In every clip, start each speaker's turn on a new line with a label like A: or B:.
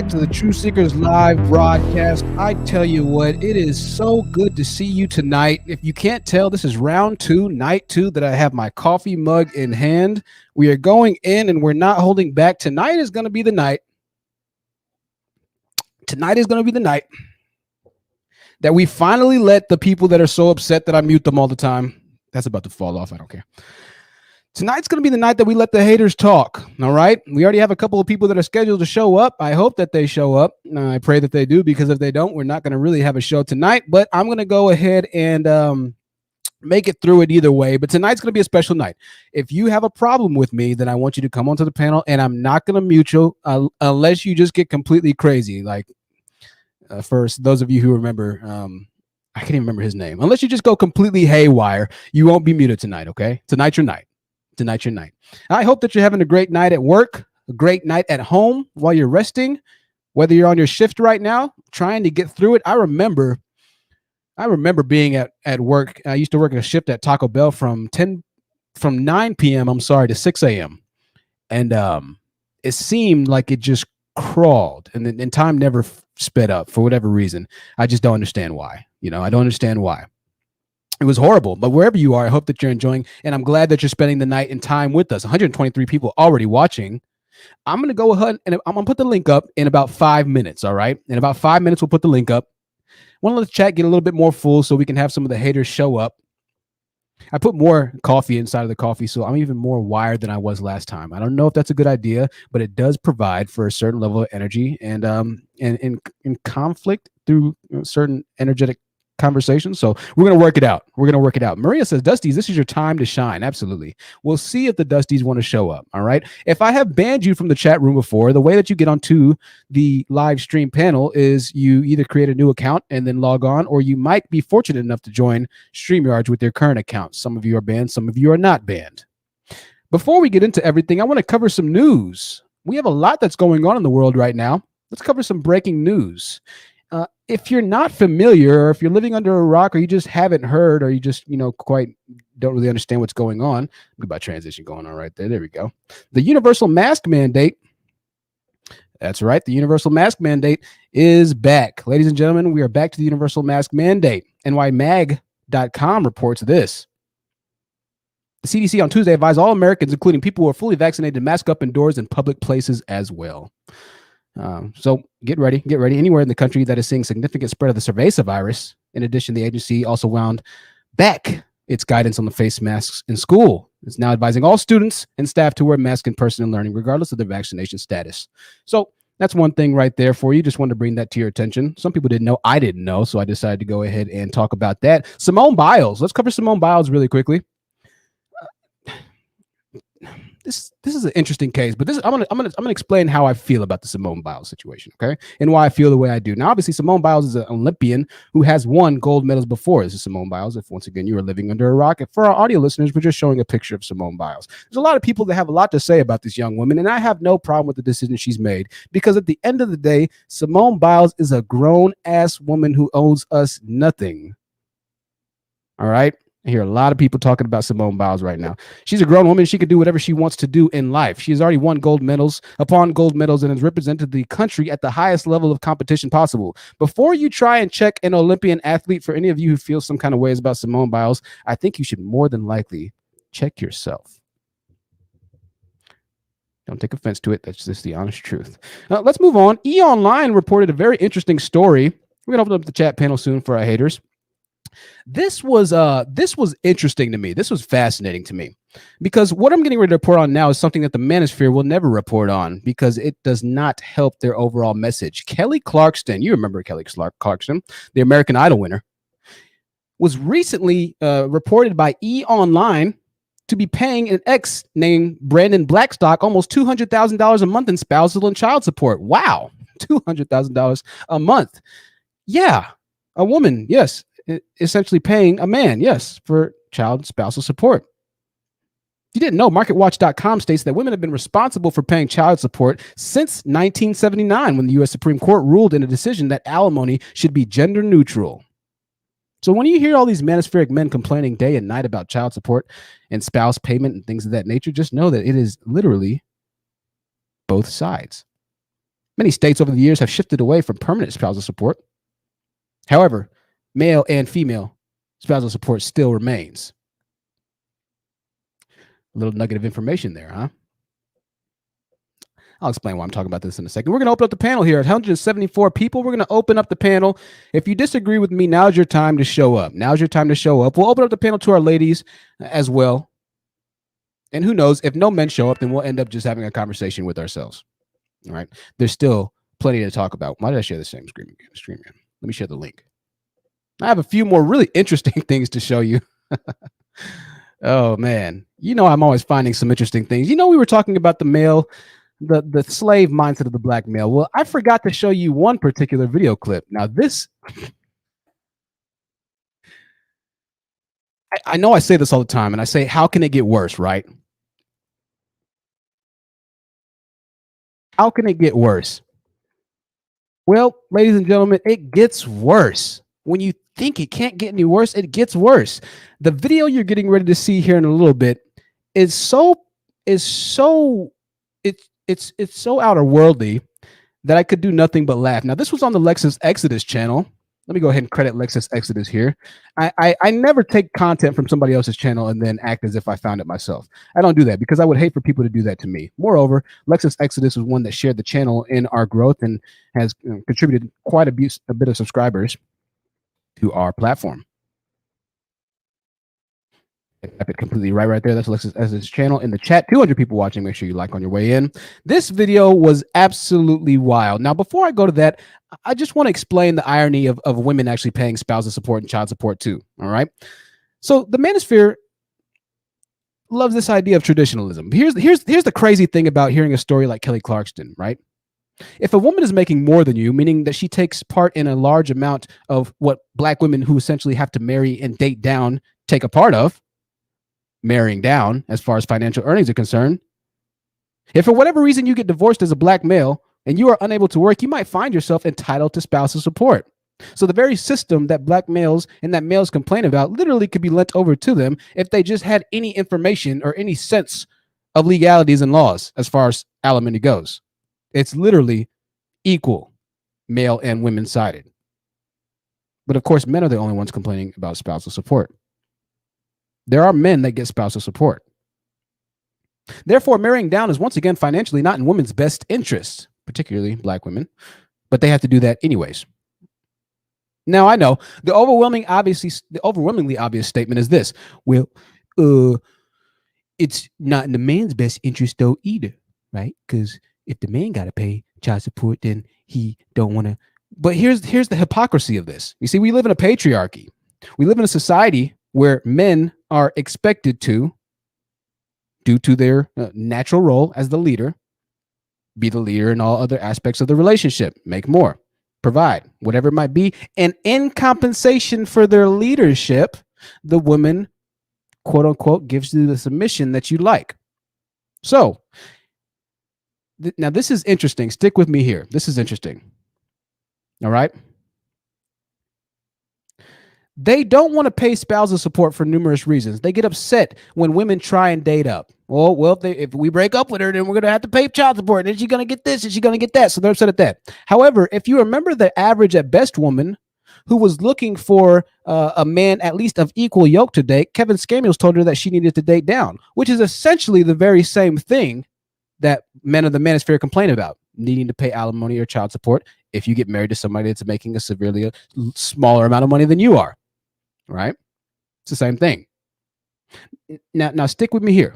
A: back to the True Seekers live broadcast. I tell you what, it is so good to see you tonight. If you can't tell, this is round 2, night 2, that I have my coffee mug in hand. We are going in and we're not holding back. Tonight is going to be the night. Tonight is going to be the night that we finally let the people that are so upset that I mute them all the time. That's about to fall off. I don't care. Tonight's going to be the night that we let the haters talk, all right? We already have a couple of people that are scheduled to show up. I hope that they show up. I pray that they do, because if they don't, we're not going to really have a show tonight. But I'm going to go ahead and make it through it either way. But tonight's going to be a special night. If you have a problem with me, then I want you to come onto the panel, and I'm not going to mute you unless you just get completely crazy. Like, first, those of you who remember, I can't even remember his name. Unless you just go completely haywire, you won't be muted tonight, okay? Tonight's your night. Tonight's your night. I hope that you're having a great night at work, a great night at home while you're resting, whether you're on your shift right now, trying to get through it. I remember being at work. I used to work a shift at Taco Bell from 9 p.m., to 6 a.m. And it seemed like it just crawled, and time never sped up for whatever reason. I just don't understand why. I don't understand why. It was horrible, but wherever you are, I hope that you're enjoying, and I'm glad that you're spending the night and time with us. 123 people already watching. I'm going to go ahead and I'm going to put the link up in about 5 minutes, all right? In about 5 minutes, we'll put the link up. Want to let the chat get a little bit more full so we can have some of the haters show up. I put more coffee inside of the coffee, so I'm even more wired than I was last time. I don't know if that's a good idea, but it does provide for a certain level of energy and in conflict through certain energetic conversation. So we're going to work it out. Maria says, Dusties, this is your time to shine. Absolutely. We'll see if the Dusties want to show up. All right. If I have banned you from the chat room before, the way that you get onto the live stream panel is you either create a new account and then log on, or you might be fortunate enough to join StreamYard with your current account. Some of you are banned. Some of you are not banned. Before we get into everything, I want to cover some news. We have a lot that's going on in the world right now. Let's cover some breaking news. If you're not familiar, or if you're living under a rock, or you just haven't heard, or you just, quite don't really understand what's going on, goodbye transition going on right there. There we go. The universal mask mandate. That's right. The universal mask mandate is back. Ladies and gentlemen, we are back to the universal mask mandate. NYMag.com reports this. The CDC on Tuesday advised all Americans, including people who are fully vaccinated, to mask up indoors in public places as well. So get ready. Anywhere in the country that is seeing significant spread of the cerveza virus. In addition, the agency also wound back its guidance on the face masks in school. It's now advising all students and staff to wear masks in person and learning, regardless of their vaccination status. So that's one thing right there for you. Just wanted to bring that to your attention. Some people didn't know. I didn't know. So I decided to go ahead and talk about that. Simone Biles. Let's cover Simone Biles really quickly. This is an interesting case, but I'm gonna explain how I feel about the Simone Biles situation, okay, and why I feel the way I do. Now, obviously, Simone Biles is an Olympian who has won gold medals before. This is Simone Biles. If once again you are living under a rock, and for our audio listeners, we're just showing a picture of Simone Biles. There's a lot of people that have a lot to say about this young woman, and I have no problem with the decision she's made, because at the end of the day, Simone Biles is a grown-ass woman who owes us nothing. All right. I hear a lot of people talking about Simone Biles right now. She's a grown woman. She can do whatever she wants to do in life. She has already won gold medals upon gold medals and has represented the country at the highest level of competition possible. Before you try and check an Olympian athlete, for any of you who feel some kind of ways about Simone Biles, I think you should more than likely check yourself. Don't take offense to it. That's just the honest truth. Let's move on. E-Online reported a very interesting story. We're going to open up the chat panel soon for our haters. This was interesting to me. This was fascinating to me, because what I'm getting ready to report on now is something that the Manosphere will never report on, because it does not help their overall message. Kelly Clarkson, you remember Kelly Clarkson, the American Idol winner, was recently reported by E-Online to be paying an ex named Brandon Blackstock almost $200,000 a month in spousal and child support. Wow, $200,000 a month. Yeah, a woman, yes. Essentially paying a man, yes, for child spousal support. You didn't know, MarketWatch.com states that women have been responsible for paying child support since 1979, when the U.S. Supreme Court ruled in a decision that alimony should be gender neutral. So when you hear all these manospheric men complaining day and night about child support and spouse payment and things of that nature, just know that it is literally both sides. Many states over the years have shifted away from permanent spousal support. However, male and female spousal support still remains. A little nugget of information there, huh? I'll explain why I'm talking about this in a second. We're going to open up the panel here at 174 people. We're going to open up the panel. If you disagree with me, now's your time to show up. Now's your time to show up. We'll open up the panel to our ladies as well. And who knows, if no men show up, then we'll end up just having a conversation with ourselves. All right. There's still plenty to talk about. Why did I share the same screen again? Let me share the link. I have a few more really interesting things to show you. Oh, man. You know, I'm always finding some interesting things. You know, we were talking about the male, the slave mindset of the black male. Well, I forgot to show you one particular video clip. Now, this, I know I say this all the time, and I say, how can it get worse, right? How can it get worse? Well, ladies and gentlemen, it gets worse. When you think it can't get any worse, it gets worse. The video you're getting ready to see here in a little bit is so outer worldly that I could do nothing but laugh. Now, this was on the Lexus Exodus channel. Let me go ahead and credit Lexus Exodus here. I never take content from somebody else's channel and then act as if I found it myself. I don't do that because I would hate for people to do that to me. Moreover, Lexus Exodus was one that shared the channel in our growth and has contributed quite a bit of subscribers to our platform. Type it completely right there. That's Alexis Exodus channel in the chat. 200 people watching. Make sure you like on your way in. This video was absolutely wild. Now, before I go to that, I just want to explain the irony of women actually paying spousal support and child support too. All right. So the Manosphere loves this idea of traditionalism. Here's the crazy thing about hearing a story like Kelly Clarkson, right? If a woman is making more than you, meaning that she takes part in a large amount of what black women who essentially have to marry and date down take a part of, marrying down as far as financial earnings are concerned. If for whatever reason you get divorced as a black male and you are unable to work, you might find yourself entitled to spousal support. So the very system that black males and that males complain about literally could be lent over to them if they just had any information or any sense of legalities and laws as far as alimony goes. It's literally equal, male and women sided. But of course, men are the only ones complaining about spousal support. There are men that get spousal support. Therefore, marrying down is once again financially not in women's best interest, particularly black women, but they have to do that anyways. Now, I know the overwhelmingly obvious statement is this: well, it's not in the man's best interest though either, right? Because if the man got to pay child support, then he don't want to. But here's the hypocrisy of this. You see, we live in a patriarchy. We live in a society where men are expected to, due to their natural role as the leader, be the leader in all other aspects of the relationship, make more, provide, whatever it might be. And in compensation for their leadership, the woman, quote unquote, gives you the submission that you like. So, now this is interesting. Stick with me here. This is interesting. All right. They don't want to pay spousal support for numerous reasons. They get upset when women try and date up. Well, if we break up with her, then we're going to have to pay child support. And is she going to get this? Is she going to get that? So they're upset at that. However, if you remember the average at best woman who was looking for a man at least of equal yoke to date, Kevin Samuels told her that she needed to date down, which is essentially the very same thing that men of the manosphere complain about, needing to pay alimony or child support if you get married to somebody that's making a severely smaller amount of money than you are. Right? It's the same thing. Now stick with me here.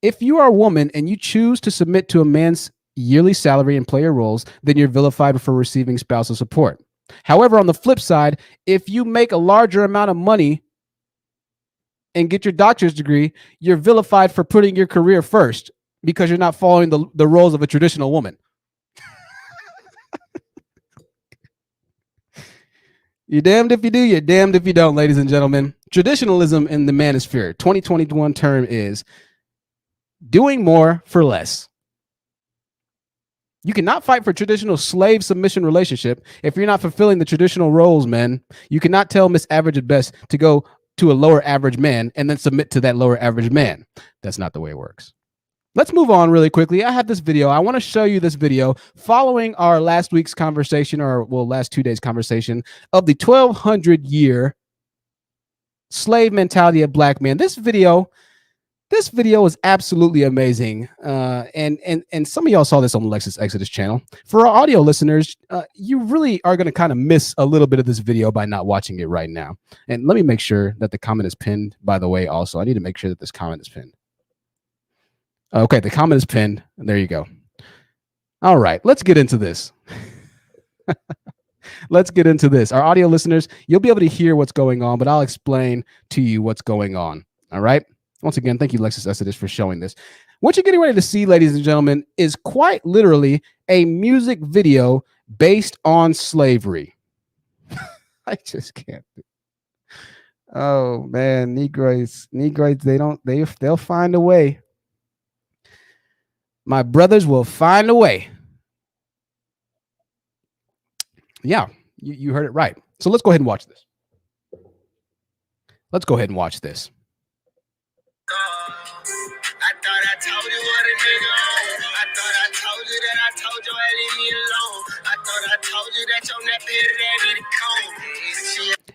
A: If you are a woman and you choose to submit to a man's yearly salary and play your roles, then you're vilified for receiving spousal support. However, on the flip side, if you make a larger amount of money and get your doctor's degree, you're vilified for putting your career first because you're not following the roles of a traditional woman. You're damned if you do, you're damned if you don't, ladies and gentlemen. Traditionalism in the manosphere 2021 term is doing more for less. You cannot fight for traditional slave submission relationship if you're not fulfilling the traditional roles, men. You cannot tell Miss Average at Best to go to a lower average man and then submit to that lower average man. That's not the way it works. Let's move on really quickly. I have this video. I want to show you this video following our last week's conversation, or last 2 days conversation of the 1200-year slave mentality of black men. This video is absolutely amazing. And some of y'all saw this on the Lexus Exodus channel. For our audio listeners, you really are going to kind of miss a little bit of this video by not watching it right now. And let me make sure that the comment is pinned, by the way. Also, I need to make sure that this comment is pinned. Okay, the comment is pinned. There you go. All right, let's get into this. Let's get into this. Our audio listeners, you'll be able to hear what's going on, but I'll explain to you what's going on. All right. Once again, thank you, Lexus Exodus, for showing this. What you're getting ready to see, ladies and gentlemen, is quite literally a music video based on slavery. I just can't. Oh man, Negroes, they'll find a way. My brothers will find a way. Yeah, you heard it right. So let's go ahead and watch this. Let's go ahead and watch this.
B: I thought I told you what a nigga on. I thought I told you that I told you I leave me alone. I thought I told you that your neck be the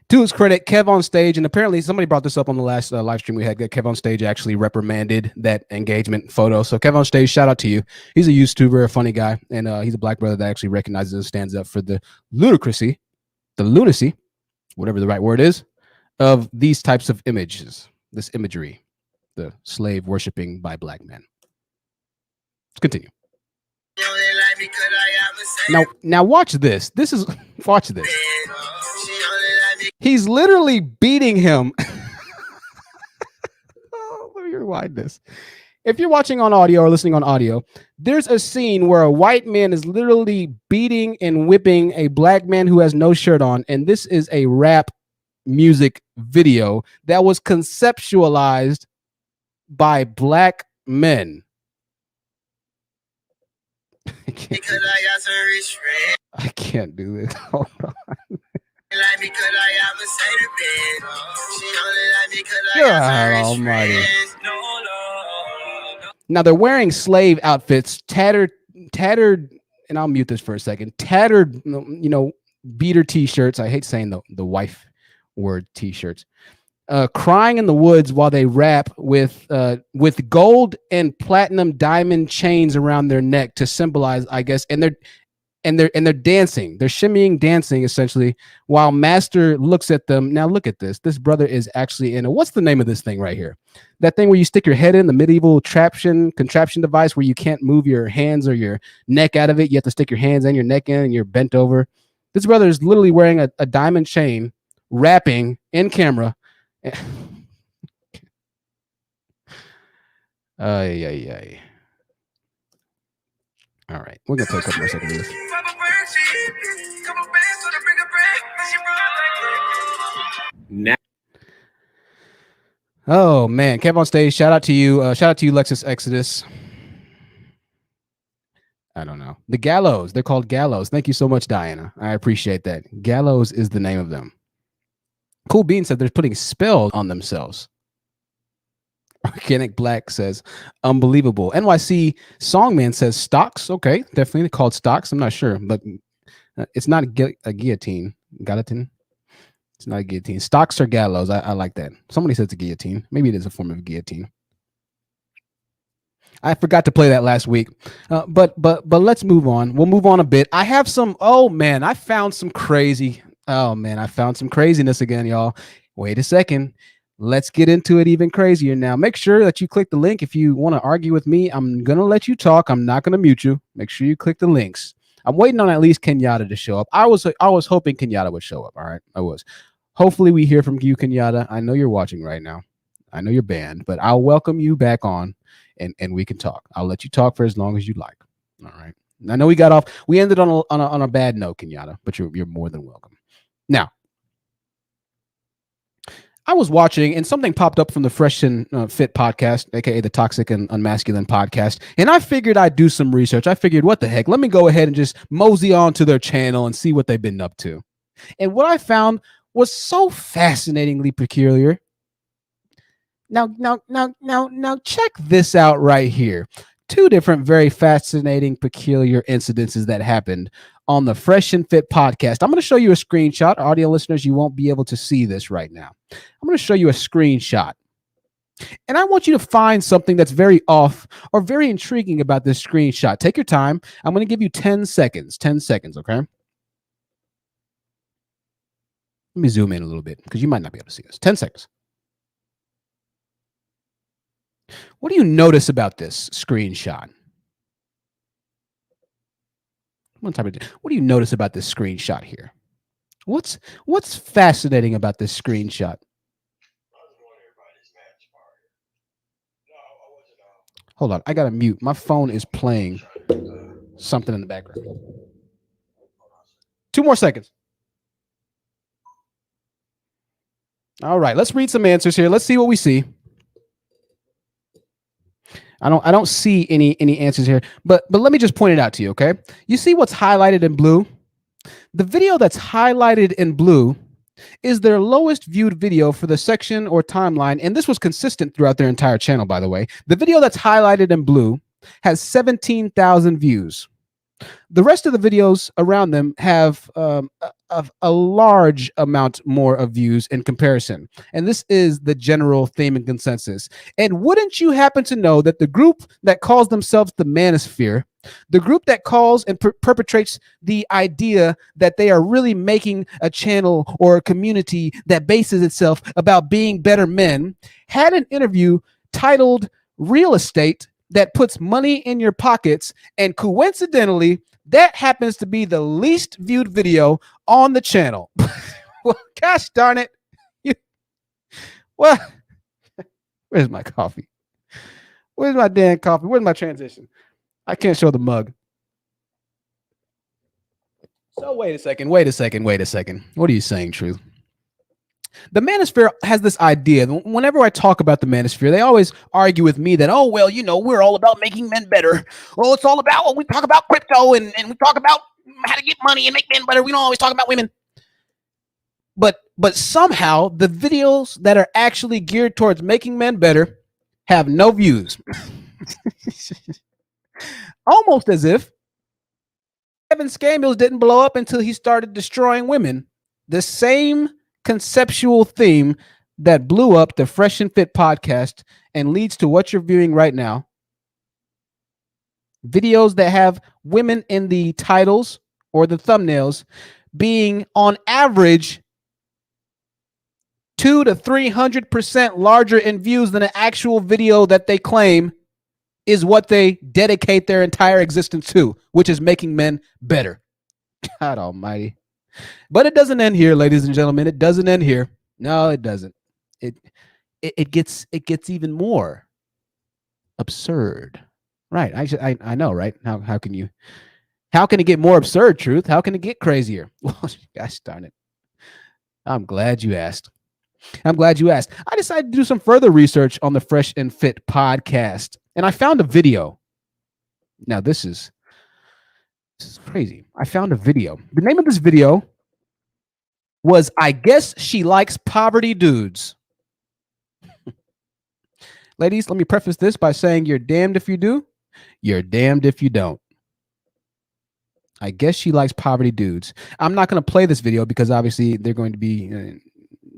A: To his credit, Kev on stage, and apparently somebody brought this up on the last live stream we had. Kev on stage actually reprimanded that engagement photo. So Kev on stage, shout out to you. He's a YouTuber, a funny guy, and he's a black brother that actually recognizes and stands up for the lunacy, whatever the right word is, of these types of images, this imagery, the slave worshiping by black men. Let's continue. Now watch this. Watch this. He's literally beating him. Oh, let me rewind this. If you're watching on audio or listening on audio, there's a scene where a white man is literally beating and whipping a black man who has no shirt on. And this is a rap music video that was conceptualized by black men. I can't do this. Hold on. God almighty. Now they're wearing slave outfits, tattered, and I'll mute this for a second. Tattered, beater t-shirts. I hate saying the wife word t-shirts. Crying in the woods while they rap with gold and platinum diamond chains around their neck to symbolize, I guess, and they're dancing. They're shimmying, dancing essentially, while Master looks at them. Now look at this. This brother is actually in what's the name of this thing right here? That thing where you stick your head in, the medieval contraption device where you can't move your hands or your neck out of it. You have to stick your hands and your neck in, and you're bent over. This brother is literally wearing a diamond chain, rapping in camera. Ay. All right, we're gonna take a couple more seconds of this. Now. Oh man, Kev on stage, shout out to you. Shout out to you, Lexus Exodus. I don't know. The Gallows, they're called Gallows. Thank you so much, Diana. I appreciate that. Gallows is the name of them. Cool Bean said they're putting spells on themselves. Organic Black says, unbelievable. NYC Songman says stocks. Okay, definitely called stocks. I'm not sure, but it's not a guillotine. Guillotine? It's not a guillotine. Stocks or gallows. I like that. Somebody said it's a guillotine. Maybe it is a form of guillotine. I forgot to play that last week, but let's move on. We'll move on a bit. I have some. Oh man, I found some craziness again, y'all. Wait a second. Let's get into it even crazier now. Make sure that you click the link if you want to argue with me. I'm going to let you talk. I'm not going to mute you. Make sure you click the links. I'm waiting on at least Kenyatta to show up. I was hoping Kenyatta would show up. All right. I was. Hopefully we hear from you, Kenyatta. I know you're watching right now. I know you're banned, but I'll welcome you back on and we can talk. I'll let you talk for as long as you like. All right. I know we ended on a bad note, Kenyatta, but you're more than welcome. Now, I was watching and something popped up from the Fresh and Fit podcast, aka the Toxic and Unmasculine podcast, and I figured I'd do some research. I figured, what the heck? Let me go ahead and just mosey on to their channel and see what they've been up to. And what I found was so fascinatingly peculiar. Now, check this out right here. Two different, very fascinating, peculiar incidences that happened on the Fresh and Fit podcast. I'm going to show you a screenshot. Audio listeners, you won't be able to see this right now. I'm going to show you a screenshot. And I want you to find something that's very off or very intriguing about this screenshot. Take your time. I'm going to give you 10 seconds. 10 seconds, okay? Let me zoom in a little bit because you might not be able to see this. 10 seconds. What do you notice about this screenshot? What do you notice about this screenshot here? What's fascinating about this screenshot? Hold on, I gotta mute. My phone is playing something in the background. 2 more seconds. All right, let's read some answers here. Let's see what we see. I don't see any answers here, but let me just point it out to you, okay? You see what's highlighted in blue? The video that's highlighted in blue is their lowest viewed video for the section or timeline, and this was consistent throughout their entire channel, by the way. The video that's highlighted in blue has 17,000 views. The rest of the videos around them have a large amount more of views in comparison. And this is the general theme and consensus. And wouldn't you happen to know that the group that calls themselves the Manosphere, the group that calls and perpetrates the idea that they are really making a channel or a community that bases itself about being better men, had an interview titled Real Estate that puts money in your pockets, and coincidentally, that happens to be the least viewed video on the channel. Well, gosh darn it. Well, where's my coffee? Where's my damn coffee? Where's my transition? I can't show the mug. So wait a second. What are you saying, Truth? The Manosphere has this idea. Whenever I talk about the Manosphere, they always argue with me that, oh, well, we're all about making men better. Oh, it's all about, we talk about crypto and we talk about how to get money and make men better. We don't always talk about women. But somehow the videos that are actually geared towards making men better have no views. Almost as if Kevin Scamulles didn't blow up until he started destroying women. The same conceptual theme that blew up the Fresh and Fit podcast and leads to what you're viewing right now. Videos that have women in the titles or the thumbnails being on average 200 to 300% larger in views than an actual video that they claim is what they dedicate their entire existence to, which is making men better. God almighty. But it doesn't end here, ladies and gentlemen. It doesn't end here. No, it doesn't. It gets even more absurd. Right. I know, right? How can it get more absurd, Truth? How can it get crazier? Well, gosh darn it. I'm glad you asked. I decided to do some further research on the Fresh and Fit podcast, and I found a video. Now, this is crazy. I found a video. The name of this video was, I Guess She Likes Poverty Dudes. Ladies, let me preface this by saying you're damned if you do, you're damned if you don't. I guess she likes poverty dudes. I'm not going to play this video because obviously they're going to be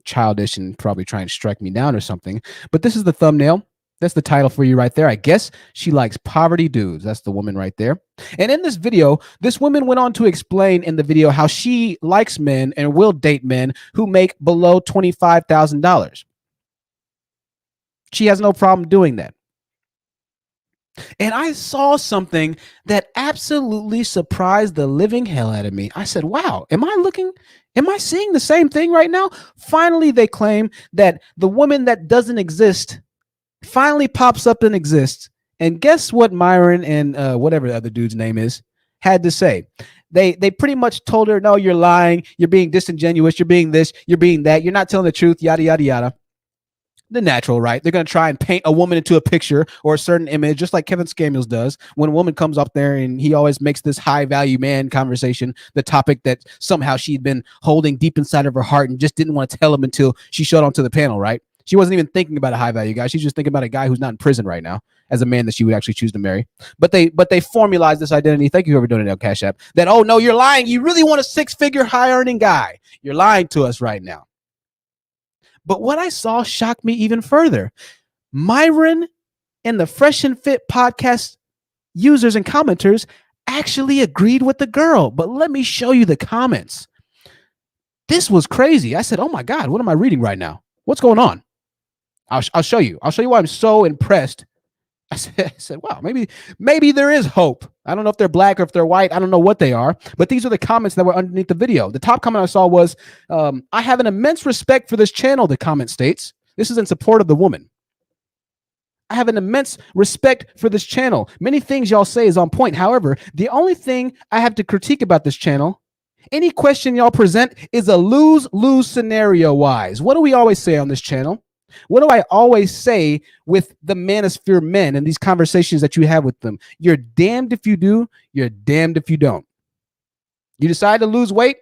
A: childish and probably try and strike me down or something. But this is the thumbnail. That's the title for you right there. I guess she likes poverty dudes. That's the woman right there. And in this video, this woman went on to explain in the video how she likes men and will date men who make below $25,000. She has no problem doing that. And I saw something that absolutely surprised the living hell out of me. I said, wow, am I seeing the same thing right now? Finally, they claim that the woman that doesn't exist finally pops up and exists. And guess what Myron and whatever the other dude's name is had to say? They pretty much told her, no, you're lying. You're being disingenuous. You're being this. You're being that. You're not telling the truth, yada, yada, yada. The natural, right? They're going to try and paint a woman into a picture or a certain image, just like Kevin Scamulles does. When a woman comes up there and he always makes this high value man conversation, the topic that somehow she'd been holding deep inside of her heart and just didn't want to tell him until she showed onto the panel, right? She wasn't even thinking about a high value guy. She's just thinking about a guy who's not in prison right now as a man that she would actually choose to marry. But they formalized this identity. Thank you, whoever donated on Cash App. That, oh no, you're lying. You really want a 6-figure high earning guy. You're lying to us right now. But what I saw shocked me even further. Myron and the Fresh and Fit podcast users and commenters actually agreed with the girl. But let me show you the comments. This was crazy. I said, oh my God, what am I reading right now? What's going on? I'll show you. I'll show you why I'm so impressed. I said, wow, maybe there is hope. I don't know if they're black or if they're white. I don't know what they are. But these are the comments that were underneath the video. The top comment I saw was, I have an immense respect for this channel, the comment states. This is in support of the woman. I have an immense respect for this channel. Many things y'all say is on point. However, the only thing I have to critique about this channel, any question y'all present is a lose-lose scenario-wise. What do we always say on this channel? What do I always say with the Manosphere men and these conversations that you have with them? You're damned if you do. You're damned if you don't. You decide to lose weight.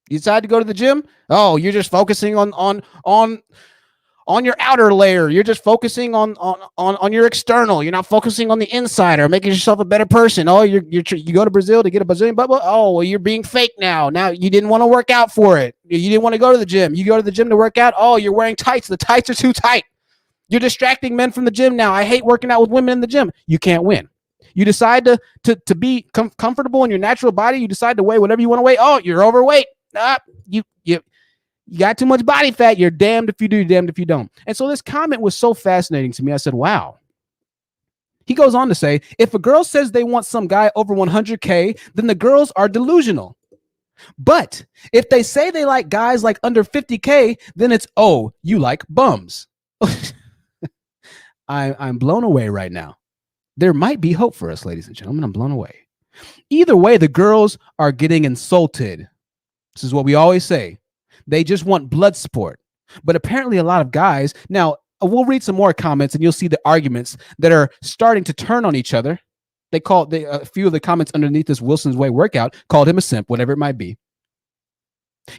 A: You decide to go to the gym. Oh, you're just focusing on your outer layer. You're just focusing on your external. You're not focusing on the inside or making yourself a better person. Oh, you go to Brazil to get a Brazilian butt. Oh, well, you're being fake now. Now you didn't want to work out for it. You didn't want to go to the gym. You go to the gym to work out. Oh, you're wearing tights. The tights are too tight. You're distracting men from the gym now. I hate working out with women in the gym. You can't win. You decide to be comfortable in your natural body. You decide to weigh whatever you want to weigh. Oh, you're overweight. You got too much body fat. You're damned if you do, damned if you don't. And so this comment was so fascinating to me. I said, wow. He goes on to say, if a girl says they want some guy over 100K, then the girls are delusional. But if they say they like guys like under 50K, then it's, oh, you like bums. I'm blown away right now. There might be hope for us, ladies and gentlemen. I'm blown away. Either way, the girls are getting insulted. This is what we always say. They just want blood sport. But apparently a lot of guys, now we'll read some more comments and you'll see the arguments that are starting to turn on each other. A few of the comments underneath this Wilson's Way workout called him a simp, whatever it might be.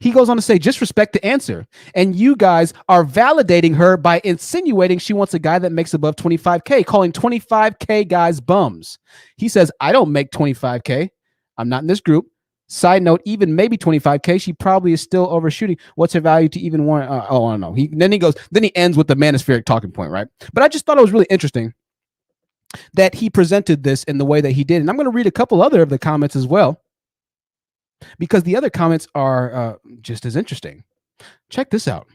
A: He goes on to say, just respect the answer. And you guys are validating her by insinuating she wants a guy that makes above 25K, calling 25K guys bums. He says, I don't make 25K. I'm not in this group. Side note, even maybe 25K, she probably is still overshooting. What's her value to even warrant? I don't know. Then he ends with the manospheric talking point, right? But I just thought it was really interesting that he presented this in the way that he did. And I'm going to read a couple other of the comments as well, because the other comments are just as interesting. Check this out.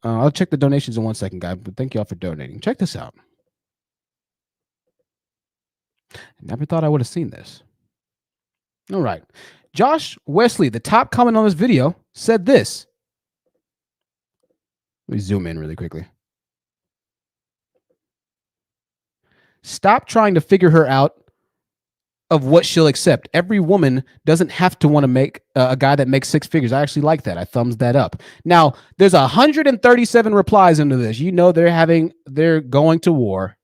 A: I'll check the donations in 1 second, guys, but thank you all for donating. Check this out. I never thought I would have seen this. All right. Josh Wesley, the top comment on this video, said this. Let me zoom in really quickly. Stop trying to figure her out of what she'll accept. Every woman doesn't have to want to make a guy that makes 6 figures. I actually like that. I thumbs that up. Now, there's 137 replies into this. You know they're going to war.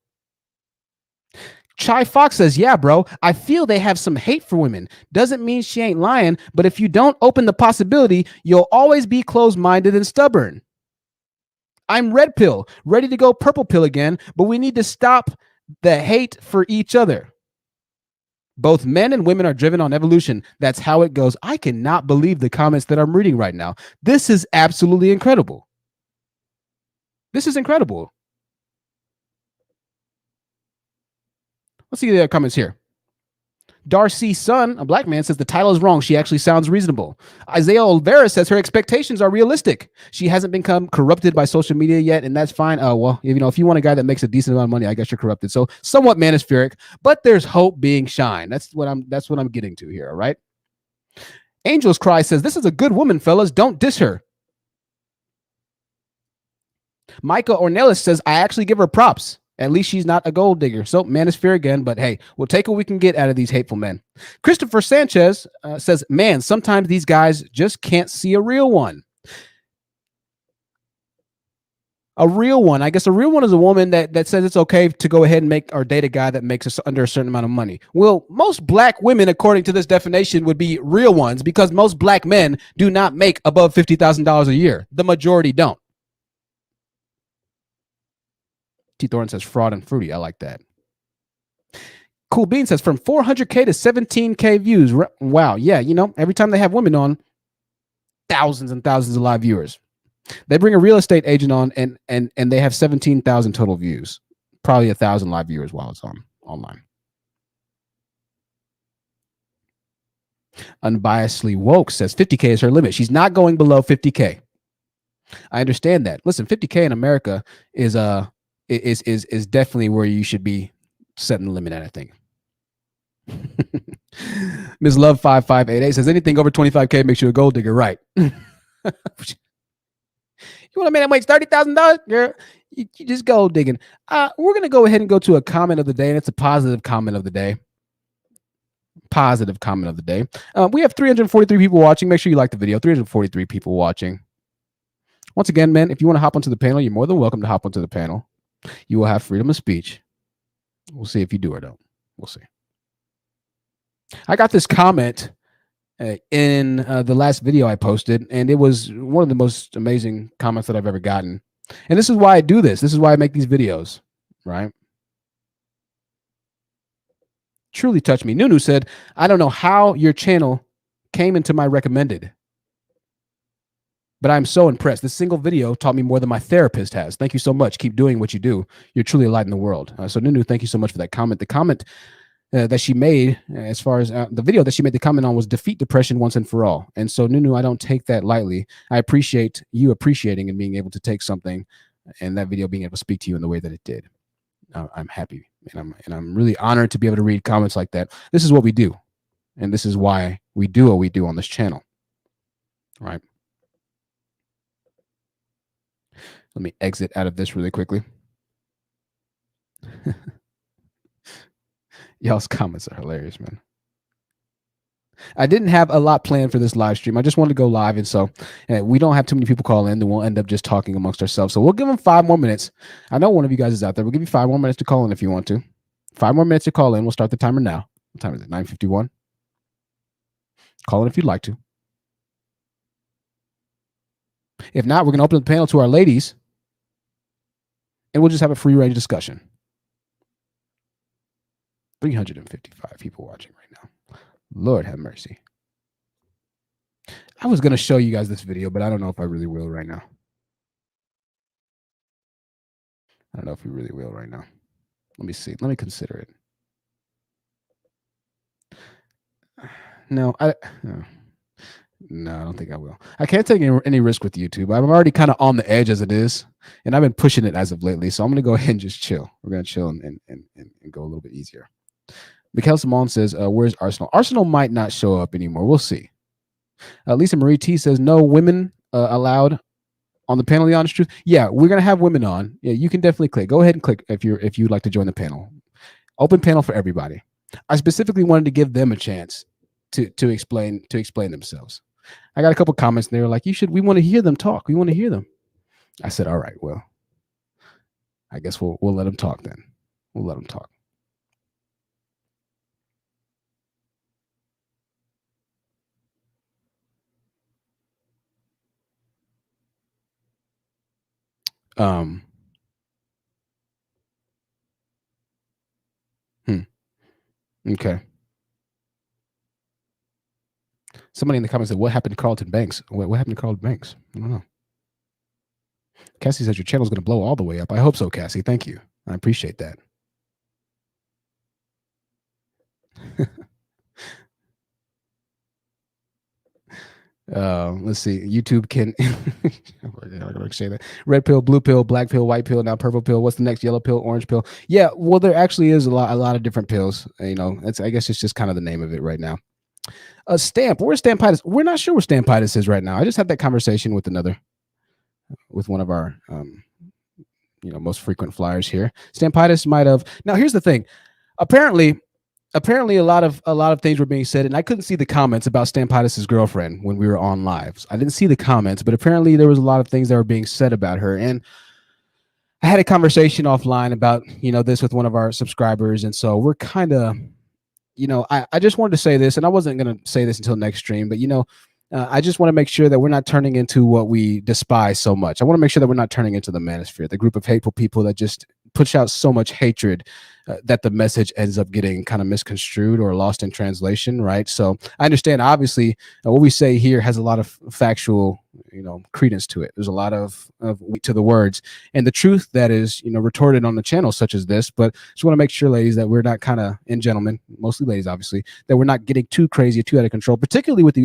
A: Chai Fox says, yeah, bro, I feel they have some hate for women. Doesn't mean she ain't lying, but if you don't open the possibility, you'll always be closed-minded and stubborn. I'm red pill, ready to go purple pill again, but we need to stop the hate for each other. Both men and women are driven on evolution. That's how it goes. I cannot believe the comments that I'm reading right now. This is absolutely incredible. This is incredible. Let's see the comments here. Darcy's son, a black man, says the title is wrong. She actually sounds reasonable. Isaiah Olvera says her expectations are realistic. She hasn't become corrupted by social media yet, and that's fine. Oh, well, if you want a guy that makes a decent amount of money, I guess you're corrupted. So somewhat manospheric, but there's hope being shined. That's what I'm getting to here, all right? Angel's Cry says, this is a good woman, fellas. Don't diss her. Micah Ornelas says, I actually give her props. At least she's not a gold digger. So manosphere again, but hey, we'll take what we can get out of these hateful men. Christopher Sanchez says, man, sometimes these guys just can't see a real one. A real one. I guess a real one is a woman that says it's okay to go ahead and make or date a guy that makes us under a certain amount of money. Well, most black women, according to this definition, would be real ones because most black men do not make above $50,000 a year. The majority don't. T. Thorne says fraud and fruity. I like that. Cool Bean says from 400K to 17K views. Wow. Yeah. You know, every time they have women on, thousands and thousands of live viewers. They bring a real estate agent on and they have 17,000 total views. Probably 1,000 live viewers while it's online. Unbiasedly Woke says 50K is her limit. She's not going below 50K. I understand that. Listen, 50K in America is definitely where you should be setting the limit at, I think. Ms. Love 5588 says anything over 25K makes you a gold digger, right? You want a man that makes $30,000? Girl, you just gold digging. We're gonna go ahead and go to a comment of the day, and it's a positive comment of the day. Positive comment of the day. We have 343 people watching. Make sure you like the video. 343 people watching. Once again, man, if you want to hop onto the panel, you're more than welcome to hop onto the panel. You will have freedom of speech. We'll see if you do or don't. We'll see. I got this comment in the last video I posted, and it was one of the most amazing comments that I've ever gotten. And this is why I do this. This is why I make these videos, right? Truly touched me. Nunu said, I don't know how your channel came into my recommended, but I'm so impressed. This single video taught me more than my therapist has. Thank you so much. Keep doing what you do. You're truly a light in the world. So Nunu, thank you so much for that comment. The comment that she made, as far as the video that she made the comment on, was defeat depression once and for all. And so Nunu, I don't take that lightly. I appreciate you appreciating and being able to take something and that video being able to speak to you in the way that it did. I'm happy, and I'm really honored to be able to read comments like that. This is what we do, and this is why we do what we do on this channel, right? Let me exit out of this really quickly. Y'all's comments are hilarious, man. I didn't have a lot planned for this live stream. I just wanted to go live, and so we don't have too many people call in, then we'll end up just talking amongst ourselves. So we'll give them 5 more minutes. I know one of you guys is out there. We'll give you 5 more minutes to call in if you want to. 5 more minutes to call in. We'll start the timer now. What time is it? 9:51. Call in if you'd like to. If not, we're going to open the panel to our ladies, and we'll just have a free range discussion. 355 people watching right now. Lord have mercy. I was going to show you guys this video, but I don't know if I really will right now. I don't know if we really will right now. Let me see. Let me consider it. No, I don't think I will. I can't take any risk with YouTube. I'm already kind of on the edge as it is, and I've been pushing it as of lately. So I'm going to go ahead and just chill. We're going to chill and go a little bit easier. Mikhail Simone says, where's Arsenal? Arsenal might not show up anymore. We'll see. Lisa Marie T says, no women allowed on the panel. The honest truth. Yeah, we're going to have women on. Yeah, you can definitely click. Go ahead and click if you'd like to join the panel. Open panel for everybody. I specifically wanted to give them a chance to explain themselves. I got a couple comments and they were like, we want to hear them talk. We want to hear them. I said, all right, well, I guess we'll let them talk then. We'll let them talk. Okay. Somebody in the comments said, what happened to Carlton Banks? What happened to Carlton Banks? I don't know. Cassie says your channel is going to blow all the way up. I hope so, Cassie. Thank you. I appreciate that. Let's see. YouTube can I'm gonna say that. Red pill, blue pill, black pill, white pill, now purple pill. What's the next? Yellow pill, orange pill. Yeah, well, there actually is a lot of different pills. You know, I guess it's just kind of the name of it right now. Stamp. Where's Stampitis? We're not sure where Stampitis is right now. I just had that conversation with one of our most frequent flyers here. Stampitis might have. Now here's the thing. Apparently a lot of things were being said, and I couldn't see the comments about Stampitis' girlfriend when we were on live. I didn't see the comments, but apparently there was a lot of things that were being said about her. And I had a conversation offline about this with one of our subscribers, and so we're kind of, I just wanted to say this, and I wasn't going to say this until next stream, but I just want to make sure that we're not turning into what we despise so much. I want to make sure that we're not turning into the Manosphere, the group of hateful people that just push out so much hatred that the message ends up getting kind of misconstrued or lost in translation, right? So I understand, obviously, what we say here has a lot of factual, credence to it. There's a lot of weight to the words and the truth that is, retorted on the channel such as this. But just want to make sure, ladies, that we're not and gentlemen, mostly ladies, obviously, that we're not getting too crazy, too out of control, particularly with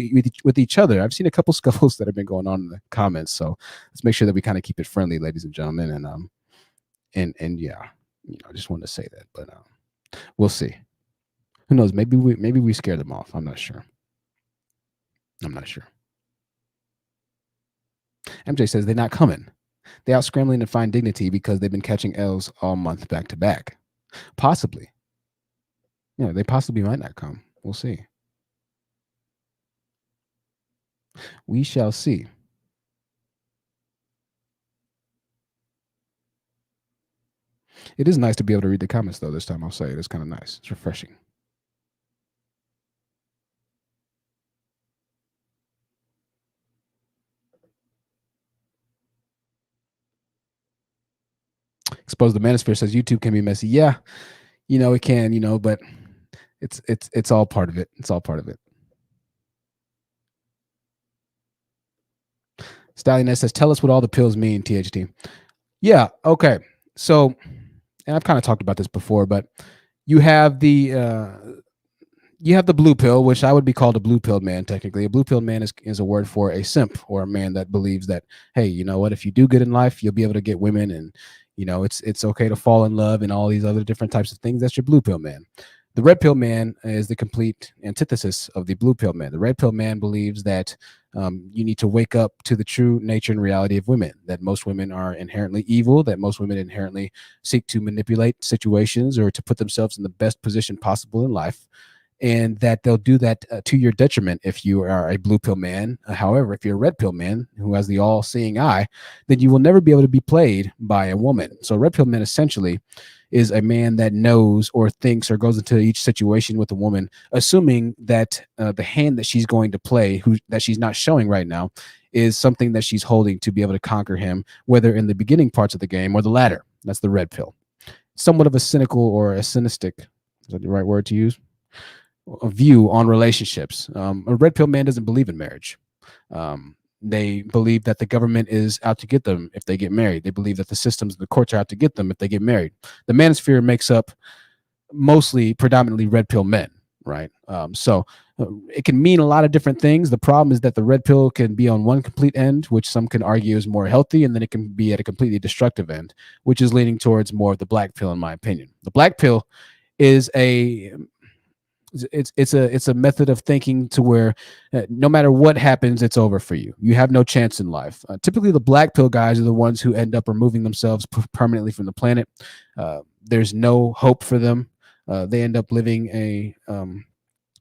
A: each other. I've seen a couple scuffles that have been going on in the comments, so let's make sure that we kind of keep it friendly, ladies and gentlemen, and yeah, I just wanted to say that, but we'll see. Who knows? Maybe we scare them off. I'm not sure. MJ says they're not coming. They out scrambling to find dignity because they've been catching L's all month back to back. Possibly. They possibly might not come. We'll see. We shall see. It is nice to be able to read the comments, though, this time. I'll say it. It's kind of nice. It's refreshing. Expose the Manosphere says YouTube can be messy. Yeah, it can, but it's all part of it. It's all part of it. Stallion says, tell us what all the pills mean, THT. Yeah, okay. So, and I've kind of talked about this before, but you have the blue pill, which I would be called a blue pilled man. Technically, a blue pilled man is a word for a simp, or a man that believes that, hey, you know what, if you do good in life, you'll be able to get women, and it's okay to fall in love and all these other different types of things. That's your blue pill man. The red pill man is the complete antithesis of the blue pill man. The red pill man believes that you need to wake up to the true nature and reality of women, that most women are inherently evil, that most women inherently seek to manipulate situations or to put themselves in the best position possible in life, and that they'll do that to your detriment if you are a blue pill man. However, if you're a red pill man who has the all-seeing eye, then you will never be able to be played by a woman. So a red pill man essentially is a man that knows or thinks or goes into each situation with a woman, assuming that the hand that she's going to play, that she's not showing right now, is something that she's holding to be able to conquer him, whether in the beginning parts of the game or the latter. That's the red pill. Somewhat of a cynical or a cynistic, is that the right word to use? A view on relationships. A red pill man doesn't believe in marriage. They believe that the government is out to get them if they get married. They believe that the systems, the courts are out to get them if they get married. The manosphere makes up predominantly red pill men, right? So it can mean a lot of different things. The problem is that the red pill can be on one complete end, which some can argue is more healthy, and then it can be at a completely destructive end, which is leaning towards more of the black pill, in my opinion. The black pill is it's a method of thinking to where no matter what happens, it's over for you. You have no chance in life. Typically, the black pill guys are the ones who end up removing themselves permanently from the planet. There's no hope for them. They end up living a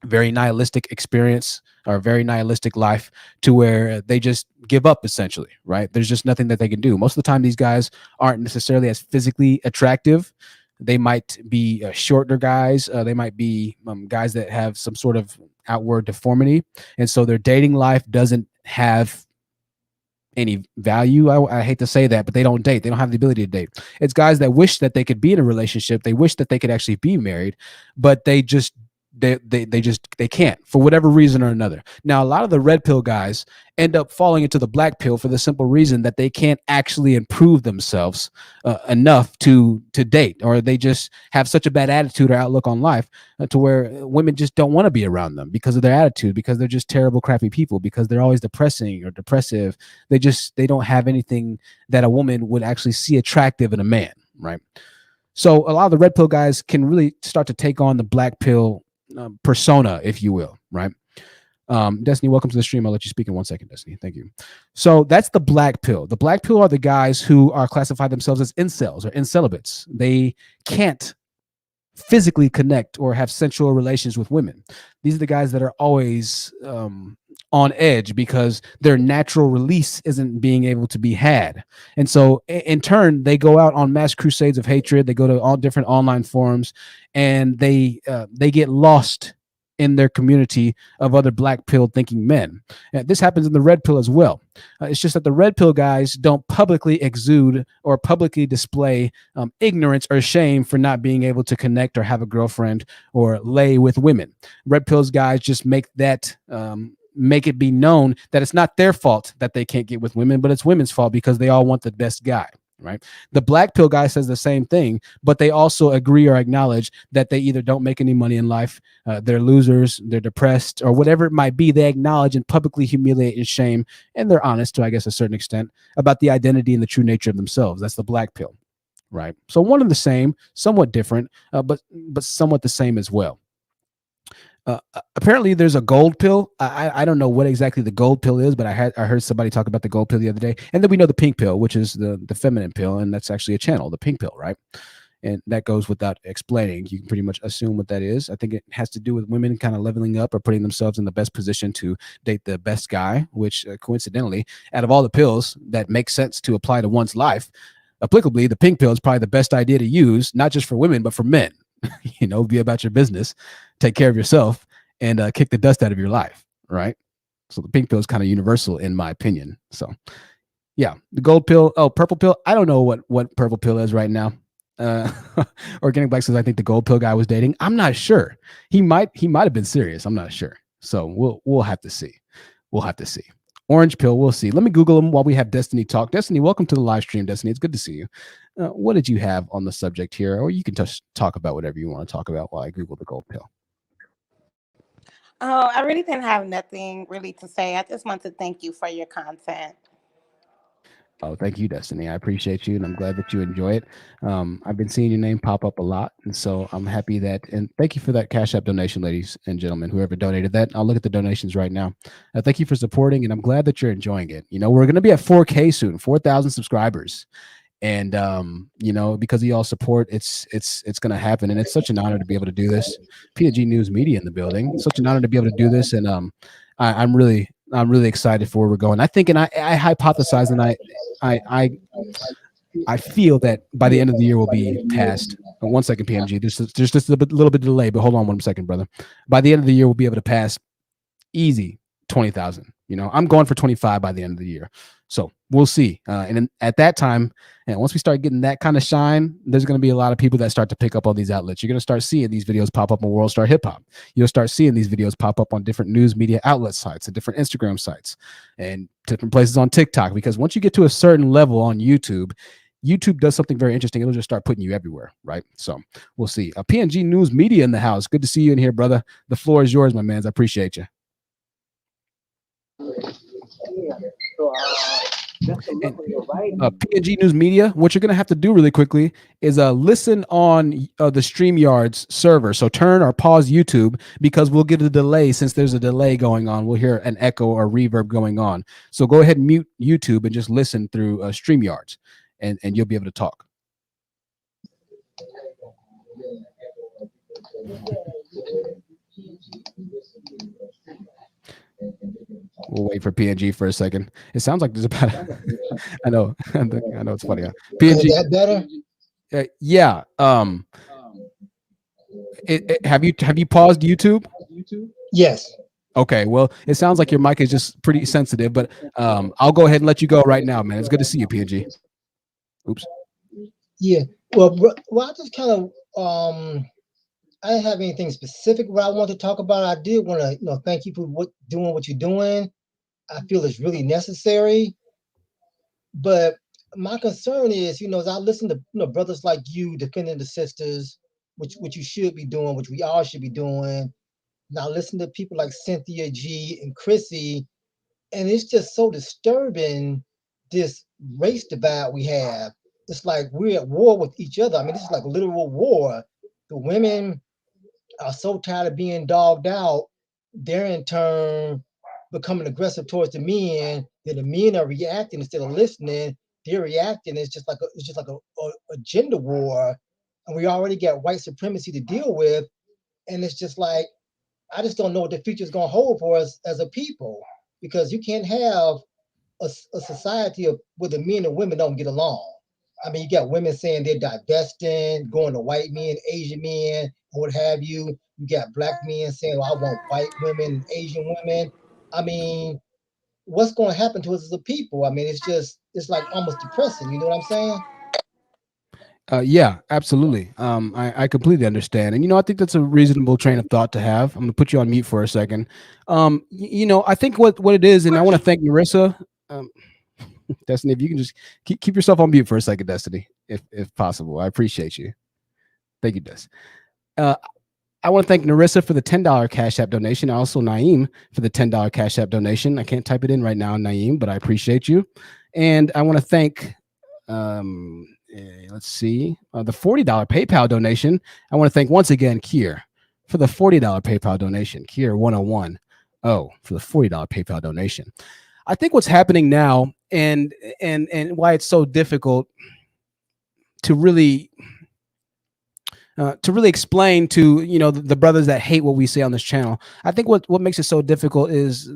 A: very nihilistic experience or a very nihilistic life to where they just give up, essentially, right? There's just nothing that they can do. Most of the time, these guys aren't necessarily as physically attractive. They might be shorter guys. They might be guys that have some sort of outward deformity. And so their dating life doesn't have any value. I hate to say that, but they don't date. They don't have the ability to date. It's guys that wish that they could be in a relationship. They wish that they could actually be married, but they can't for whatever reason or another. Now, a lot of the red pill guys end up falling into the black pill for the simple reason that they can't actually improve themselves enough to date, or they just have such a bad attitude or outlook on life to where women just don't want to be around them because of their attitude, because they're just terrible, crappy people, because they're always depressing or depressive. They don't have anything that a woman would actually see attractive in a man, right? So a lot of the red pill guys can really start to take on the black pill persona, if you will, right? Destiny, welcome to the stream. I'll let you speak in 1 second, Destiny. Thank you. So that's the black pill. The black pill are the guys who are classified themselves as incels or incelibates. They can't physically connect or have sensual relations with women. These are the guys that are always on edge because their natural release isn't being able to be had. And so in turn, they go out on mass crusades of hatred. They go to all different online forums and they get lost in their community of other black pill thinking men. This happens in the red pill as well. It's just that the red pill guys don't publicly exude or publicly display ignorance or shame for not being able to connect or have a girlfriend or lay with women. Red pills guys just make it be known that it's not their fault that they can't get with women, but it's women's fault because they all want the best guy. Right. The black pill guy says the same thing, but they also agree or acknowledge that they either don't make any money in life, they're losers, they're depressed, or whatever it might be. They acknowledge and publicly humiliate and shame, and they're honest to, I guess, a certain extent about the identity and the true nature of themselves. That's the black pill. Right. So one and the same, somewhat different, but somewhat the same as well. Apparently there's a gold pill. I don't know what exactly the gold pill is, but I heard somebody talk about the gold pill the other day. And then we know the pink pill, which is the feminine pill, and that's actually a channel, the pink pill, right? And that goes without explaining. You can pretty much assume what that is. I think it has to do with women kind of leveling up or putting themselves in the best position to date the best guy, which coincidentally, out of all the pills that make sense to apply to one's life, applicably, the pink pill is probably the best idea to use, not just for women, but for men. Be about your business, take care of yourself, and kick the dust out of your life, right? So the pink pill is kind of universal in my opinion. So yeah, the gold pill. Oh, purple pill. I don't know what purple pill is right now. Organic Black says I think the gold pill guy was dating. I'm not sure. He might have been serious. I'm not sure. So we'll have to see. We'll have to see. Orange pill, we'll see. Let me Google them while we have Destiny talk. Destiny, welcome to the live stream. Destiny, it's good to see you. What did you have on the subject here? Or you can talk about whatever you want to talk about while I Google the gold pill.
C: Oh, I really didn't have nothing really to say. I just want to thank you for your content.
A: Oh, thank you, Destiny. I appreciate you, and I'm glad that you enjoy it. I've been seeing your name pop up a lot, and so I'm happy that. And thank you for that Cash App donation, ladies and gentlemen, whoever donated that. I'll look at the donations right now. Thank you for supporting, and I'm glad that you're enjoying it. We're going to be at 4K soon, 4,000 subscribers, and because of y'all support, it's going to happen, and it's such an honor to be able to do this. P&G News Media in the building. Such an honor to be able to do this, and I'm really excited for where we're going. I think, and I hypothesize, and I feel that by the end of the year we'll be past. 1 second, PMG. There's just a little bit of delay, but hold on 1 second, brother. By the end of the year, we'll be able to pass easy 20,000. I'm going for 25 by the end of the year. So we'll see. And then at that time, and once we start getting that kind of shine, there's going to be a lot of people that start to pick up all these outlets. You're going to start seeing these videos pop up on World Star Hip Hop. You'll start seeing these videos pop up on different news media outlet sites and different Instagram sites and different places on TikTok. Because once you get to a certain level on YouTube does something very interesting. It'll just start putting you everywhere, right? So we'll see. PNG News Media in the house. Good to see you in here, brother. The floor is yours, my man. I appreciate you. PNG News Media, what you're going to have to do really quickly is listen on the StreamYard's server. So turn or pause YouTube because we'll get a delay. Since there's a delay going on, we'll hear an echo or reverb going on. So go ahead and mute YouTube and just listen through StreamYards, and you'll be able to talk. We'll wait for PNG for a second. It sounds like there's about. I know it's funny. PNG.
D: Is that better?
A: Yeah. Have you paused YouTube?
D: Yes.
A: Okay. Well, it sounds like your mic is just pretty sensitive, but I'll go ahead and let you go right now, man. It's good to see you, PNG. Oops.
D: Yeah. Well, I just kind of I didn't have anything specific what I want to talk about. I did want to, thank you for doing what you're doing. I feel it's really necessary. But my concern is, as I listen to brothers like you defending the sisters, which you should be doing, which we all should be doing. Now listen to people like Cynthia G and Chrissy, and it's just so disturbing, this race divide we have. It's like we're at war with each other. I mean, this is like a literal war. The women are so tired of being dogged out, they're in turn becoming aggressive towards the men. Then the men are reacting instead of listening. They're reacting. It's just like a gender war, and we already got white supremacy to deal with. And it's just like, I just don't know what the future is going to hold for us as a people, because you can't have a society where the men and women don't get along. I mean, you got women saying they're divesting, going to white men, Asian men, or what have you. You got black men saying, "Well, I want white women, Asian women." I mean, what's going to happen to us as a people? I mean, it's like almost depressing. You know what I'm saying?
A: Yeah, absolutely. I completely understand. And, I think that's a reasonable train of thought to have. I'm going to put you on mute for a second. I think what it is, and I want to thank Marissa. Destiny, if you can just keep yourself on mute for a second, Destiny, if possible. I appreciate you. Thank you, Des. I want to thank Narissa for the $10 Cash App donation. Also, Naeem for the $10 Cash App donation. I can't type it in right now, Naeem, but I appreciate you. And I want to thank, let's see, the $40 PayPal donation. I want to thank once again Kier for the $40 PayPal donation. Kier 101 for the $40 PayPal donation. I think what's happening now, and why it's so difficult to really explain to the brothers that hate what we say on this channel. I think what makes it so difficult is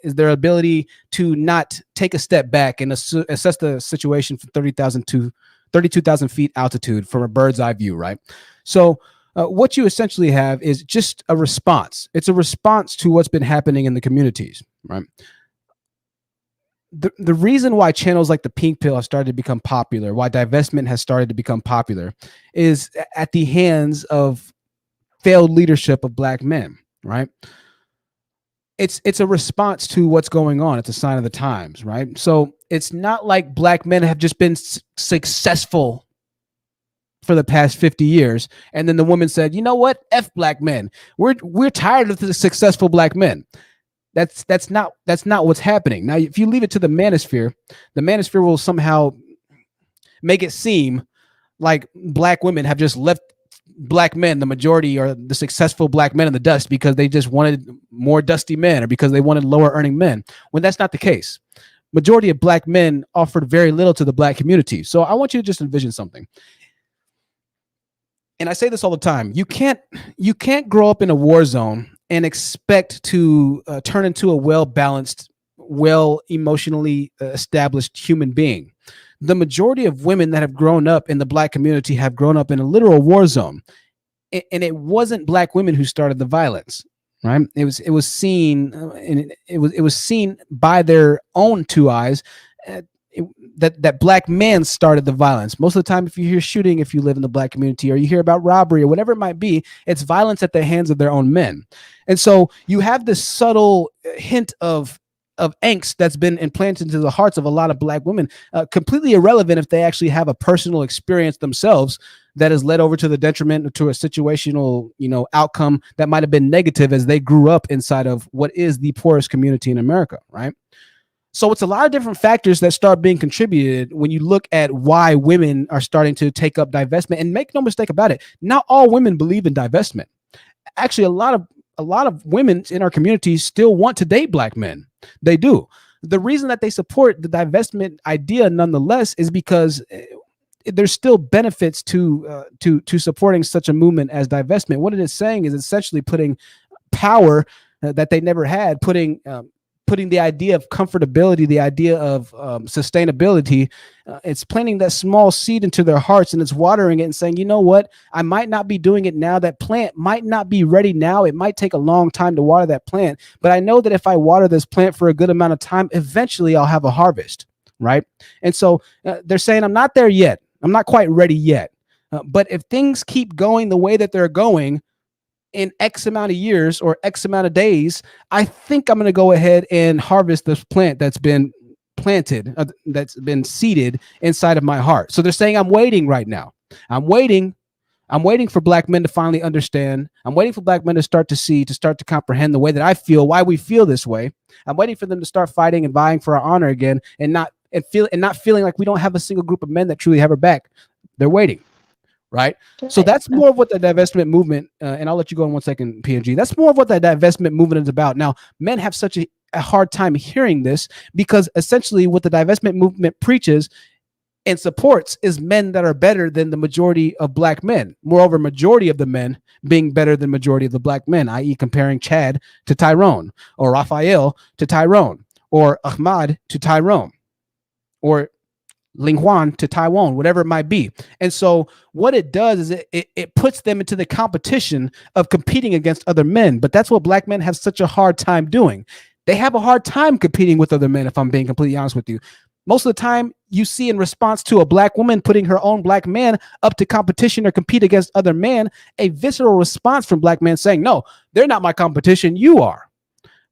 A: their ability to not take a step back and assess the situation from 30,000 to 32,000 feet altitude from a bird's eye view, right? So what you essentially have is just a response. It's a response to what's been happening in the communities, right? The reason why channels like the Pink Pill have started to become popular, why divestment has started to become popular, is at the hands of failed leadership of black men, right? It's a response to what's going on. It's a sign of the times, right? So it's not like black men have just been successful for the past 50 years, and then the woman said, "You know what? F black men. We're tired of the successful black men." That's not what's happening. Now, if you leave it to the manosphere will somehow make it seem like black women have just left black men, the majority or the successful black men, in the dust because they just wanted more dusty men or because they wanted lower earning men, when that's not the case. Majority of black men offered very little to the black community. So I want you to just envision something. And I say this all the time. You can't grow up in a war zone and expect to turn into a well-balanced, emotionally established human being. The majority of women that have grown up in the black community have grown up in a literal war zone. And it wasn't black women who started the violence, right? It was seen, and it was seen by their own two eyes that black men started the violence. Most of the time, if you hear shooting, if you live in the black community, or you hear about robbery or whatever it might be, it's violence at the hands of their own men. And so you have this subtle hint of angst that's been implanted into the hearts of a lot of black women, completely irrelevant if they actually have a personal experience themselves that has led over to the detriment to a situational, outcome that might have been negative as they grew up inside of what is the poorest community in America, right? So it's a lot of different factors that start being contributed when you look at why women are starting to take up divestment. And make no mistake about it, not all women believe in divestment. Actually, a lot of women in our community still want to date black men. They do. The reason that they support the divestment idea nonetheless is because there's still benefits to supporting such a movement as divestment. What it is saying is essentially putting power that they never had, putting the idea of comfortability, the idea of sustainability, it's planting that small seed into their hearts, and it's watering it and saying, you know what, I might not be doing it now. That plant might not be ready now. It might take a long time to water that plant, but I know that if I water this plant for a good amount of time, eventually I'll have a harvest, right? And so they're saying, I'm not there yet. I'm not quite ready yet. But if things keep going the way that they're going, in X amount of years or X amount of days, I think I'm going to go ahead and harvest this plant that's been planted, that's been seeded inside of my heart. So they're saying, I'm waiting right now. I'm waiting for black men to finally understand. I'm waiting for black men to start to see, to start to comprehend the way that I feel, why we feel this way. I'm waiting for them to start fighting and vying for our honor again, and not feeling like we don't have a single group of men that truly have our back. They're waiting. Right. So that's more of what the divestment movement, and I'll let you go in 1 second, PNG. That's more of what that divestment movement is about. Now, men have such a hard time hearing this because essentially what the divestment movement preaches and supports is men that are better than the majority of black men. Moreover, majority of the men being better than majority of the black men, i.e. comparing Chad to Tyrone, or Raphael to Tyrone, or Ahmad to Tyrone, or Linghuan to Taiwan, whatever it might be. And so what it does is it puts them into the competition of competing against other men. But that's what black men have such a hard time doing. They have a hard time competing with other men, if I'm being completely honest with you. Most of the time you see in response to a black woman putting her own black man up to competition or compete against other men, a visceral response from black men saying, no, they're not my competition, you are.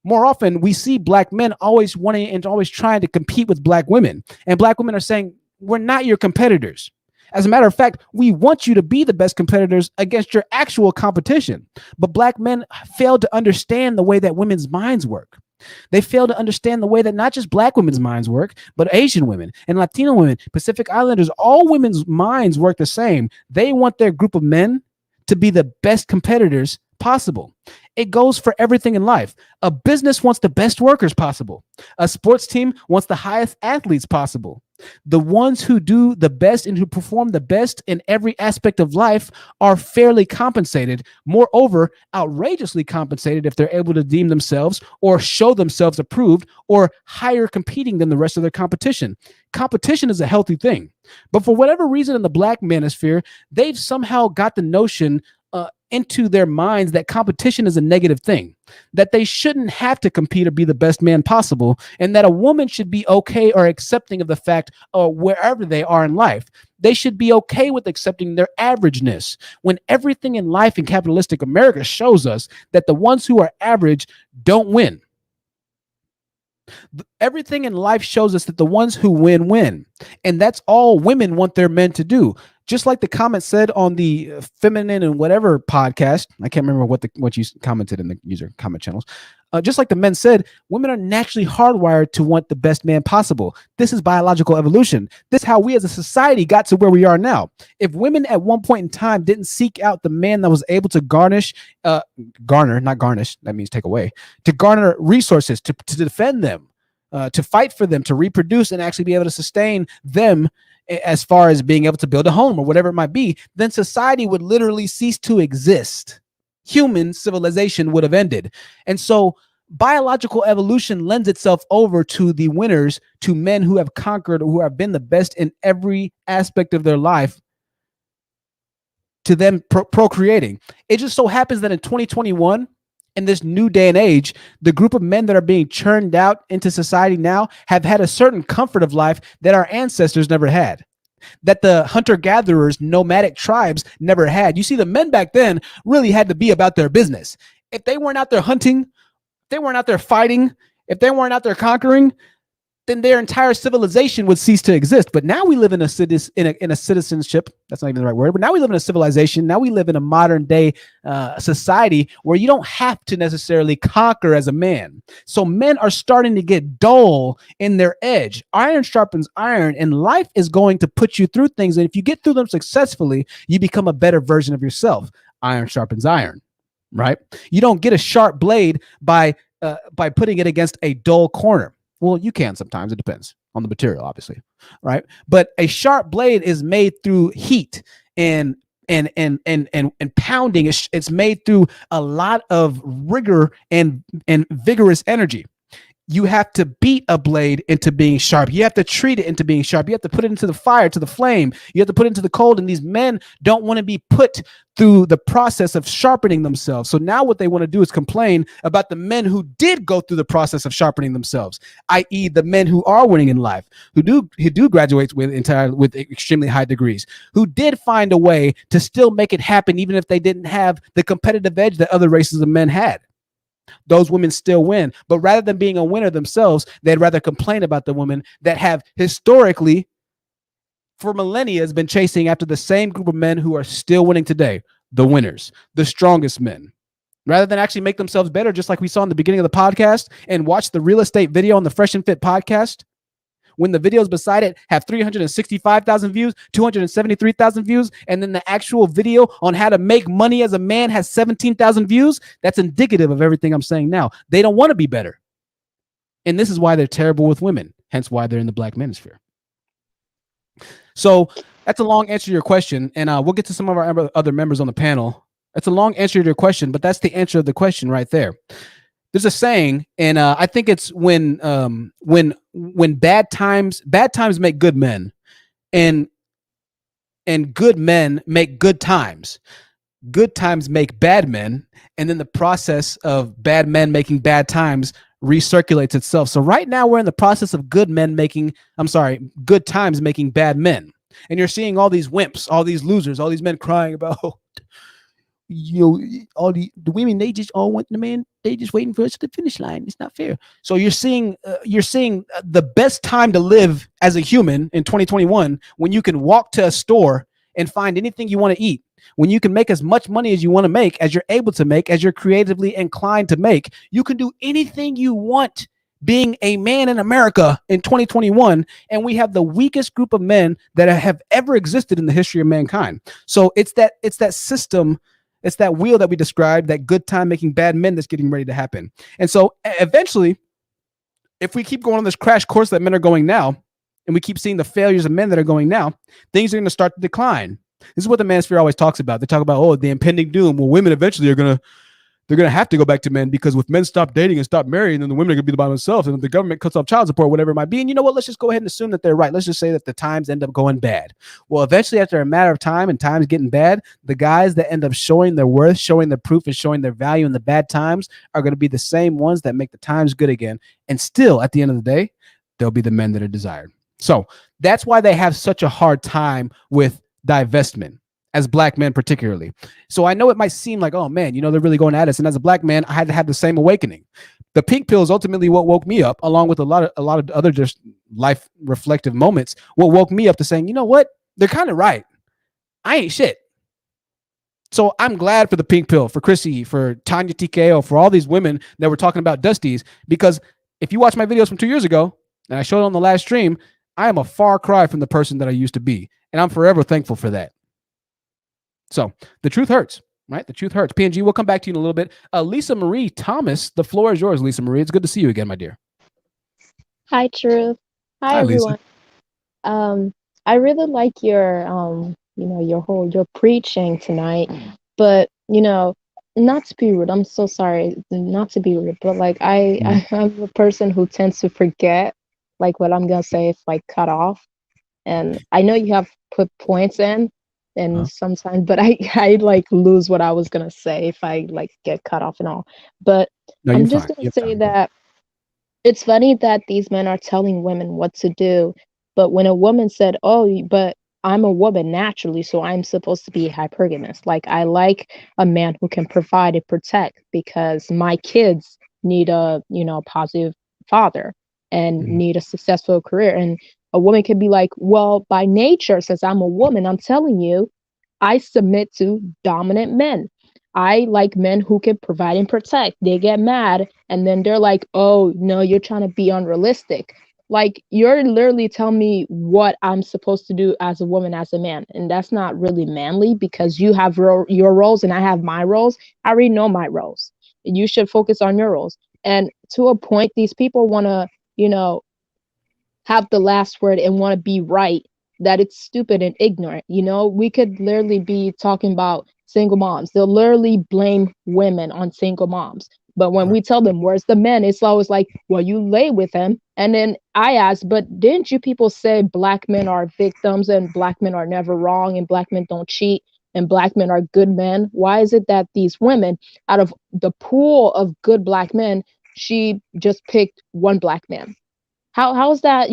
A: More often, we see black men always wanting and always trying to compete with black women. And black women are saying, we're not your competitors. As a matter of fact, we want you to be the best competitors against your actual competition. But black men fail to understand the way that women's minds work. They fail to understand the way that not just black women's minds work, but Asian women and Latino women, Pacific Islanders, all women's minds work the same. They want their group of men to be the best competitors possible. It goes for everything in life. A business wants the best workers possible. A sports team wants the highest athletes possible. The ones who do the best and who perform the best in every aspect of life are fairly compensated. Moreover, outrageously compensated if they're able to deem themselves or show themselves approved or higher competing than the rest of their competition. Competition is a healthy thing. But for whatever reason in the black manosphere, they've somehow got the notion into their minds that competition is a negative thing, that they shouldn't have to compete or be the best man possible, and that a woman should be okay or accepting of the fact wherever they are in life. They should be okay with accepting their averageness, when everything in life in capitalistic America shows us that the ones who are average don't win. Everything in life shows us that the ones who win. And that's all women want their men to do. Just like the comment said on the feminine and whatever podcast, I can't remember what you commented in the user comment channels. Just like the men said, women are naturally hardwired to want the best man possible. This is biological evolution. This is how we as a society got to where we are now. If women at one point in time didn't seek out the man that was able to garner, not garnish, that means take away, to garner resources, to defend them, to fight for them, to reproduce and actually be able to sustain them as far as being able to build a home or whatever it might be, then society would literally cease to exist. Human civilization would have ended. And so biological evolution lends itself over to the winners, to men who have conquered, who have been the best in every aspect of their life, to them procreating. It just so happens that in 2021, in this new day and age, the group of men that are being churned out into society now have had a certain comfort of life that our ancestors never had, that the hunter-gatherers, nomadic tribes never had. You see, the men back then really had to be about their business. If they weren't out there hunting, if they weren't out there fighting, if they weren't out there conquering, then their entire civilization would cease to exist. But now we live in a citizenship. That's not even the right word. But now we live in a civilization. Now we live in a modern day society where you don't have to necessarily conquer as a man. So men are starting to get dull in their edge. Iron sharpens iron, and life is going to put you through things. And if you get through them successfully, you become a better version of yourself. Iron sharpens iron, right? You don't get a sharp blade by putting it against a dull corner. Well, you can sometimes. It depends on the material, obviously, right? But a sharp blade is made through heat and pounding. It's made through a lot of rigor and vigorous energy. You have to beat a blade into being sharp. You have to treat it into being sharp. You have to put it into the fire, to the flame. You have to put it into the cold. And these men don't want to be put through the process of sharpening themselves. So now what they want to do is complain about the men who did go through the process of sharpening themselves, i.e. the men who are winning in life, who do graduate with extremely high degrees, who did find a way to still make it happen, even if they didn't have the competitive edge that other races of men had. Those women still win. But rather than being a winner themselves, they'd rather complain about the women that have historically, for millennia, been chasing after the same group of men who are still winning today, the winners, the strongest men. Rather than actually make themselves better, just like we saw in the beginning of the podcast, and watch the real estate video on the Fresh and Fit podcast, when the videos beside it have 365,000 views, 273,000 views, and then the actual video on how to make money as a man has 17,000 views, that's indicative of everything I'm saying now. They don't want to be better. And this is why they're terrible with women, hence why they're in the black manosphere. So that's a long answer to your question, and we'll get to some of our other members on the panel. That's a long answer to your question, but that's the answer of the question right there. There's a saying, and I think it's when bad times make good men. and good men make good times. Good times make bad men, and then the process of bad men making bad times recirculates itself. So right now we're in the process of good times making bad men. And you're seeing all these wimps, all these losers, all these men crying about, all the women, they just all want the man, they just waiting for us at the finish line. It's not fair. So you're seeing the best time to live as a human in 2021 when you can walk to a store and find anything you want to eat, when you can make as much money as you want to make, as you're able to make, as you're creatively inclined to make. You can do anything you want being a man in America in 2021, and we have the weakest group of men that have ever existed in the history of mankind. So it's that system, it's that wheel that we described, that good time making bad men, that's getting ready to happen. And so eventually, if we keep going on this crash course that men are going now, and we keep seeing the failures of men that are going now, things are going to start to decline. This is what the Manosphere always talks about. They talk about, the impending doom. Well, women eventually they're going to have to go back to men, because if men stop dating and stop marrying, then the women are going to be by themselves, and if the government cuts off child support, whatever it might be. And you know what? Let's just go ahead and assume that they're right. Let's just say that the times end up going bad. Well, eventually, after a matter of time and times getting bad, the guys that end up showing their worth, showing their proof, and showing their value in the bad times are going to be the same ones that make the times good again. And still, at the end of the day, they'll be the men that are desired. So that's why they have such a hard time with divestment, as black men particularly. So I know it might seem like, oh man, they're really going at us. And as a black man, I had to have the same awakening. The pink pill is ultimately what woke me up, along with a lot of other just life reflective moments. What woke me up to saying, you know what? They're kind of right. I ain't shit. So I'm glad for the pink pill, for Chrissy, for Tanya TKO, for all these women that were talking about Dusties, because if you watch my videos from 2 years ago, and I showed it on the last stream, I am a far cry from the person that I used to be. And I'm forever thankful for that. So the truth hurts, right? The truth hurts. PNG, we'll come back to you in a little bit. Lisa Marie Thomas, the floor is yours, Lisa Marie. It's good to see you again, my dear.
E: Hi, Truth. Hi, everyone. Lisa. I really like your your preaching tonight, but not to be rude. I'm so sorry, not to be rude, but like I'm a person who tends to forget like what I'm gonna say if I cut off, and I know you have put points in. And sometimes, but I like lose what I was gonna say if I like get cut off and all. But no, I'm just gonna say that it's funny that these men are telling women what to do, but when a woman said, "Oh, but I'm a woman naturally, so I'm supposed to be hypergamous. Like I like a man who can provide and protect because my kids need a positive father and need a successful career." And a woman can be like, well, by nature, since I'm a woman, I'm telling you, I submit to dominant men. I like men who can provide and protect. They get mad and then they're like, oh, no, you're trying to be unrealistic. Like, you're literally telling me what I'm supposed to do as a woman, as a man. And that's not really manly because you have your roles and I have my roles. I already know my roles. You should focus on your roles. And to a point, these people want to, have the last word and want to be right, that it's stupid and ignorant. We could literally be talking about single moms. They'll literally blame women on single moms. But when we tell them, where's the men? It's always like, well, you lay with him. And then I ask, but didn't you people say black men are victims and black men are never wrong and black men don't cheat and black men are good men? Why is it that these women, out of the pool of good black men, she just picked one black man? How is that,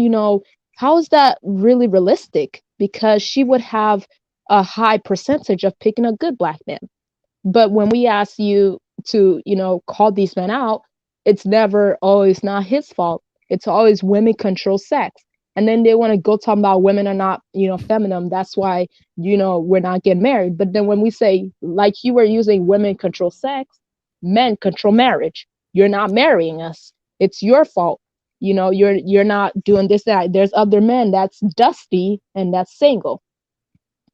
E: how is that really realistic? Because she would have a high percentage of picking a good black man. But when we ask you to, call these men out, it's never, oh, it's not his fault. It's always women control sex. And then they want to go talk about women are not, feminine. That's why, we're not getting married. But then when we say, like you were using women control sex, men control marriage. You're not marrying us. It's your fault. You're not doing this, that. There's other men that's dusty and that's single,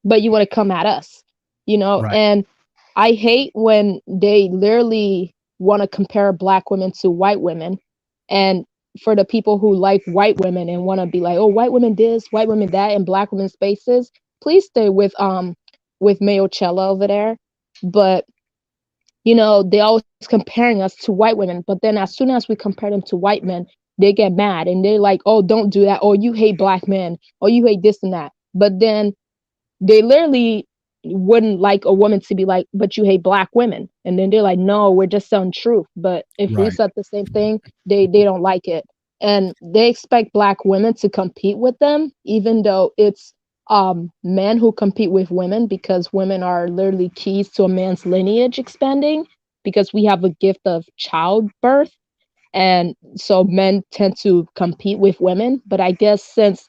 E: but you want to come at us, right. And I hate when they literally want to compare black women to white women. And for the people who like white women and want to be like, oh, white women this, white women that, and black women spaces, please stay with Mayo Cello over there. But they always comparing us to white women, but then as soon as we compare them to white men, they get mad and they're like, oh, don't do that. Oh, you hate black men. Oh, you hate this and that. but then they literally wouldn't like a woman to be like, but you hate black women. And then they're like, no, we're just telling truth. But if we
A: Right.
E: said the same thing, they don't like it. And they expect black women to compete with them, even though it's men who compete with women, because women are literally keys to a man's lineage expanding, because we have a gift of childbirth. And so men tend to compete with women. But I guess since,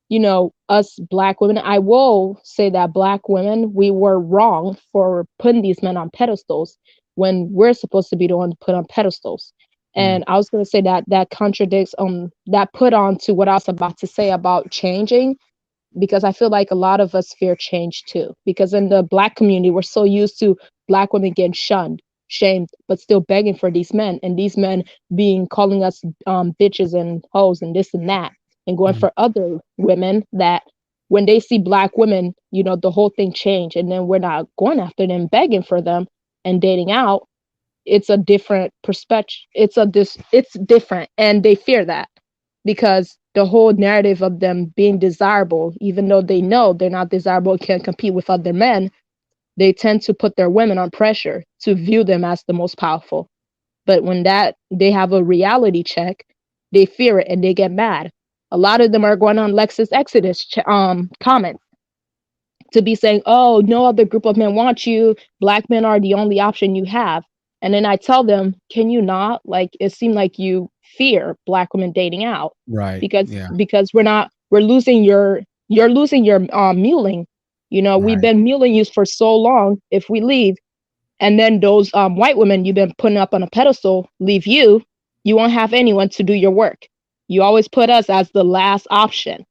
E: you know, us black women, I will say that black women, we were wrong for putting these men on pedestals when we're supposed to be the one put on pedestals. And I was going to say that that contradicts that put on to what I was about to say about changing, because I feel like a lot of us fear change too. Because in the black community, we're so used to black women getting shunned, shamed, but still begging for these men, and these men being calling us bitches and hoes and this and that, and going for other women that when they see black women, you know, the whole thing changed, and then we're not going after them, begging for them and dating out. It's a different perspective. It's different, and they fear that, because the whole narrative of them being desirable, even though they know they're not desirable, can't compete with other men, they tend to put their women on pressure to view them as the most powerful. But when that they have a reality check, they fear it and they get mad. A lot of them are going on Lexus Exodus comments to be saying, oh, no other group of men want you. Black men are the only option you have. And then I tell them, can you not? Like, it seemed like you fear black women dating out.
A: Right.
E: Because
A: Yeah.
E: we're losing you're losing your muling. You know, we've
A: Right.
E: been muling you for so long. If we leave, and then those white women you've been putting up on a pedestal leave you, you won't have anyone to do your work. You always put us as the last option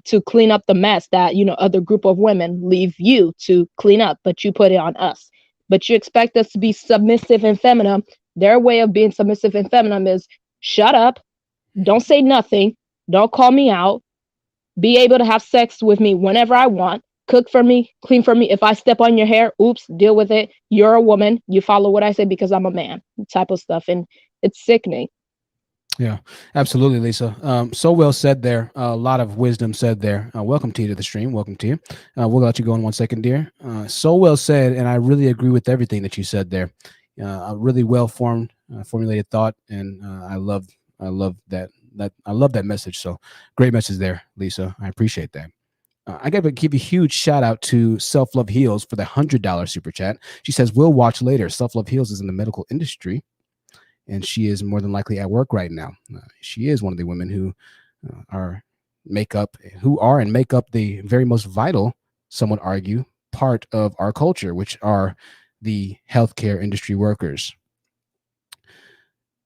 E: to clean up the mess that, you know, other group of women leave you to clean up, but you put it on us. But you expect us to be submissive and feminine. Their way of being submissive and feminine is shut up, don't say nothing, don't call me out, be able to have sex with me whenever I want, cook for me, clean for me. If I step on your hair, oops, deal with it. You're a woman, you follow what I say because I'm a man, type of stuff. And it's sickening.
A: Yeah, absolutely, Lisa. So well said there. A lot of wisdom said there. Welcome to you to the stream. Welcome to you. We'll let you go in 1 second, dear. So well said, and I really agree with everything that you said there. A really well formulated thought, and I love that. I love that message. So great message there, Lisa. I appreciate that. I got to give a huge shout out to Self Love Heals for the $100 super chat. She says, "We'll watch later." Self Love Heals is in the medical industry, and she is more than likely at work right now. She is one of the women who are and make up the very most vital, some would argue, part of our culture, which are the healthcare industry workers.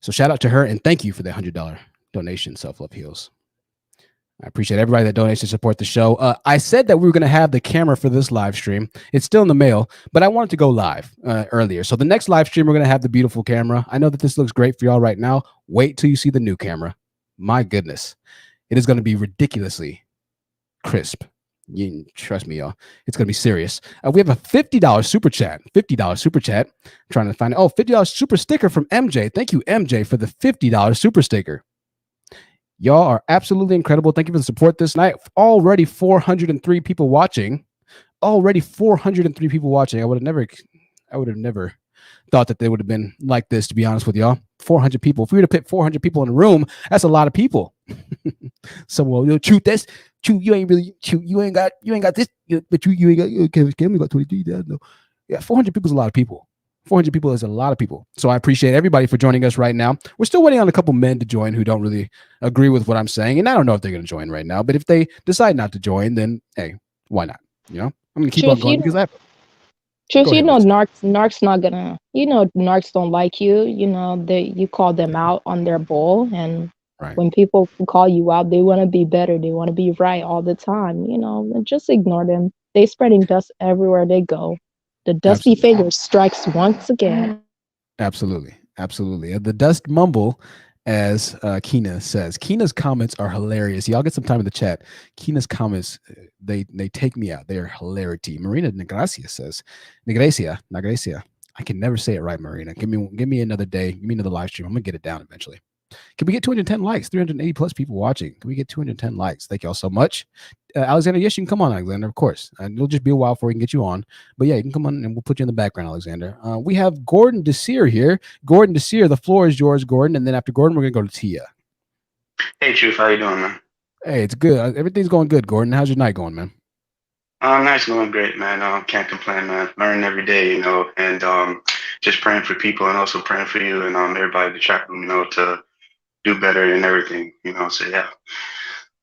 A: So shout out to her, and thank you for the $100 donation, Self Love Heals. I appreciate everybody that donates to support the show. I said that we were going to have the camera for this live stream. It's still in the mail, but I wanted to go live earlier. So the next live stream, we're going to have the beautiful camera. I know that this looks great for y'all right now. Wait till you see the new camera. My goodness. It is going to be ridiculously crisp. You trust me, y'all. It's going to be serious. We have a $50 super chat. $50 super chat. I'm trying to find it. Oh, $50 super sticker from MJ. Thank you, MJ, for the $50 super sticker. Y'all are absolutely incredible. Thank you for the support this night. Already 403 people watching. Already 403 people watching. I would have never thought that they would have been like this, to be honest with y'all. 400 people. If we were to put 400 people in a room, that's a lot of people. Someone will shoot this. Shoot, you ain't really shoot. You ain't got this. But you ain't got. Okay, we got 23. No. Yeah, 400 people is a lot of people. 400 people is a lot of people. So I appreciate everybody for joining us right now. We're still waiting on a couple men to join who don't really agree with what I'm saying. And I don't know if they're going to join right now, but if they decide not to join, then hey, why not? You know, I'm going to keep on going because
E: Truth, you know, narcs not gonna, you know, narcs don't like you. You know, you call them out on their bull, and when people call you out, they want to be better. They want to be right all the time. You know, and just ignore them. They spreading dust everywhere they go. The dusty finger strikes once again.
A: Absolutely. The dust mumble, as Kina says. Kina's comments are hilarious. Y'all get some time in the chat. Kina's comments, they take me out. They are hilarity. Marina Negracia says, Negracia. I can never say it right, Marina. Give me another day. Give me another live stream. I'm gonna get it down eventually. Can we get 210 likes? 380 plus people watching. Can we get 210 likes? Thank y'all so much. Alexander, yes, you can come on, Alexander, of course. It'll just be a while before we can get you on. But yeah, you can come on and we'll put you in the background, Alexander. We have Gordon Desir here. Gordon Desir, the floor is yours, Gordon. And then after Gordon, we're going to go to Tia.
F: Hey, Truth, how you doing, man?
A: Hey, it's good. Everything's going good, Gordon. How's your night going, man?
F: Night's going great, man. Can't complain, man. Learning every day, you know, and just praying for people and also praying for you and everybody in the chat room, you know, to do better and everything, you know. So yeah.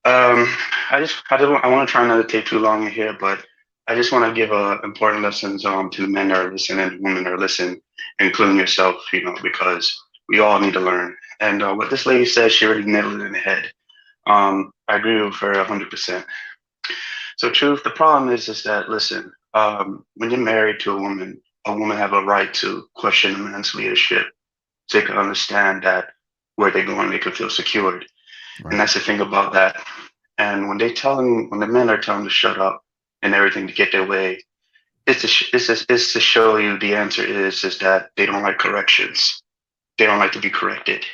F: I want to try not to take too long in here, but I just want to give important lessons to the men that are listening and the women that are listening, including yourself, you know, because we all need to learn. And what this lady says, she already nailed it in the head. I agree with her 100%. So Truth, the problem is that, listen, when you're married to a woman have a right to question a man's leadership. So they can understand that where they're going, they can feel secured. Right. And that's the thing about that. And when the men are telling them to shut up and everything to get their way, it's to show you the answer is that they don't like corrections. They don't like to be corrected.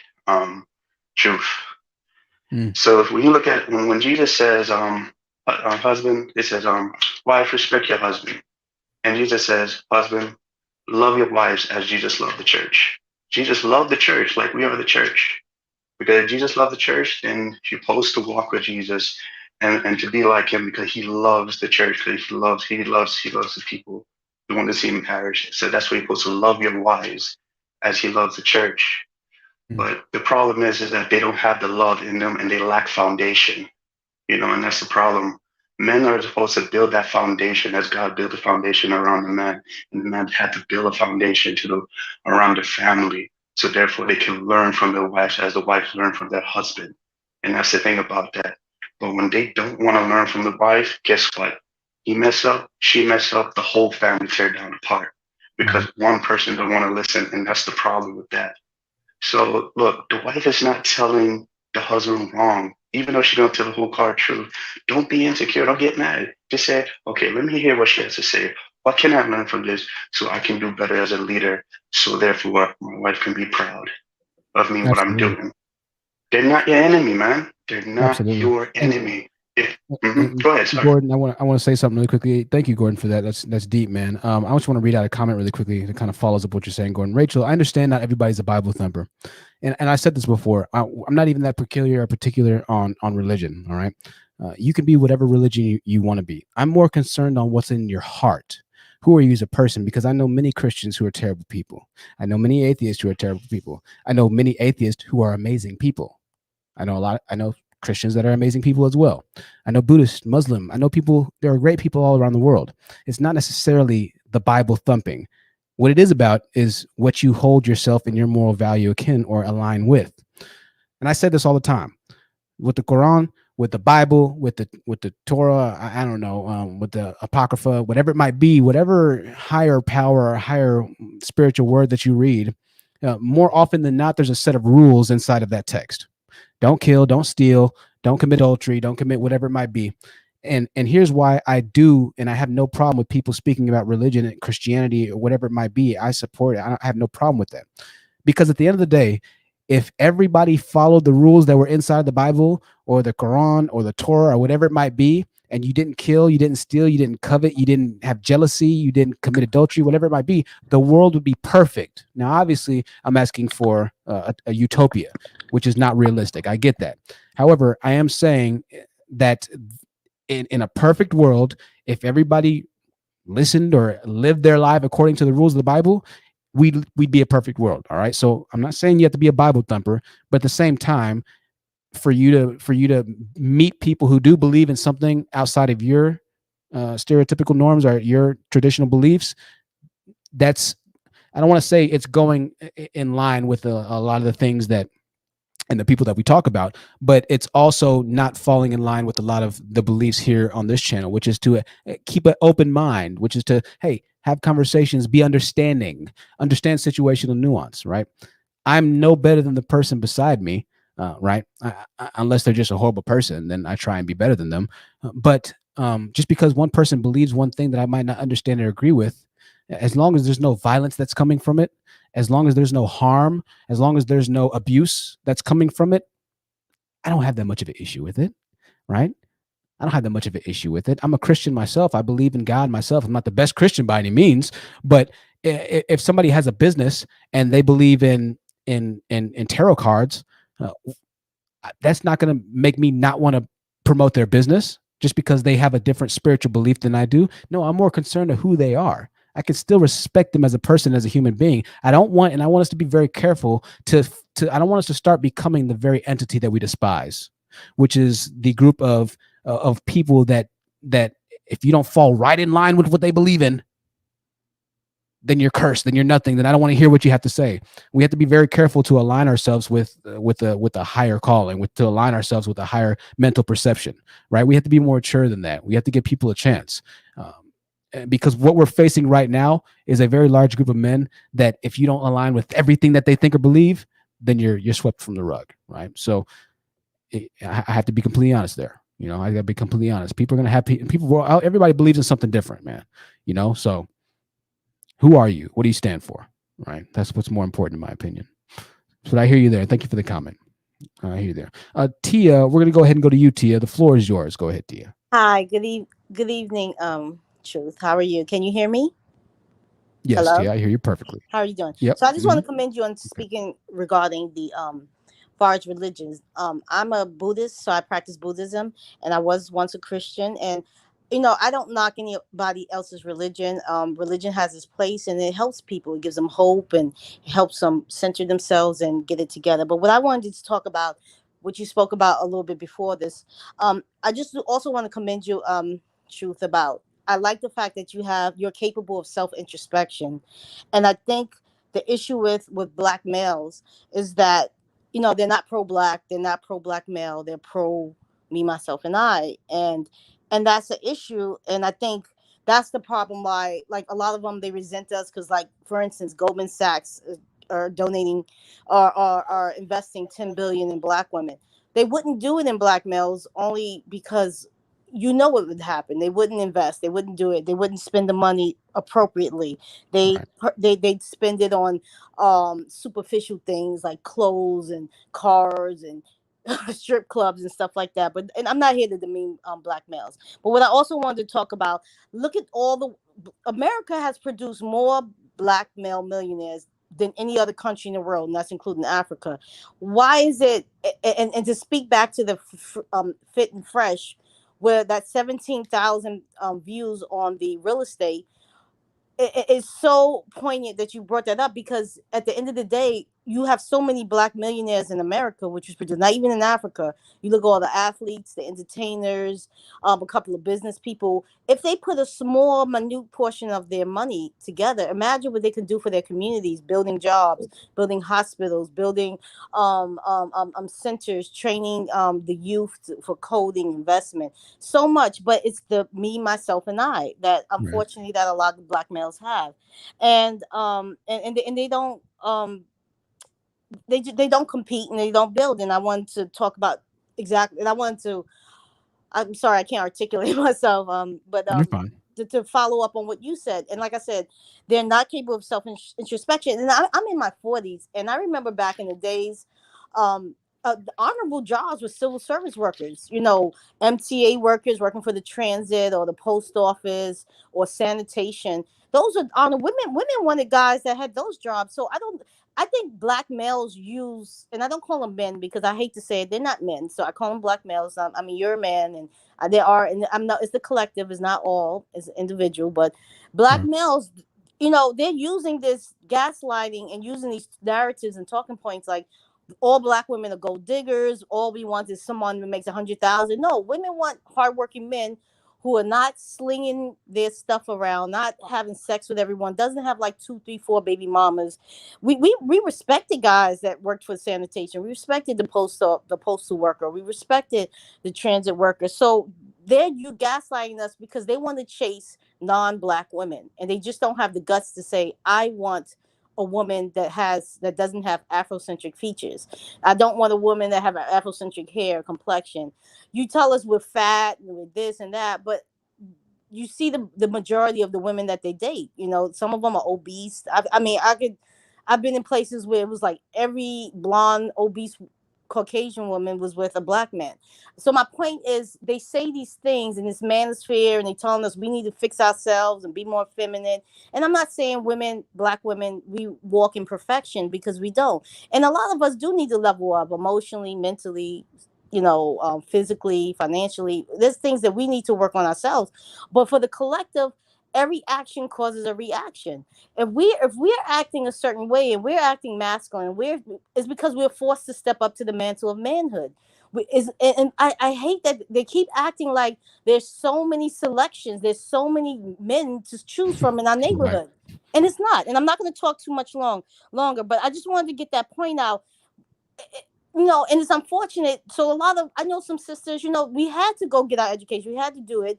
F: Truth. So if we look at when Jesus says, husband, it says, wife, respect your husband. And Jesus says, husband, love your wives as Jesus loved the church. Jesus loved the church like we are the church. Because if Jesus loved the church, then you're supposed to walk with Jesus and to be like him because he loves the church, because he loves the people who want to see him perish. So that's why you're supposed to love your wives as he loves the church. But the problem is that they don't have the love in them and they lack foundation, you know, and that's the problem. Men are supposed to build that foundation as God built the foundation around the man. And the man had to build a foundation around the family. So therefore they can learn from their wives as the wives learn from their husband. And that's the thing about that. But when they don't want to learn from the wife, guess what? He mess up, she mess up, the whole family tear down apart. Because one person don't want to listen, and that's the problem with that. So look, the wife is not telling the husband wrong, even though she don't tell the whole card truth. Don't be insecure, don't get mad. Just say, okay, let me hear what she has to say. What can I learn from this so I can do better as a leader? So therefore my wife can be proud of me, what I'm doing. They're not your enemy, man. They're not your enemy. Go ahead, sorry.
A: Gordon, I want to say something really quickly. Thank you, Gordon, for that. That's deep, man. I just want to read out a comment really quickly that kind of follows up what you're saying, Gordon. Rachel, I understand not everybody's a Bible thumper, and I said this before. I'm not even that particular on religion. All right, you can be whatever religion you want to be. I'm more concerned on what's in your heart. Who are you as a person? Because I know many Christians who are terrible people. I know many atheists who are terrible people. I know many atheists who are amazing people. I know Christians that are amazing people as well. I know Buddhist, Muslim. I know people, there are great people all around the world. It's not necessarily the Bible thumping. What it is about is what you hold yourself and your moral value akin or align with. And I said this all the time. With the Quran, with the Bible, with the Torah, I don't know, with the Apocrypha, whatever it might be, whatever higher power or higher spiritual word that you read, more often than not, there's a set of rules inside of that text. Don't kill, don't steal, don't commit adultery, don't commit whatever it might be. And here's why I do, and I have no problem with people speaking about religion and Christianity or whatever it might be. I support it. I have no problem with that. Because at the end of the day, if everybody followed the rules that were inside the Bible or the Quran or the Torah or whatever it might be, and you didn't kill, you didn't steal, you didn't covet, you didn't have jealousy, you didn't commit adultery, whatever it might be, the world would be perfect. Now, obviously, I'm asking for a utopia, which is not realistic. I get that. However, I am saying that in a perfect world, if everybody listened or lived their life according to the rules of the Bible, we'd be a perfect world. All right. So I'm not saying you have to be a Bible thumper, but at the same time, for you to meet people who do believe in something outside of your stereotypical norms or your traditional beliefs, that's, I don't want to say it's going in line with a lot of the things that and the people that we talk about, but it's also not falling in line with a lot of the beliefs here on this channel, which is to keep an open mind, which is to, hey, have conversations, be understanding, understand situational nuance, right? I'm no better than the person beside me, right? Unless they're just a horrible person, then I try and be better than them. But just because one person believes one thing that I might not understand or agree with, as long as there's no violence that's coming from it, as long as there's no harm, as long as there's no abuse that's coming from it, I don't have that much of an issue with it, right? I don't have that much of an issue with it. I'm a Christian myself. I believe in God myself. I'm not the best Christian by any means, but if somebody has a business and they believe in tarot cards, that's not going to make me not want to promote their business just because they have a different spiritual belief than I do. No, I'm more concerned of who they are. I can still respect them as a person, as a human being. I want us to be very careful I don't want us to start becoming the very entity that we despise, which is the group of people that if you don't fall right in line with what they believe in, then you're cursed, then you're nothing, then I don't want to hear what you have to say. We have to be very careful to align ourselves with a higher calling, to align ourselves with a higher mental perception, right? We have to be more mature than that. We have to give people a chance. Because what we're facing right now is a very large group of men that if you don't align with everything that they think or believe, then you're swept from the rug, right? So I have to be completely honest there. I gotta be completely honest. People are gonna have people. Everybody believes in something different, man. So who are you? What do you stand for? Right. That's what's more important, in my opinion. So I hear you there. Thank you for the comment. I hear you there. Tia, we're gonna go ahead and go to you, Tia. The floor is yours. Go ahead, Tia.
G: Hi, good evening, Truth. How are you? Can you hear me?
A: Yes,
G: Hello?
A: Tia, I hear you perfectly.
G: How are you doing?
A: Yep.
G: So I just want to commend you on speaking regarding the far as religions. I'm a Buddhist, so I practice Buddhism, and I was once a Christian. And I don't knock anybody else's religion. Religion has its place, and it helps people. It gives them hope and helps them center themselves and get it together. But what I wanted to talk about, what you spoke about a little bit before this, I just also want to commend you, Truth, about. I like the fact that you're capable of self introspection, and I think the issue with black males is that they're not pro black, they're not pro black male, they're pro me, myself, and I, and that's the issue. And I think that's the problem why, like, a lot of them, they resent us because, like, for instance, Goldman Sachs are donating or are investing 10 billion in black women. They wouldn't do it in black males only because what would happen. They wouldn't invest, they wouldn't do it, they wouldn't spend the money appropriately.
A: Right.
G: They'd spend it on superficial things like clothes and cars and strip clubs and stuff like that. But and I'm not here to demean black males. But what I also wanted to talk about, look at all the America has produced more black male millionaires than any other country in the world, and that's including Africa. Why is it? And to speak back to the Fit and Fresh, where that 17,000 views on the real estate, it's so poignant that you brought that up, because at the end of the day, you have so many black millionaires in America, which is produced, not even in Africa. You look at all the athletes, the entertainers, a couple of business people. If they put a small, minute portion of their money together, imagine what they can do for their communities, building jobs, building hospitals, building centers, training the youth for coding, investment, so much. But it's the me, myself, and I that
A: Right.
G: unfortunately that a lot of black males have, and they don't they don't compete and they don't build. And I wanted to talk about exactly, and I wanted to, I'm sorry, I can't articulate myself. But
A: You're fine.
G: to follow up on what you said, and like I said, they're not capable of self introspection. And I'm in my 40s, and I remember back in the days, um, the honorable jobs with civil service workers. MTA workers working for the transit or the post office or sanitation. Those are honor women. Women wanted guys that had those jobs. So I don't. I think black males use, and I don't call them men because I hate to say it, they're not men. So I call them black males. I mean, you're a man, and they are, and I'm not. It's the collective. It's not all. It's individual, but black
A: Right.
G: males, they're using this gaslighting and using these narratives and talking points like all black women are gold diggers. All we want is someone who makes 100,000. No, women want hardworking men who are not slinging their stuff around, not having sex with everyone, doesn't have like two, three, four baby mamas. We respected guys that worked for sanitation. We respected the postal worker. We respected the transit worker. So they're you gaslighting us because they want to chase non-black women, and they just don't have the guts to say, I want a woman that doesn't have Afrocentric features. I don't want a woman that have an Afrocentric hair complexion. You tell us we're fat and we're this and that, but you see the majority of the women that they date. You know, some of them are obese. I've been in places where it was like every blonde obese Caucasian woman was with a black man. So my point is, they say these things in this manosphere, and they telling us we need to fix ourselves and be more feminine. And I'm not saying women, black women, we walk in perfection, because we don't. And a lot of us do need to level up emotionally, mentally, physically, financially. There's things that we need to work on ourselves. But for the collective, every action causes a reaction. If we're acting a certain way and we're acting masculine, it's because we're forced to step up to the mantle of manhood. I hate that they keep acting like there's so many selections, there's so many men to choose from in our neighborhood. Right. And it's not. And I'm not going to talk too much longer, but I just wanted to get that point out. And it's unfortunate. So I know some sisters, we had to go get our education. We had to do it.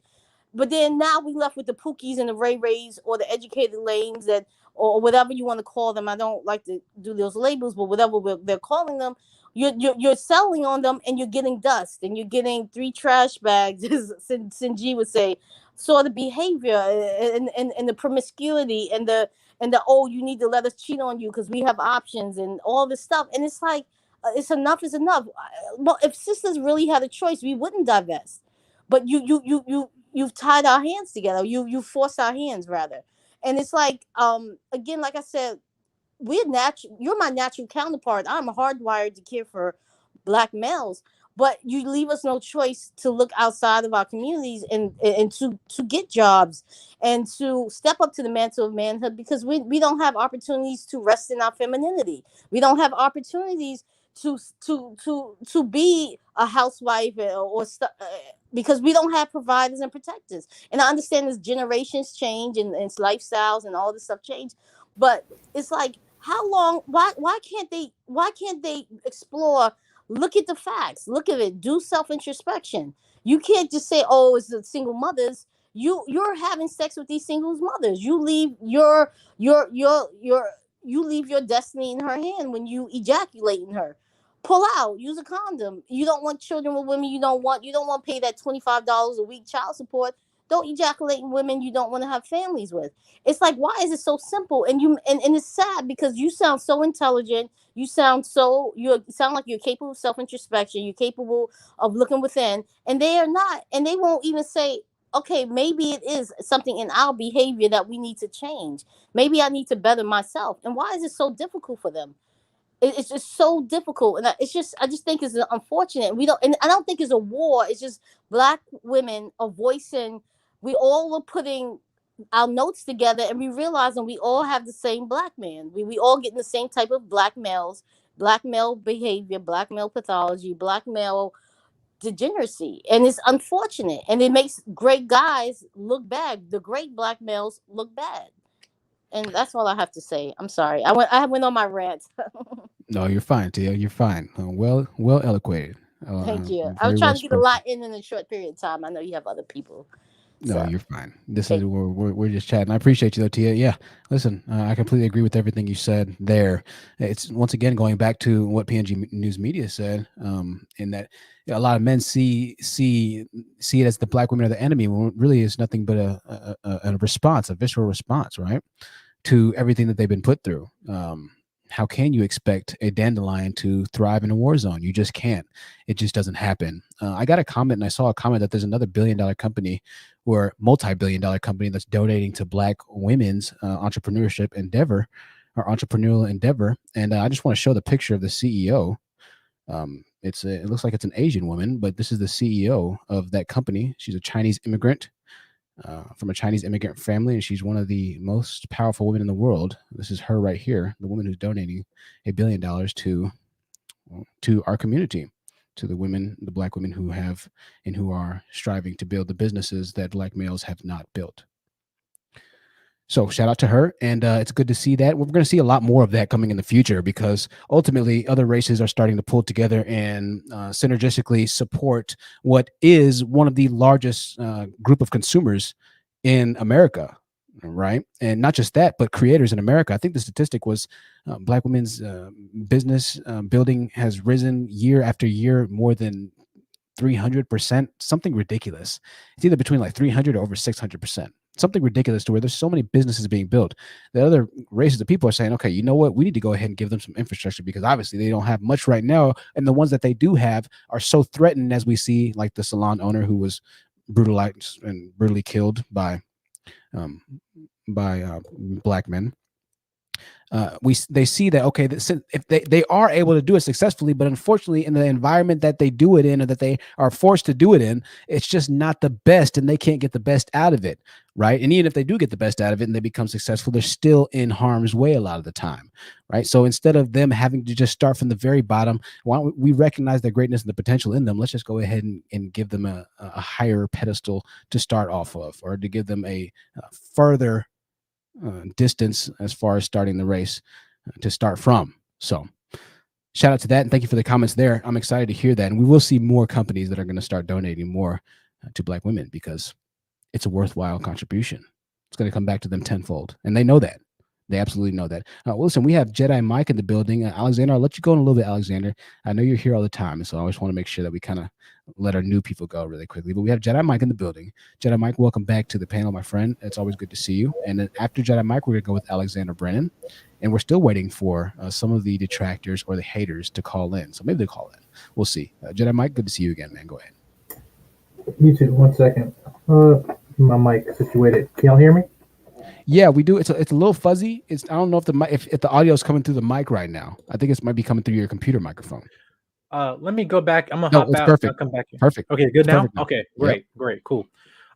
G: But then now we left with the Pookies and the Ray Rays, or the educated lanes, or whatever you want to call them. I don't like to do those labels, but whatever they're calling them, you're selling on them, and you're getting dust, and you're getting 3 trash bags, as Sinji would say. So the behavior and the promiscuity and the oh, you need to let us cheat on you because we have options and all this stuff. And it's like, it's enough is enough. Well, if sisters really had a choice, we wouldn't divest. But you've tied our hands together. You forced our hands, rather. And it's like, again, like I said, you're my natural counterpart. I'm hardwired to care for black males, but you leave us no choice to look outside of our communities and to get jobs and to step up to the mantle of manhood, because we don't have opportunities to rest in our femininity. We don't have opportunities to be a housewife because we don't have providers and protectors. And I understand as generations change and lifestyles and all this stuff change, but it's like, how long? Why can't they explore? Look at the facts. Look at it. Do self introspection. You can't just say, "Oh, it's the single mothers." You're having sex with these single mothers. You leave your you leave your destiny in her hand when you ejaculate in her. Pull out. Use a condom. You don't want children with women you don't want to pay that $25 a week child support. Don't ejaculate in women you don't want to have families with. It's like, why is it so simple? And it's sad, because you sound so intelligent. You sound like you're capable of self-introspection. You're capable of looking within, and they are not. And they won't even say, okay, maybe it is something in our behavior that we need to change. Maybe I need to better myself. And why is it so difficult for them? It's just so difficult, and I just think it's unfortunate. And I don't think it's a war. It's just black women are voicing. We all are putting our notes together, and we realizing we all have the same black man. We all getting the same type of black males, black male behavior, black male pathology, black male degeneracy, and it's unfortunate. And it makes great guys look bad. The great black males look bad. And that's all I have to say. I'm sorry. I went on my rant.
A: No, you're fine, Tia. You're fine. Well eloquated.
G: Thank you. I was trying to get a lot in a short period of time. I know you have other people.
A: No, you're fine. This is we're just chatting. I appreciate you though, Tia. Yeah, listen, I completely agree with everything you said there. It's once again going back to what PNG News Media said, in that a lot of men see it as the black women are the enemy, when really is nothing but a response, a visceral response, right, to everything that they've been put through. How can you expect a dandelion to thrive in a war zone? You just can't. It just doesn't happen. I got a comment, and I saw a comment that there's another billion-dollar company or multi-billion-dollar company that's donating to black women's entrepreneurship endeavor or entrepreneurial endeavor. And I just want to show the picture of the CEO. It looks like it's an Asian woman, but this is the CEO of that company. She's a Chinese immigrant. From a Chinese immigrant family, and she's one of the most powerful women in the world. This is her right here, the woman who's donating $1 billion to our community, to the women, the black women who have and who are striving to build the businesses that black males have not built. So shout out to her, and it's good to see that. We're going to see a lot more of that coming in the future, because ultimately other races are starting to pull together and synergistically support what is one of the largest group of consumers in America, right? And not just that, but creators in America. I think the statistic was black women's business building has risen year after year more than 300%, something ridiculous. It's either between like 300 or over 600%, something ridiculous to where there's so many businesses being built. The other races of people are saying, okay, you know what? We need to go ahead and give them some infrastructure because obviously they don't have much right now. And the ones that they do have are so threatened, as we see, like the salon owner who was brutalized and brutally killed by black men. They see that, okay, if they are able to do it successfully, but unfortunately in the environment that they do it in, or that they are forced to do it in, it's just not the best, and they can't get the best out of it, right? And even if they do get the best out of it and they become successful, they're still in harm's way a lot of the time, right? So instead of them having to just start from the very bottom, why don't we recognize their greatness and the potential in them? Let's just go ahead and give them a higher pedestal to start off of, or to give them a further distance as far as starting the race to start from. So shout out to that, and thank you for the comments there. I'm excited to hear that, and we will see more companies that are going to start donating more to Black women, because it's a worthwhile contribution. It's going to come back to them tenfold, and they know that. They absolutely know that. Well, listen, we have Jedi Mike in the building. Alexander, I'll let you go in a little bit, Alexander. I know you're here all the time, so I always want to make sure that we kind of let our new people go really quickly. But we have Jedi Mike in the building. Jedi Mike, welcome back to the panel, my friend. It's always good to see you. And then after Jedi Mike, we're going to go with Alexander Brennan. And we're still waiting for some of the detractors or the haters to call in. So maybe they'll call in. We'll see. Jedi Mike, good to see you again, man. Go ahead.
H: You too. 1 second. My mic situated. Can y'all hear me?
A: Yeah, we do. It's a little fuzzy. I don't know if the mic, if the audio is coming through the mic right now. I think it might be coming through your computer microphone.
I: Let me go back. I'm gonna hop out.
A: Perfect.
I: I'll come back in.
A: Perfect.
I: Okay, good now?
A: Now.
I: Okay, great, great, cool.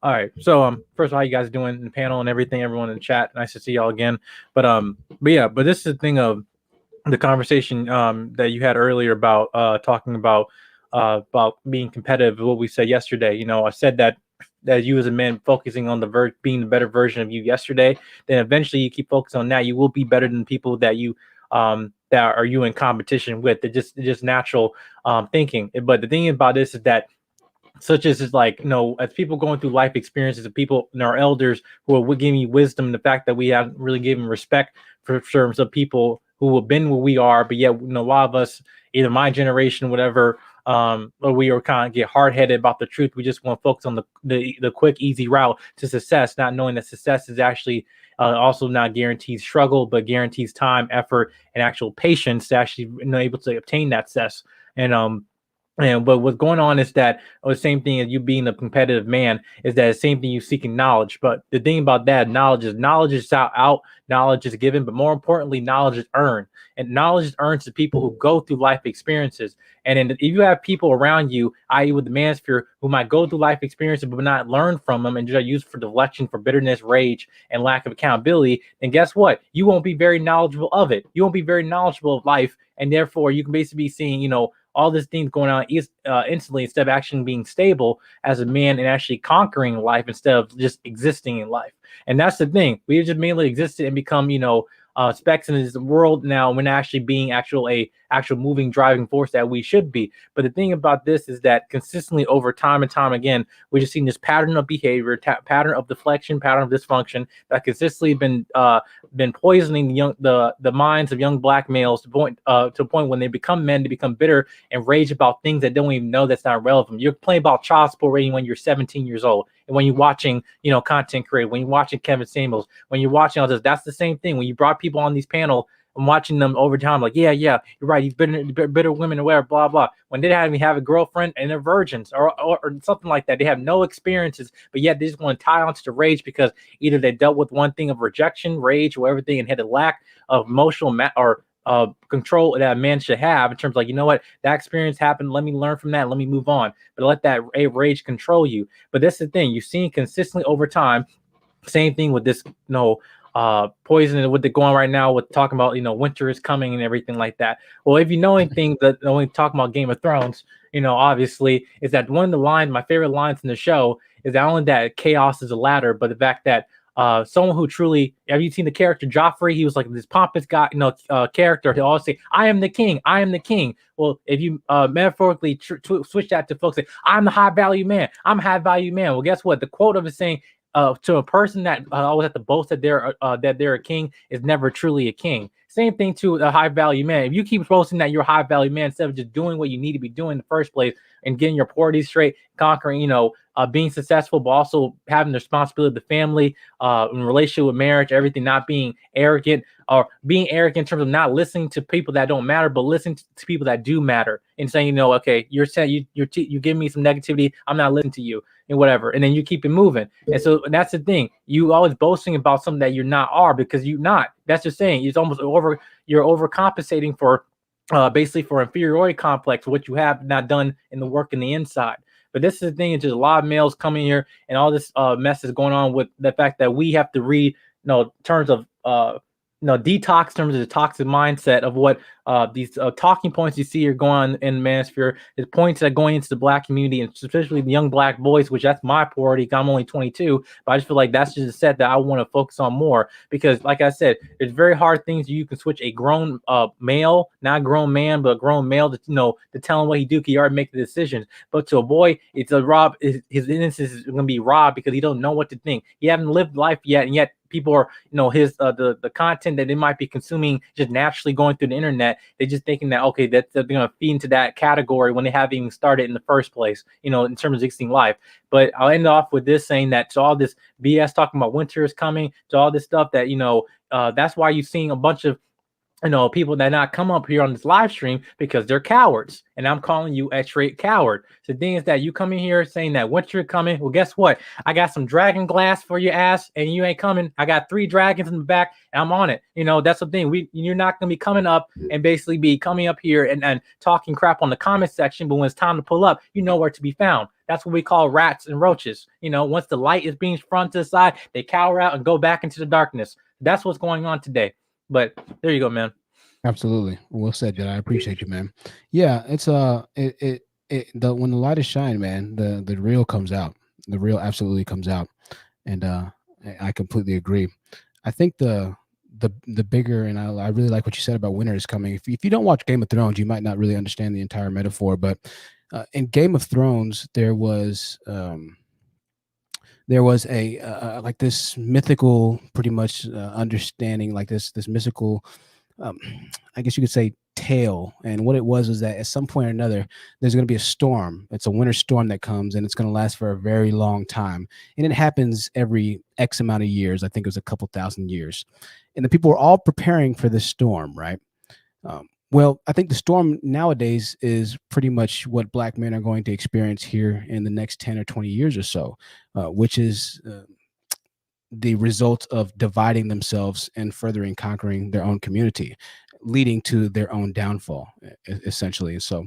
I: All right. So first of all, how you guys doing in the panel and everything, everyone in the chat. Nice to see y'all again. But this is the thing of the conversation that you had earlier about talking about being competitive, what we said yesterday. You know, I said that you as a man focusing on the being the better version of you yesterday, then eventually you keep focusing on that, you will be better than people that you that are you in competition with. It's just natural thinking. But the thing about this is that, such as is like, you know, as people going through life experiences of people and our elders who are giving you wisdom, the fact that we haven't really given respect for terms of people who have been where we are, but yet, you know, a lot of us, either my generation, whatever, or we are kind of get hard-headed about the truth. We just want to focus on the quick, easy route to success, not knowing that success is actually also not guarantees struggle, but guarantees time, effort, and actual patience to actually, you know, able to obtain that success. But what's going on is that the same thing as you being a competitive man is that the same thing you seeking knowledge. But the thing about that, knowledge is out, knowledge is given, but more importantly, knowledge is earned. And knowledge is earned to people who go through life experiences. And if you have people around you, i.e. with the manosphere, who might go through life experiences but not learn from them and just use for deflection, for bitterness, rage, and lack of accountability, then guess what? You won't be very knowledgeable of it. You won't be very knowledgeable of life. And therefore, you can basically be seeing, you know, all these things going on instantly, instead of actually being stable as a man and actually conquering life instead of just existing in life. And that's the thing. We just mainly existed and become, you know, specks in this world now. We're not actually being actual moving driving force that we should be. But the thing about this is that consistently over time and time again, we're just seeing this pattern of behavior, pattern of deflection, pattern of dysfunction that consistently been poisoning the minds of young black males to a point when they become men, to become bitter and rage about things that don't even know that's not relevant. You're playing about child support rating when you're 17 years old. And when you're watching, you know, content creator, when you're watching Kevin Samuels, when you're watching all this, that's the same thing. When you brought people on these panels and watching them over time, like, yeah, you're right, you've been bitter women or whatever, blah, blah. When they haven't have a girlfriend and they're virgins or something like that, they have no experiences, but yet they just want to tie onto the rage because either they dealt with one thing of rejection, rage, or everything, and had a lack of emotional control that a man should have in terms of, like, you know what, that experience happened, let me learn from that, let me move on, but let that rage control you. But that's the thing, you've seen consistently over time, same thing with this, you know, poison and what they're going right now with talking about, you know, winter is coming and everything like that. Well, if you know anything, that only talking about Game of Thrones, you know, obviously, is that one of the lines, my favorite lines in the show, is not only that chaos is a ladder, but the fact that someone who truly, have you seen the character Joffrey? He was like this pompous guy, you know, character. He'll always say, "I am the king. I am the king." Well, if you metaphorically switch that to folks say, "I'm the high value man. I'm a high value man." Well, guess what? The quote of it saying, to a person that always have to boast that they're a king is never truly a king. Same thing to a high value man. If you keep posting that you're a high value man instead of just doing what you need to be doing in the first place and getting your priorities straight, conquering, being successful, but also having the responsibility of the family, in relationship with marriage, everything, not being arrogant or being arrogant in terms of not listening to people that don't matter, but listening to people that do matter and saying, okay, you're saying you're giving me some negativity, I'm not listening to you and whatever. And then you keep it moving. And so that's the thing. You always boasting about something that you're not are because you're not. That's just saying it's almost you're overcompensating for basically for inferiority complex, what you have not done in the work in the inside. But this is the thing, it's just a lot of males coming here and all this mess is going on with the fact that we have to read, terms of detox, terms of the toxic mindset of what these talking points you see are going on in Manosphere is points that are going into the black community and especially the young black boys, which that's my priority. I'm only 22, but I just feel like that's just a set that I want to focus on more because, like I said, it's very hard things you can switch a grown male, not a grown man, but a grown male to to tell him what he do. He already make the decisions. But to a boy, it's a rob. His innocence is going to be robbed because he don't know what to think. He haven't lived life yet, and yet people are, his the content that they might be consuming just naturally going through the internet. They're just thinking that okay, that they're going to feed into that category when they haven't even started in the first place. In terms of existing life. But I'll end off with this saying that to all this BS talking about winter is coming, to all this stuff that that's why you're seeing a bunch of people that not come up here on this live stream because they're cowards. And I'm calling you a straight coward. So the thing is that you come in here saying that winter coming. Well, guess what? I got some dragon glass for your ass and you ain't coming. I got 3 dragons in the back and I'm on it. That's the thing. You're not going to be coming up and basically be coming up here and talking crap on the comment section. But when it's time to pull up, you know where to be found. That's what we call rats and roaches. Once the light is being front to the side, they cower out and go back into the darkness. That's what's going on today. But there you go, man.
A: Absolutely. Well said, Jed. I appreciate you, man. Yeah, it's when the light is shining, man, the real comes out. The real absolutely comes out. And I completely agree. I think the bigger, and I really like what you said about winter is coming. If you don't watch Game of Thrones, you might not really understand the entire metaphor, but in Game of Thrones, there was a like this mythical, pretty much understanding, like this mystical, I guess you could say, tale. And what it was that at some point or another, there's going to be a storm. It's a winter storm that comes, and it's going to last for a very long time. And it happens every X amount of years. I think it was a couple thousand years. And the people were all preparing for this storm, right? Well, I think the storm nowadays is pretty much what black men are going to experience here in the next 10 or 20 years or so, which is the result of dividing themselves and furthering conquering their own community, leading to their own downfall, essentially. And so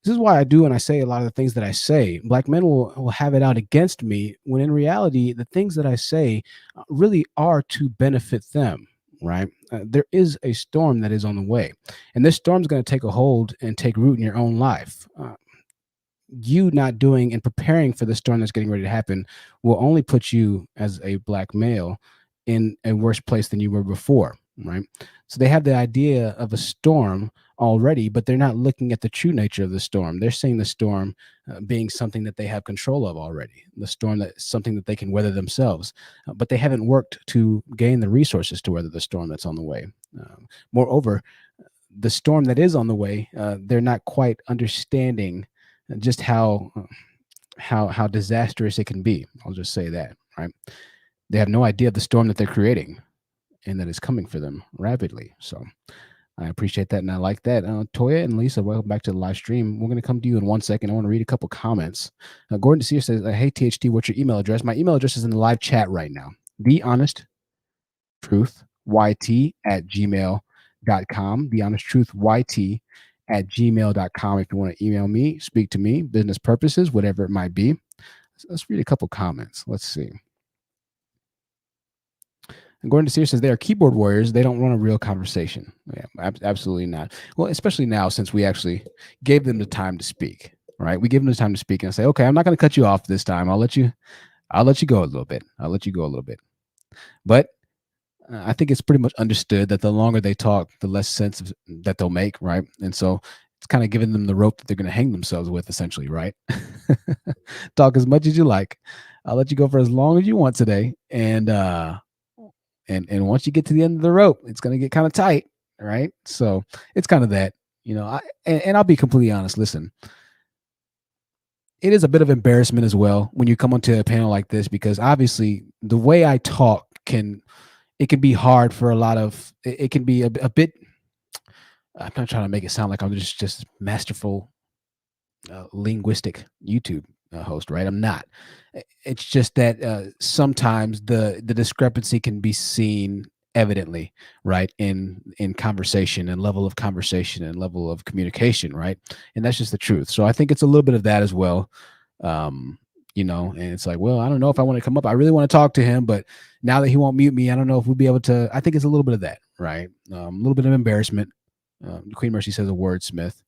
A: this is why I do, and I say a lot of the things that I say. Black men will have it out against me, when in reality, the things that I say really are to benefit them. Right? There is a storm that is on the way, and this storm is going to take a hold and take root in your own life. You not doing and preparing for the storm that's getting ready to happen will only put you as a black male in a worse place than you were before. Right? So they have the idea of a storm already, but they're not looking at the true nature of the storm. They're seeing the storm being something that they have control of already. The storm that's something that they can weather themselves, but they haven't worked to gain the resources to weather the storm that's on the way. Moreover, the storm that is on the way, they're not quite understanding just how disastrous it can be. I'll just say that, right? They have no idea of the storm that they're creating and that is coming for them rapidly. So I appreciate that, and I like that. Toya and Lisa, welcome back to the live stream. We're going to come to you in 1 second. I want to read a couple comments. Gordon DeSeer says, hey, THT, what's your email address? My email address is in the live chat right now. thehonestTruthYT@gmail.com. thehonestTruthYT@gmail.com. If you want to email me, speak to me, business purposes, whatever it might be. So let's read a couple comments. Let's see. And Gordon DeSeer says they are keyboard warriors. They don't run a real conversation. Yeah, absolutely not. Well, especially now, since we actually gave them the time to speak, right? We give them the time to speak and say, okay, I'm not going to cut you off this time. I'll let you go a little bit. But I think it's pretty much understood that the longer they talk, the less sense that they'll make, right? And so it's kind of giving them the rope that they're going to hang themselves with, essentially, right? Talk as much as you like. I'll let you go for as long as you want today. And once you get to the end of the rope, it's going to get kind of tight. right? So it's kind of that, you know. And I'll be completely honest. Listen, it is a bit of embarrassment as well when you come onto a panel like this, because obviously the way I talk can be hard for a lot of. It can be a bit. I'm not trying to make it sound like I'm just masterful linguistic YouTube host, right? I'm not. It's just that sometimes the discrepancy can be seen evidently, right, in conversation and level of conversation and level of communication, right? And that's just the truth. So I think it's a little bit of that as well. You know, and it's like, well, I don't know if I want to come up. I really want to talk to him, but now that he won't mute me, I don't know if we'll be able to. I think it's a little bit of that, right? A little bit of embarrassment. Queen Mercy says a wordsmith.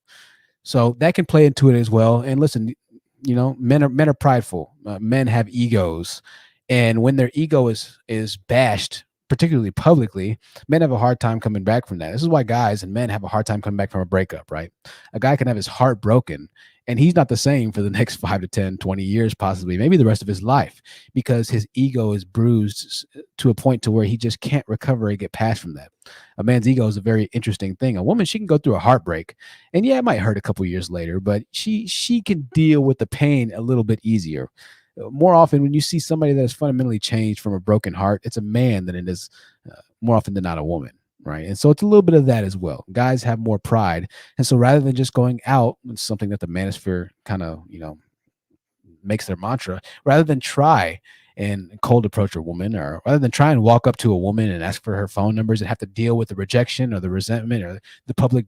A: So that can play into it as well. And listen, you know, men are prideful. Men have egos, and when their ego is bashed, particularly publicly, men have a hard time coming back from that. This is why guys and men have a hard time coming back from a breakup, right? A guy can have his heart broken, and he's not the same for the next 5 to 10, 20 years, possibly, maybe the rest of his life, because his ego is bruised to a point to where he just can't recover and get past from that. A man's ego is a very interesting thing. A woman, she can go through a heartbreak, and yeah, it might hurt a couple years later, but she can deal with the pain a little bit easier. More often, when you see somebody that is fundamentally changed from a broken heart, it's a man than it is more often than not a woman, right? And so it's a little bit of that as well. Guys have more pride, and so rather than just going out, it's something that the Manosphere kind of, you know, makes their mantra, rather than try and cold approach a woman, or rather than try and walk up to a woman and ask for her phone numbers and have to deal with the rejection or the resentment or the public,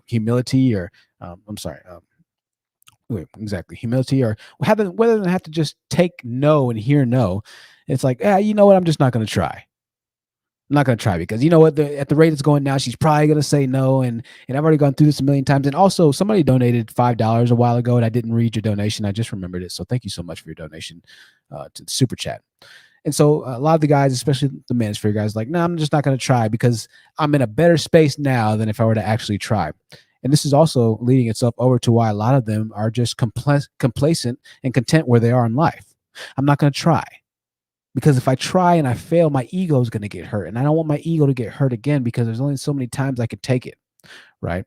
A: humility, or humility, or whether than have to just take no and hear no. It's like, you know what, I'm just not going to try. I'm not going to try, because you know what, at the rate it's going now, she's probably going to say no. And I've already gone through this a million times. And also, somebody donated $5 a while ago, and I didn't read your donation. I just remembered it. So thank you so much for your donation to the super chat. And so a lot of the guys, especially the Manosphere guys, like, no, I'm just not going to try because I'm in a better space now than if I were to actually try. And this is also leading itself over to why a lot of them are just complacent and content where they are in life. I'm not going to try, because if I try and I fail, my ego is going to get hurt. And I don't want my ego to get hurt again, because there's only so many times I could take it, right?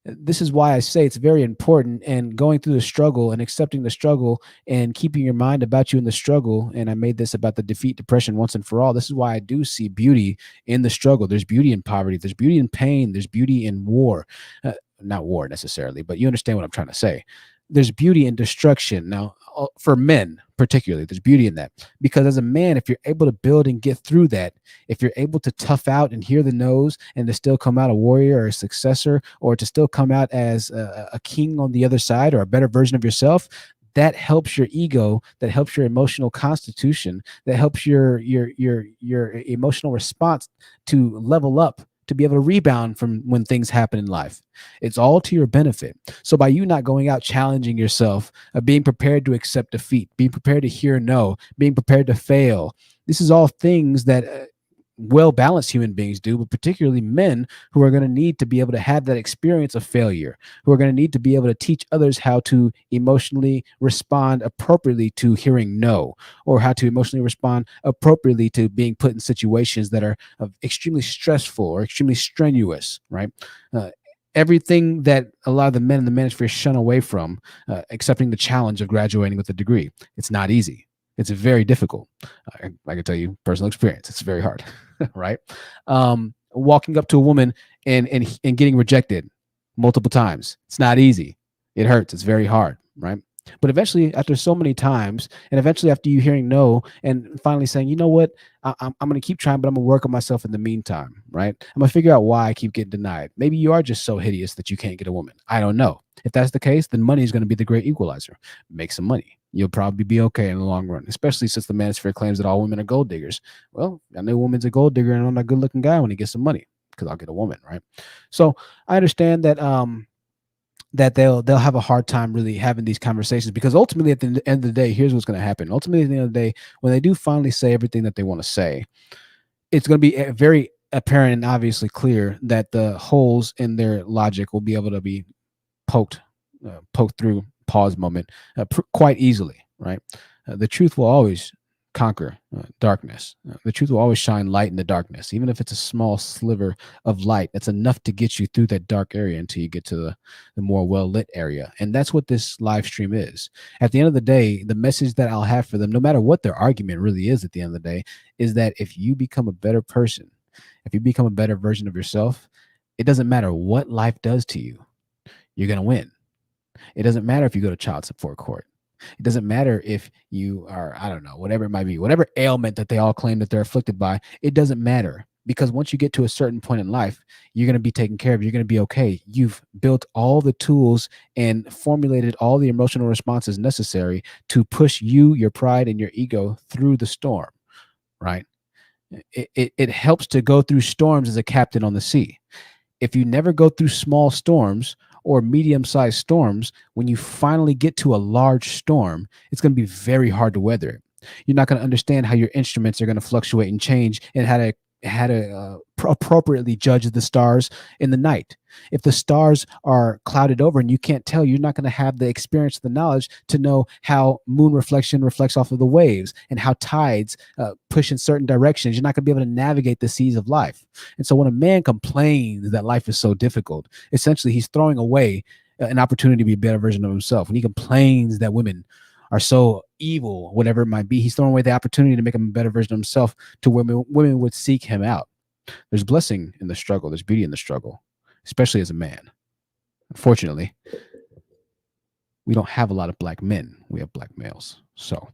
A: This is why I say it's very important, and going through the struggle and accepting the struggle and keeping your mind about you in the struggle. And I made this about the defeat depression once and for all. This is why I do see beauty in the struggle. There's beauty in poverty. There's beauty in pain. There's beauty in war. Not war necessarily, but you understand what I'm trying to say. There's beauty in destruction. Now, for men particularly, there's beauty in that, because as a man, if you're able to build and get through that, if you're able to tough out and hear the no's and to still come out a warrior or a successor, or to still come out as a king on the other side, or a better version of yourself, that helps your ego, that helps your emotional constitution, that helps your emotional response to level up, to be able to rebound from when things happen in life. It's all to your benefit. So by you not going out challenging yourself, being prepared to accept defeat, being prepared to hear no, being prepared to fail, this is all things that well-balanced human beings do, but particularly men, who are going to need to be able to have that experience of failure, who are going to need to be able to teach others how to emotionally respond appropriately to hearing no, or how to emotionally respond appropriately to being put in situations that are extremely stressful or extremely strenuous, right? Everything that a lot of the men in the Manosphere shun away from, accepting the challenge of graduating with a degree. It's not easy. It's very difficult. I can tell you personal experience. It's very hard, right? Walking up to a woman and getting rejected multiple times. It's not easy. It hurts. It's very hard, right? But eventually, after so many times, and eventually after you hearing no, and finally saying, you know what, I'm going to keep trying, but I'm going to work on myself in the meantime, right? I'm going to figure out why I keep getting denied. Maybe you are just so hideous that you can't get a woman. I don't know. If that's the case, then money is going to be the great equalizer. Make some money. You'll probably be okay in the long run, especially since the Manosphere claims that all women are gold diggers. Well, I know a woman's a gold digger, and I'm not a good looking guy when he gets some money, because I'll get a woman, right? So I understand that that they'll have a hard time really having these conversations, because ultimately at the end of the day, here's what's going to happen. Ultimately at the end of the day, when they do finally say everything that they want to say, it's going to be very apparent and obviously clear that the holes in their logic will be able to be poked through, pause moment, quite easily, right? The truth will always conquer darkness. The truth will always shine light in the darkness, even if it's a small sliver of light. That's enough to get you through that dark area until you get to the more well-lit area. And that's what this live stream is. At the end of the day, the message that I'll have for them, no matter what their argument really is at the end of the day, is that if you become a better person, if you become a better version of yourself, it doesn't matter what life does to you, you're going to win. It doesn't matter if you go to child support court. It doesn't matter if you are, I don't know, whatever it might be, whatever ailment that they all claim that they're afflicted by, it doesn't matter. Because once you get to a certain point in life, you're going to be taken care of. You're going to be okay. You've built all the tools and formulated all the emotional responses necessary to push you, your pride, and your ego through the storm, right? It helps to go through storms as a captain on the sea. If you never go through small storms or medium-sized storms, when you finally get to a large storm, it's going to be very hard to weather it. You're not going to understand how your instruments are going to fluctuate and change, and how to appropriately judge the stars in the night. If the stars are clouded over and you can't tell, you're not going to have the experience, the knowledge to know how moon reflection reflects off of the waves and how tides push in certain directions. You're not going to be able to navigate the seas of life. And so when a man complains that life is so difficult, essentially he's throwing away an opportunity to be a better version of himself. When he complains that women are so evil, whatever it might be, he's throwing away the opportunity to make him a better version of himself, to women would seek him out. There's blessing in the struggle. There's beauty in the struggle, especially as a man. Unfortunately, we don't have a lot of black men. We have black males. So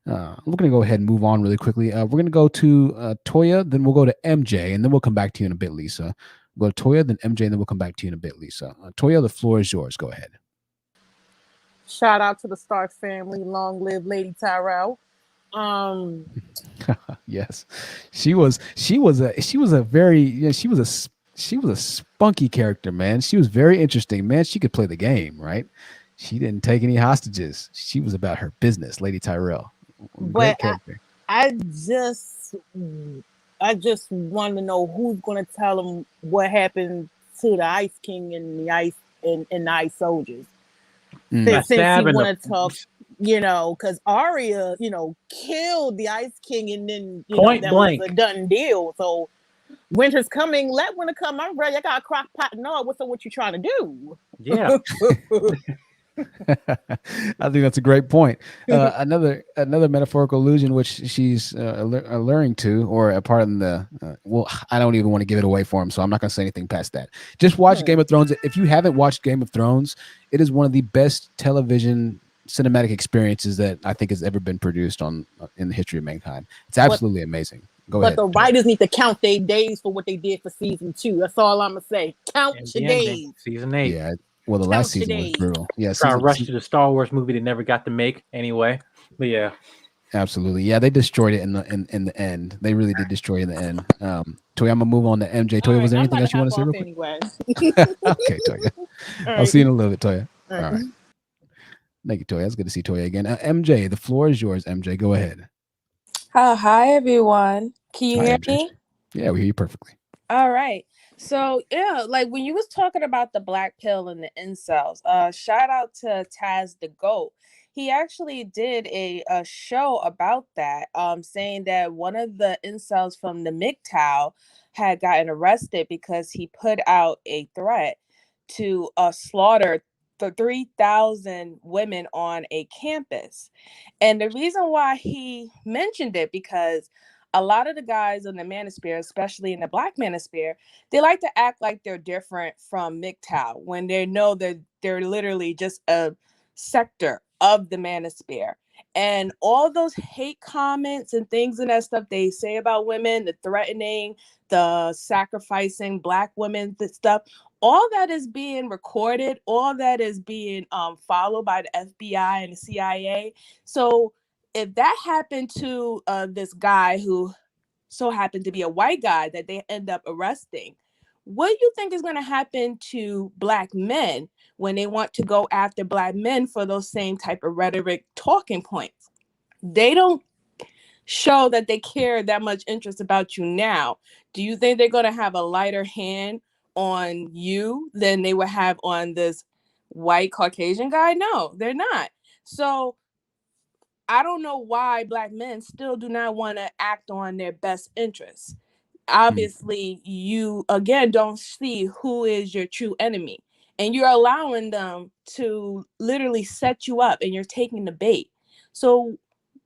A: we're going to go ahead and move on really quickly. We're going to go to Toya, then we'll go to MJ, and then we'll come back to you in a bit, Lisa. We'll go to Toya, then MJ, and then we'll come back to you in a bit, Lisa. Toya, the floor is yours. Go ahead.
J: Shout out to the Stark family. Long live Lady Tyrell.
A: Yes, she was a very spunky character, man. She was very interesting, man. She could play the game, right? She didn't take any hostages. She was about her business, Lady Tyrell. Great character.
J: I just want to know who's going to tell them what happened to the Ice King and the Ice Soldiers. Since he want to talk, because Arya, killed the Ice King, and then
I: Point
J: that
I: blank
J: was a done deal. So winter's coming. Let winter come. I'm ready. I got a crock pot and all. What you trying to do?
I: Yeah.
A: I think that's a great point. Another metaphorical illusion which she's alluring to, or a part of the I don't even want to give it away for him, so I'm not going to say anything past that. Just watch Game of Thrones. If you haven't watched Game of Thrones, it is one of the best television cinematic experiences that I think has ever been produced in the history of mankind. It's absolutely amazing. Go ahead.
J: But the writers need to count their days for what they did for season 2. That's all I'm gonna say. Count your days.
I: Season 8.
A: Yeah. Well, the last season was brutal. Yeah,
I: trying to rush to the Star Wars movie they never got to make anyway. But yeah,
A: absolutely. Yeah, they destroyed it in the end. They really did destroy it in the end. Toya, I'm gonna move on to MJ. Toya, was there anything else you want to say real quick?
J: Anyway.
A: Okay, Toya. I'll see you in a little bit, Toya. All right. Thank you, Toya. It's good to see Toya again. MJ, the floor is yours. MJ, go ahead.
K: Hi, everyone. Can you hear me?
A: Yeah, we hear you perfectly.
K: All right. So yeah, like when you was talking about the black pill and the incels, shout out to Taz the Goat. He actually did a show about that, saying that one of the incels from the MGTOW had gotten arrested because he put out a threat to slaughter the 3,000 women on a campus. And the reason why he mentioned it, because a lot of the guys in the manosphere, especially in the black manosphere, they like to act like they're different from MGTOW when they know that they're literally just a sector of the manosphere. And all those hate comments and things and that stuff they say about women, the threatening, the sacrificing black women, the stuff, all that is being recorded, all that is being followed by the FBI and the CIA. So if that happened to this guy who so happened to be a white guy that they end up arresting, what do you think is going to happen to black men when they want to go after black men for those same type of rhetoric talking points? They don't show that they care that much interest about you now. Do you think they're going to have a lighter hand on you than they would have on this white Caucasian guy? No, they're not. So I don't know why Black men still do not want to act on their best interests. Obviously, you again don't see who is your true enemy, and you're allowing them to literally set you up, and you're taking the bait. So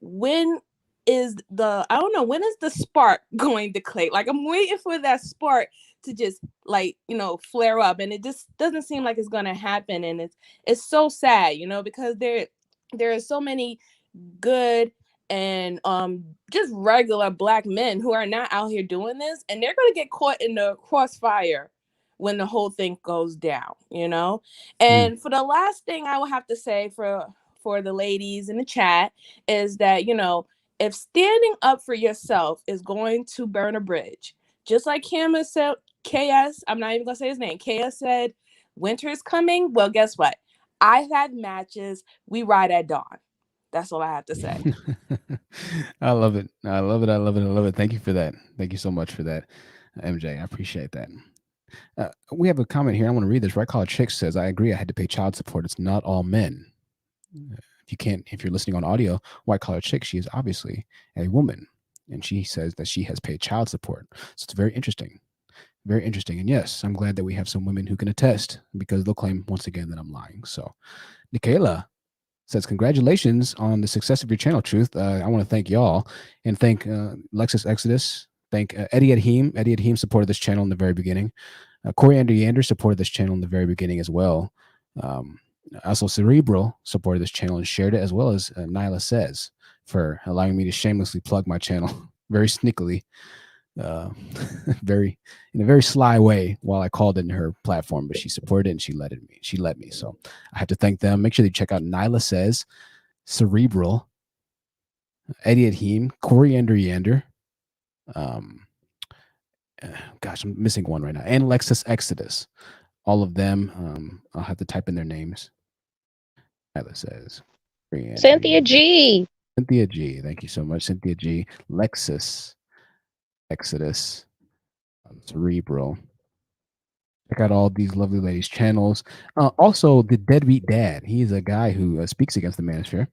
K: when I don't know, when is the spark going to click? Like, I'm waiting for that spark to just, like, flare up, and it just doesn't seem like it's going to happen. And it's so sad, because there are so many good and just regular Black men who are not out here doing this, and they're going to get caught in the crossfire when the whole thing goes down. And for the last thing I will have to say for the ladies in the chat is that, if standing up for yourself is going to burn a bridge, just like KS, I'm not even gonna say his name, KS said winter is coming. Well, guess what, I've had matches, we ride at dawn. That's all I have to say.
A: I love it. I love it. I love it. I love it. Thank you for that. Thank you so much for that, MJ. I appreciate that. We have a comment here. I want to read this. Right Collar Chick says, I agree. I had to pay child support. It's not all men. If you're listening on audio, White Collar Chick, she is obviously a woman. And she says that she has paid child support. So it's very interesting. Very interesting. And yes, I'm glad that we have some women who can attest, because they'll claim once again that I'm lying. So Nikayla says, congratulations on the success of your channel, Truth. I want to thank y'all and thank Lexus Exodus. Thank Eddie Adheem. Eddie Adheem supported this channel in the very beginning. Coriander Yander supported this channel in the very beginning as well. Also, Cerebral supported this channel and shared it, as well as Nyla Says, for allowing me to shamelessly plug my channel very sneakily, in a very sly way while I called in her platform. But she supported it and she let me. So I have to thank them. Make sure you check out Nyla Says, Cerebral, Eddie Adheem, Coriander Yander. Gosh, I'm missing one right now. And Lexus Exodus. All of them. I'll have to type in their names. Nyla Says.
E: Cynthia G.
A: Cynthia G. Thank you so much, Cynthia G. Lexus Exodus. Cerebral. Check out all these lovely ladies' channels. Also, the Deadbeat Dad. He is a guy who speaks against the Manosphere.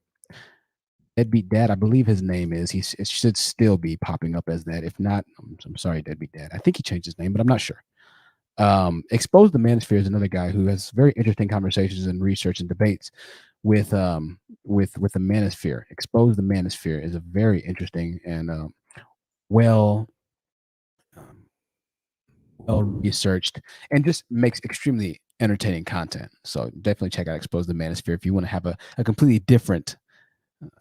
A: Deadbeat Dad, I believe his name is. It should still be popping up as that. If not, I'm sorry, Deadbeat Dad. I think he changed his name, but I'm not sure. Expose the Manosphere is another guy who has very interesting conversations and research and debates with the Manosphere. Expose the Manosphere is a very interesting and well researched and just makes extremely entertaining content. So definitely check out Expose the Manosphere if you want to have a completely different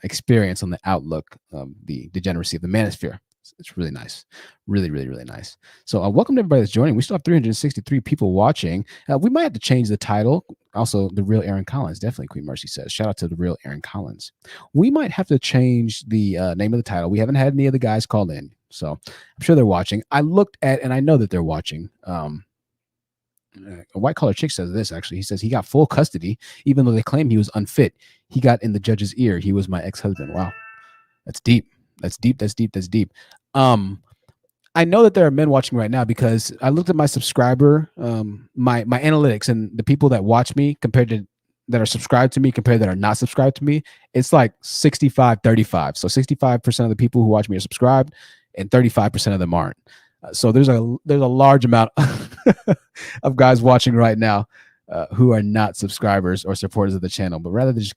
A: experience on the outlook of the degeneracy of the Manosphere. It's really nice. Really, really, really nice. So welcome to everybody that's joining. We still have 363 people watching. We might have to change the title. Also, The Real Aaron Collins. Definitely, Queen Mercy says. Shout out to The Real Aaron Collins. We might have to change the name of the title. We haven't had any of the guys call in, so I'm sure they're watching. I looked at, and I know that they're watching. A White Collar Chick says this, actually. He says he got full custody, even though they claim he was unfit. He got in the judge's ear. He was my ex-husband. Wow. That's deep. That's deep. That's deep. That's deep. I know that there are men watching right now because I looked at my subscriber, my analytics, and the people that watch me compared to that are subscribed to me compared to that are not subscribed to me. It's like 65-35. So 65% of the people who watch me are subscribed, and 35% of them aren't. So there's a large amount of guys watching right now who are not subscribers or supporters of the channel, but rather they just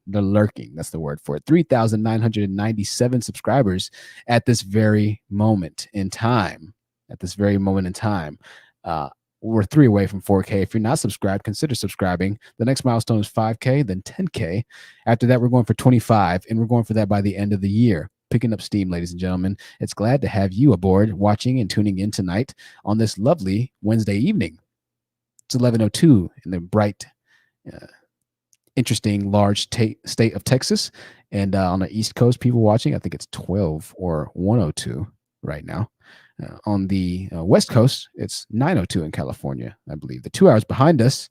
A: they're lurking. That's the word for it. 3,997 subscribers at this very moment in time. We're 3 away from 4K. If you're not subscribed, consider subscribing. The next milestone is 5K, then 10K. After that, we're going for 25, and we're going for that by the end of the year. Picking up steam, ladies and gentlemen. It's glad to have you aboard, watching and tuning in tonight on this lovely Wednesday evening. It's 11:02 in the bright, interesting, large state of Texas. And on the East Coast, people watching, I think it's 12 or 1:02 right now. On the West Coast, it's 9:02 in California, I believe. The 2 hours behind us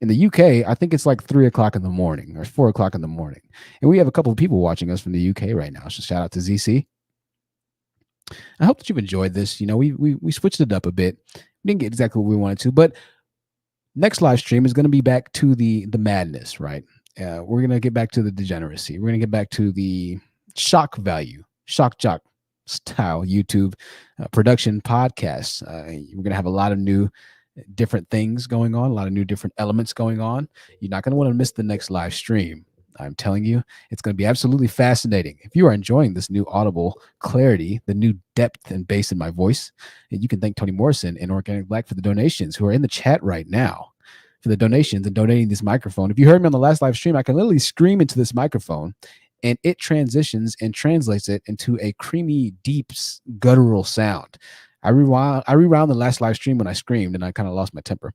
A: in the UK, I think it's like 3 o'clock in the morning or 4 o'clock in the morning. And we have a couple of people watching us from the UK right now. So shout out to ZC. I hope that you've enjoyed this. We switched it up a bit. We didn't get exactly what we wanted to, but next live stream is going to be back to the madness, right? We're going to get back to the degeneracy. We're going to get back to the shock value, shock jock style YouTube production podcasts. We're going to have a lot of new different things going on, a lot of new different elements going on. You're not going to want to miss the next live stream. I'm telling you, it's going to be absolutely fascinating. If you are enjoying this new audible clarity, the new depth and bass in my voice, and you can thank Toni Morrison and Organic Black for the donations who are in the chat right now for the donations and donating this microphone. If you heard me on the last live stream, I can literally scream into this microphone and it transitions and translates it into a creamy, deep, guttural sound. I rewound the last live stream when I screamed and I kind of lost my temper.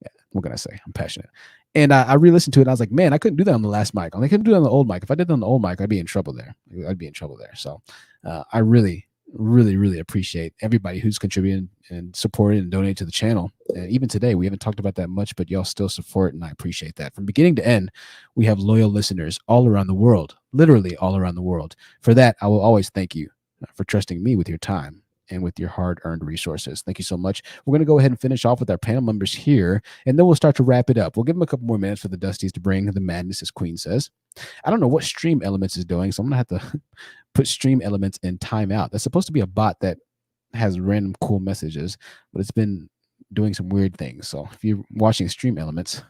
A: Yeah, what can I say? I'm passionate. And I re-listened to it and I was like, man, I couldn't do that on the last mic. I couldn't do it on the old mic. If I did it on the old mic, I'd be in trouble there. So I really, really, really appreciate everybody who's contributed and supported and donated to the channel. And even today, we haven't talked about that much, but y'all still support, and I appreciate that. From beginning to end, we have loyal listeners all around the world, literally all around the world. For that, I will always thank you for trusting me with your time and with your hard-earned resources. Thank you so much. We're going to go ahead and finish off with our panel members here, and then we'll start to wrap it up. We'll give them a couple more minutes for the Dusties to bring the madness, as Queen says. I don't know what Stream Elements is doing, so I'm going to have to put Stream Elements in timeout. That's supposed to be a bot that has random cool messages, but it's been doing some weird things. So if you're watching Stream Elements,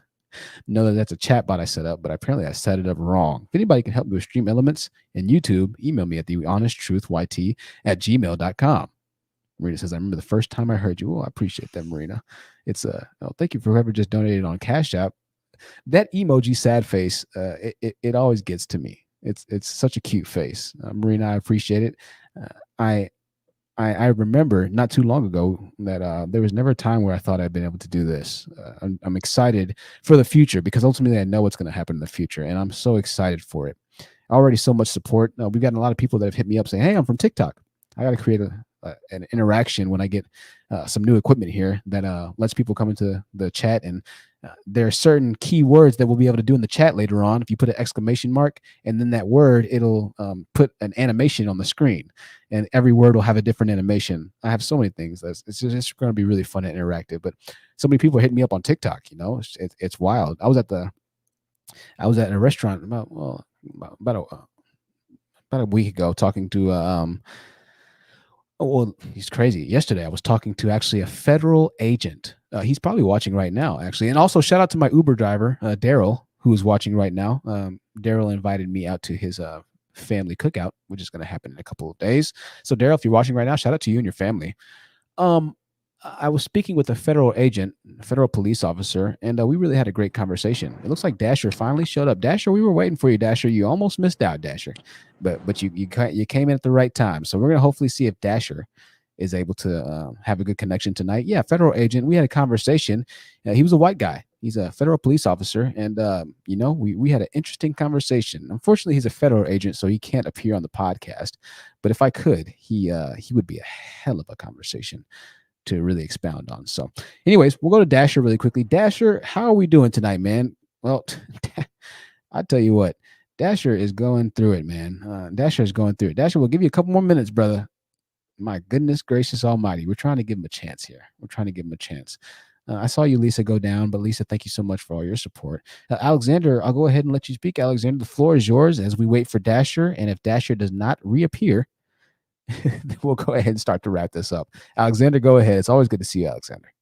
A: know that that's a chat bot I set up, but apparently I set it up wrong. If anybody can help me with Stream Elements and YouTube, email me at thehonesttruthyt@gmail.com. Marina says, I remember the first time I heard you. Oh, I appreciate that, Marina. It's thank you for whoever just donated on Cash App. That emoji sad face, it always gets to me. It's such a cute face. Marina, I appreciate it. I remember not too long ago that there was never a time where I thought I'd been able to do this. I'm excited for the future because ultimately I know what's going to happen in the future, and I'm so excited for it. Already so much support. We've gotten a lot of people that have hit me up saying, hey, I'm from TikTok. I got to create an interaction when I get some new equipment here that lets people come into the chat, and there are certain keywords that we'll be able to do in the chat later on. If you put an exclamation mark and then that word, it'll put an animation on the screen, and every word will have a different animation. I have so many things. It's just going to be really fun and interactive. But so many people hit me up on TikTok. It's wild. I was at a restaurant about a week ago talking to well, he's crazy. Yesterday, I was talking to actually a federal agent. He's probably watching right now, actually. And also, shout out to my Uber driver, Daryl, who is watching right now. Daryl invited me out to his family cookout, which is going to happen in a couple of days. So, Daryl, if you're watching right now, shout out to you and your family. I was speaking with a federal agent, a federal police officer, and we really had a great conversation. It looks like Dasher finally showed up. Dasher, we were waiting for you, Dasher. You almost missed out, Dasher, but you came in at the right time. So we're gonna hopefully see if Dasher is able to have a good connection tonight. Yeah, federal agent. We had a conversation. He was a white guy. He's a federal police officer, and we had an interesting conversation. Unfortunately, he's a federal agent, so he can't appear on the podcast. But if I could, he would be a hell of a conversation to really expound on. So anyways, we'll go to Dasher really quickly. Dasher, how are we doing tonight, man? Well, I tell you what, Dasher is going through it, man. Dasher is going through it. Dasher, we'll give you a couple more minutes, brother. My goodness gracious almighty. We're trying to give him a chance here. I saw you, Lisa, go down, but Lisa, thank you so much for all your support. Alexander, I'll go ahead and let you speak. Alexander, the floor is yours as we wait for Dasher. And if Dasher does not reappear, we'll go ahead and start to wrap this up. Alexander, go ahead. It's always good to see you, Alexander.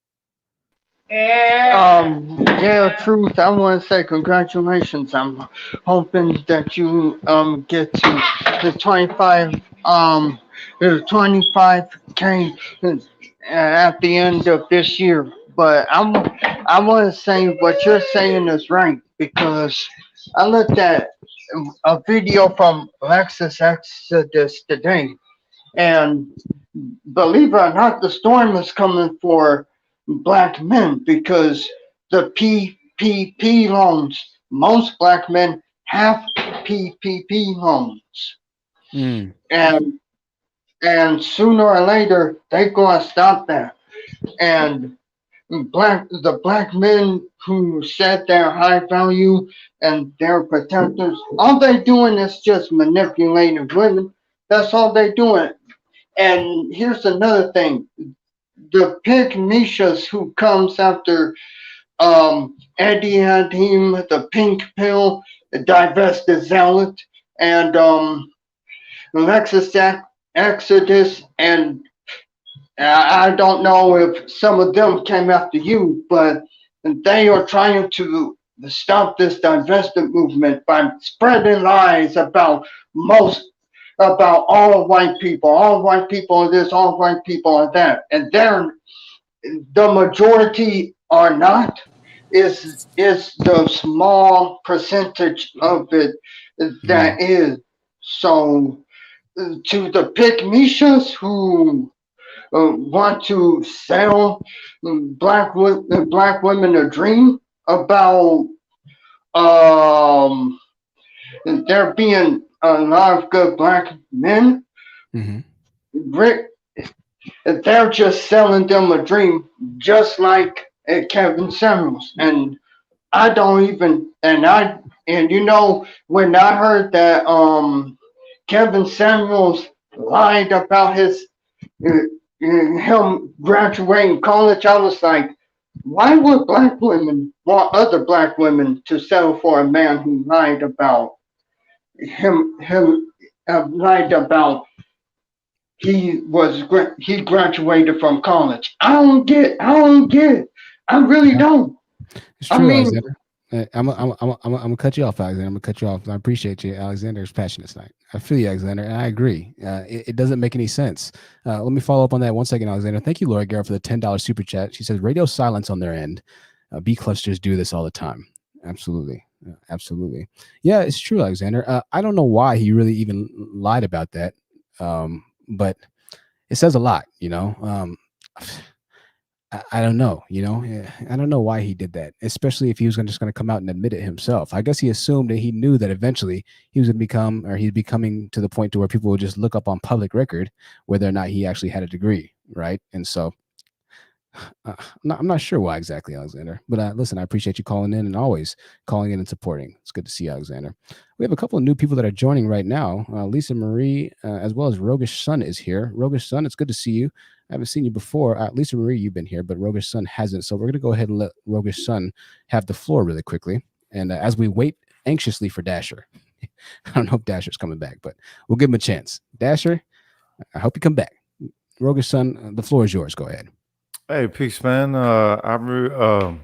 L: Yeah, Truth, I want to say congratulations. I'm hoping that you get to the 25K at the end of this year. But I want to say what you're saying is right, because I looked at a video from Lexus Exodus today. And believe it or not, the storm is coming for black men because the PPP loans, most black men have PPP loans. And sooner or later, they're going to stop that. And the black men who said they're high value and they're protectors, all they're doing is just manipulating women. That's all they're doing. And here's another thing. The pygmishas who comes after anti-team, the pink pill, the divested zealot, and Lexus Exodus, and I don't know if some of them came after you, but they are trying to stop this divestment movement by spreading lies about all white people are this, all white people are that, and the majority are not. Is the small percentage of it that is. So to the pygmies who want to sell black women a dream about there being a lot of good black men. They're just selling them a dream, just like Kevin Samuels. And I don't even and you know, when I heard that Kevin Samuels lied about his him graduating college, I was like, why would black women want other black women to settle for a man who lied about lied about he graduated from college? I don't get it. I really don't.
A: It's true, Alexander. I'm gonna cut you off, Alexander. I'm gonna cut you off. I appreciate you. Alexander is passionate tonight. I feel you, Alexander, and I agree. It doesn't make any sense. Let me follow up on that 1 second, Alexander. Thank you, Laura Garrett, for the $10 super chat. She says radio silence on their end. B clusters do this all the time. Absolutely, absolutely. Yeah, it's true, Alexander. I don't know why he really even lied about that, but it says a lot, you know. I don't know, you know, I don't know why he did that, especially if he was just going to come out and admit it himself. I guess he assumed that he knew that eventually he was going to become, or he'd be coming to the point to where people would just look up on public record whether or not he actually had a degree, right? And so I'm not sure why exactly, Alexander, but listen, I appreciate you calling in and always calling in and supporting. It's good to see you, Alexander. We have a couple of new people that are joining right now. Lisa Marie, as well as Roguish Sun is here. Roguish Sun, it's good to see you. I haven't seen you before. Lisa Marie, you've been here, but Roguish Sun hasn't. So we're going to go ahead and let Roguish Sun have the floor really quickly. And as we wait anxiously for Dasher, I don't know if Dasher's coming back, but we'll give him a chance. Dasher, I hope you come back. Roguish Sun, the floor is yours. Go ahead.
M: Hey, peace, man. I'm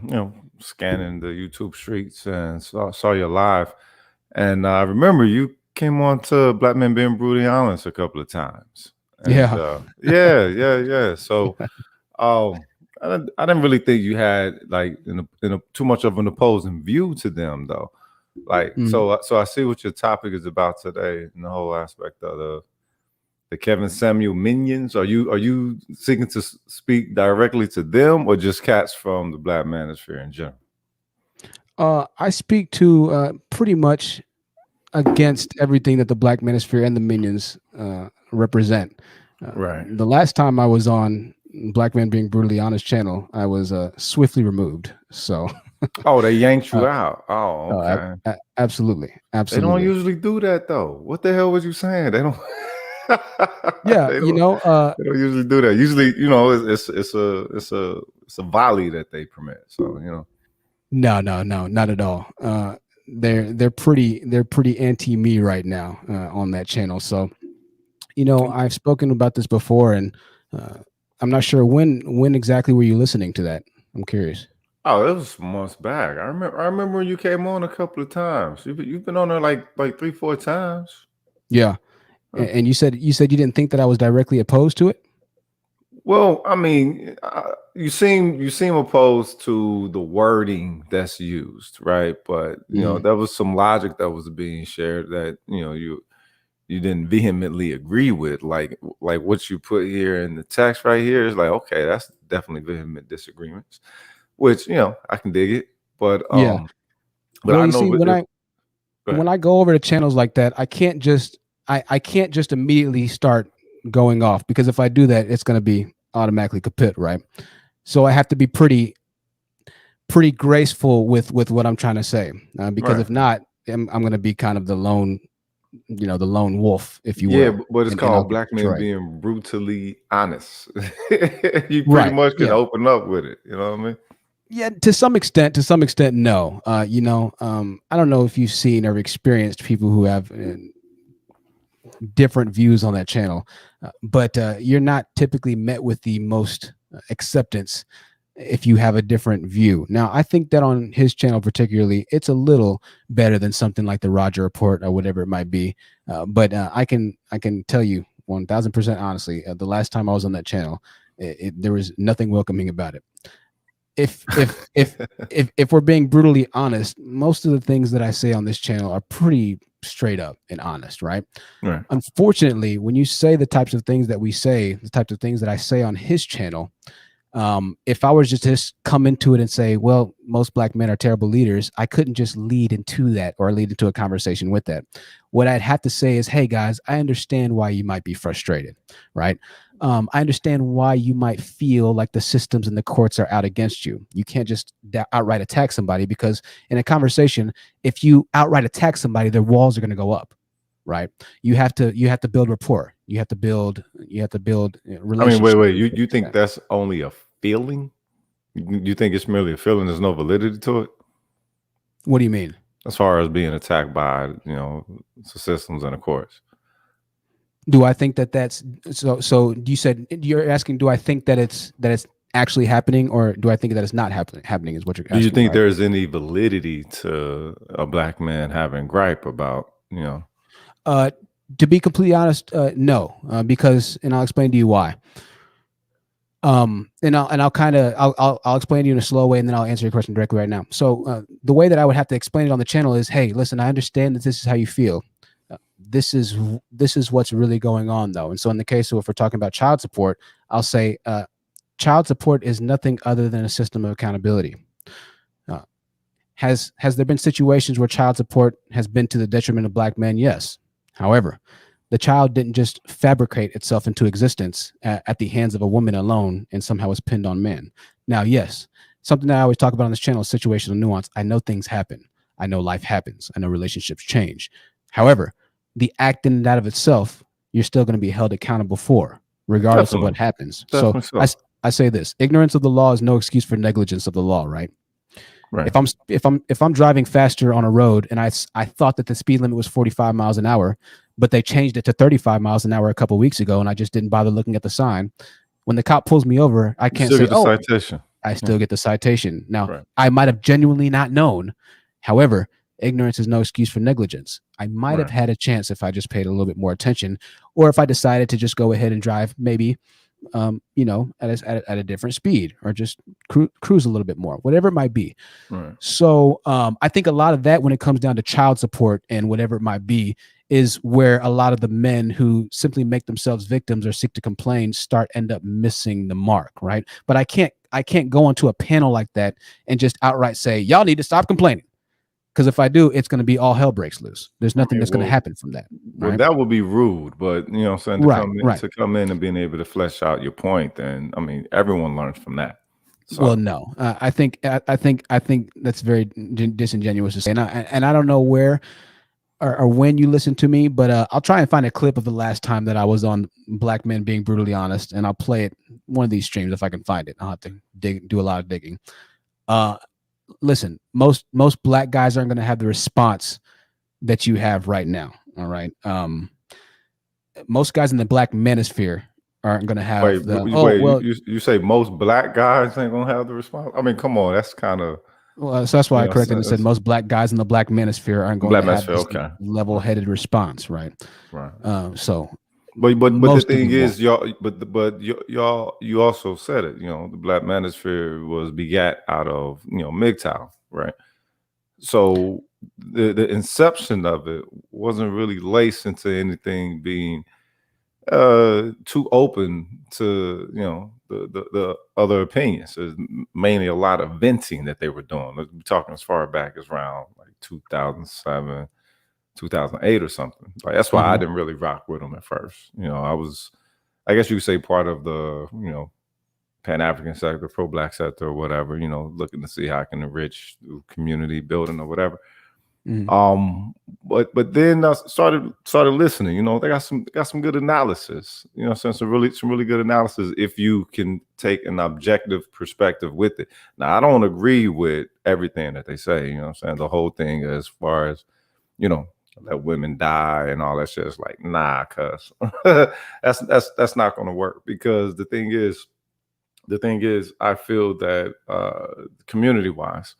M: scanning the YouTube streets and saw you live, and I remember you came on to Black Men Being Brutally Honest a couple of times. And, yeah. So, I didn't really think you had like too much of an opposing view to them, though. Like, so I see what your topic is about today, and the whole aspect of the Kevin Samuel minions. Are you seeking to speak directly to them, or just cats from the Black Manosphere in general?
A: I speak to pretty much against everything that the Black Manosphere and the minions represent.
M: Right.
A: The last time I was on Black Men Being Brutally Honest channel, I was swiftly removed. So.
M: Oh, they yanked you out. Oh, okay.
A: Absolutely.
M: They don't usually do that, though. What the hell was you saying? They don't.
A: Yeah,
M: they don't usually do that. Usually, it's a volley that they permit. So,
A: No, not at all. They're pretty anti me right now on that channel. So, I've spoken about this before, and I'm not sure when exactly were you listening to that. I'm curious.
M: Oh, it was months back. I remember when you came on a couple of times. You've been on there like 3-4 times.
A: Yeah. And you said you didn't think that I was directly opposed to it?
M: Well, I mean, you seem opposed to the wording that's used, right? But there was some logic that was being shared that you didn't vehemently agree with, like what you put here in the text right here is like, okay, that's definitely vehement disagreements, which I can dig it, but
A: yeah.
M: But
A: well,
M: I
A: you
M: know
A: see, when I go over to channels like that, I can't just immediately start going off, because if I do that, it's going to be automatically kaput, right? So I have to be pretty graceful with what I'm trying to say, because if not, I'm going to be kind of the lone wolf, if you will.
M: Yeah, but it's called Black Men Being Brutally Honest. You pretty much can open up with it. You know what I mean?
A: Yeah, to some extent, no. I don't know if you've seen or experienced people who have different views on that channel, but you're not typically met with the most acceptance if you have a different view. Now, I think that on his channel particularly, it's a little better than something like the Roger Report or whatever it might be. But I can tell you 1000% honestly, the last time I was on that channel, there was nothing welcoming about it. If we're being brutally honest, most of the things that I say on this channel are pretty straight up and honest, right?
M: Right.
A: Unfortunately, when you say the types of things that we say, the types of things that I say on his channel, if I was just come into it and say, well, most black men are terrible leaders, I couldn't just lead into that or lead into a conversation with that. What I'd have to say is, hey guys, I understand why you might be frustrated, right? I understand why you might feel like the systems and the courts are out against you. You can't just outright attack somebody, because in a conversation, if you outright attack somebody, their walls are going to go up, right? You have to build rapport. You have to build relationships.
M: Wait. You think that's only a feeling? You think it's merely a feeling? There's no validity to it?
A: What do you mean?
M: As far as being attacked by, the systems and the courts.
A: Do I think that that's so you said you're asking, do I think that it's actually happening, or do I think that it's not happening is what you're asking?
M: Do you think
A: right?
M: there's any validity to a black man having gripe about,
A: to be completely honest, no, because, and I'll explain to you why. And I'll explain to you in a slow way, and then I'll answer your question directly right now. So the way that I would have to explain it on the channel is, hey, listen, I understand that this is how you feel. This is what's really going on, though. And so in the case of, if we're talking about child support, I'll say child support is nothing other than a system of accountability. Has there been situations where child support has been to the detriment of black men? Yes. However, the child didn't just fabricate itself into existence at the hands of a woman alone and somehow was pinned on men. Now, yes, something that I always talk about on this channel is situational nuance. I know things happen. I know life happens. I know relationships change. However, the act in and out of itself, you're still going to be held accountable for, regardless of what happens.
M: Definitely
A: so. I say this: ignorance of the law is no excuse for negligence of the law, right?
M: Right.
A: If I'm driving faster on a road and I thought that the speed limit was 45 miles an hour, but they changed it to 35 miles an hour a couple of weeks ago, and I just didn't bother looking at the sign, when the cop pulls me over, I can't say, "Oh,
M: citation."
A: I still get the citation." Now,
M: Right.
A: I might have genuinely not known. However, ignorance is no excuse for negligence. I might have had a chance if I just paid a little bit more attention, or if I decided to just go ahead and drive maybe at a different speed, or just cruise a little bit more, whatever it might be.
M: Right.
A: So I think a lot of that, when it comes down to child support and whatever it might be, is where a lot of the men who simply make themselves victims or seek to complain end up missing the mark, right? But I can't go onto a panel like that and just outright say, y'all need to stop complaining. Because if I do, it's going to be all hell breaks loose. There's nothing that's going to happen from that.
M: Well,
A: right?
M: that would be rude, but I'm saying to come in and being able to flesh out your point, then everyone learns from that. So.
A: Well, no, I think that's very disingenuous to say, and I don't know where or when you listen to me, but I'll try and find a clip of the last time that I was on Black Men Being Brutally Honest, and I'll play it one of these streams if I can find it. I'll have to do a lot of digging. Listen, most black guys aren't going to have the response that you have right now. All right. Most guys in the black manosphere aren't going to have.
M: You say most black guys ain't going to have the response? I mean, come on, that's kind of.
A: Well, so that's why I corrected and said most black guys in the black manosphere aren't going to have this level-headed response, right?
M: Right.
A: But
M: the thing is, y'all, you also said it. The black manosphere was begat out of MGTOW, right? So the inception of it wasn't really laced into anything being too open to the other opinions. There's mainly a lot of venting that they were doing. We're talking as far back as around like 2007. 2008 or something. Like that's why I didn't really rock with them at first. I guess you could say part of the Pan-African sector, pro-black sector or whatever, looking to see how I can enrich the community building or whatever. But then I started listening. You know, they got some good analysis. You know, some really good analysis if you can take an objective perspective with it. Now, I don't agree with everything that they say. You know what I'm saying? The whole thing as far as, you know, let women die and all that shit is like, nah, cuz that's not gonna work, because the thing is, I feel that community wise,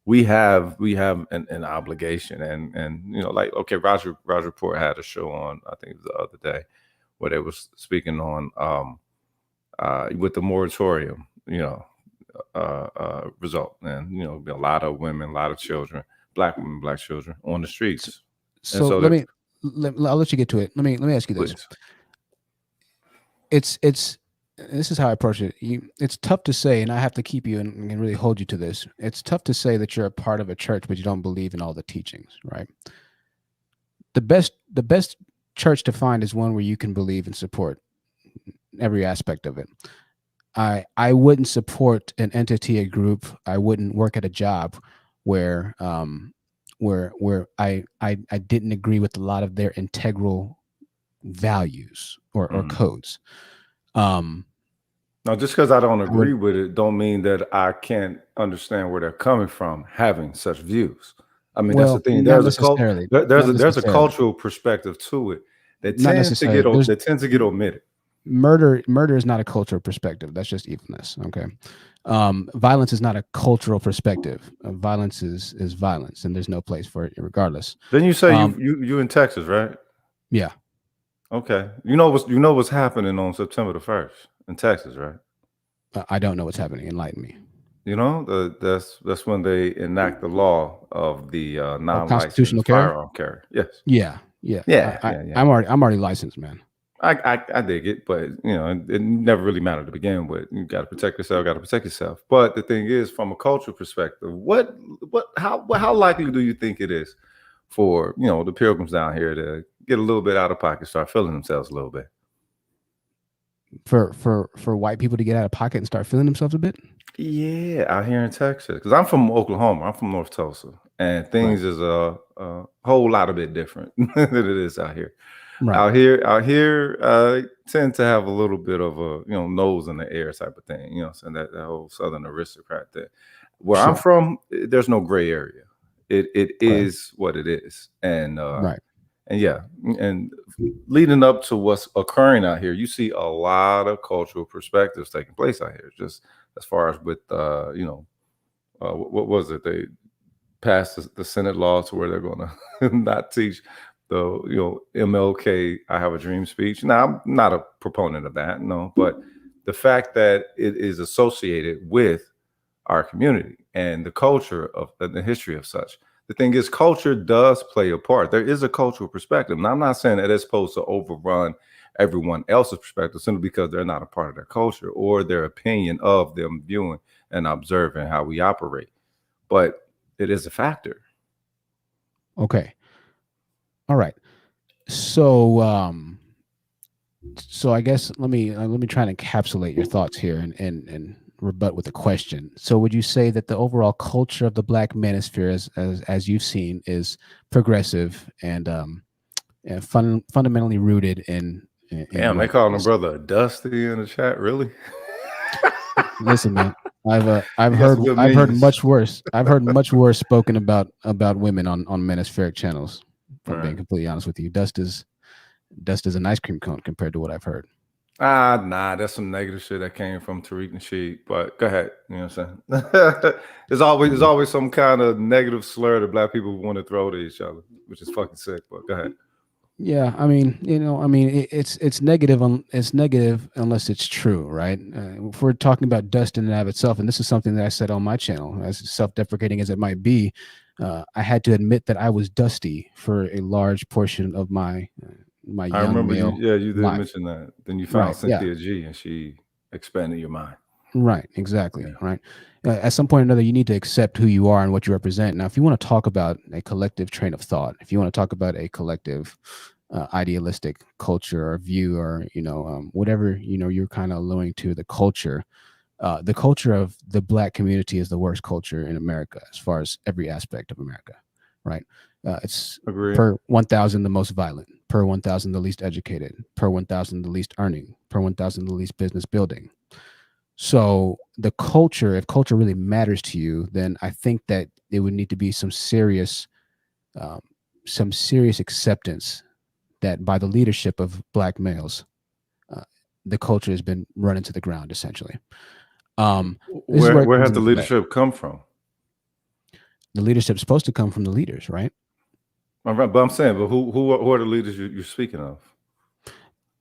M: we have an obligation, and you know, like, okay, Roger Report had a show on, I think the other day, where they was speaking on with the moratorium, you know, result, and you know, a lot of women, a lot of children, black women, black children on the streets.
A: So I'll let you get to it. Let me ask you this. Please. It's this is how I approach it. It's tough to say, and I have to keep you and really hold you to this. It's tough to say that you're a part of a church, but you don't believe in all the teachings, right? The best church to find is one where you can believe and support every aspect of it. I wouldn't support an entity, a group. I wouldn't work at a job where I didn't agree with a lot of their integral values or codes.
M: Now, just because I don't agree with it, don't mean that I can't understand where they're coming from, having such views. I mean, that's the thing. There's a cultural perspective to it that tends to get omitted.
A: Murder is not a cultural perspective. That's just evilness. Okay. Violence is not a cultural perspective. Violence is violence, and there's no place for it, regardless.
M: Then you say you in Texas, right?
A: Yeah.
M: Okay. You know what's happening on September the 1st in Texas, right?
A: I don't know what's happening. Enlighten me.
M: You know, that's when they enact the law of the
A: constitutional
M: non-licensed firearm carry. Yes.
A: Yeah. I'm already licensed, man.
M: I dig it, but you know, it never really mattered to begin with. You got to protect yourself. But the thing is, from a cultural perspective, how likely do you think it is for, you know, the pilgrims down here to get a little bit out of pocket, start feeling themselves a little bit?
A: For white people to get out of pocket and start feeling themselves a bit?
M: Yeah, out here in Texas, because I'm from Oklahoma. I'm from North Tulsa, and things is a whole lot a bit different than it is out here. Right. Out here, tend to have a little bit of a, you know, nose in the air type of thing. You know, so that whole Southern aristocrat thing. Where I'm from, there's no gray area. It is what it is, and right. And yeah, and leading up to what's occurring out here, you see a lot of cultural perspectives taking place out here. Just as far as with, you know, what was it? They passed the Senate law to where they're going to not teach the, you know, MLK "I Have a Dream" speech. Now, I'm not a proponent of that, no, but the fact that it is associated with our community and the culture of the history of such. The thing is, culture does play a part. There is a cultural perspective. Now, I'm not saying that it's supposed to overrun everyone else's perspective simply because they're not a part of their culture or their opinion of them viewing and observing how we operate. But it is a factor.
A: Okay. All right. So I guess let me try and encapsulate your thoughts here and rebut with a question. So would you say that the overall culture of the Black manosphere, as you've seen, is progressive and fundamentally rooted in
M: damn, they calling a brother a Dusty in the chat, really?
A: Listen, man, I've heard much worse. I've heard much worse spoken about women on Manospheric channels. If I'm being completely honest with you, Dust is an ice cream cone compared to what I've heard.
M: Nah, that's some negative shit that came from Tariq Nasheed. But go ahead, you know what I'm saying? there's always some kind of negative slur that Black people want to throw to each other, which is fucking sick. But go ahead.
A: Yeah, I mean, it's negative. It's negative unless it's true, right? If we're talking about dust in and of itself, and this is something that I said on my channel, as self-deprecating as it might be, I had to admit that I was dusty for a large portion of my young
M: I remember
A: male
M: you did
A: life.
M: mention that. Then you found
A: Right,
M: Cynthia G, and she expanded your mind.
A: Right, exactly. Yeah. Right. At some point or another, you need to accept who you are and what you represent. Now, if you want to talk about a collective train of thought, if you want to talk about a collective idealistic culture or view, or whatever you're kind of alluding to, the culture of the Black community is the worst culture in America as far as every aspect of America. right? It's
M: Agreed.
A: per 1,000 the most violent, per 1,000 the least educated, per 1,000 the least earning, per 1,000 the least business building. So the culture, if culture really matters to you, then I think that it would need to be some serious acceptance that by the leadership of Black males, the culture has been run into the ground, essentially.
M: Where has the leadership come from?
A: The leadership is supposed to come from the leaders, right?
M: But I'm saying, but who are the leaders you're speaking of?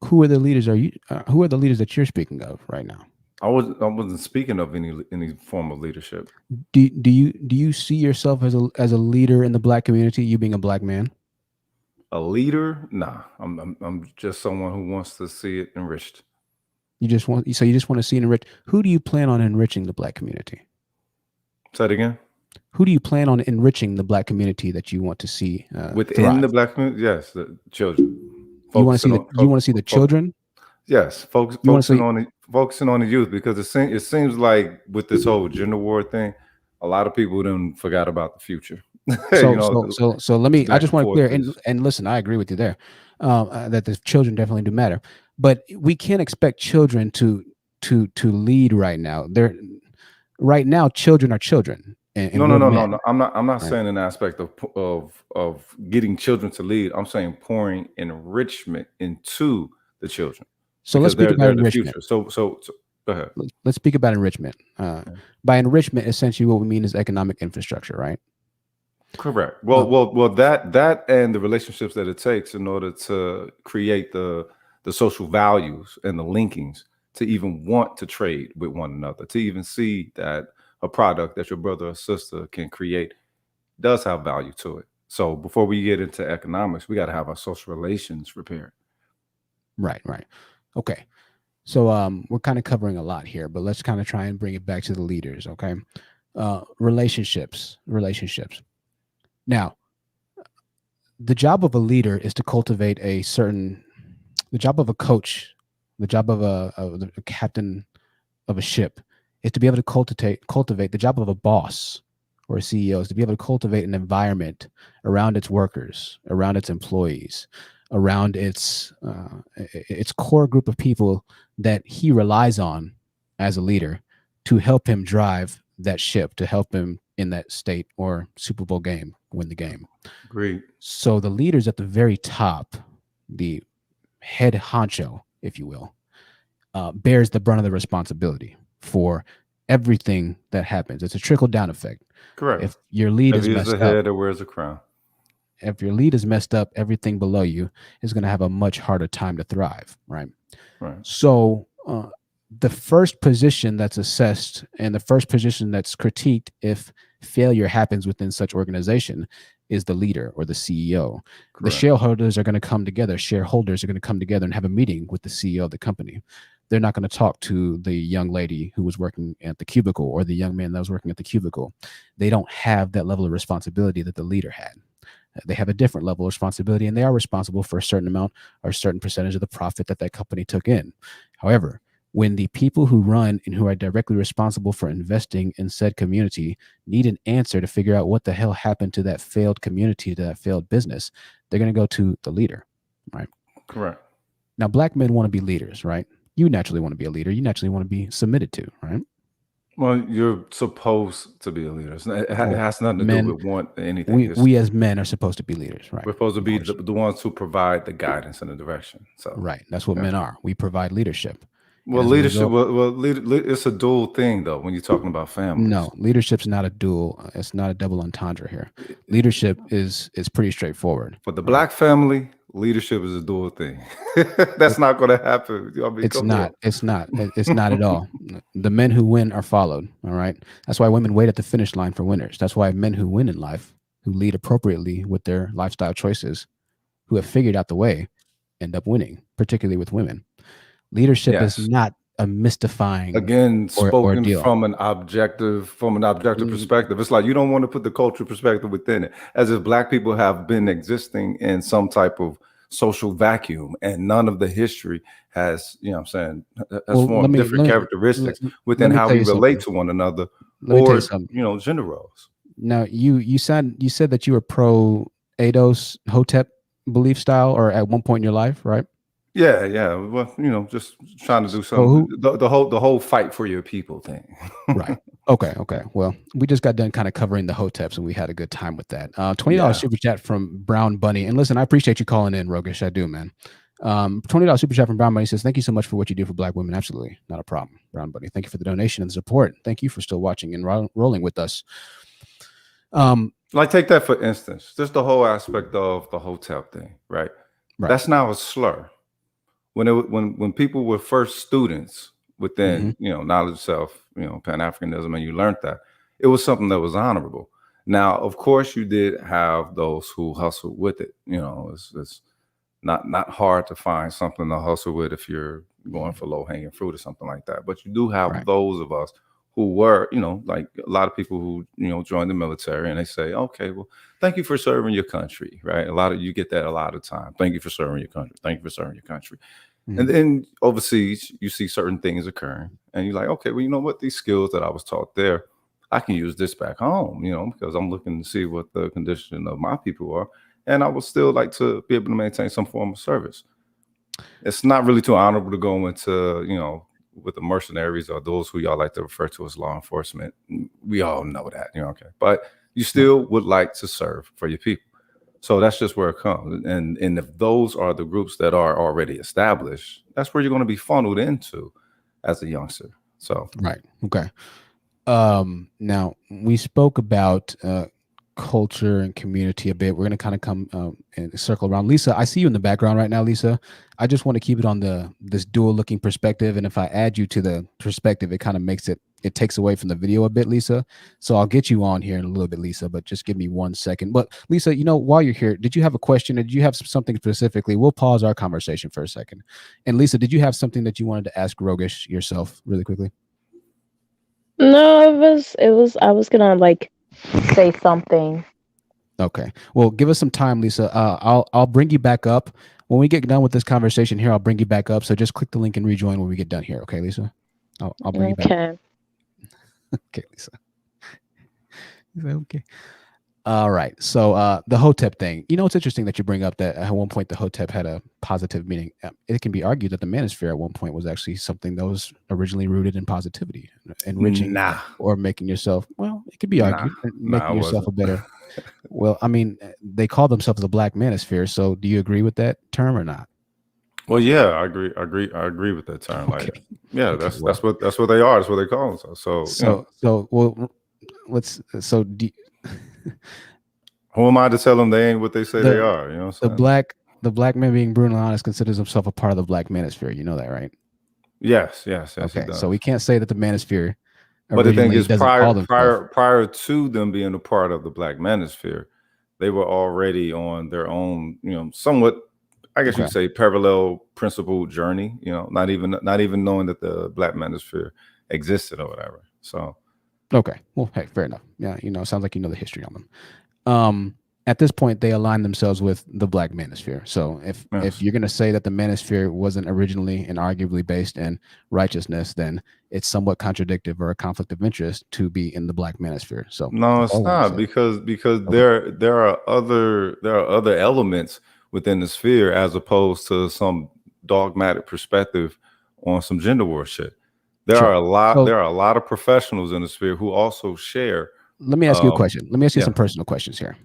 A: Who are the leaders? Who are the leaders that you're speaking of right now?
M: I wasn't speaking of any form of leadership.
A: Do you see yourself as a leader in the Black community? You being a Black man?
M: A leader? Nah, I'm just someone who wants to see it enriched.
A: You just want to see it enriched. Who do you plan on enriching the Black community?
M: Say it again.
A: Who do you plan on enriching the Black community that you want to see
M: within
A: thrive?
M: the Black community? Yes, the children.
A: You want to see the children?
M: Yes, focusing on the youth, because it seems like with this whole gender war thing, a lot of people don't forgot about the future.
A: So let me. I just want to clear and listen. I agree with you there. That the children definitely do matter, but we can't expect children to lead right now. Right now, children are children.
M: No. I'm not saying an aspect of getting children to lead. I'm saying pouring enrichment into the children.
A: So let's speak about enrichment.
M: So go ahead.
A: Let's speak about enrichment. By enrichment, essentially, what we mean is economic infrastructure, right?
M: Correct. Well, that and the relationships that it takes in order to create the social values and the linkings to even want to trade with one another, to even see that a product that your brother or sister can create does have value to it. So before we get into economics, we got to have our social relations repaired. Right.
A: Okay. So we're kind of covering a lot here, but let's kind of try and bring it back to the leaders. Okay. Relationships. Now, the job of a leader is to cultivate the job of a coach, the job of a captain of a ship is to be able to cultivate the job of a boss or a CEO is to be able to cultivate an environment around its workers, around its employees, around its core group of people that he relies on as a leader to help him drive that ship, to help him in that state or Super Bowl game, win the game.
M: Great.
A: So the leaders at the very top, the head honcho, if you will, bears the brunt of the responsibility for everything that happens. It's a trickle-down effect.
M: Correct.
A: If your lead is messed up,
M: head or wears a crown.
A: If your lead is messed up, everything below you is going to have a much harder time to thrive, right?
M: Right.
A: So the first position that's assessed and the first position that's critiqued if failure happens within such organization is the leader or the CEO. Correct. The shareholders are going to come together. Shareholders are going to come together and have a meeting with the CEO of the company. They're not going to talk to the young lady who was working at the cubicle or the young man that was working at the cubicle. They don't have that level of responsibility that the leader had. They have a different level of responsibility, and they are responsible for a certain amount or a certain percentage of the profit that company took in. However, when the people who run and who are directly responsible for investing in said community need an answer to figure out what the hell happened to that failed community, to that failed business, they're going to go to the leader, right?
M: Correct.
A: Now, Black men want to be leaders, right? You naturally want to be a leader. You naturally want to be submitted to, right?
M: Well, you're supposed to be a leader. It has nothing to do with anything.
A: We as men are supposed to be leaders, right?
M: We're supposed to be the ones who provide the guidance and the direction. So
A: right, that's what men are. We provide leadership.
M: Well, leadership. It's a dual thing, though. When you're talking about families,
A: no, leadership's not a dual. It's not a double entendre here. Leadership is pretty straightforward.
M: For the Black family, leadership is a dual thing. That's not going to happen.
A: It's not. It's not at all. The men who win are followed. All right. That's why women wait at the finish line for winners. That's why men who win in life, who lead appropriately with their lifestyle choices, who have figured out the way, end up winning, particularly with women. Leadership is not a mystifying
M: spoken
A: ordeal.
M: from an objective perspective. It's like you don't want to put the cultural perspective within it, as if Black people have been existing in some type of social vacuum and none of the history has, formed different characteristics within how we relate to one another or gender roles.
A: Now you said that you were pro Eidos Hotep belief style, or at one point in your life, right?
M: Yeah, yeah. Well, just trying to do
A: who-
M: something. The whole fight for your people thing.
A: Right. Okay. Well, we just got done kind of covering the Hoteps, and we had a good time with that. $20
M: Yeah.
A: super chat from Brown Bunny. And listen, I appreciate you calling in, Rogish. I do, man. $20 super chat from Brown Bunny says, "Thank you so much for what you do for Black women." Absolutely, not a problem, Brown Bunny. Thank you for the donation and the support. Thank you for still watching and rolling with us.
M: Like, take that for instance. Just the whole aspect of the hotel thing, right? That's now a slur. When people were first students within knowledge self, Pan-Africanism, and you learned that, it was something that was honorable. Now, of course, you did have those who hustled with it. It's not hard to find something to hustle with if you're going for low-hanging fruit or something like that. But you do have those of us who were, like a lot of people who, joined the military, and they say, okay, well, thank you for serving your country, right? You get that a lot of time. Thank you for serving your country. Thank you for serving your country. Mm-hmm. And then overseas, you see certain things occurring, and you're like, okay, well, you know what? These skills that I was taught there, I can use this back home, because I'm looking to see what the condition of my people are. And I would still like to be able to maintain some form of service. It's not really too honorable to go into, with the mercenaries or those who y'all like to refer to as law enforcement. We all know that, okay. But you still would like to serve for your people. So that's just where it comes. And if those are the groups that are already established, that's where you're going to be funneled into as a youngster. So
A: right. Okay. Now we spoke about culture and community a bit. We're going to kind of come and circle around. Lisa, I see you in the background right now, Lisa. I just want to keep it on this dual looking perspective. And if I add you to the perspective, it kind of makes it takes away from the video a bit, Lisa. So I'll get you on here in a little bit, Lisa, but just give me 1 second. But Lisa, while you're here, did you have a question? Or did you have something specifically? We'll pause our conversation for a second. And Lisa, did you have something that you wanted to ask Rogish yourself really quickly?
E: No, I was gonna say something.
A: Okay. Well, give us some time, Lisa. I'll bring you back up when we get done with this conversation here. I'll bring you back up. So just click the link and rejoin when we get done here. Okay, Lisa. I'll bring you back.
E: Okay.
A: Okay, Lisa. Okay. All right. So the Hotep thing. It's interesting that you bring up that at one point the Hotep had a positive meaning. It can be argued that the Manosphere at one point was actually something that was originally rooted in positivity, enriching or making yourself. Well, it could be argued making yourself a better. Well, I mean, they call themselves the Black Manosphere. So do you agree with that term or not?
M: Well, yeah, I agree. I agree with that term.
A: Okay.
M: Like, yeah, okay, that's what they are. That's what they call themselves.
A: So well, let's. So do.
M: Who am I to tell them they ain't what they say they are? You know what I'm saying?
A: The black man, being brutally honest, considers himself a part of the Black Manosphere. You know that, right?
M: Yes.
A: Okay, so we can't say that the Manosphere.
M: But the thing is, prior to them being a part of the Black Manosphere, they were already on their own, somewhat, I guess you could say, parallel principle journey. Not even knowing that the Black Manosphere existed or whatever. So.
A: Okay. Well, hey, fair enough. Yeah, sounds like you know the history on them. At this point, they align themselves with the Black Manosphere. So if you're going to say that the Manosphere wasn't originally and arguably based in righteousness, then it's somewhat contradictory or a conflict of interest to be in the Black Manosphere. So
M: no, it's not, because there are other elements within the sphere as opposed to some dogmatic perspective on some gender war shit. There are a lot of professionals in the sphere who also share.
A: Let me ask you a question. Let me ask you some personal questions here.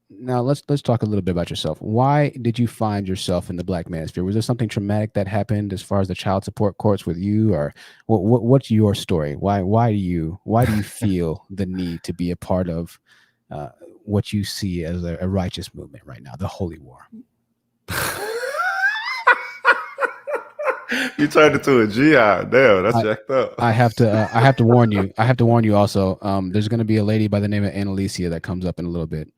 A: Now let's talk a little bit about yourself. Why did you find yourself in the Black Manosphere? Was there something traumatic that happened as far as the child support courts with you, or what's your story? Why do you feel the need to be a part of what you see as a righteous movement right now, the Holy War?
M: You turned into a GI. Damn, that's jacked up.
A: I have to warn you. I have to warn you also. There's going to be a lady by the name of Annalicia that comes up in a little bit,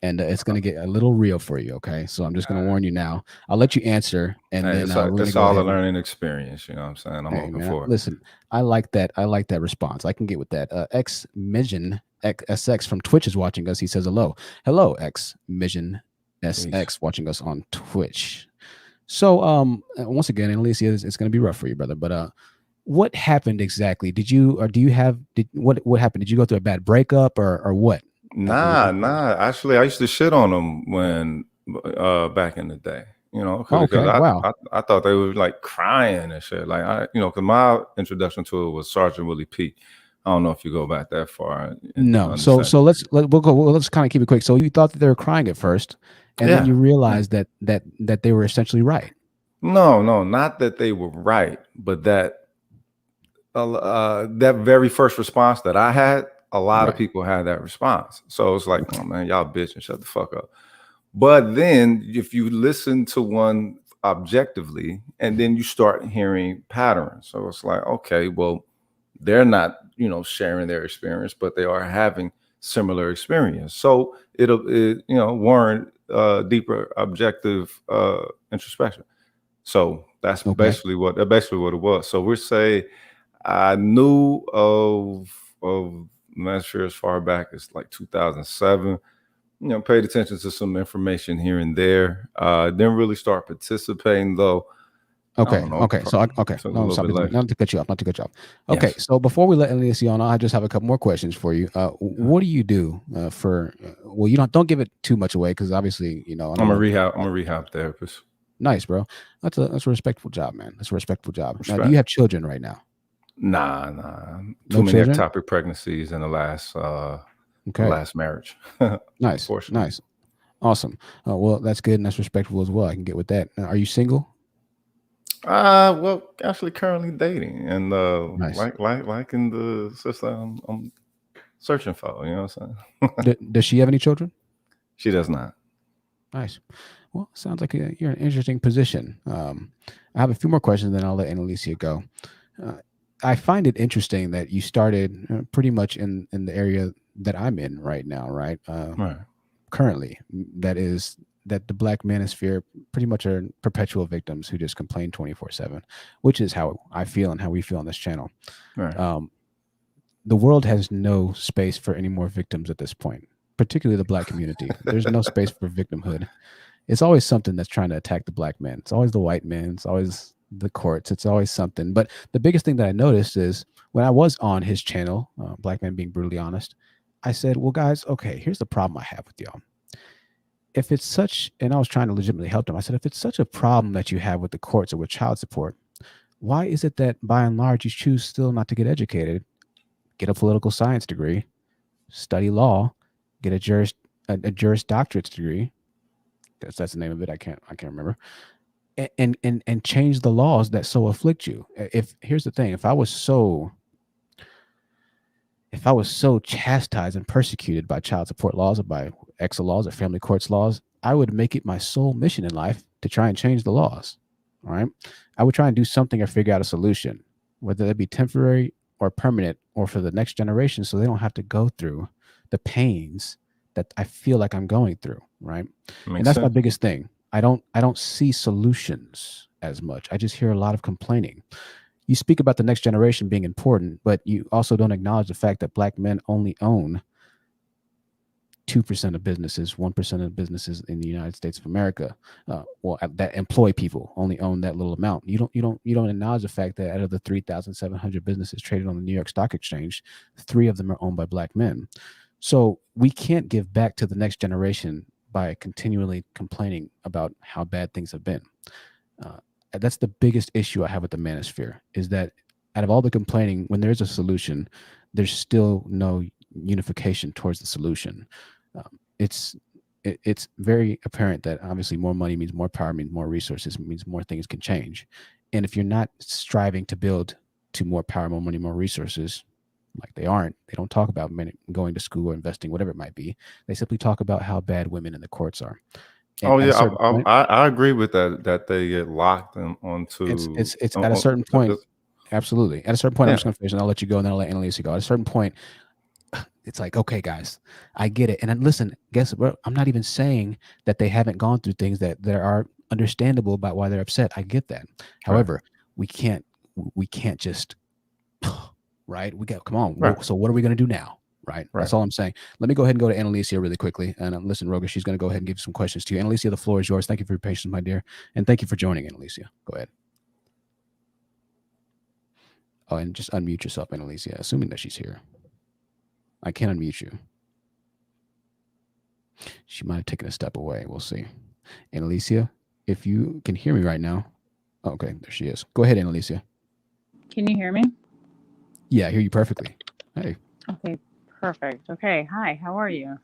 A: and it's going to get a little real for you. Okay, so I'm just going to warn you now. I'll let you answer, and then
M: it's all a learning experience. You know what I'm saying? I'm looking for it.
A: Listen, I like that. I like that response. I can get with that. X Mission SX from Twitch is watching us. He says hello, X Mission SX watching us on Twitch. So once again, Alicia, it's going to be rough for you, brother. But what happened exactly? Did you, or do you have, what happened? Did you go through a bad breakup or what?
M: Nah. Actually, I used to shit on them when back in the day. Because I thought they were like crying and shit. Like because my introduction to it was Sergeant Willie P. I don't know if you go back that far.
A: No. So let's kind of keep it quick. So you thought that they were crying at first, and then you realized that they were essentially right.
M: No, not that they were right, but that that very first response that I had, a lot of people had that response. So it's like, oh man, y'all bitch and shut the fuck up. But then if you listen to one objectively, and then you start hearing patterns. So it's like, okay, well, they're not, sharing their experience, but they are having similar experience. So it warrant deeper objective introspection. So that's basically what it was. So we're saying I knew of Manosphere as far back as like 2007. Paid attention to some information here and there. Didn't really start participating though.
A: Okay. Not to cut you off. Okay. Yes. So before we let Alicia on, I just have a couple more questions for you. What do you do for? Well, you don't give it too much away because obviously I'm a
M: rehab therapist.
A: Nice, bro. That's a respectful job, man. That's a respectful job. Now, do you have children right now?
M: Nah. Too many ectopic pregnancies in the last last marriage.
A: Nice. Awesome. Well, that's good and that's respectful as well. I can get with that. Are you single?
M: Well, actually currently dating and like in the system I'm searching for, you know what I'm
A: saying? Does she have any children?
M: She does not.
A: Nice. Well, sounds like you're in an interesting position. I have a few more questions, then I'll let Alicia go. I find it interesting that you started pretty much in the area that I'm in right now, right? Currently, that the Black Manosphere pretty much are perpetual victims who just complain 24/7, which is how I feel and how we feel on this channel. Right. The world has no space for any more victims at this point, particularly the Black community. There's no space for victimhood. It's always something that's trying to attack the Black man. It's always the white man. It's always the courts. It's always something. But the biggest thing that I noticed is when I was on his channel, Black Man Being Brutally Honest, I said, well, guys, okay, here's the problem I have with y'all. If it's such, and I was trying to legitimately help them, I said, if it's such a problem that you have with the courts or with child support, why is it that by and large you choose still not to get educated, get a political science degree, study law, get a Juris Doctorate degree? That's the name of it. I can't remember. And change the laws that so afflict you. Here's the thing, if I was so chastised and persecuted by child support laws or by EXA laws or family courts laws, I would make it my sole mission in life to try and change the laws. All right. I would try and do something or figure out a solution, whether that be temporary or permanent or for the next generation, so they don't have to go through the pains that I feel like I'm going through. Right. And that's my biggest thing. I don't see solutions as much. I just hear a lot of complaining. You speak about the next generation being important, but you also don't acknowledge the fact that Black men only own 2% of businesses, 1% of businesses in the United States of America. That employ people only own that little amount. You don't acknowledge the fact that out of the 3,700 businesses traded on the New York Stock Exchange, 3 of them are owned by Black men. So we can't give back to the next generation by continually complaining about how bad things have been. That's the biggest issue I have with the Manosphere, is that out of all the complaining, when there's a solution, there's still no unification towards the solution. It's very apparent that obviously more money means more power, means more resources, means more things can change. And if you're not striving to build to more power, more money, more resources, like they don't talk about men going to school or investing, whatever it might be. They simply talk about how bad women in the courts are. And
M: I agree with that they get locked onto.
A: It's at a certain point. Absolutely. At a certain point, I'm just going to finish and I'll let you go and then I'll let Annalisa go. At a certain point, it's like, okay, guys, I get it. And then listen, guess what? I'm not even saying that they haven't gone through things that are understandable about why they're upset. I get that. However, we can't just, right? Come on. Right. So what are we going to do now? Right. That's all I'm saying. Let me go ahead and go to Annalisa really quickly. And listen, Roger, she's going to go ahead and give some questions to you. Annalisa, the floor is yours. Thank you for your patience, my dear. And thank you for joining, Annalisa. Go ahead. Oh, and just unmute yourself, Annalisa, assuming that she's here. I can't unmute you. She might have taken a step away. We'll see. Annalisa, if you can hear me right now. Oh, okay, there she is. Go ahead, Annalisa.
N: Can you hear me?
A: Yeah, I hear you perfectly. Hey.
N: Okay, perfect. Okay, hi, how are you?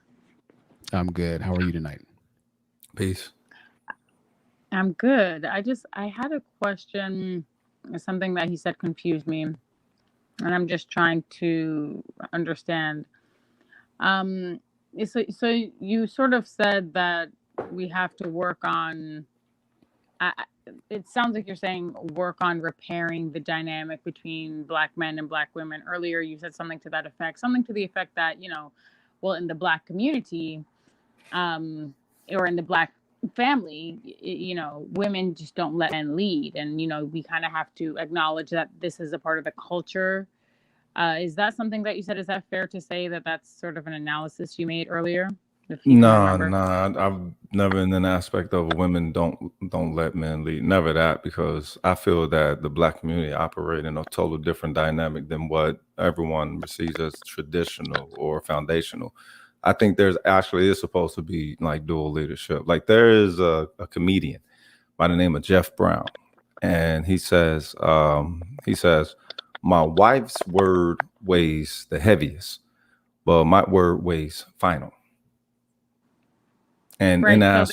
A: I'm good. How are you tonight?
M: Peace.
N: I'm good. I had a question, something that he said confused me, and I'm just trying to understand. So you sort of said that we have to work on, it sounds like you're saying work on repairing the dynamic between Black men and Black women. Earlier, you said something to that effect, something to the effect that, well, in the Black community, or in the Black family, women just don't let men lead. And, we kind of have to acknowledge that this is a part of the culture. Is that something that you said? Is that fair to say that that's sort of an analysis you made earlier?
M: No, I've never in an aspect of women don't let men lead. Never that, because I feel that the Black community operate in a total different dynamic than what everyone receives as traditional or foundational. I think there's actually is supposed to be like dual leadership. Like there is a comedian by the name of Jeff Brown, and he says, my wife's word weighs the heaviest, but my word weighs final. And
N: right,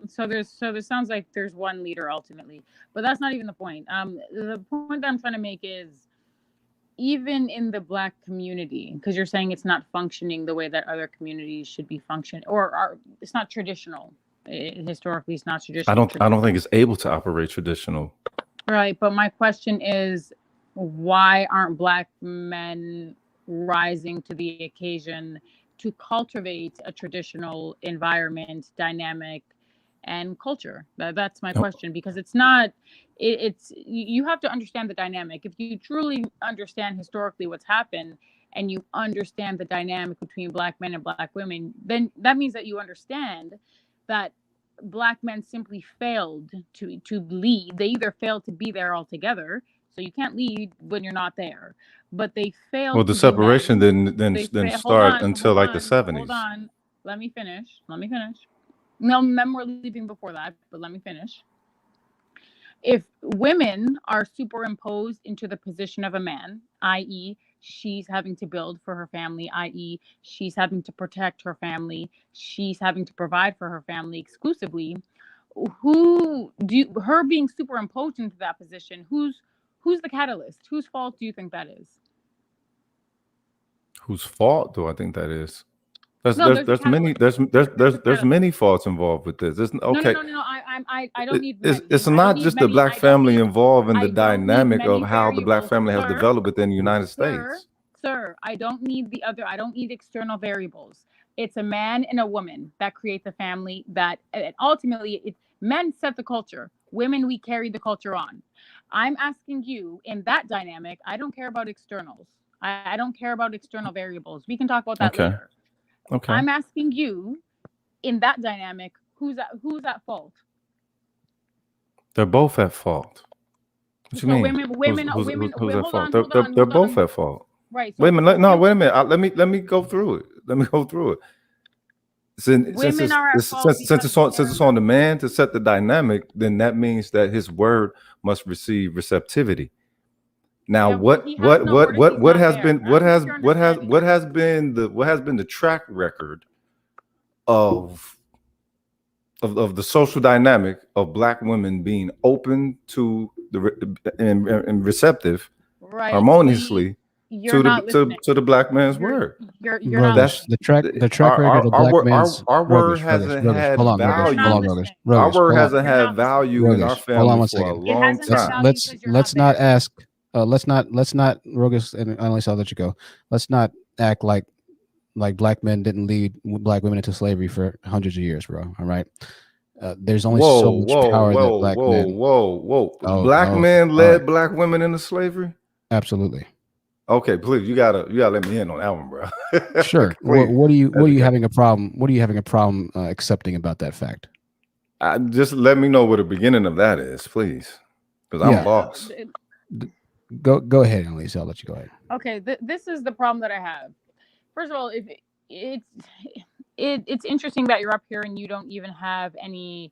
N: so there sounds like there's one leader ultimately, but that's not even the point. The point that I'm trying to make is, even in the Black community, because you're saying it's not functioning the way that other communities should be functioning, or it's not traditional. Historically, it's not traditional.
M: I don't think it's able to operate traditional.
N: Right, but my question is, why aren't Black men rising to the occasion to cultivate a traditional environment, dynamic, and culture? That's my question, because it's not, you have to understand the dynamic. If you truly understand historically what's happened, and you understand the dynamic between Black men and Black women, then that means that you understand that Black men simply failed to lead. They either failed to be there altogether, so you can't lead when you're not there, but they failed.
M: Well, the separation didn't start until like the 70s.
N: Hold on, let me finish. No, men were leaving before that, but let me finish. If women are superimposed into the position of a man, i.e., she's having to build for her family, i.e., she's having to protect her family, she's having to provide for her family exclusively, her being superimposed into that position, who's the catalyst? Whose fault do you think that is?
M: Whose fault do I think that is? There's many faults involved with this. Okay.
N: No. I don't need.
M: It's not just the Black family involved in the dynamic of how the Black family has developed within the United States.
N: Sir, I don't need the other. I don't need external variables. It's a man and a woman that create the family. That ultimately, men set the culture. Women, we carry the culture on. I'm asking you, in that dynamic, I don't care about externals. I don't care about external variables. We can talk about that later.
M: Okay.
N: I'm asking you, in that dynamic, who's at fault?
M: They're both at fault. What you mean?
N: Women.
M: Who's at fault? They're both at fault.
N: Right.
M: So wait a minute. No, wait a minute. Let me go through it. Since it's on the man to set the dynamic, then that means that his word must receive receptivity. Now, what has been the track record of the social dynamic of Black women being open to and receptive, harmoniously to the Black man's word?
A: That's the track record of Black men's.
M: Our word hasn't had value. Our word hasn't had value in our family for a long time.
A: Let's not ask. Let's not, Rogus and Annalisa, I'll let you go. Let's not act like Black men didn't lead Black women into slavery for hundreds of years, bro. All right. There's only so much power that Black men.
M: Black men led Black women into slavery?
A: Absolutely.
M: Okay, please, you gotta let me in on that one, bro.
A: Sure. What are you having a problem? What are you having a problem accepting about that fact?
M: Just let me know what the beginning of that is, please, because I'm lost.
A: Go ahead, Annalise. I'll let you go ahead.
N: Okay, this is the problem that I have. First of all, if it's interesting that you're up here and you don't even have any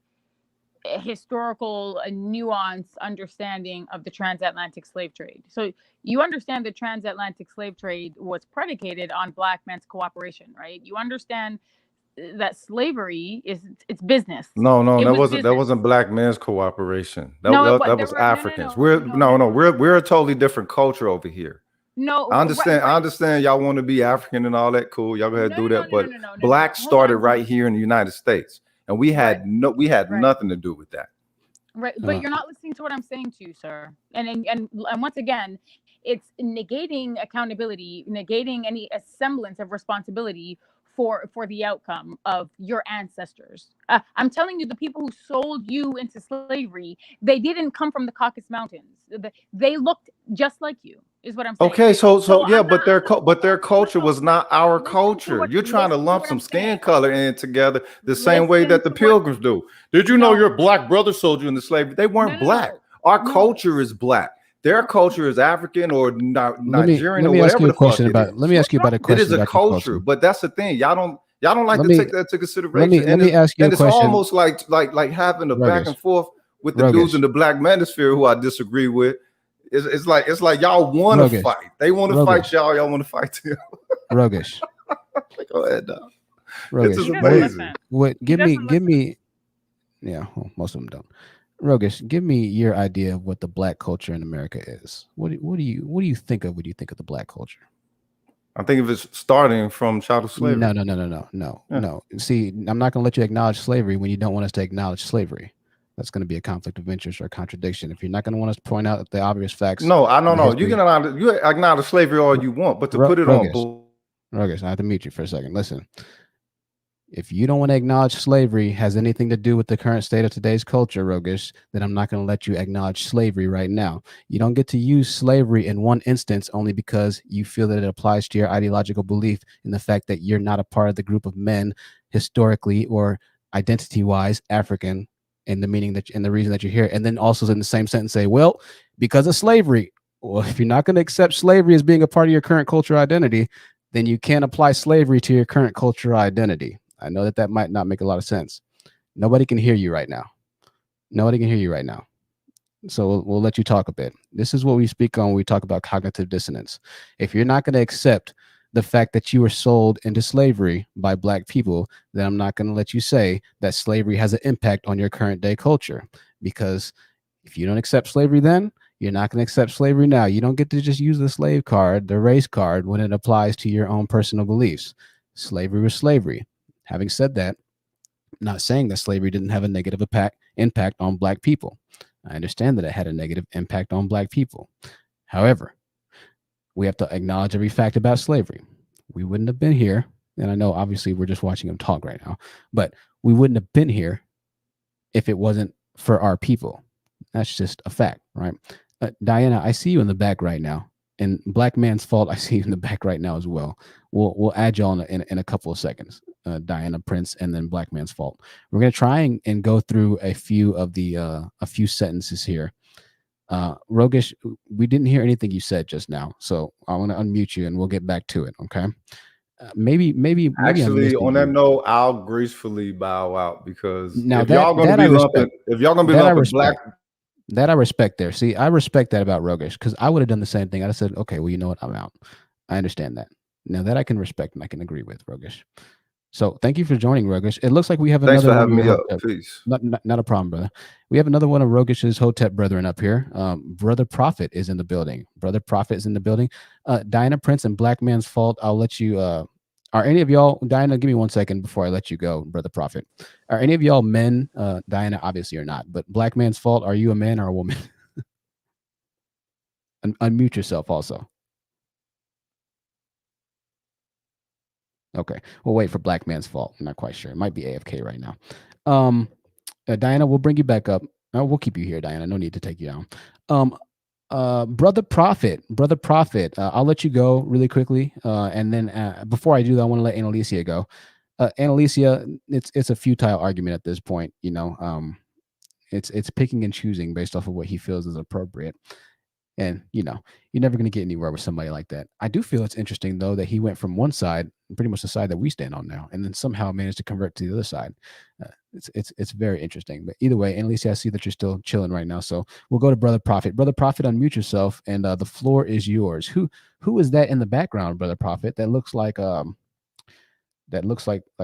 N: historical nuanced understanding of the transatlantic slave trade. So you understand the transatlantic slave trade was predicated on Black men's cooperation, right? You understand that slavery it's business.
M: No,
N: It
M: that wasn't Black men's cooperation. That
N: no,
M: that was Africans. We're a totally different culture over here.
N: No,
M: I understand.
N: right.
M: I understand y'all want to be African and all that. Cool, y'all go ahead and do that. But Black started right here in the United States, and we had nothing to do with that.
N: Right, but you're not listening to what I'm saying to you, sir. And once again, it's negating accountability, negating any semblance of responsibility for the outcome of your ancestors. I'm telling you, the people who sold you into slavery, they didn't come from the Caucasus Mountains. They looked just like you, is what I'm saying.
M: Okay, so yeah, but their culture was not our culture. You're trying to lump some skin color in together the same way that the Pilgrims do. Did you know your Black brother sold you into slavery? They weren't Black. Our culture is Black. Their culture is African or Nigerian or whatever the fuck it is.
A: Let me ask you about a question.
M: It is a culture, but that's the thing. Y'all don't like to take that into consideration.
A: Let me ask you a question.
M: And it's almost like having a back and forth with the dudes in the Black Manosphere who I disagree with. It's like y'all want to fight. They want to fight y'all. Y'all want to fight them.
A: Rogish.
M: Go ahead, dog.
A: Rogish.
M: This is amazing.
A: Give me. Yeah, well, most of them don't. Rogish, give me your idea of what the Black culture in America is. What do you think of when you think of the Black culture?
M: I think if it's starting from chattel slavery.
A: No. See, I'm not going to let you acknowledge slavery when you don't want us to acknowledge slavery. That's going to be a conflict of interest or a contradiction. If you're not going to want us to point out the obvious facts.
M: No. You can acknowledge slavery all you want, but to put it on.
A: Rogish, I have to mute you for a second. Listen. If you don't want to acknowledge slavery has anything to do with the current state of today's culture, Rogish, then I'm not going to let you acknowledge slavery right now. You don't get to use slavery in one instance only because you feel that it applies to your ideological belief in the fact that you're not a part of the group of men historically or identity-wise African in the meaning that and the reason that you're here. And then also in the same sentence say, well, because of slavery. Well, if you're not going to accept slavery as being a part of your current cultural identity, then you can't apply slavery to your current cultural identity. I know that might not make a lot of sense. Nobody can hear you right now. So we'll let you talk a bit. This is what we speak on when we talk about cognitive dissonance. If you're not going to accept the fact that you were sold into slavery by Black people, then I'm not going to let you say that slavery has an impact on your current day culture. Because if you don't accept slavery then, you're not going to accept slavery now. You don't get to just use the slave card, the race card, when it applies to your own personal beliefs. Slavery was slavery. Having said that, I'm not saying that slavery didn't have a negative impact on Black people. I understand that it had a negative impact on Black people. However, we have to acknowledge every fact about slavery. We wouldn't have been here, and I know obviously we're just watching him talk right now, but we wouldn't have been here if it wasn't for our people. That's just a fact, right? Diana, I see you in the back right now. And Black Man's Fault, I see you in the back right now as well. We'll add y'all in a couple of seconds. Diana Prince and then Black Man's Fault. We're gonna try and go through a few sentences here. Rogish, we didn't hear anything you said just now, so I want to unmute you and we'll get back to it. Okay. Maybe
M: Actually, on that note, I'll gracefully bow out because
A: now
M: if y'all gonna be lumping Black.
A: That I respect there. See, I respect that about Rogish because I would have done the same thing. I'd have said, okay, well, you know what? I'm out. I understand that. Now that I can respect and I can agree with Rogish. So thank you for joining, Rogish. It looks like we have
M: Thanks
A: another
M: for having
A: one.
M: me up. Peace.
A: Not a problem, brother. We have another one of Rogish's Hotep brethren up here. Brother Prophet is in the building. Diana Prince and Black Man's Fault. I'll let you. Are any of y'all, Diana, give me 1 second before I let you go, Brother Prophet. Are any of y'all men? Diana, obviously you're not, but Black Man's Fault, are you a man or a woman? Unmute yourself also. Okay, we'll wait for Black Man's Fault. I'm not quite sure. It might be AFK right now. Diana, we'll bring you back up. We'll keep you here, Diana. No need to take you down. Brother Prophet, I'll let you go really quickly. And then before I do that, I want to let Annalicia go. Annalicia, it's a futile argument at this point. You know, it's picking and choosing based off of what he feels is appropriate. And, you know, you're never going to get anywhere with somebody like that. I do feel it's interesting, though, that he went from one side, pretty much the side that we stand on now, and then somehow managed to convert to the other side. It's very interesting. But either way, Annalise, I see that you're still chilling right now. So we'll go to Brother Prophet. Brother Prophet, unmute yourself, and the floor is yours. Who is that in the background, Brother Prophet? That looks like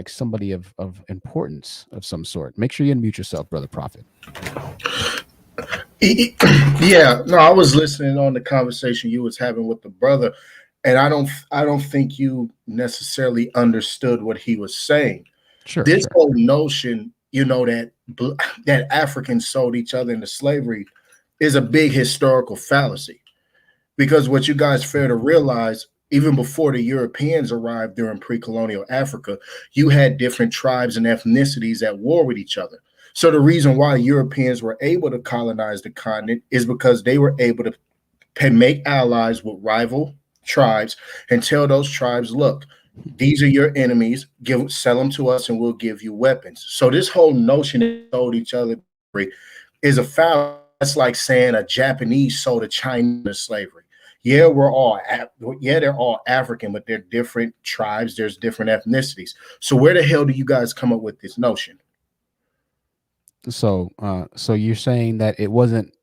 A: somebody of importance of some sort. Make sure you unmute yourself, Brother Prophet.
O: Yeah, no, I was listening on the conversation you was having with the brother, and I don't think you necessarily understood what he was saying. This whole notion, you know, that Africans sold each other into slavery is a big historical fallacy, because what you guys fail to realize, even before the Europeans arrived during pre-colonial Africa, you had different tribes and ethnicities at war with each other. So the reason why Europeans were able to colonize the continent is because they were able to make allies with rival tribes and tell those tribes, look, these are your enemies, sell them to us and we'll give you weapons. So this whole notion that they sold each other is a foul. That's like saying a Japanese sold a Chinese into slavery. Yeah, they're all African, but they're different tribes. There's different ethnicities. So where the hell do you guys come up with this notion?
A: So you're saying that it wasn't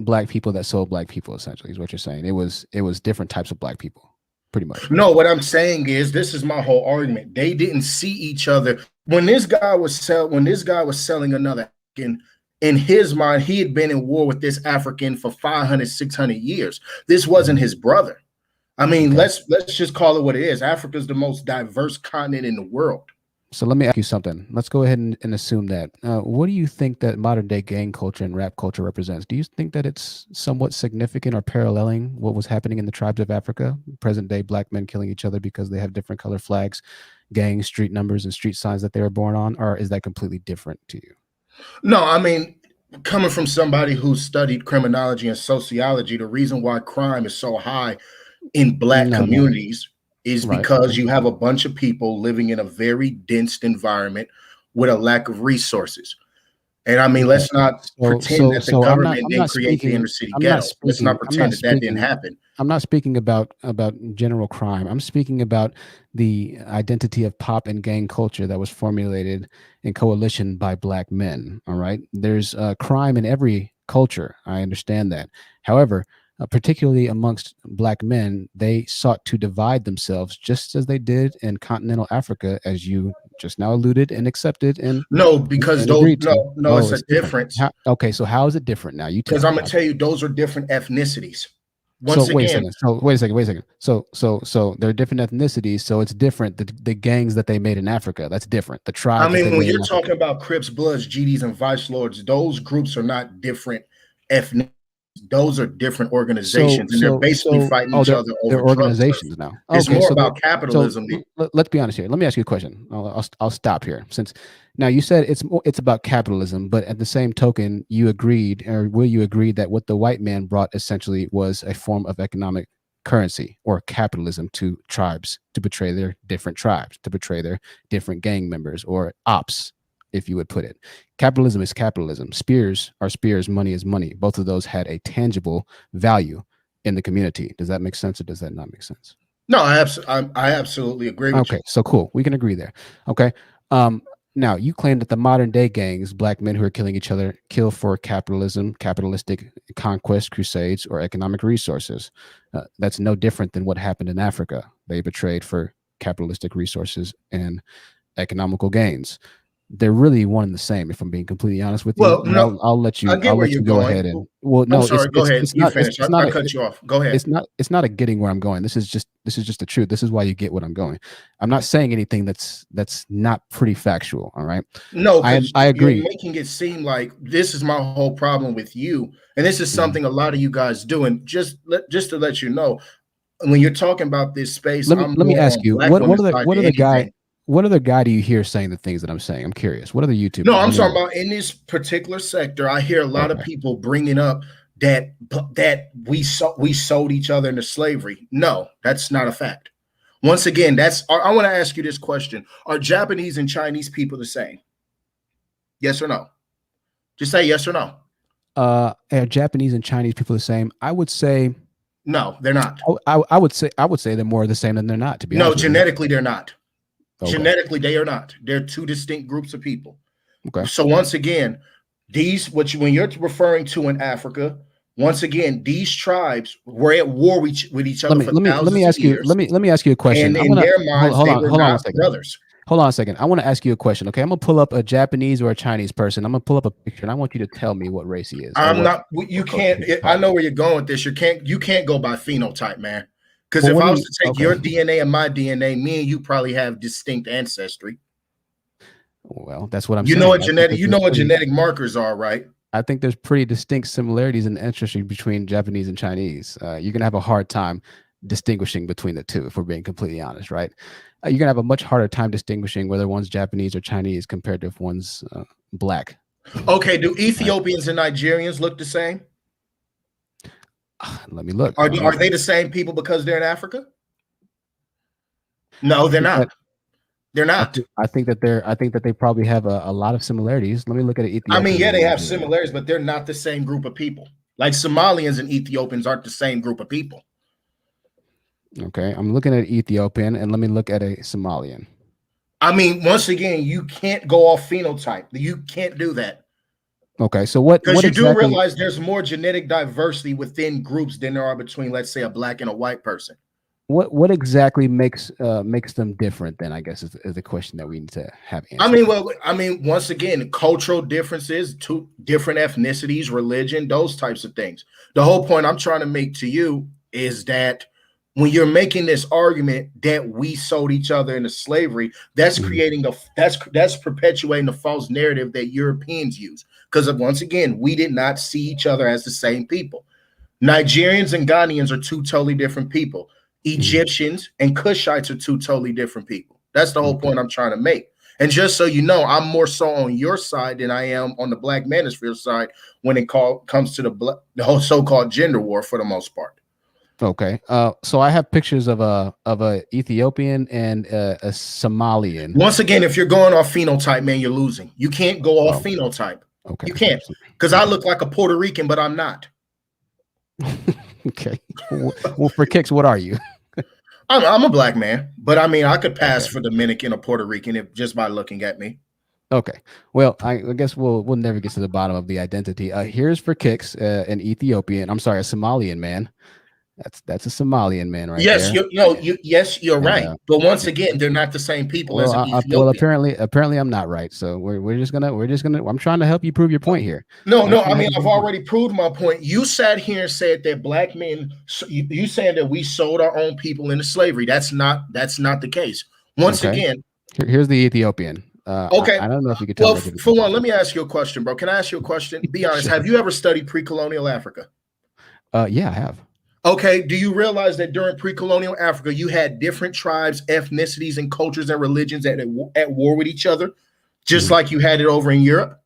A: black people that sold black people, essentially, is what you're saying. It was different types of black people, pretty much.
O: No, what I'm saying is, this is my whole argument. They didn't see each other when this guy was selling another African. In his mind, he had been in war with this African for 500, 600 years. This wasn't his brother. I mean, let's just call it what it is. Africa is the most diverse continent in the world.
A: So let me ask you something. Let's go ahead and assume that. What do you think that modern day gang culture and rap culture represents? Do you think that it's somewhat significant or paralleling what was happening in the tribes of Africa? Present day black men killing each other because they have different color flags, gangs, street numbers, and street signs that they were born on? Or is that completely different to you?
O: No, I mean, coming from somebody who studied criminology and sociology, the reason why crime is so high in black communities is because you have a bunch of people living in a very dense environment with a lack of resources. And I mean, let's not pretend that the government didn't create the inner city ghetto. Let's not pretend that didn't happen.
A: I'm not speaking about general crime. I'm speaking about the identity of pop and gang culture that was formulated in coalition by black men. All right. There's crime in every culture. I understand that. However, particularly amongst black men, they sought to divide themselves just as they did in continental Africa, as you just now alluded and accepted. And
O: because it's a difference.
A: Okay, so how is it different now? You tell me.
O: Because I'm gonna tell you, those are different ethnicities.
A: Wait a second. So they're different ethnicities. So it's different. The gangs that they made in Africa, that's different. The tribes.
O: I mean, when you're talking about Crips, Bloods, GDs, and Vice Lords, those groups are not different ethnicities. Those are different organizations, and they're basically fighting each other over
A: they're organizations now.
O: It's more about capitalism.
A: Let's be honest here. Let me ask you a question. I'll stop here, since now you said it's about capitalism, but at the same token, you agreed, or will you agree, that what the white man brought essentially was a form of economic currency or capitalism to tribes, to betray their different tribes, to betray their different gang members, or ops, if you would put it. Capitalism is capitalism. Spears are spears. Money is money. Both of those had a tangible value in the community. Does that make sense, or does that not make sense?
O: No, I absolutely agree with you.
A: Okay, so cool. We can agree there. Okay. Now, you claim that the modern day gangs, black men who are killing each other, kill for capitalism, capitalistic conquest, crusades, or economic resources. That's no different than what happened in Africa. They betrayed for capitalistic resources and economical gains. They're really one and the same, if I'm being completely honest with you.
O: Well, no,
A: I'll let you go ahead and
O: no, I'm sorry, go ahead. You finish. I cut you off. Go ahead.
A: It's not a getting where I'm going. This is just the truth. This is why you get what I'm going. I'm not saying anything that's not pretty factual. All right.
O: No,
A: I agree.
O: You're making it seem like this is my whole problem with you, and this is something a lot of you guys do. And just to let you know, when you're talking about this space,
A: let me ask you, what other guy do you hear saying the things that I'm saying? I'm curious. What other YouTubers?
O: No, I'm talking about in this particular sector. I hear a lot of people bringing up that we sold each other into slavery. No, that's not a fact. Once again, I want to ask you this question: are Japanese and Chinese people the same? Yes or no? Just say yes or no.
A: Are Japanese and Chinese people the same? I would say
O: no, they're not.
A: I would say they're more the same than they're not. To be honest,
O: genetically they're not.
A: Okay.
O: Genetically, they are not. They're two distinct groups of people.
A: Okay.
O: So once again, when you're referring to in Africa, once again, these tribes were at war with each other for thousands of years.
A: Let me ask you a question.
O: And in their minds, they were not brothers.
A: Hold on a second. I want to ask you a question. Okay, I'm gonna pull up a Japanese or a Chinese person. I'm gonna pull up a picture, and I want you to tell me what race he is.
O: I'm not. You can't. I know where you're going with this. You can't go by phenotype, man. Because if I was to take your DNA and my DNA, me and you probably have distinct ancestry.
A: Well, that's what I'm saying.
O: You know what genetic markers are, right?
A: I think there's pretty distinct similarities in ancestry between Japanese and Chinese. You're gonna have a hard time distinguishing between the two, if we're being completely honest, right? You're gonna have a much harder time distinguishing whether one's Japanese or Chinese compared to if one's black.
O: Okay, do Ethiopians and Nigerians look the same?
A: Let me look.
O: Are they the same people because they're in Africa? No, they're not. They're not.
A: I think that they probably have a lot of similarities. Let me look at it.
O: I mean, yeah, they have similarities, but they're not the same group of people. Like Somalians and Ethiopians aren't the same group of people.
A: Okay, I'm looking at Ethiopian, and let me look at a Somalian.
O: I mean, once again, you can't go off phenotype. You can't do that.
A: Okay, so what?
O: Because you
A: exactly,
O: do realize there's more genetic diversity within groups than there are between, let's say, a black and a white person.
A: What exactly makes them different? Then I guess is the question that we need to have answered.
O: I mean, once again, cultural differences, two different ethnicities, religion, those types of things. The whole point I'm trying to make to you is that when you're making this argument that we sold each other into slavery, that's creating that's perpetuating the false narrative that Europeans use. Because once again, we did not see each other as the same people. Nigerians and Ghanaians are two totally different people. Egyptians and Cushites are two totally different people. That's the whole point I'm trying to make. And just so you know, I'm more so on your side than I am on the Black Manosphere side when it comes to the whole so-called gender war for the most part.
A: Okay. So I have pictures of a Ethiopian and a Somalian.
O: Once again, if you're going off phenotype, man, you're losing. You can't go off phenotype. Okay. You can't. Because I look like a Puerto Rican, but I'm not.
A: Okay. Well, for kicks, what are you?
O: I'm a black man, but I mean, I could pass for Dominican or Puerto Rican just by looking at me.
A: Okay. Well, I guess we'll never get to the bottom of the identity. Here's for kicks, an Ethiopian. I'm sorry, a Somalian man. That's a Somalian man, right?
O: Yes,
A: there.
O: You're right. But once again, they're not the same people as an Ethiopian.
A: Well, apparently, I'm not right. So we're just gonna. I'm trying to help you prove your point here.
O: No. I mean, I've already proved my point. You sat here and said that black men. You saying that we sold our own people into slavery. That's not the case. Once again,
A: here's the Ethiopian.
O: Okay.
A: I don't know if you could tell.
O: Well, for one, let me ask you a question, bro. Can I ask you a question? Be honest.
A: Sure.
O: Have you ever studied pre-colonial Africa?
A: Yeah, I have.
O: Okay, do you realize that during pre-colonial Africa, you had different tribes, ethnicities, and cultures and religions at war with each other, just like you had it over in Europe?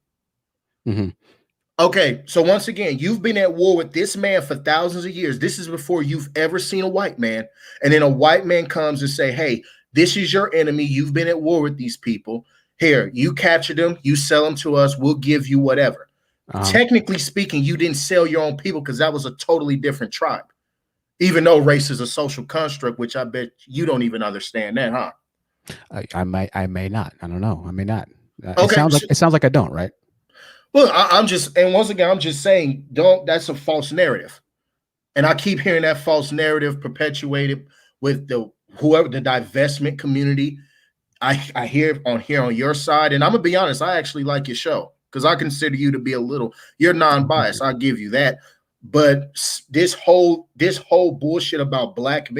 O: Okay, so once again, you've been at war with this man for thousands of years. This is before you've ever seen a white man. And then a white man comes and say, hey, this is your enemy. You've been at war with these people. Here, you capture them, you sell them to us, we'll give you whatever. Technically speaking, you didn't sell your own people because that was a totally different tribe. Even though race is a social construct, which I bet you don't even understand that, huh?
A: I may not. I don't know. I may not.
O: Okay.
A: It sounds like I don't, right?
O: Well, I'm just saying, that's a false narrative. And I keep hearing that false narrative perpetuated with the divestment community. I hear on your side, and I'm gonna be honest, I actually like your show because I consider you to be you're non-biased. I'll give you that. But this whole bullshit about black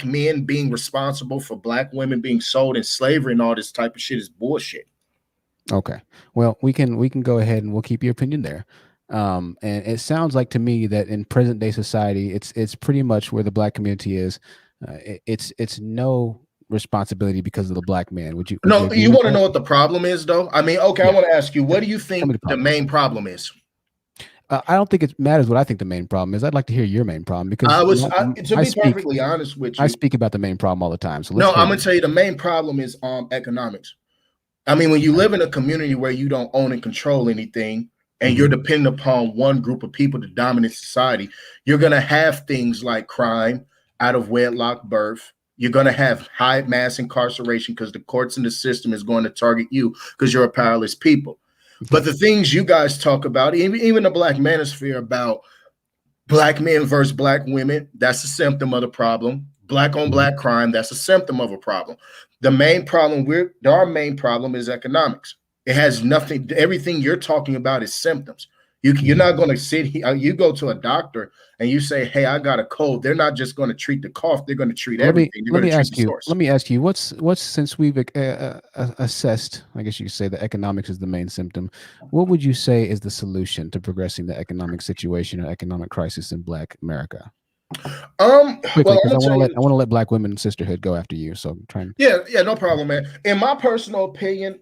O: men being responsible for black women being sold in slavery and all this type of shit is bullshit.
A: Okay. Well, we can go ahead and we'll keep your opinion there. And it sounds like to me that in present day society, it's pretty much where the black community is. It's no responsibility because of the black man. Would you
O: want to know what the problem is, though? I mean, okay, yeah. I want to ask you, what do you think the main problem is?
A: I don't think it matters what I think the main problem is. I'd like to hear your main problem because
O: to be perfectly honest with you,
A: I speak about the main problem all the time. So
O: I'm gonna tell you the main problem is economics. I mean, when you live in a community where you don't own and control anything, and you're dependent upon one group of people to dominate society, you're going to have things like crime, out of wedlock birth. You're going to have high mass incarceration because the courts and the system is going to target you because you're a powerless people. But the things you guys talk about, even the Black Manosphere, about Black men versus Black women, that's a symptom of the problem. Black on Black crime, that's a symptom of a problem. The main problem, our main problem is economics. It has nothing, everything you're talking about is symptoms. You're not going to sit here, you go to a doctor and you say, hey, I got a cold. They're not just going to treat the cough, they're going to treat everything. Let me
A: ask you, what's since we've assessed, I guess you could say the economics is the main symptom, what would you say is the solution to progressing the economic situation or economic crisis in Black America? Quickly, because I want to let Black women sisterhood go after you. So I'm trying.
O: Yeah, no problem, man. In my personal opinion,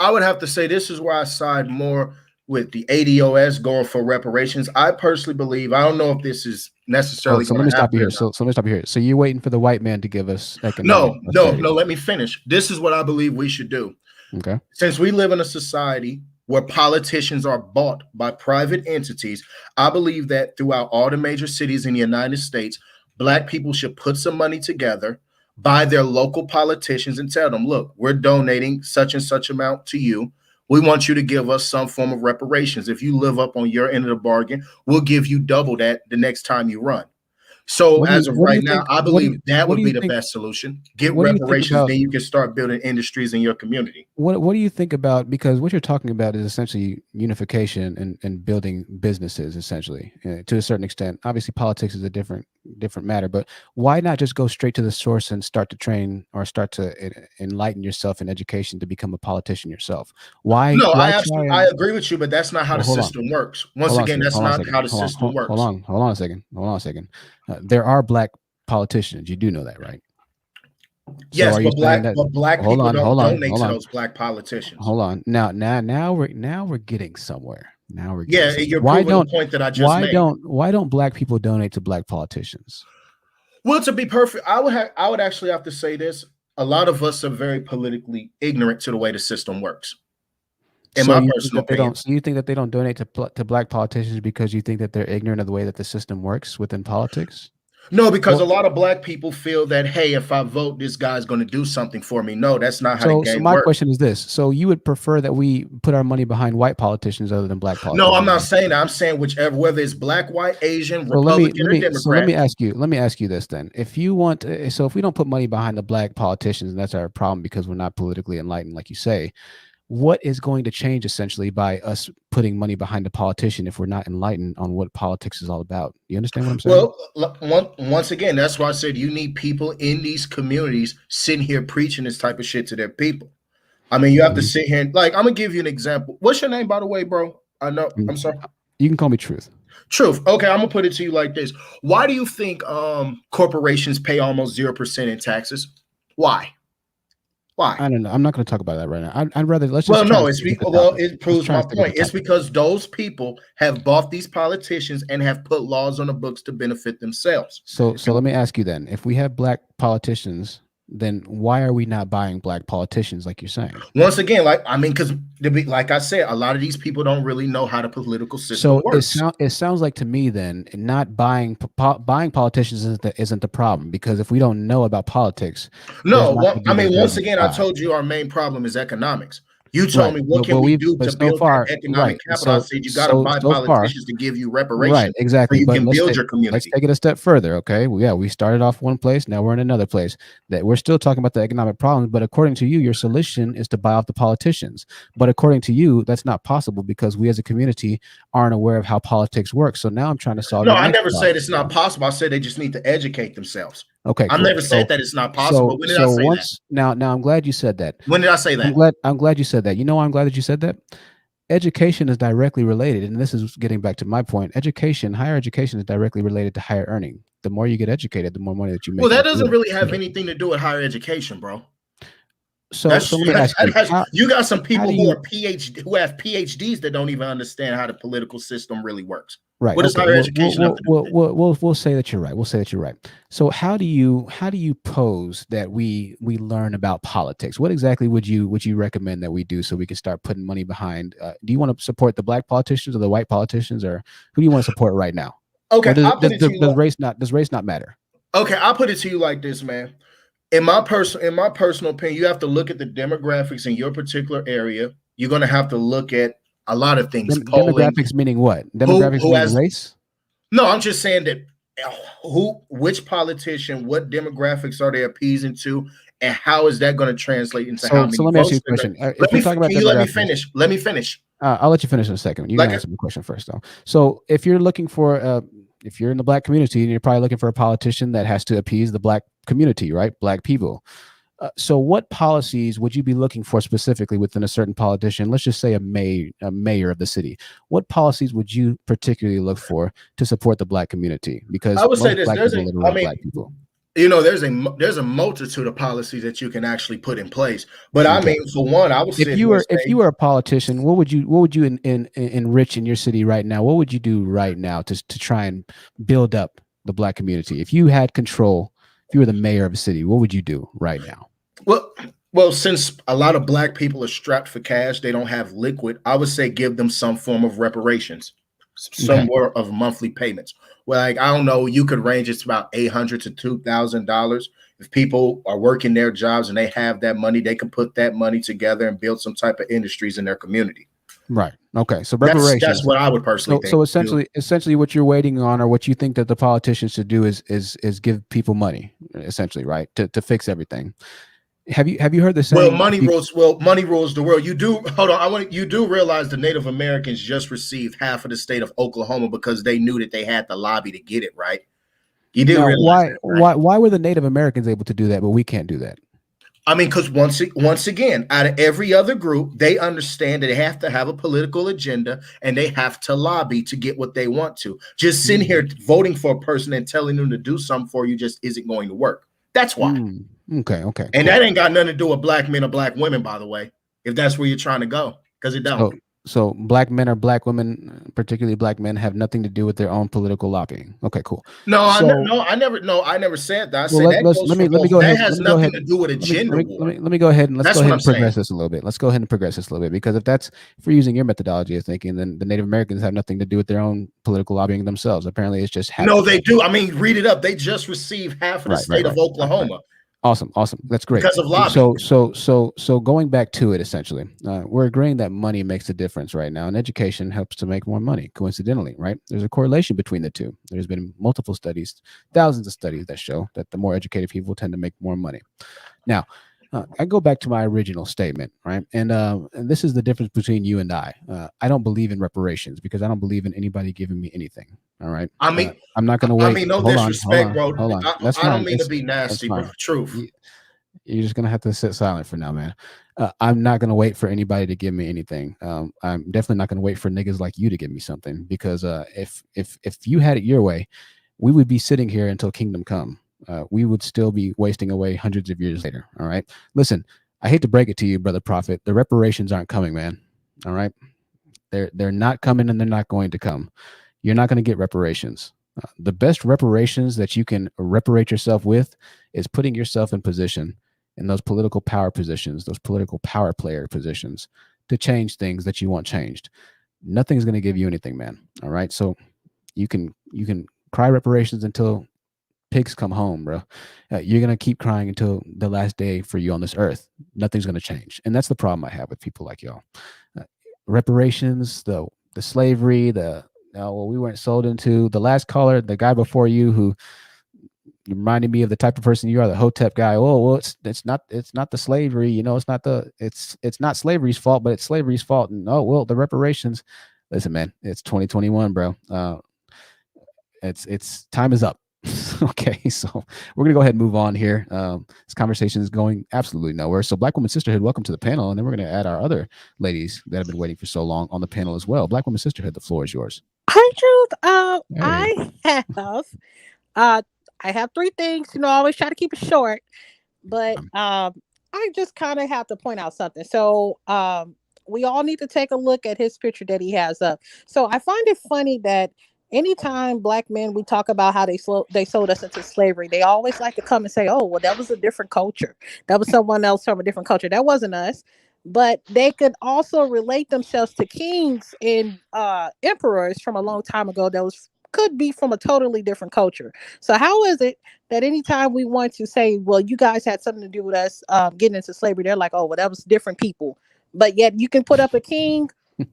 O: I would have to say this is where I side more with the ADOS going for reparations. I personally believe, I don't know if this is necessarily.
A: So let me stop you here. So let me stop you here. So you're waiting for the white man to give us economic?
O: No. Let me finish. This is what I believe we should do.
A: Okay.
O: Since we live in a society where politicians are bought by private entities, I believe that throughout all the major cities in the United States, Black people should put some money together, buy their local politicians and tell them, look, we're donating such and such amount to you. We want you to give us some form of reparations. If you live up on your end of the bargain, we'll give you double that the next time you run. So as of right now, I believe that would be the best solution. Get reparations, then you can start building industries in your community.
A: What do you think about, because what you're talking about is essentially unification and building businesses, essentially, to a certain extent. Obviously, politics is a different matter, but why not just go straight to the source and start to train or start to enlighten yourself in education to become a politician yourself? Why?
O: No, I agree with you, but that's not how the system works. Once again, that's not how the system works.
A: Hold on a second. There are Black politicians. You do know that, right?
O: Yes, so but black people don't donate to those Black politicians.
A: Hold on. Now we're getting somewhere.
O: You're proving the point that I just made.
A: Why don't Black people donate to Black politicians?
O: Well, to be perfect, I would actually have to say this. A lot of us are very politically ignorant to the way the system works. In my personal opinion.
A: So you think that they don't donate to Black politicians because you think that they're ignorant of the way that the system works within politics?
O: No, because a lot of Black people feel that, hey, if I vote, this guy's going to do something for me. No, that's not how the game works. So my
A: question is this. So you would prefer that we put our money behind white politicians other than Black politicians?
O: No, I'm not saying that. I'm saying whichever, whether it's Black, white, Asian, Republican, or Democrat.
A: So let me ask you this then. If you want, so if we don't put money behind the Black politicians, and that's our problem because we're not politically enlightened, like you say, what is going to change essentially by us putting money behind a politician if we're not enlightened on what politics is all about? You understand what I'm saying?
O: Well, once again, that's why I said you need people in these communities sitting here preaching this type of shit to their people. I mean, you have to sit here and, like, I'm gonna give you an example. What's your name, by the way, bro? I know. I'm sorry.
A: You can call me Truth.
O: Truth. Okay, I'm gonna put it to you like this. Why do you think corporations pay almost 0% in taxes? Why?
A: I don't know. I'm not going to talk about that right now. I'd rather let's just.
O: It proves my point. It's because those people have bought these politicians and have put laws on the books to benefit themselves.
A: So let me ask you then: if we have Black politicians, then why are we not buying Black politicians, like you're saying?
O: Once again, because like I said, a lot of these people don't really know how the political system works.
A: So it sounds like to me then, not buying politicians isn't the problem, because if we don't know about politics,
O: once again, I told you our main problem is economics. You told me what can we do to build economic capital. I said you got to buy politicians to give you reparations.
A: Right, exactly.
O: So you can build your community.
A: Let's take it a step further, okay? Well, yeah, we started off one place, now we're in another place. That we're still talking about the economic problems, but according to you, your solution is to buy off the politicians. But according to you, that's not possible because we as a community aren't aware of how politics works. So now I'm trying to solve.
O: No, I never said it's not possible. I said they just need to educate themselves.
A: Okay,
O: I've never said that it's not possible. When did I say that?
A: Now I'm glad you said that.
O: When did I say that?
A: I'm glad you said that. You know why I'm glad that you said that? Education is directly related, and this is getting back to my point. Higher education is directly related to higher earning. The more you get educated, the more money that you make.
O: Well, that doesn't really have anything to do with higher education, bro.
A: So let me ask you:
O: you got some people who are PhD, who have PhDs that don't even understand how the political system really works.
A: Right.
O: What does higher education have to do with it?
A: We'll say that you're right. We'll say that you're right. So how do you pose that we learn about politics? What exactly would you recommend that we do so we can start putting money behind? Do you want to support the black politicians or the white politicians, or who do you want to support right now?
O: Okay,
A: does race not matter?
O: Okay, I'll put it to you like this, man. In my personal opinion, you have to look at the demographics in your particular area. You're going to have to look at a lot of things.
A: Demographics meaning what? Demographics meaning race?
O: No, I'm just saying that which politician, what demographics are they appeasing to, and how is that going to translate into how many?
A: So let me ask you a question. Let
O: me finish. Let me finish.
A: I'll let you finish in a second. You can answer the question first, though. So if you're looking for if you're in the black community, and you're probably looking for a politician that has to appease the black community, right? Black people. So what policies would you be looking for specifically within a certain politician? Let's just say a mayor of the city. What policies would you particularly look for to support the black community? Because
O: I would say this,
A: black people.
O: You know, there's a multitude of policies that you can actually put in place. But I mean, for one, I would
A: if you were a politician, what would you enrich in your city right now? What would you do right now to try and build up the black community? If you had control, if you were the mayor of a city, what would you do right now?
O: Well, since a lot of black people are strapped for cash, they don't have liquid, I would say give them some form of reparations, somewhere of monthly payments. Well, like, I don't know, you could range it's about $800 to $2,000. If people are working their jobs and they have that money, they can put that money together and build some type of industries in their community.
A: Right. Okay. So reparations.
O: That's what I would personally think.
A: So essentially what you're waiting on, or what you think that the politicians should do is give people money, essentially, right? To fix everything. Have you heard the saying?
O: Well, money rules the world. You do realize the Native Americans just received half of the state of Oklahoma because they knew that they had the lobby to get it, right? You do realize that, right?
A: Why were the Native Americans able to do that, but we can't do that?
O: I mean, because once again, out of every other group, they understand that they have to have a political agenda and they have to lobby to get what they want to. Just sitting here voting for a person and telling them to do something for you just isn't going to work. That's why.
A: Okay.
O: And that ain't got nothing to do with black men or black women, by the way, if that's where you're trying to go, because it don't.
A: So black men or black women, particularly black men, have nothing to do with their own political lobbying. Okay, cool.
O: I never said that. I said that has nothing to do with a gender war.
A: Let me go ahead and progress this a little bit. Let's go ahead and progress this a little bit, because if we're using your methodology of thinking, then the Native Americans have nothing to do with their own political lobbying themselves. Apparently, it's just
O: no, they do. I mean, read it up. They just received half of the state of Oklahoma.
A: Right. Awesome. That's great.
O: Because of lobbying.
A: So going back to it, essentially, we're agreeing that money makes a difference right now, and education helps to make more money. Coincidentally, right? There's a correlation between the two. There's been multiple studies, thousands of studies that show that the more educated people tend to make more money. Now, I go back to my original statement, right? And this is the difference between you and I. I don't believe in reparations because I don't believe in anybody giving me anything. All right.
O: I mean,
A: I'm not going to wait.
O: I mean, no disrespect, bro.
A: Hold on.
O: I don't mean to be nasty, but truth.
A: You're just going to have to sit silent for now, man. I'm not going to wait for anybody to give me anything. I'm definitely not going to wait for niggas like you to give me something, because if you had it your way, we would be sitting here until kingdom come. We would still be wasting away hundreds of years later. All right. Listen, I hate to break it to you, brother prophet. The reparations aren't coming, man. All right. They're not coming, and they're not going to come. You're not going to get reparations. The best reparations that you can reparate yourself with is putting yourself in position, in those political power positions, those political power player positions, to change things that you want changed. Nothing's going to give you anything, man. All right. So you can cry reparations until pigs come home, bro. You're going to keep crying until the last day for you on this earth. Nothing's going to change. And that's the problem I have with people like y'all. Reparations, the slavery, we weren't sold into. The last caller, the guy before you, who reminded me of the type of person you are, the Hotep guy. Oh, well, it's not the slavery, it's not slavery's fault, but it's slavery's fault. And the reparations. Listen, man, it's 2021, bro. It's time is up. Okay, so we're gonna go ahead and move on here. This conversation is going absolutely nowhere. So Black Woman Sisterhood, welcome to the panel, and then we're gonna add our other ladies that have been waiting for so long on the panel as well. Black Woman Sisterhood, the floor is yours.
P: Hi, Truth. I have three things. I always try to keep it short, but I just kind of have to point out something. So, we all need to take a look at his picture that he has up. So I find it funny that anytime black men we talk about how they sold us into slavery, they always like to come and say, "Oh, well, that was a different culture. That was someone else from a different culture. That wasn't us." But they could also relate themselves to kings and emperors from a long time ago that was could be from a totally different culture. So how is it that anytime we want to say, well, you guys had something to do with us getting into slavery, they're like, oh, well, that was different people. But yet you can put up a king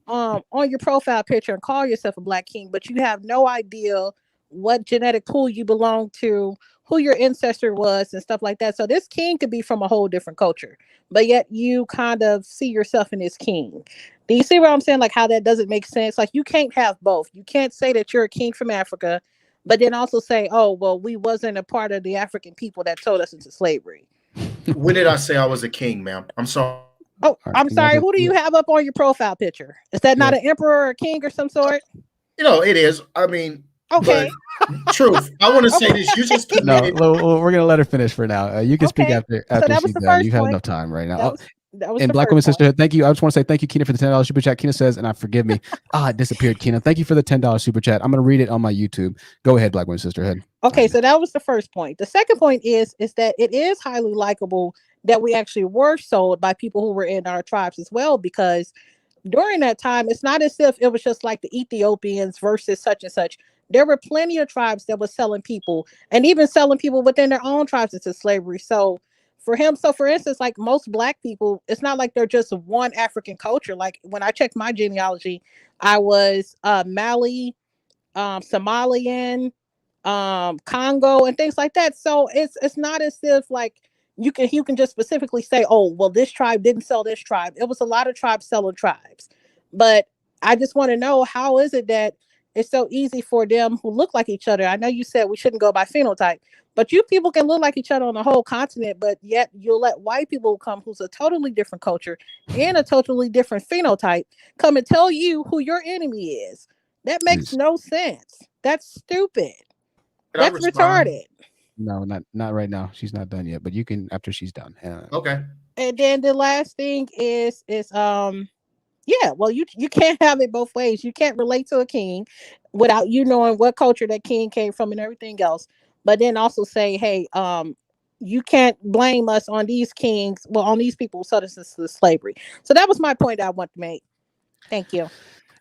P: on your profile picture and call yourself a black king, but you have no idea what genetic pool you belong to, who your ancestor was, and stuff like that. So this king could be from a whole different culture, but yet you kind of see yourself in this king. Do you see what I'm saying? Like how that doesn't make sense? Like you can't have both. You can't say that you're a king from Africa, but then also say, oh, well, we wasn't a part of the African people that sold us into slavery.
O: When did I say I was a king, ma'am? I'm sorry.
P: Oh, I'm sorry. Who do you have up on your profile picture? Is that not an emperor or a king or some sort?
O: You know, it is. I mean,
P: okay.
O: Truth. I want to say this. You just committed.
A: No, we're gonna let her finish for now. You can speak after she's done. You've had enough time right now.
P: That was
A: and Black Women Sisterhood, thank you. I just want to say thank you, Keena, for the $10 super chat. Keena says, and I forgive me. It disappeared, Keena. Thank you for the $10 super chat. I'm going to read it on my YouTube. Go ahead, Black Women Sisterhood.
P: Okay, so that was the first point. The second point is that it is highly likable that we actually were sold by people who were in our tribes as well, because during that time, it's not as if it was just like the Ethiopians versus such and such. There were plenty of tribes that were selling people and even selling people within their own tribes into slavery. So for instance, like most black people, it's not like they're just one African culture. Like when I checked my genealogy, I was Mali, Somalian, Congo, and things like that. So it's not as if like you can just specifically say, oh, well, this tribe didn't sell this tribe. It was a lot of tribes selling tribes. But I just want to know, how is it that it's so easy for them who look like each other? I know you said we shouldn't go by phenotype, but you people can look like each other on the whole continent, but yet you'll let white people come who's a totally different culture and a totally different phenotype come and tell you who your enemy is. That makes no sense. That's stupid. That's retarded.
A: No, not right now. She's not done yet, but you can after she's done.
O: Okay.
P: And then the last thing is yeah, well, you can't have it both ways. You can't relate to a king without you knowing what culture that king came from and everything else. But then also say, hey, you can't blame us on these kings, well, on these people who sold us into slavery. So that was my point I want to make. Thank you.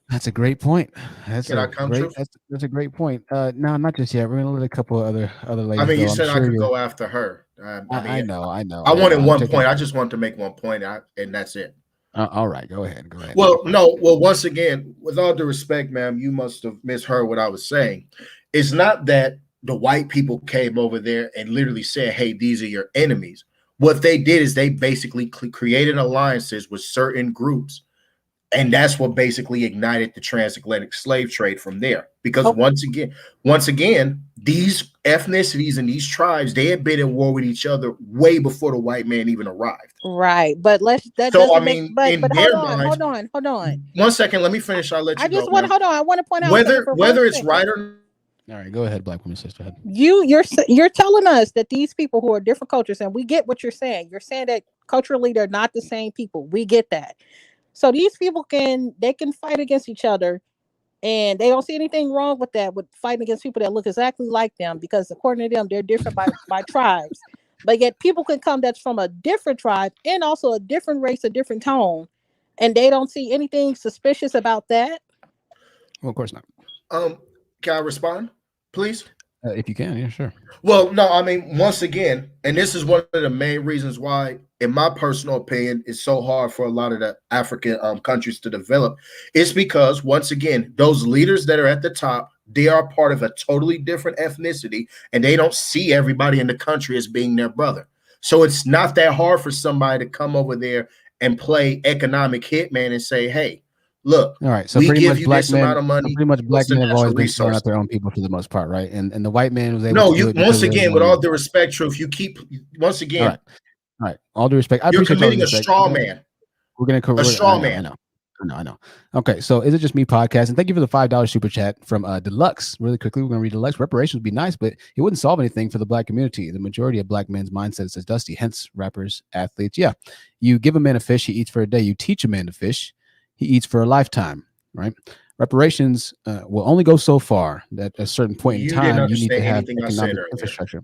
A: That's a great point. That's
O: a
A: great point. No, not just yet. We're gonna let a couple other ladies.
O: I mean, you
A: go.
O: said I could go after her.
A: I know.
O: I wanted 1 point. I just wanted to make 1 point, and that's it.
A: All right, go ahead.
O: Well, once again, with all due respect, ma'am, you must have misheard what I was saying. It's not that the white people came over there and literally said, hey, these are your enemies. What they did is they basically created alliances with certain groups. And that's what basically ignited the transatlantic slave trade from there. Because once again, these ethnicities and these tribes, they had been at war with each other way before the white man even arrived.
P: Right. But hold on.
O: 1 second, let me finish. I'll let you go.
P: Hold on. I want to point out
O: whether it's right or
A: all right, go ahead, Black Women Sisterhood.
P: You're telling us that these people who are different cultures, and we get what you're saying. You're saying that culturally they're not the same people. We get that. So these people can fight against each other, and they don't see anything wrong with that, with fighting against people that look exactly like them, because according to them, they're different by tribes. But yet people can come that's from a different tribe and also a different race, a different tone, and they don't see anything suspicious about that.
A: Well, of course not.
O: Can I respond, please?
A: If you can, yeah, sure.
O: Well, no, I mean, once again, and this is one of the main reasons why, in my personal opinion, it's so hard for a lot of the African countries to develop. It's because, once again, those leaders that are at the top, they are part of a totally different ethnicity, and they don't see everybody in the country as being their brother. So it's not that hard for somebody to come over there and play economic hitman and say, hey, look,
A: all right. So pretty much black men have always been throwing out their own people for the most part, right? And the white man was able.
O: No, you once again, with all due respect, Truth, you keep once again.
A: All right. All due respect,
O: you're committing a straw man.
A: We're gonna
O: a straw man.
A: I know. Okay, so Is It Just Me podcast, and thank you for the $5 super chat from Deluxe. Really quickly, we're going to read Deluxe. Reparations would be nice, but it wouldn't solve anything for the black community. The majority of black men's mindset says Dusty, hence rappers, athletes. Yeah, you give a man a fish, he eats for a day. You teach a man to fish, he eats for a lifetime, right? Reparations will only go so far. That at a certain point in
O: You didn't
A: time, you need to
O: understand
A: have
O: anything I said
A: economic
O: earlier.
A: infrastructure.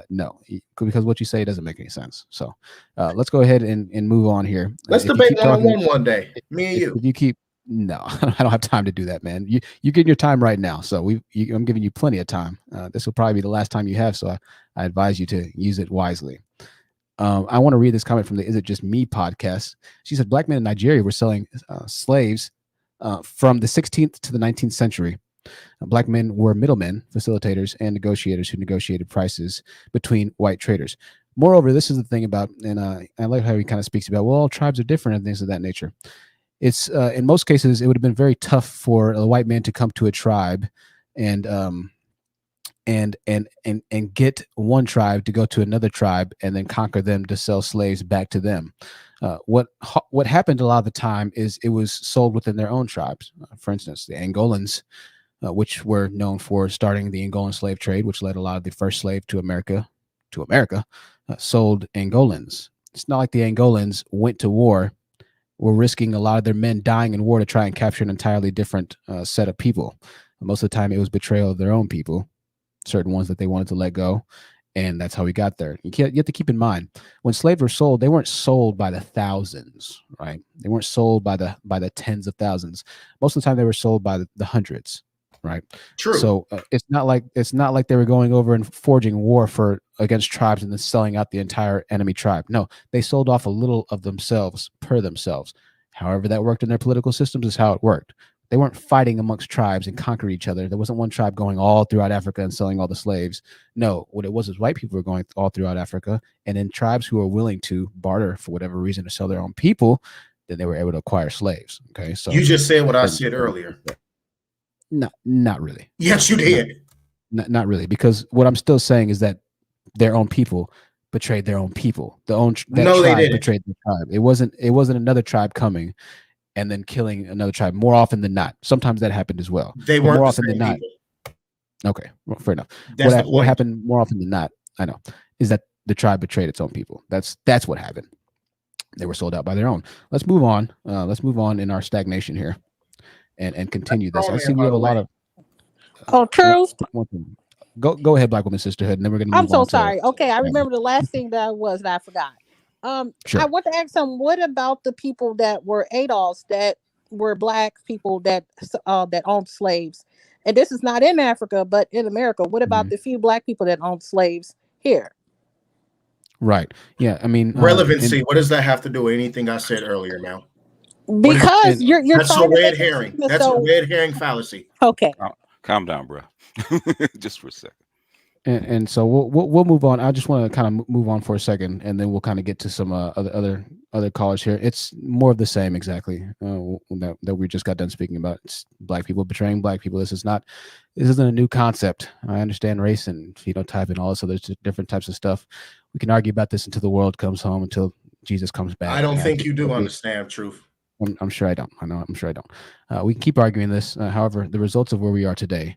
A: No, because what you say doesn't make any sense. So let's go ahead and move on here.
O: Let's debate one-on-one one day, me and you.
A: If you keep no, I don't have time to do that, man. You get your time right now, so I'm giving you plenty of time. This will probably be the last time you have, so I advise you to use it wisely. I want to read this comment from the Is It Just Me podcast. She said, black men in Nigeria were selling slaves from the 16th to the 19th century. Black men were middlemen, facilitators, and negotiators who negotiated prices between white traders. Moreover, this is the thing about, and I like how he kind of speaks about, well, all tribes are different and things of that nature. It's in most cases, it would have been very tough for a white man to come to a tribe and get one tribe to go to another tribe and then conquer them to sell slaves back to them. What happened a lot of the time is it was sold within their own tribes. For instance, the Angolans, which were known for starting the Angolan slave trade, which led a lot of the first slave to America, sold Angolans. It's not like the Angolans went to war, were risking a lot of their men dying in war to try and capture an entirely different set of people. Most of the time, it was betrayal of their own people, certain ones that they wanted to let go, and that's how we got there. You have to keep in mind, when slaves were sold, they weren't sold by the thousands, right? They weren't sold by the tens of thousands. Most of the time, they were sold by the hundreds. Right.
O: True.
A: So it's not like they were going over and forging war against tribes and then selling out the entire enemy tribe. No, they sold off a little of themselves per themselves. However that worked in their political systems is how it worked. They weren't fighting amongst tribes and conquering each other. There wasn't one tribe going all throughout Africa and selling all the slaves. No, what it was is white people were going all throughout Africa, and then tribes who were willing to barter for whatever reason to sell their own people, then they were able to acquire slaves. Okay, so
O: you just said what I said earlier.
A: Not really.
O: Yes, you did.
A: Not really, because what I'm still saying is that their own people betrayed their own people. Tribe betrayed the tribe. It wasn't another tribe coming and then killing another tribe. More often than not, sometimes that happened as well.
O: They weren't
A: more
O: the
A: often
O: same
A: than not.
O: people.
A: Okay, well, fair enough.
O: That's
A: What happened more often than not, I know, is that the tribe betrayed its own people. That's what happened. They were sold out by their own. Let's move on. Let's move on in our stagnation here. And continue this. I see we have a lot of.
P: Truth.
A: Go ahead, Black Woman Sisterhood, and then we're gonna.
P: I'm so sorry. Okay, I remember the last thing that I forgot.
A: Sure.
P: I want to ask them, what about the people that were ADOS, that were black people that owned slaves? And this is not in Africa, but in America. What about the few black people that owned slaves here?
A: Right. Yeah. I mean,
O: relevancy. What does that have to do with anything I said earlier, now?
P: Because you're
O: that's
P: trying
O: a red herring. That's a red herring fallacy.
P: Okay.
Q: Calm down, bro. Just for a second.
A: And so we'll move on. I just want to kind of move on for a second, and then we'll kind of get to some other callers here. It's more of the same exactly that we just got done speaking about. It's black people betraying black people. This isn't a new concept. I understand race and phenotype and all this other different types of stuff. We can argue about this until the world comes home, until Jesus comes back.
O: I don't think you do understand truth.
A: I'm sure I don't. I'm sure I don't. We can keep arguing this. However, the results of where we are today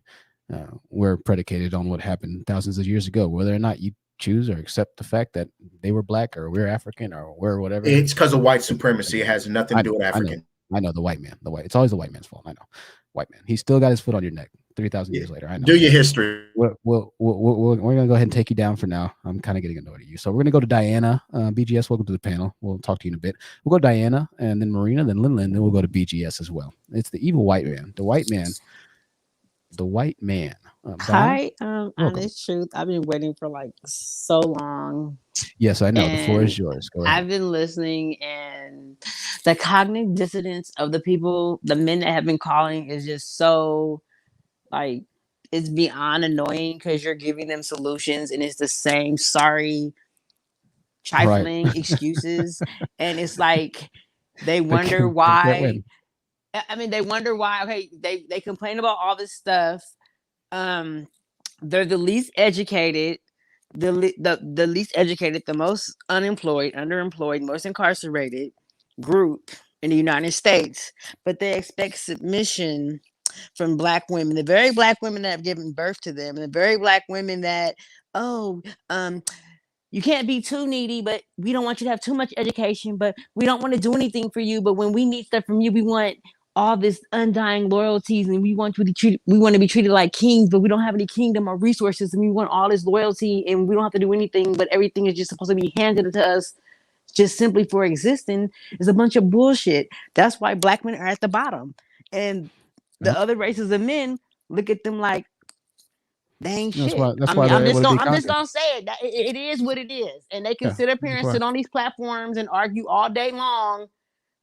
A: were predicated on what happened thousands of years ago. Whether or not you choose or accept the fact that they were black or we're African or we're whatever.
O: It's because of white supremacy. It has nothing to do with African.
A: I know the white man. It's always the white man's fault. I know. White man. He's still got his foot on your neck 3,000 years later. I know.
O: Do your history.
A: We're going to go ahead and take you down for now. I'm kind of getting annoyed at you. So we're going to go to Diana. BGS, welcome to the panel. We'll talk to you in a bit. We'll go to Diana and then Marina, then Lin, then we'll go to BGS as well. It's the evil white man. The white man.
R: Hi, Honest Truth. I've been waiting for like so long.
A: Yes, I know. The floor is yours. Go ahead.
R: I've been listening, and the cognitive dissonance of the men that have been calling is just so like, it's beyond annoying, because you're giving them solutions and it's the same sorry, trifling excuses. And it's like, they wonder why. I mean, they wonder why. Okay, they complain about all this stuff. They're the least educated, the least educated, the most unemployed, underemployed, most incarcerated group in the United States, but they expect submission from Black women, the very Black women that have given birth to them, and the very Black women that, oh, you can't be too needy, but we don't want you to have too much education, but we don't want to do anything for you. But when we need stuff from you, we want all this undying loyalties, and we want to be treated like kings, but we don't have any kingdom or resources, and we want all this loyalty, and we don't have to do anything, but everything is just supposed to be handed to us just simply for existing. Is a bunch of bullshit. That's why Black men are at the bottom, and the other races of men look at them like they ain't
A: That's
R: shit.
A: why. That's why they're able to be
R: I'm just
A: conquered.
R: gonna say it. It is what it is, and they can
A: Yeah,
R: sit up here
A: that's
R: and
A: why.
R: sit on these platforms and argue all day long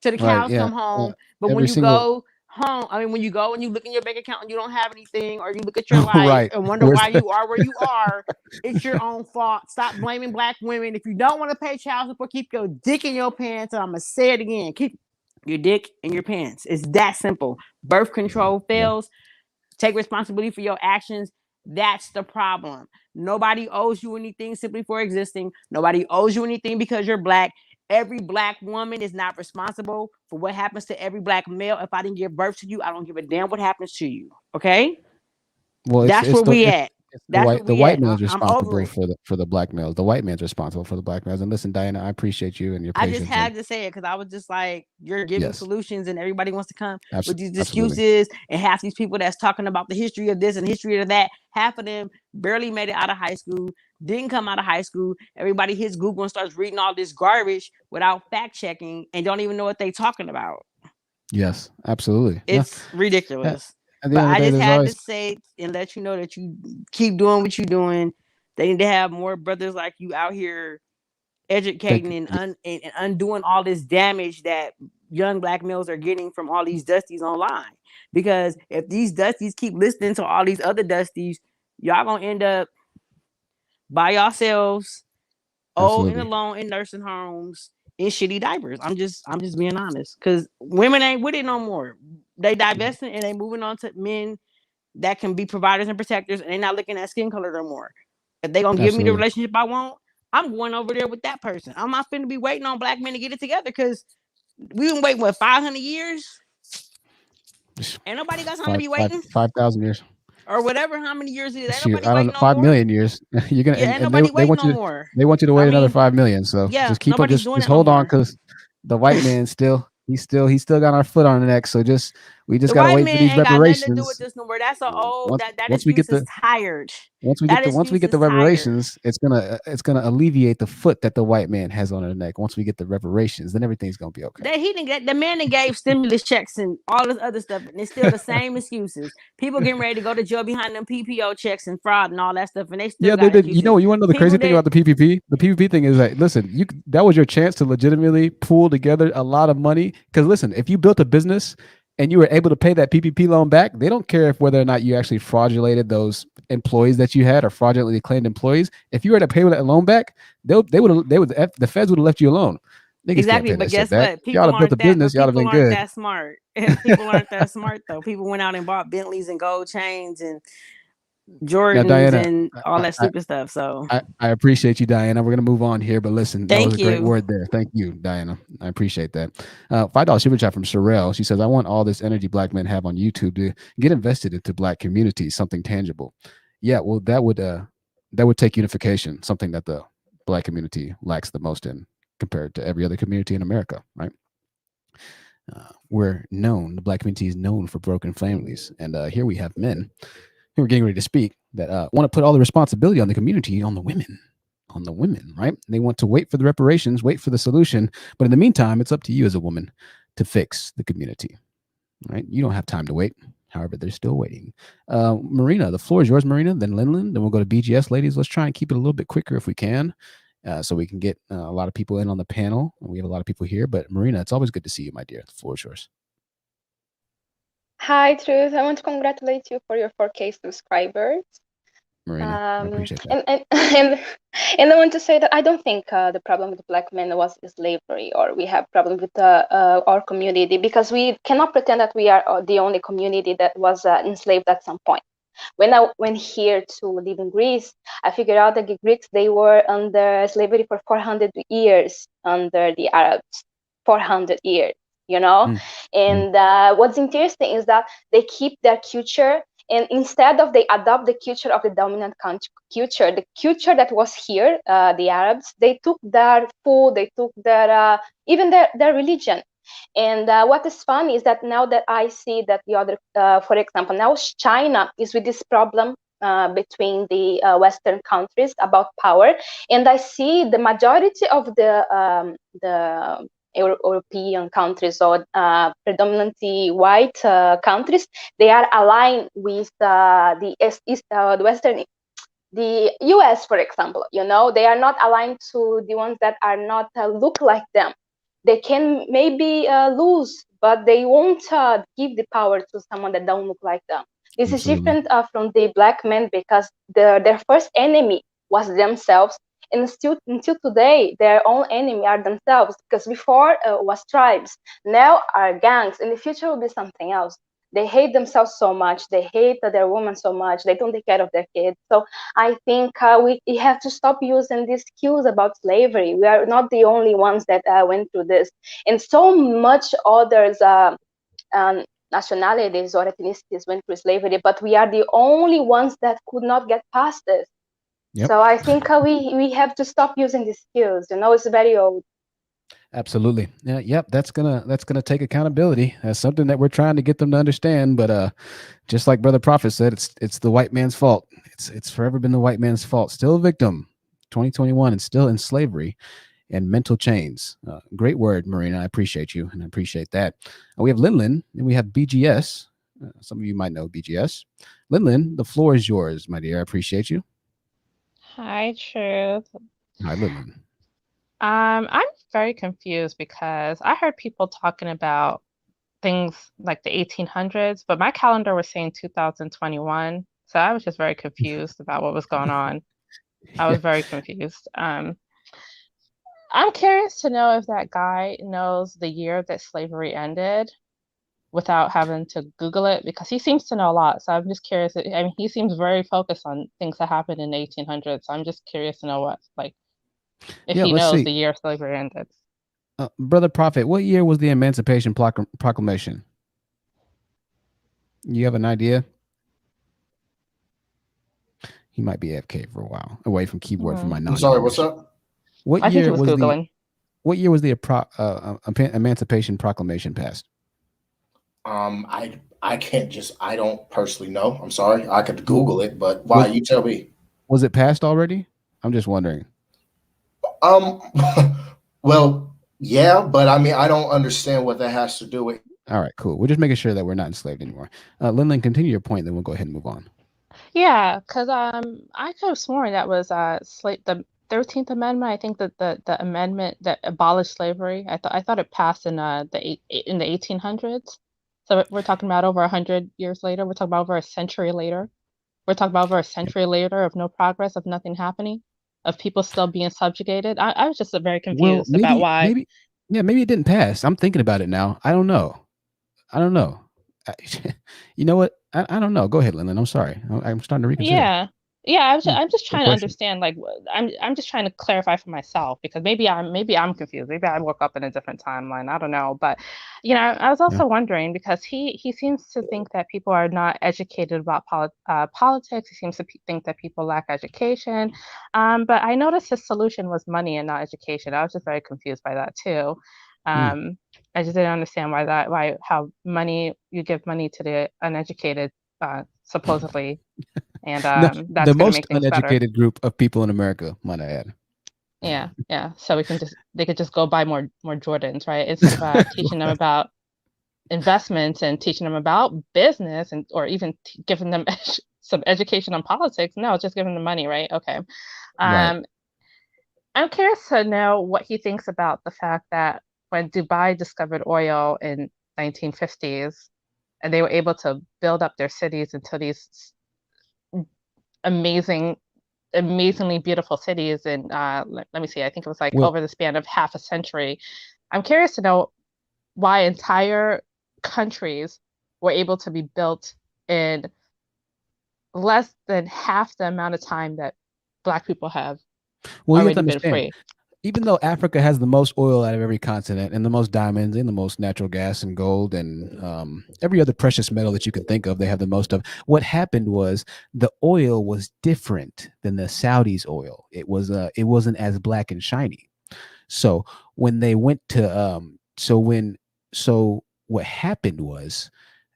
R: till the
A: Right.
R: cows
A: Yeah.
R: come home. But when
A: Every
R: you
A: single.
R: go home, I mean, when you go and you look in your bank account and you don't have anything, or you look at your life
A: Right.
R: and wonder
A: Where's
R: why
A: the?
R: you are where you are, it's your own fault. Stop blaming Black women. If you don't want to pay child support, keep your dick in your pants. And I'm gonna say it again: keep your dick in your pants. It's that simple. Birth control fails. Take responsibility for your actions. That's the problem. Nobody owes you anything simply for existing. Nobody owes you anything because you're Black. Every Black woman is not responsible for what happens to every Black male. If I didn't give birth to you, I don't give a damn what happens to you. Okay?
A: Well,
R: That's where we at.
A: it's
R: That's where
A: the
R: we
A: white
R: at.
A: man's
R: I'm over
A: responsible
R: it.
A: for the black males. The white man's responsible for the black males. And listen, Diana, I appreciate you and your
R: I just
A: patience. And
R: had to say it because I was just like, you're giving
A: yes,
R: solutions and everybody wants to come with these
A: absolutely.
R: excuses. And half these people that's talking about the history of this and history of that, half of them barely made it out of high school, didn't come out of high school. Everybody hits Google and starts reading all this garbage without fact checking and don't even know what they're talking about.
A: Yes, absolutely. Yeah.
R: It's ridiculous.
A: At the
R: But
A: end of the
R: I
A: day,
R: just
A: there's
R: had to
A: always
R: say and let you know that you keep doing what you're doing. They need to have more brothers like you out here educating and undoing all this damage that young Black males are getting from all these dusties online. Because if these dusties keep listening to all these other dusties, y'all gonna end up by yourselves, old and
A: absolutely.
R: alone in nursing homes in shitty diapers. I'm just being honest. Cause women ain't with it no more. They divesting and they moving on to men that can be providers and protectors, and they're not looking at skin color no more. If they gonna give me the
A: Absolutely.
R: relationship I want, I'm going over there with that person. I'm not finna be waiting on Black men to get it together because we've been waiting 500 years. Ain't nobody got time to be waiting
A: 5,000 years.
R: or whatever. How many years it is? Ain't
A: Shoot,
R: nobody
A: I don't know.
R: waiting no
A: 5 million
R: more.
A: years. You're gonna
R: Yeah, ain't
A: and
R: nobody
A: they
R: waiting
A: want
R: no
A: you
R: more.
A: to wait
R: I
A: another
R: mean,
A: 5 million. So
R: yeah,
A: just keep on
R: nobody's doing
A: just
R: it no
A: hold on
R: more.
A: because the white man he still got our foot on the neck. So we just
R: The
A: gotta
R: white
A: wait for
R: man
A: these
R: ain't got nothing to do with
A: reparations.
R: this no more. That's a old that
A: Once we
R: excuse
A: get
R: is
A: the
R: tired.
A: once we get the reparations, it's gonna alleviate the foot that the white man has on her neck. Once we get the reparations, then everything's gonna be okay.
R: That he didn't get the man that gave stimulus checks and all this other stuff, and it's still the same excuses. People getting ready to go to jail behind them PPO checks and fraud and all that stuff, and they still
A: Yeah, they
R: got
A: did. You
R: excuses.
A: know, you want to know the crazy
R: People
A: thing
R: that
A: about the PPP? The PPP thing is that listen, that was your chance to legitimately pool together a lot of money. Because listen, if you built a business and you were able to pay that PPP loan back, they don't care if whether or not you actually fraudulated those employees that you had or fraudulently claimed employees. If you were to pay that loan back, the feds would have left you alone. Niggas can't
R: exactly,
A: pay
R: but
A: that shit
R: guess
A: back.
R: what?
A: Y'all have built a business. Y'all have
R: People
A: been
R: aren't
A: good.
R: that smart. People aren't that smart though. People went out and bought Bentleys and gold chains and
A: Now,
R: Jordans
A: Diana,
R: and all
A: I,
R: that
A: I,
R: stupid stuff. So
A: I appreciate you, Diana. We're gonna move on here, but listen, that was
R: thank
A: a great
R: you.
A: word there. Thank you, Diana. I appreciate that. $5 super chat from Sherelle. She says, "I want all this energy Black men have on YouTube to get invested into Black communities, something tangible." Yeah, well, that would take unification, something that the Black community lacks the most in compared to every other community in America. Right? The Black community is known for broken families, and here we have men who are getting ready to speak that want to put all the responsibility on the community on the women, right? They want to wait for the reparations, wait for the solution, but in the meantime, it's up to you as a woman to fix the community, right? You don't have time to wait. However, they're still waiting. Marina, the floor is yours, Marina. Then Linlin. Then we'll go to BGS, ladies. Let's try and keep it a little bit quicker if we can, so we can get a lot of people in on the panel. We have a lot of people here, but Marina, it's always good to see you, my dear. The floor is yours.
E: Hi, Truth. I want to congratulate you for your 4K subscribers.
A: Marina, I appreciate that.
E: And I want to say that I don't think the problem with Black men was slavery, or we have problem with our community, because we cannot pretend that we are the only community that was enslaved at some point. When I went here to live in Greece, I figured out that the Greeks, they were under slavery for 400 years under the Arabs. 400 years.
S: you know.
A: Mm.
S: And what's interesting is that they keep their culture, and instead of they adopt the culture of the dominant culture, the culture that was here, the Arabs, they took their food, they took their even their religion. And what is funny is that now that I see that the other, for example, now China is with this problem between the Western countries about power, and I see the majority of the European countries, or predominantly white countries, they are aligned with the Western, the US, for example. You know, they are not aligned to the ones that are not look like them. They can maybe lose, but they won't give the power to someone that don't look like them. This is different from the black men, because their first enemy was themselves, and still until today their own enemy are themselves, because before was tribes, now are gangs, in the future will be something else. They hate themselves so much, they hate their women so much, they don't take care of their kids. So I think we have to stop using these cues about slavery. We are not the only ones that went through this, and so much others nationalities or ethnicities went through slavery, but we are the only ones that could not get past this.
A: Yep.
S: So I think we have to stop using these cues. You know, it's very old.
A: Absolutely. Yeah. Yep. That's gonna take accountability. That's something that we're trying to get them to understand. But just like Brother Prophet said, it's the white man's fault. It's forever been the white man's fault. Still a victim, 2021, and still in slavery and mental chains. Great word, Marina. I appreciate you, and I appreciate that. We have Linlin, and we have BGS. Some of you might know BGS. Linlin, the floor is yours, my dear. I appreciate you.
T: Hi, Truth.
A: Hi, Linlin.
T: I'm very confused because I heard people talking about things like the 1800s, but my calendar was saying 2021. So I was just very confused about what was going on. I was very confused. I'm curious to know if that guy knows the year that slavery ended without having to Google it, because he seems to know a lot. So I'm just curious. I mean, he seems very focused on things that happened in the 1800s. So I'm just curious to know what, like, if he
A: let's
T: knows
A: see.
T: the year slavery ended.
A: Brother Prophet, what year was the Emancipation Proclamation? You have an idea? He might be AFK for a while, away from keyboard for my non.
O: I'm sorry, what's up?
A: What
T: I think he
A: year
T: was
A: was
T: Googling.
A: What year was the Emancipation Proclamation passed?
O: I can't just, I don't personally know. I'm sorry. I could Google it, but why? You tell me.
A: Was it passed already? I'm just wondering.
O: Well, yeah, but I mean, I don't understand what that has to do with.
A: All right, cool. We're just making sure that we're not enslaved anymore. Linlin, continue your point, then we'll go ahead and move on.
T: Yeah, because I could have sworn that was the 13th Amendment. I think that the amendment that abolished slavery. I thought it passed in the 1800s. So we're talking about over 100 years later. We're talking about over a century later. We're talking about over a century later of no progress, of nothing happening, of people still being subjugated. I was just very confused about why.
A: Maybe it didn't pass. I'm thinking about it now. I don't know. You know what? I don't know. Go ahead, Linlin. I'm sorry. I'm starting to reconsider.
T: Yeah. I'm just trying to
A: question.
T: understand. Like, I'm just trying to clarify for myself, because maybe I'm confused. Maybe I woke up in a different timeline. I don't know. But I was also wondering, because he seems to think that people are not educated about politics. He seems to think that people lack education. But I noticed his solution was money and not education. I was just very confused by that too. I just didn't understand how you give money to the uneducated, supposedly, and that's
A: the
T: going to
A: most
T: make things
A: uneducated
T: better.
A: group of people in America, might I add.
T: Yeah. So they could just go buy more Jordans, right? Instead of teaching them about investments and teaching them about business, or even giving them some education on politics. No, just giving them money, right? Okay.
A: Right.
T: I'm curious to know what he thinks about the fact that when Dubai discovered oil in 1950s, and they were able to build up their cities into these amazingly beautiful cities, and let me see, I think it was over the span of half a century. I'm curious to know why entire countries were able to be built in less than half the amount of time that Black people have
A: you have
T: already
A: to
T: been
A: understand.
T: free.
A: even though Africa has the most oil out of every continent and the most diamonds and the most natural gas and gold and every other precious metal that you can think of, they have the most of. What happened was the oil was different than the Saudis' oil. It wasn't as black and shiny. So when they went to what happened was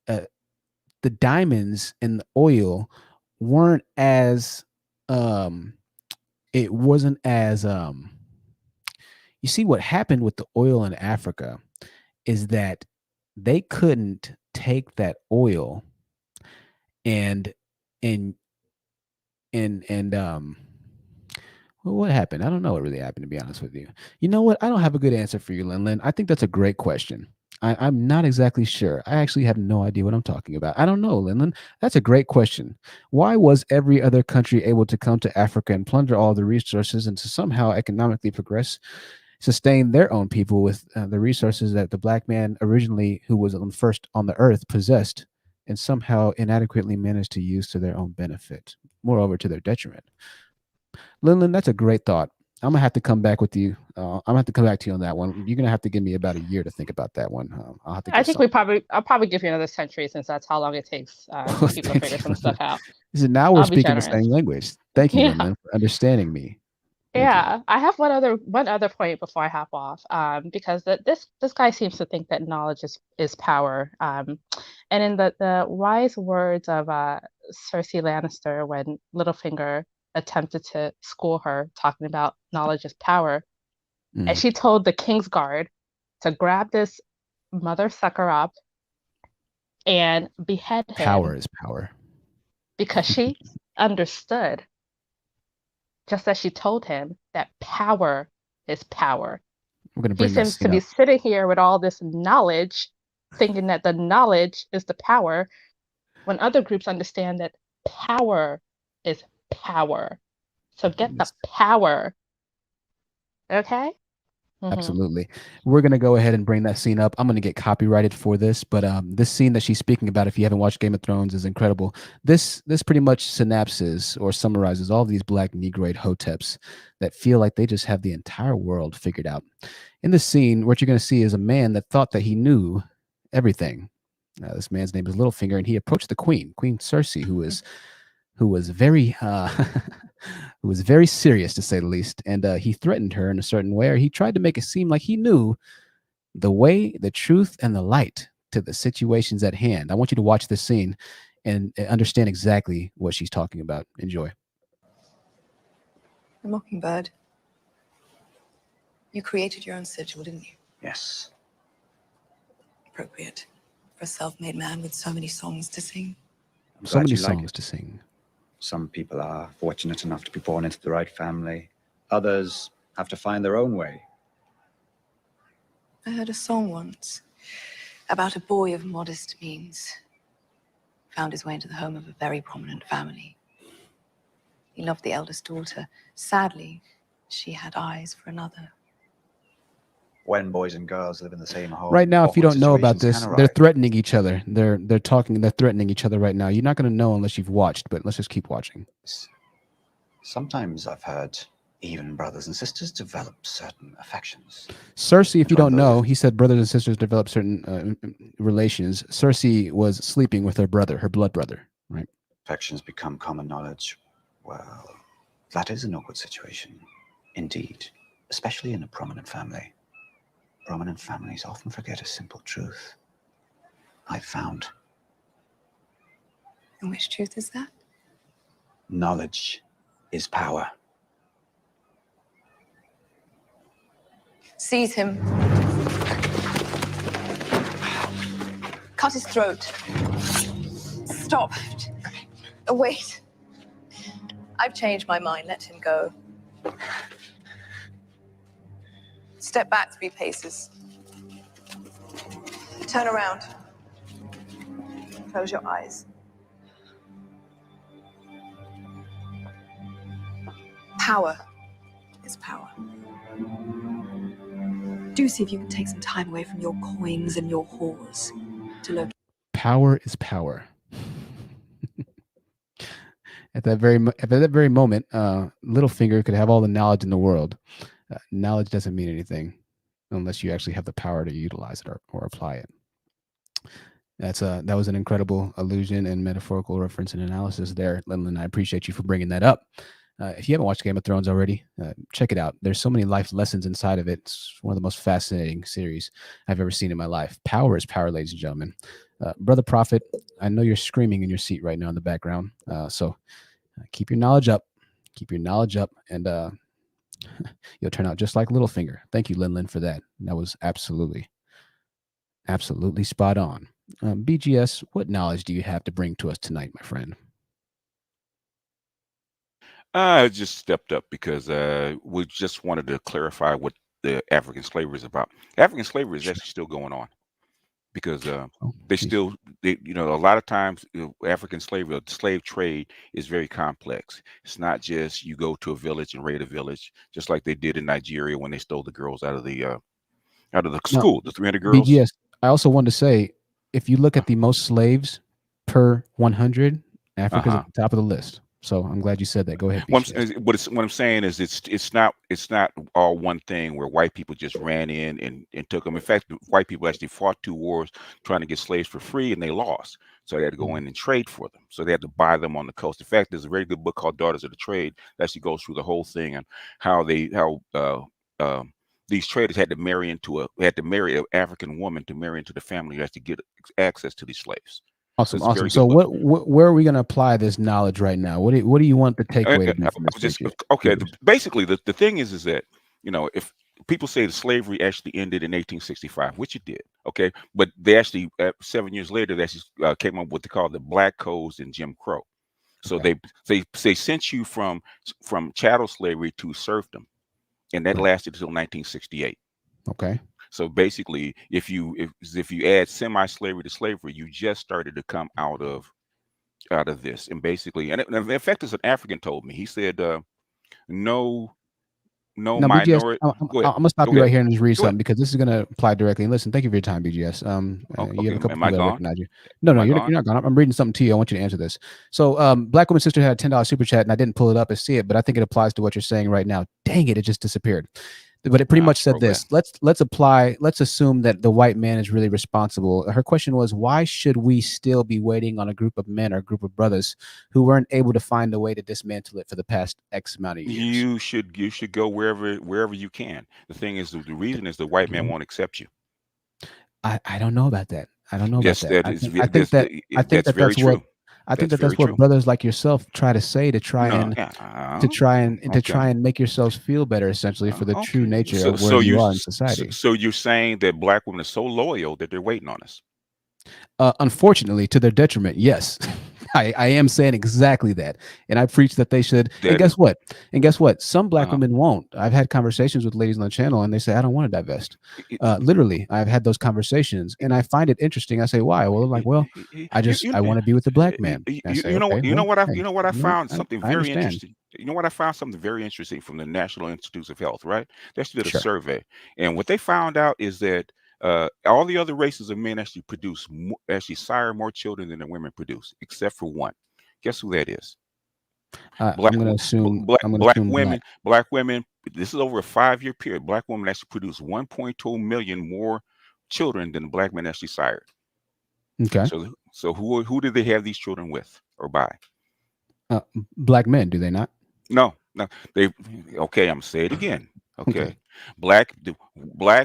A: the diamonds and the oil weren't as it wasn't as you see, what happened with the oil in Africa is that they couldn't take that oil and well, what happened? I don't know what really happened, to be honest with you. You know what? I don't have a good answer for you, Lin. I think that's a great question. I'm not exactly sure. I actually have no idea what I'm talking about. I don't know, Lin. That's a great question. Why was every other country able to come to Africa and plunder all the resources and to somehow economically progress, sustain their own people with the resources that the black man originally, who was first on the earth, possessed, and somehow inadequately managed to use to their own benefit, moreover to their detriment? Lin, that's a great thought. I'm gonna have to come back with you. I'm gonna have to come back to you on that one. You're gonna have to give me about a year to think about that one. I'll have to.
T: I think I'll probably give you another century, since that's how long it takes people to figure some stuff out.
A: Now we're speaking the same language. Thank you, Lin, for understanding me.
T: Yeah, I have one other point before I hop off, because this guy seems to think that knowledge is power. And in the wise words of Cersei Lannister, when Littlefinger attempted to school her, talking about knowledge is power, and she told the Kingsguard to grab this mother sucker up and behead him.
A: Power is power.
T: Because she understood, just as she told him, that power is power.
A: We're gonna bring
T: he seems to be sitting here with all this knowledge, thinking that the knowledge is the power, when other groups understand that power is power. So get the power. Okay?
A: Absolutely. We're going to go ahead and bring that scene up. I'm going to get copyrighted for this, but this scene that she's speaking about, if you haven't watched Game of Thrones, is incredible. This pretty much synapses or summarizes all of these black Negroid hoteps that feel like they just have the entire world figured out. In this scene, what you're going to see is a man that thought that he knew everything. This man's name is Littlefinger, and he approached the Queen Cersei, who was very who was very serious, to say the least, and he threatened her in a certain way, or he tried to make it seem like he knew the way, the truth, and the light to the situations at hand. I want you to watch this scene and understand exactly what she's talking about. Enjoy.
U: The Mockingbird. You created your own sigil, didn't you?
V: Yes.
U: Appropriate for a self-made man with so many songs to sing.
A: So many songs to sing.
V: Some people are fortunate enough to be born into the right family. Others have to find their own way.
U: I heard a song once about a boy of modest means. Found his way into the home of a very prominent family. He loved the eldest daughter. Sadly, she had eyes for another.
V: When boys and girls live in the same home.
A: Right now, if you don't know about this, they're threatening each other. They're threatening each other right now. You're not going to know unless you've watched, but let's just keep watching.
V: Sometimes I've heard even brothers and sisters develop certain affections.
A: Cersei, if you don't know, he said brothers and sisters develop certain relations. Cersei was sleeping with her brother, her blood brother, right?
V: Affections become common knowledge. Well, that is an awkward situation. Indeed, especially in a prominent family. Prominent families often forget a simple truth. I've found.
U: And which truth is that?
V: Knowledge is power.
U: Seize him. Cut his throat. Stop. Wait. I've changed my mind. Let him go. Step back 3 paces. Turn around. Close your eyes. Power is power. Do see if you can take some time away from your coins and your whores to look.
A: Power is power. At that very moment, Littlefinger could have all the knowledge in the world, Knowledge doesn't mean anything unless you actually have the power to utilize it or apply it. That was an incredible allusion and metaphorical reference and analysis there, Lindland. I appreciate you for bringing that up. If you haven't watched Game of Thrones already, check it out. There's so many life lessons inside of it. It's one of the most fascinating series I've ever seen in my life. Power is power, ladies and gentlemen. Brother Prophet, I know you're screaming in your seat right now in the background. So keep your knowledge up. Keep your knowledge up, and you'll turn out just like Littlefinger. Thank you, Lindland, for that. That was absolutely spot on. BGS, what knowledge do you have to bring to us tonight, my friend?
Q: I just stepped up because we just wanted to clarify what the African slavery is about. African slavery is actually still going on because they still, a lot of times African slavery, the slave trade is very complex. It's not just you go to a village and raid a village, just like they did in Nigeria when they stole the girls out of the school, the 300 girls.
A: BGS, I also want to say, if you look at the most slaves per 100, Africa's at the top of the list. So I'm glad you said that. Go ahead.
Q: What I'm saying is it's not all one thing where white people just ran in and took them. In fact, white people actually fought 2 wars trying to get slaves for free, and they lost. So they had to go in and trade for them. So they had to buy them on the coast. In fact, there's a very good book called Daughters of the Trade that actually goes through the whole thing and how these traders had to marry an African woman to marry into the family to get access to these slaves.
A: Awesome, awesome. So where are we going to apply this knowledge right now? What do you want the takeaway to be from this?
Q: Basically, the thing is that, if people say the slavery actually ended in 1865, which it did, okay, but they actually 7 years later they actually came up with what they call the Black Codes and Jim Crow. So they sent you from chattel slavery to serfdom, and that lasted until 1968.
A: Okay.
Q: So basically, if you add semi-slavery to slavery, you just started to come out of this. And basically, and in fact, as an African told me, he said, no minority.
A: I'm gonna stop you right here and just read something because this is gonna apply directly. And listen, thank you for your time, BGS. You have a couple people that recognize you. No, you're not gone. I'm reading something to you. I want you to answer this. So, Black Woman Sister had a $10 super chat, and I didn't pull it up and see it, but I think it applies to what you're saying right now. Dang it, it just disappeared. But it pretty much said this. Let's assume that the white man is really responsible. Her question was, why should we still be waiting on a group of men or a group of brothers who weren't able to find a way to dismantle it for the past X amount of years?
Q: You should go wherever you can. The thing is, the reason is the white man won't accept you.
A: I don't know about that. I don't know about that. I think that's what brothers like yourself try to say to try and make yourselves feel better, essentially, for the true nature of where you are in society.
Q: So you're saying that Black women are so loyal that they're waiting on us?
A: Unfortunately, to their detriment, yes. I am saying exactly that, and I preach that they should. And guess what? Some Black women won't. I've had conversations with ladies on the channel, and they say, "I don't want to divest." Literally, I've had those conversations, and I find it interesting. I say, "Why?" Well, I want to be with the Black man.
Q: You know what I found something very interesting. You know what I found something very interesting from the National Institutes of Health, right? They actually did a survey, and what they found out is that all the other races of men actually sire more children than the women produce, except for one. Guess who that is?
A: I'm going to assume
Q: Black women. This is over a 5-year period. Black women actually produce 1.2 million more children than the Black men actually sired.
A: Okay.
Q: So who did they have these children with or by?
A: Black men, do they not?
Q: No. They. Okay, I'm gonna say it again. Okay. Black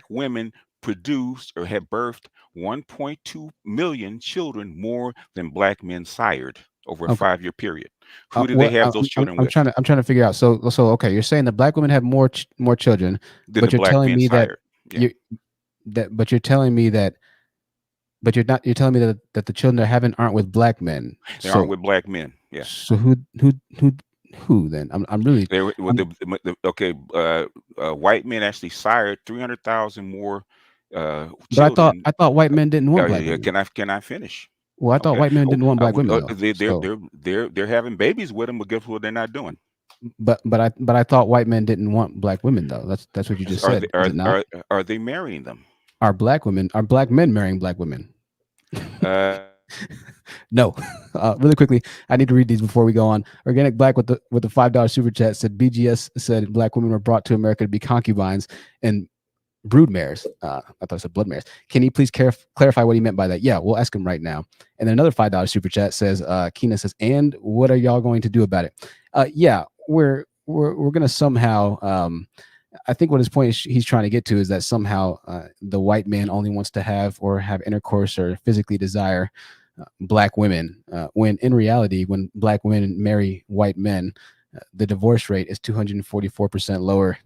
Q: women produced or had birthed 1.2 million children more than Black men sired over a 5-year period. Who did they have those children with?
A: I'm trying to figure out. So okay, you're saying that Black women have more children, but you're telling me that you're telling me that the children they're having aren't with Black men.
Q: They aren't with Black men. Yeah.
A: So who then? I'm really.
Q: They were with white men actually sired 300,000 more.
A: But I thought white men didn't want Black women.
Q: Can I finish?
A: Well, I thought white men didn't want Black women.
Q: They're having babies with them, but guess what they're not doing?
A: But I thought white men didn't want Black women though. That's what you just said.
Q: Are they marrying them?
A: Are Black men marrying Black women? No. Really quickly, I need to read these before we go on. Organic Black with the $5 super chat said BGS said Black women were brought to America to be concubines and brood mares. I thought it said blood mares. Can you please clarify what he meant by that? Yeah, we'll ask him right now. And then another $5 super chat says, Keena says, and what are y'all going to do about it? Yeah, we're gonna somehow I think what his point is he's trying to get to is that somehow the white man only wants to have intercourse or physically desire Black women, when in reality, when Black women marry white men, the divorce rate is 244% lower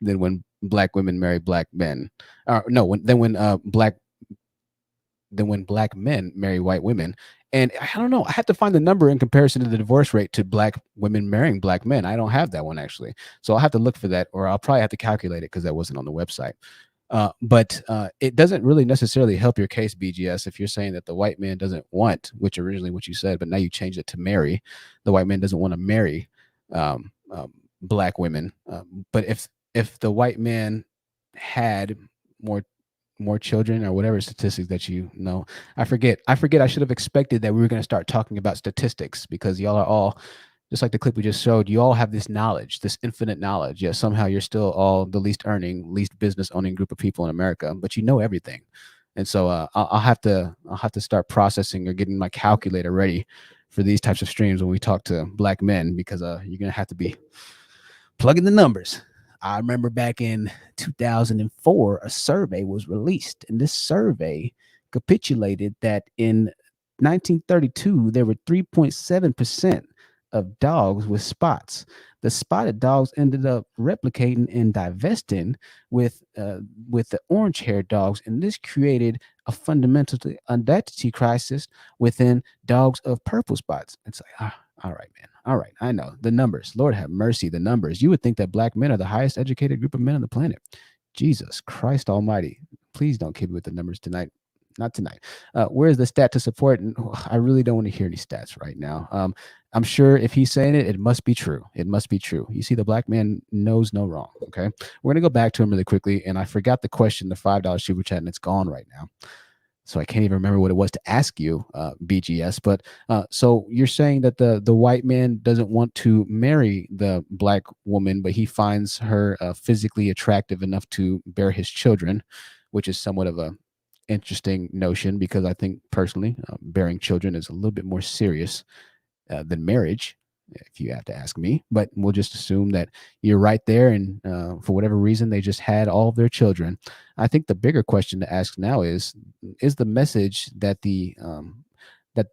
A: than when Black women marry Black men. Than when Black men marry white women. And I don't know, I have to find the number in comparison to the divorce rate to Black women marrying Black men. I don't have that one actually. So I'll have to look for that, or I'll probably have to calculate it because that wasn't on the website. But it doesn't really necessarily help your case, BGS, if you're saying that the white man doesn't want, which originally what you said, but now you changed it to marry. The white man doesn't want to marry Black women. But if the white man had more children or whatever statistics that you know, I forget. I should have expected that we were going to start talking about statistics, because y'all are all, just like the clip we just showed, you all have this knowledge, this infinite knowledge. Yet somehow you're still all the least earning, least business owning group of people in America, but you know everything. And so I'll have to start processing or getting my calculator ready for these types of streams when we talk to Black men, because you're gonna have to be plugging the numbers. I remember back in 2004, a survey was released, and this survey capitulated that in 1932 there were 3.7% of dogs with spots. The spotted dogs ended up replicating and divesting with the orange-haired dogs, and this created a fundamental identity crisis within dogs of purple spots. It's like, all right, man. All right, I know the numbers. Lord have mercy, the numbers. You would think that Black men are the highest educated group of men on the planet. Jesus Christ Almighty! Please don't kid me with the numbers tonight. Not tonight. Where is the stat to support? And I really don't want to hear any stats right now. I'm sure if he's saying it, it must be true. It must be true. You see, the Black man knows no wrong. Okay, we're gonna go back to him really quickly. And I forgot the question, the $5 super chat, and it's gone right now. So I can't even remember what it was to ask you, BGS. But so you're saying that the white man doesn't want to marry the Black woman, but he finds her physically attractive enough to bear his children, which is somewhat of a interesting notion, because I think personally bearing children is a little bit more serious than marriage, if you have to ask me. But we'll just assume that you're right there, and for whatever reason they just had all of their children. I think the bigger question to ask now is the message that the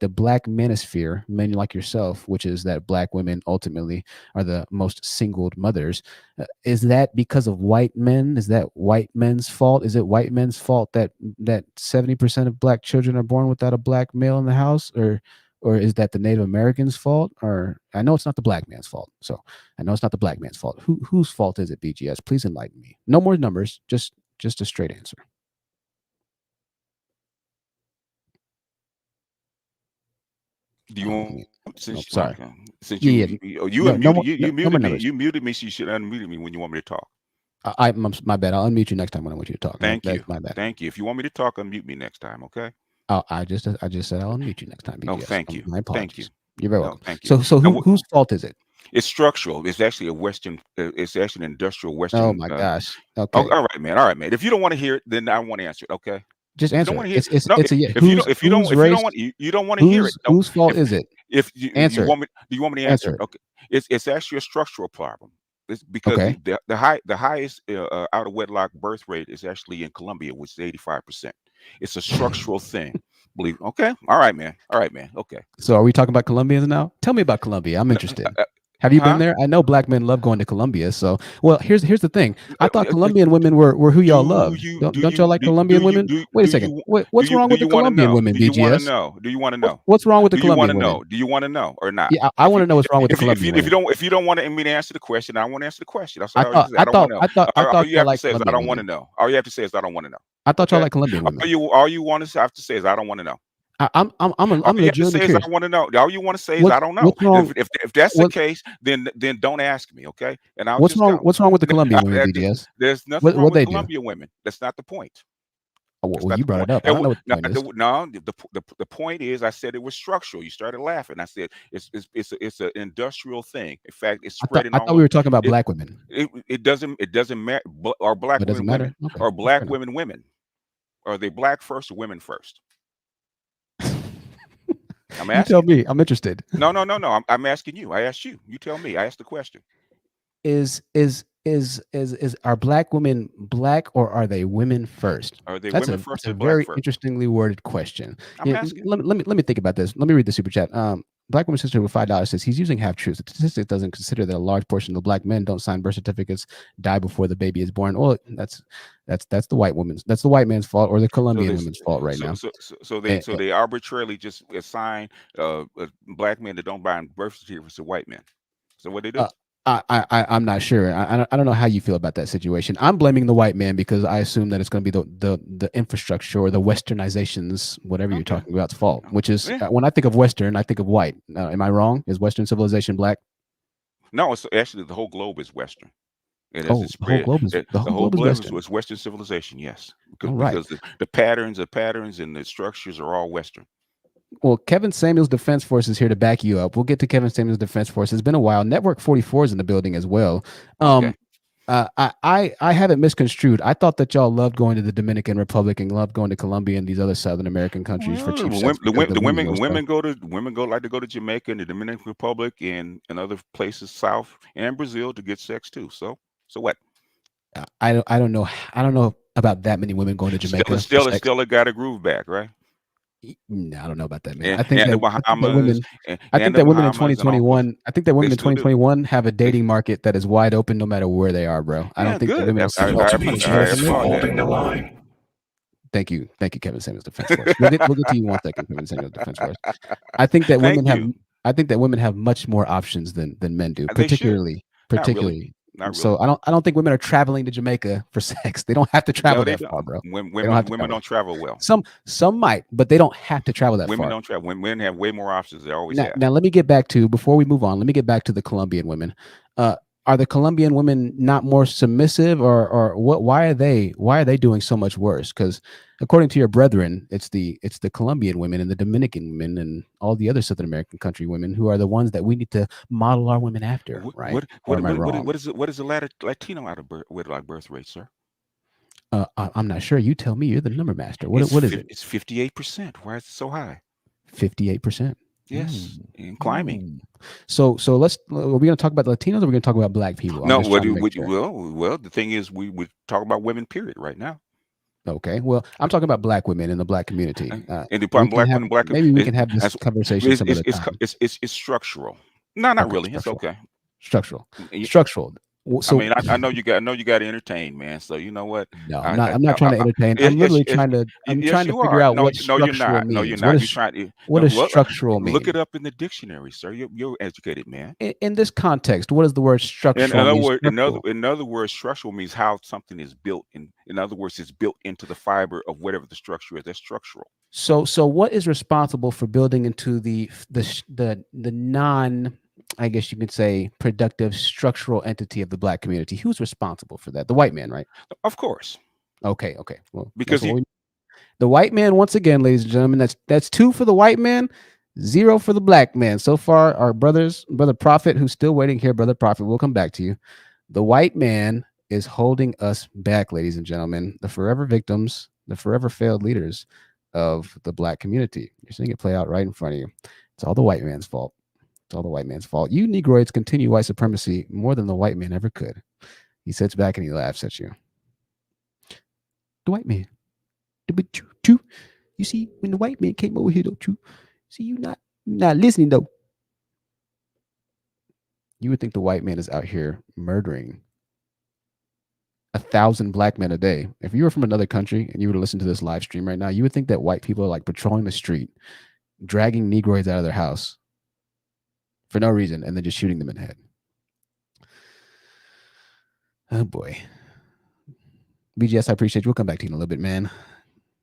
A: Black manosphere, men like yourself, which is that Black women ultimately are the most singled mothers, is that because of white men? Is that white men's fault? Is it white men's fault that 70% of Black children are born without a Black male in the house? Or is that the Native Americans' fault? Or I know it's not the Black man's fault. So I know it's not the Black man's fault. Whose fault is it, BGS? Please enlighten me. No more numbers, just a straight answer.
Q: Do you want?
A: Sorry.
Q: Since
A: Yeah,
Q: you muted me, so you should unmute me when you want me to talk.
A: My bad. I'll unmute you next time when I want you to talk.
Q: Thank you.
A: My bad.
Q: Thank you. If you want me to talk, unmute me next time, okay?
A: I just said I'll unmute you next time. BGS.
Q: Oh, thank you.
A: My apologies.
Q: Thank you.
A: You're very welcome.
Q: Thank you.
A: So whose fault is it?
Q: It's structural. It's actually a Western. It's actually an industrial Western.
A: Oh my gosh. Okay.
Q: All right, man. All right, man. If you don't want to hear it, then I want to answer it. Okay.
A: Just answer.
Q: If you don't want to hear it.
A: Whose fault is it?
Q: If you want me, do you want me to answer it? Okay. It's actually a structural problem. It's because the highest out of wedlock birth rate is actually in Colombia, which is 85%. It's a structural thing. Believe. Okay. All right, man. Okay.
A: So are we talking about Colombians now? Tell me about Colombia. I'm interested. Have you been there? I know Black men love going to Colombia. So, well, here's the thing. I thought Colombian women were who y'all love. Don't y'all like Colombian women? Wait a second. What's wrong with the Colombian women, BGS?
Q: Do you want to know?
A: What's wrong with the Colombian women?
Q: Do you want to know or not?
A: Yeah, I want to know what's wrong with the Colombian women.
Q: If you don't want me to answer the question, I want to answer the question. That's
A: I thought
Q: all you have to say is
A: Colombian
Q: I don't want to know. All you have to say is I don't want to know.
A: I thought y'all like Colombian women.
Q: All you want to have to say is I don't want to know.
A: I'm legitimately curious.
Q: I want to know. All you want to say is I don't know. If that's the case, then don't ask me, okay? And
A: what's wrong with the Colombian women, BGS?
Q: There's nothing wrong with Colombian women. That's not the point.
A: Well, you brought it up. I don't know what the point is.
Q: The point is, I said it was structural. You started laughing. I said it's an industrial thing. In fact, it's spreading.
A: I thought we were talking about black women.
Q: It doesn't matter. Are black women women?
A: Okay.
Q: Are black women women? Are they black first or women first? I'm asking.
A: You tell me. I'm interested.
Q: No. I'm asking you. I asked you. You tell me. I asked the question.
A: Are black women black or are they women first?
Q: Are they women first?
A: That's a very interestingly worded question.
Q: I'm asking.
A: Let me think about this. Let me read the super chat. Black woman sister with $5 says he's using half truths. The statistic doesn't consider that a large portion of black men don't sign birth certificates, die before the baby is born. Well, that's the white woman's. That's the white man's fault or the Colombian woman's fault right now.
Q: So they arbitrarily just assign black men that don't buy birth certificates to white men. So what they do?
A: I'm not sure. I don't know how you feel about that situation. I'm blaming the white man because I assume that it's going to be the infrastructure or the westernizations, whatever you're talking about's fault. Which is when I think of Western, I think of white. Am I wrong? Is Western civilization black?
Q: No, it's actually the whole globe is Western. And
A: the whole globe is
Q: Western civilization. Yes,
A: All right.
Q: because the patterns and the structures are all Western.
A: Well, Kevin Samuel's Defense Force is here to back you up. We'll get to Kevin Samuel's Defense Force. It's been a while. Network 44 is in the building as well. I have it misconstrued. I thought that y'all loved going to the Dominican Republic and loved going to Colombia and these other Southern American countries for cheap sex.
Q: Women like to go to Jamaica and the Dominican Republic and other places south and Brazil to get sex too. So what?
A: I don't know. I don't know about that many women going to Jamaica.
Q: Still got a groove back, right?
A: No, I don't know about that, man. I
Q: think that
A: women in 2021. I think that women in 2021 have a dating market that is wide open no matter where they are, bro. I don't think that women are holding the line. Thank you, Kevin Samuel's Defense Force. We'll get to you in 1 second, Kevin Samuel's Defense Force. I think that women have much more options than men do, particularly.
Q: Not really.
A: So I don't think women are traveling to Jamaica for sex. They don't have to travel that far, bro.
Q: Women don't travel well.
A: Some might, but they don't have to travel that far.
Q: Women don't travel. Women have way more options. They always have.
A: Now let me get back to, before we move on, let me get back to the Colombian women. Are the Colombian women not more submissive, or what? Why are they doing so much worse? Because according to your brethren, it's the Colombian women and the Dominican women and all the other Southern American country women who are the ones that we need to model our women after, right? What
Q: is the Latino out of birth rate, sir?
A: I'm not sure. You tell me. You're the number master. What is it?
Q: It's 58%. Why is it so high?
A: 58%.
Q: Yes, and climbing.
A: So are we going to talk about Latinos or are we going to talk about black people?
Q: No, well, the thing is, we talk about women, period, right now.
A: Okay, well, I'm talking about black women in the black community.
Q: Maybe
A: we can have this conversation some other time.
Q: It's structural. No, not really. It's okay.
A: Structural.
Q: So, I know you got to entertain, man. So you know what?
A: No, I'm not trying to entertain. I'm literally trying to figure out what structural means.
Q: No, you're not.
A: What does structural mean?
Q: Look it up in the dictionary, sir. You're an educated man.
A: In this context, what does the word structural mean?
Q: In other words, structural means how something is built. In other words, it's built into the fiber of whatever the structure is. That's structural.
A: So what is responsible for building into the non, I guess you could say, productive structural entity of the black community? Who's responsible for that? The white man, right?
Q: Of course.
A: Okay. Well,
Q: because
A: the white man, once again, ladies and gentlemen, that's 2 for the white man, 0 for the black man. So far, our brother Prophet, who's still waiting here, brother Prophet, we'll come back to you. The white man is holding us back, ladies and gentlemen. The forever victims, the forever failed leaders of the black community. You're seeing it play out right in front of you. It's all the white man's fault. It's all the white man's fault. You Negroids continue white supremacy more than the white man ever could. He sits back and he laughs at you. The white man. You see, when the white man came over here, don't you? See, you not listening, though. You would think the white man is out here murdering 1,000 black men a day. If you were from another country and you were to listen to this live stream right now, you would think that white people are like patrolling the street, dragging Negroids out of their house for no reason, and then just shooting them in the head. Oh boy. BGS, I appreciate you. We'll come back to you in a little bit, man.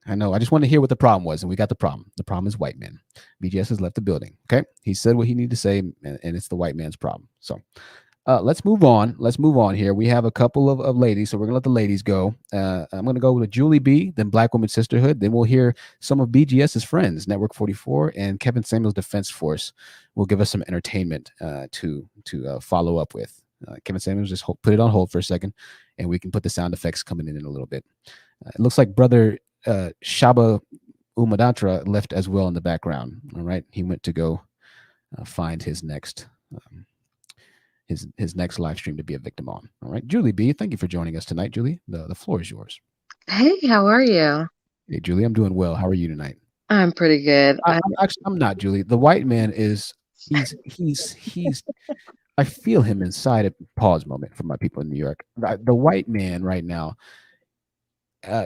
A: I know. I just want to hear what the problem was, and we got the problem. The problem is white men. BGS has left the building. Okay, he said what he needed to say, and it's the white man's problem. So, Let's move on. Let's move on here. We have a couple of ladies, so we're gonna let the ladies go. I'm gonna go with Julie B, then Black Woman Sisterhood. Then we'll hear some of BGS's friends, Network 44 and Kevin Samuels Defense Force. Will give us some entertainment to follow up with. Kevin Samuels, just put it on hold for a second, and we can put the sound effects coming in a little bit. It looks like Brother Shaba Umadatra left as well in the background. All right, he went to go find his next his next live stream to be a victim on. All right, Julie B, thank you for joining us tonight. Julie, the floor is yours.
B: Hey, how are you?
A: Hey, Julie, I'm doing well. How are you tonight?
B: I'm pretty good.
A: I'm not, Julie. The white man is he's I feel him inside a pause moment for my people in New York. The white man right now,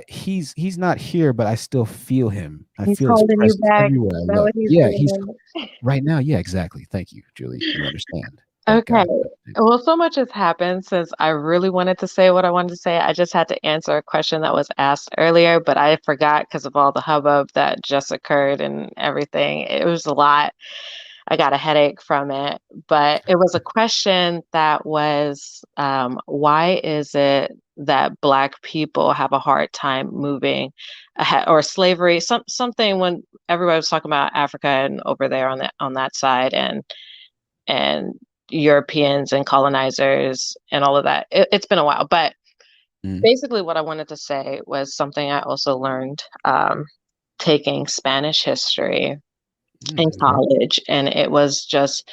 A: he's not here, but I still feel him. I
B: He's
A: feel his
B: holding you
A: presence
B: back.
A: everywhere I
B: Is that
A: look.
B: what he's
A: Yeah, he's
B: doing?
A: right now. Yeah, exactly. Thank you, Julie. You understand.
B: Okay. Well, so much has happened since I really wanted to say what I wanted to say. I just had to answer a question that was asked earlier, but I forgot because of all the hubbub that just occurred and everything. It was a lot. I got a headache from it, but it was a question that was, why is it that Black people have a hard time moving ahead, or slavery, something when everybody was talking about Africa and over there on that side, and Europeans and colonizers and all of that. It's been a while, but basically what I wanted to say was something I also learned taking Spanish history in college, and it was just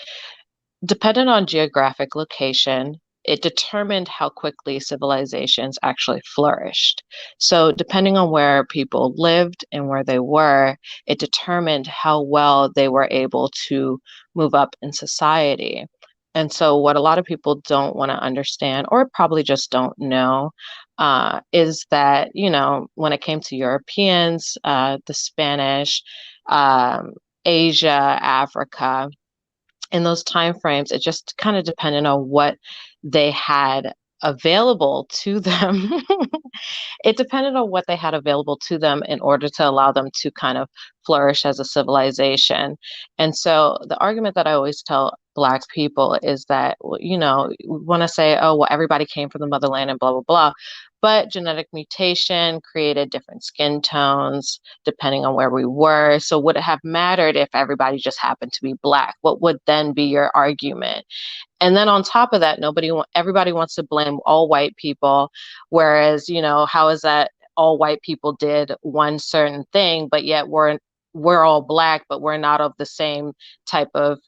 B: dependent on geographic location, it determined how quickly civilizations actually flourished. So, depending on where people lived and where they were, it determined how well they were able to move up in society. And so, what a lot of people don't want to understand, or probably just don't know, is that, when it came to Europeans, the Spanish, Asia, Africa, in those time frames, it just kind of depended on what they had available to them. It depended on what they had available to them in order to allow them to kind of flourish as a civilization. And so the argument that I always tell Black people is that, we want to say, oh, well, everybody came from the motherland and blah, blah, blah. But genetic mutation created different skin tones depending on where we were. So would it have mattered if everybody just happened to be Black? What would then be your argument? And then on top of that, everybody wants to blame all white people, whereas, how is that all white people did one certain thing, but yet we're all Black, but we're not of the same type of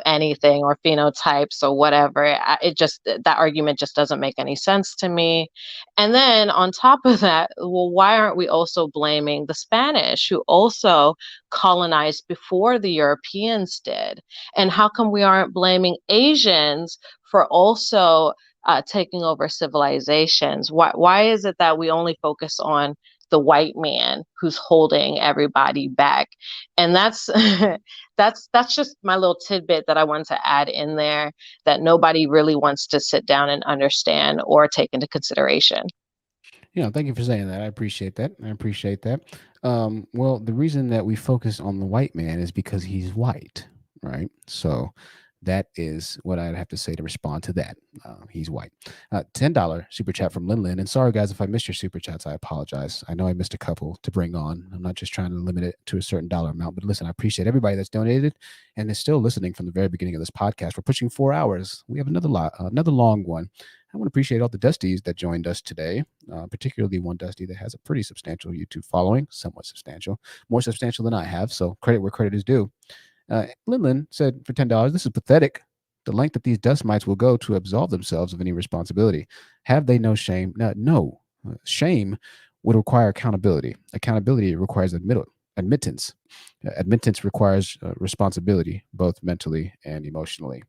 B: anything or phenotypes or whatever. That argument just doesn't make any sense to me. And then on top of that, well, why aren't we also blaming the Spanish, who also colonized before the Europeans did? And how come we aren't blaming Asians for also taking over civilizations? Why is it that we only focus on the white man who's holding everybody back? And that's that's just my little tidbit that I wanted to add in there, that nobody really wants to sit down and understand or take into consideration.
A: Thank you for saying that. I appreciate that. Well, the reason that we focus on the white man is because he's white, right? So that is what I'd have to say to respond to that. He's white. $10 super chat from Lin Lin. And sorry, guys, if I missed your super chats, I apologize. I know I missed a couple to bring on. I'm not just trying to limit it to a certain dollar amount, but listen, I appreciate everybody that's donated and is still listening from the very beginning of this podcast. We're pushing 4 hours. We have another long one. I want to appreciate all the Dusties that joined us today, particularly one Dusty that has a pretty substantial YouTube following, somewhat substantial, more substantial than I have. So credit where credit is due. Lin said for $10, this is pathetic. The length that these dust mites will go to absolve themselves of any responsibility. Have they no shame? No. Shame would require accountability. Accountability requires admittance. Admittance requires responsibility, both mentally and emotionally.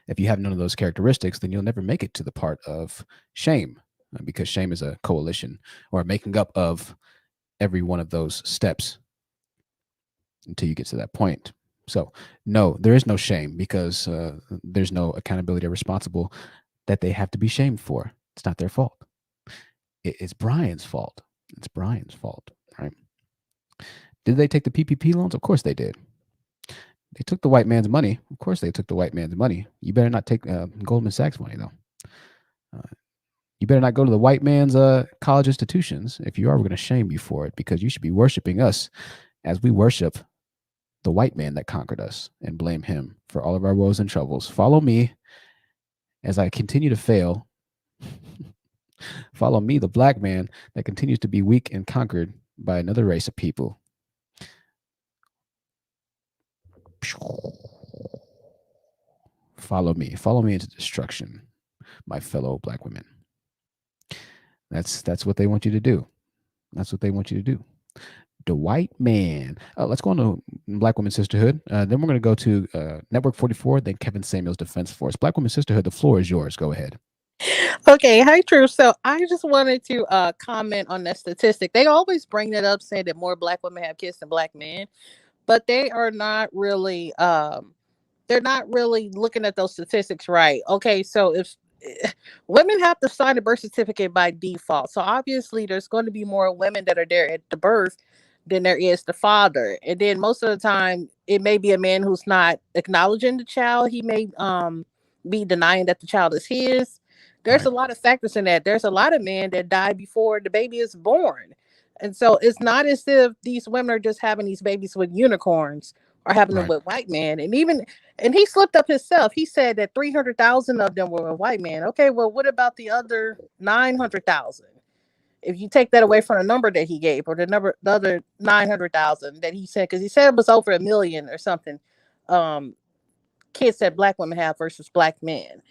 A: If you have none of those characteristics, then you'll never make it to the part of shame, because shame is a coalition or a making up of every one of those steps until you get to that point. So no, there is no shame, because there's no accountability or responsible that they have to be shamed for. It's not their fault. It's Brian's fault. It's Brian's fault, right? Did they take the PPP loans? Of course they did. They took the white man's money. Of course, they took the white man's money. You better not take Goldman Sachs money, though. You better not go to the white man's college institutions. If you are, we're going to shame you for it, because you should be worshiping us as we worship the white man that conquered us and blame him for all of our woes and troubles. Follow me as I continue to fail. Follow me, the black man that continues to be weak and conquered by another race of people. Follow me into destruction, my fellow black women. That's what they want you to do. That's what they want you to do. The white man. Let's go on to Black Women's Sisterhood. Then we're going to go to Network 44, then Kevin Samuel's Defense Force. Black Women's Sisterhood, the floor is yours. Go ahead.
P: Okay, hi, True. So I just wanted to comment on that statistic. They always bring that up, saying that more black women have kids than black men, but they are not really they're not really looking at those statistics right. Okay, so if women have to sign a birth certificate by default, so obviously there's going to be more women that are there at the birth than there is the father. And then most of the time it may be a man who's not acknowledging the child. He may be denying that the child is his. There's a lot of factors in that. There's a lot of men that die before the baby is born. And so it's not as if these women are just having these babies with unicorns or having them with white men. And he slipped up himself. He said that 300,000 of them were with white men. Okay, well, what about the other 900,000? If you take that away from the number that he gave, or the other 900,000 that he said, because he said it was over 1 million or something, kids that black women have versus black men.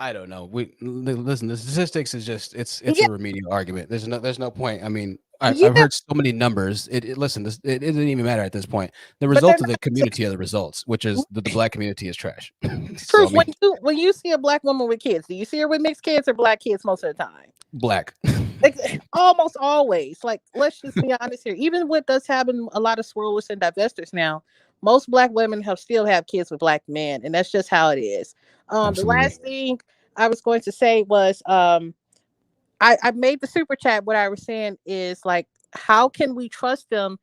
A: I don't know. Listen. The statistics is just it's a remedial argument. There's no point. I mean, I've heard so many numbers. Listen, it doesn't even matter at this point. The result of the community are the results, which is that the black community is trash.
P: True. When you see a black woman with kids, do you see her with mixed kids or black kids most of the time?
A: Black.
P: Almost always. Like, let's just be honest here. Even with us having a lot of swirlers and divestors now, most black women still have kids with black men, and that's just how it is. The last thing I was going to say was I made the super chat. What I was saying is, like, how can we trust them,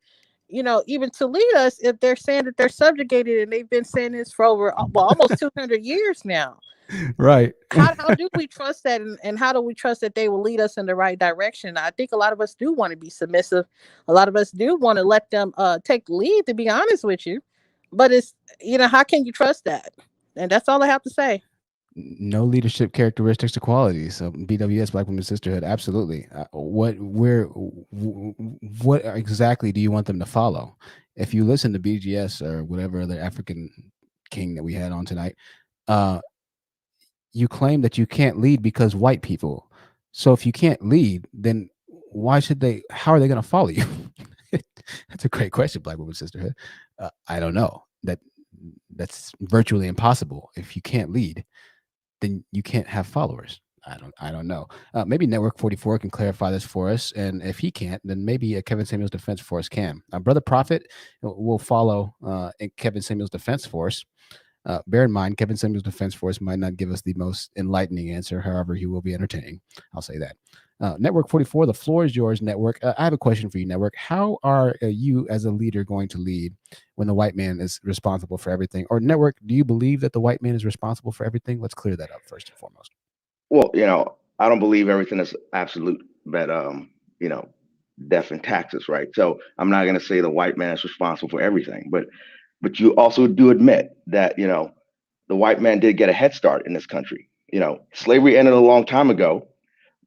P: even to lead us, if they're saying that they're subjugated and they've been saying this for over almost 200 years now?
A: Right.
P: How do we trust that, and how do we trust that they will lead us in the right direction? I think a lot of us do want to be submissive. A lot of us do want to let them take the lead, to be honest with you. But it's, how can you trust that? And that's all I have to say.
A: No leadership characteristics or qualities. So BWS, Black Women's Sisterhood, absolutely. What exactly do you want them to follow? If you listen to BGS or whatever other African king that we had on tonight, you claim that you can't lead because white people. So if you can't lead, then how are they going to follow you? That's a great question, Black Women's Sisterhood. I don't know. That's virtually impossible. If you can't lead, then you can't have followers. I don't know. Maybe Network 44 can clarify this for us, and if he can't, then maybe Kevin Samuel's Defense Force can. Brother Prophet will follow Kevin Samuel's Defense Force. Bear in mind, Kevin Samuel's Defense Force might not give us the most enlightening answer. However, he will be entertaining. I'll say that. Network 44, the floor is yours, Network. I have a question for you, Network. How are you as a leader going to lead when the white man is responsible for everything? Or Network, do you believe that the white man is responsible for everything? Let's clear that up first and foremost.
C: Well, I don't believe everything is absolute, but death and taxes, right? So I'm not going to say the white man is responsible for everything, but you also do admit that the white man did get a head start in this country. Slavery ended a long time ago,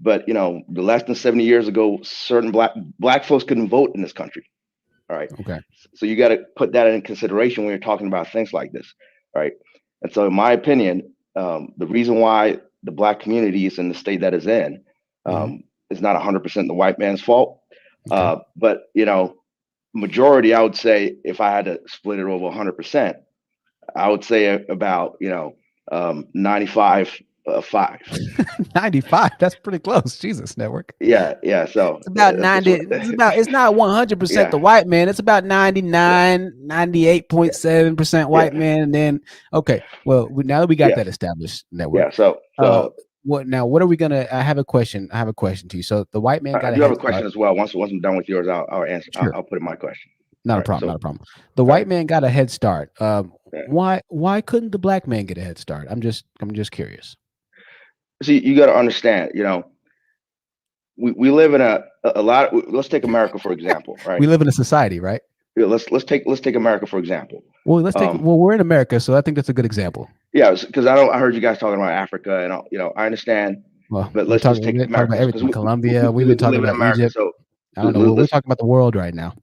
C: but the less than 70 years ago, certain black folks couldn't vote in this country. All right.
A: Okay.
C: So you got to put that in consideration when you're talking about things like this. All right. And so in my opinion, the reason why the black community is in the state that is in is not 100% the white man's fault. Okay. But majority, I would say, if I had to split it over 100%, I would say about 95 5.
A: 95. That's pretty close. Jesus, Network.
C: Yeah. So
A: it's about 90. It's not 100% the white man. It's about 99, 98.7% white man. And then well, now that we got that established, Network.
C: Yeah. So
A: what are we gonna? I have a question to you. So the white man got.
C: I do have a question as well. Once I'm done with yours, I'll answer.
A: Sure.
C: I'll put in my question.
A: Not a problem. Not a problem. The white man got a head start. Why couldn't the black man get a head start? I'm just curious.
C: See, you got to understand. We live in a lot. Let's take America for example, right?
A: We live in a society, right?
C: Yeah, let's take America for example.
A: Well, we're in America, so I think that's a good example.
C: Yeah, because I heard you guys talking about Africa, and I understand.
A: Well,
C: but let's just take
A: America.
C: America
A: About everything. Colombia. We've been talking about
C: America,
A: Egypt.
C: so
A: I don't know. We're talking about the world right now.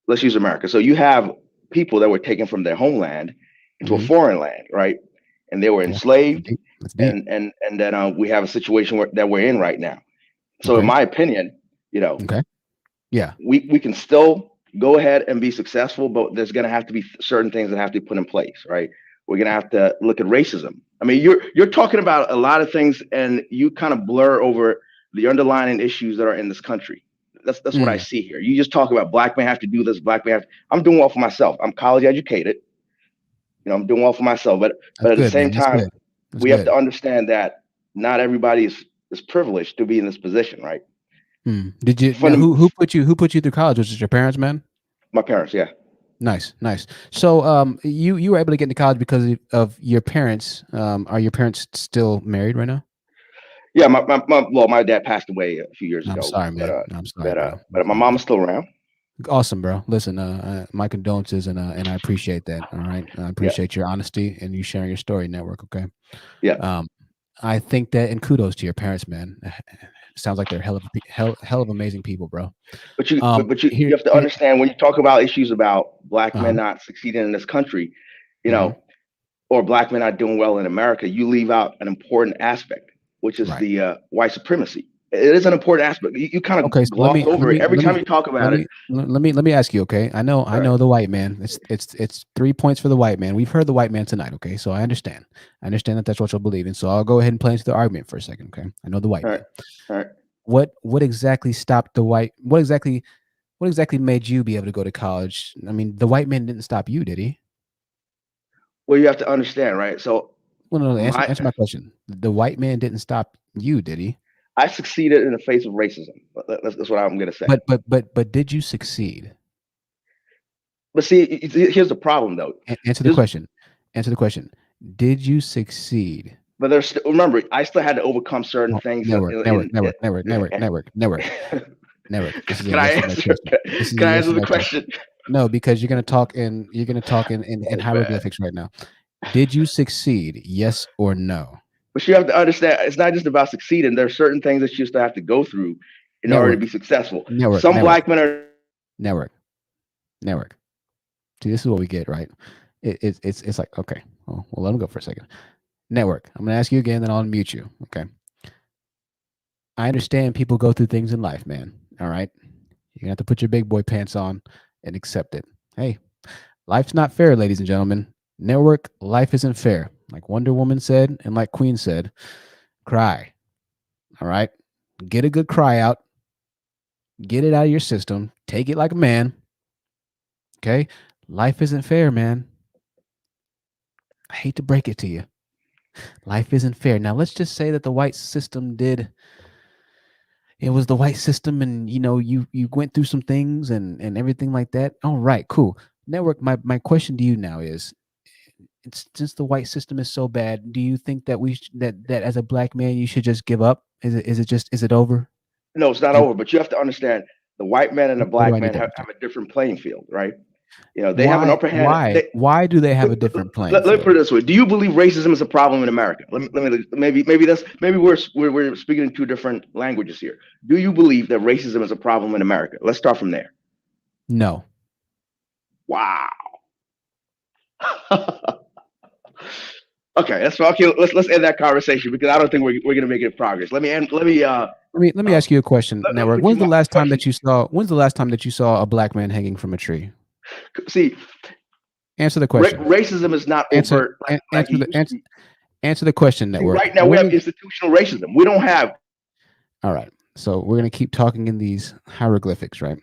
C: Let's use America. So you have people that were taken from their homeland into a foreign land, right? And they were enslaved, and then we have a situation that we're in right now. So in my opinion, we can still go ahead and be successful, but there's going to have to be certain things that have to be put in place, right? We're going to have to look at racism. I mean, you're talking about a lot of things, and you kind of blur over the underlying issues that are in this country. That's what I see here. You just talk about black men have to do this, black men have to, I'm doing well for myself. I'm college educated. I'm doing well for myself, but at the same time, we have to understand that not everybody is privileged to be in this position, right?
A: Did you who put you through college? Was it your parents, man?
C: My parents, yeah.
A: Nice. So you were able to get into college because of your parents. Are your parents still married right now?
C: Yeah, my dad passed away a few years ago.
A: I'm sorry, man. I'm sorry,
C: but my mom is still around.
A: Awesome, bro. Listen, my condolences, and I appreciate that. All right, I appreciate your honesty and you sharing your story, network. Okay.
C: Yeah.
A: I think that, and kudos to your parents, man. Sounds like they're hell of amazing people, bro.
C: But you have to understand when you talk about issues about black men not succeeding in this country, or black men not doing well in America, you leave out an important aspect, which is the white supremacy. It is an important aspect. You kind of gloss over it every time you talk about it.
A: Let me ask you, okay? I know the white man. It's 3 points for the white man. We've heard the white man tonight, okay? So I understand. that that's what you'll believe in. So I'll go ahead and play into the argument for a second, okay? I know the white man.
C: All right.
A: What exactly stopped the white? What exactly made you be able to go to college? I mean, the white man didn't stop you, did he?
C: Well, you have to understand, right? So,
A: no, answer my question. The white man didn't stop you, did he?
C: I succeeded in the face of racism. That's what I'm going to say.
A: But did you succeed?
C: But see, here's the problem, though.
A: Answer the question. Did you succeed?
C: But remember, I still had to overcome certain things.
A: Network.
C: Can I answer the question?
A: No, because you're going to talk in hieroglyphics right now. Did you succeed? Yes or no?
C: But you have to understand, it's not just about succeeding. There are certain things that you still have to go through in order to be successful. Black men are
A: network. See, this is what we get, right? It's like, okay, well, let him go for a second. Network. I'm going to ask you again, then I'll unmute you. Okay. I understand people go through things in life, man. All right. You're going to have to put your big boy pants on and accept it. Hey, life's not fair, ladies and gentlemen. Network, life isn't fair. Like Wonder Woman said, and like Queen said, cry. All right. Get a good cry out. Get it out of your system. Take it like a man. Okay. Life isn't fair, man. I hate to break it to you. Life isn't fair. Now, let's just say that the white system it was the white system, and you went through some things and everything like that. All right, cool. Network, my question to you now is, since the white system is so bad, do you think that that as a black man you should just give up? Is it over?
C: No, it's not over. But you have to understand, the white man and the black man have a different playing field, right? They have an upper hand.
A: Why do they have a different playing field?
C: Let me put it this way: do you believe racism is a problem in America? Maybe we're speaking in two different languages here. Do you believe that racism is a problem in America? Let's start from there.
A: No.
C: Wow. Okay, that's okay. Let's end that conversation because I don't think we're gonna make any progress. Let me
A: ask you a question, Network. When's the last time that you saw a black man hanging from a tree?
C: See,
A: answer the question.
C: Racism is not overt.
A: Answer the question, Network.
C: Right now, we have institutional racism. We don't have.
A: All right, so we're gonna keep talking in these hieroglyphics, right?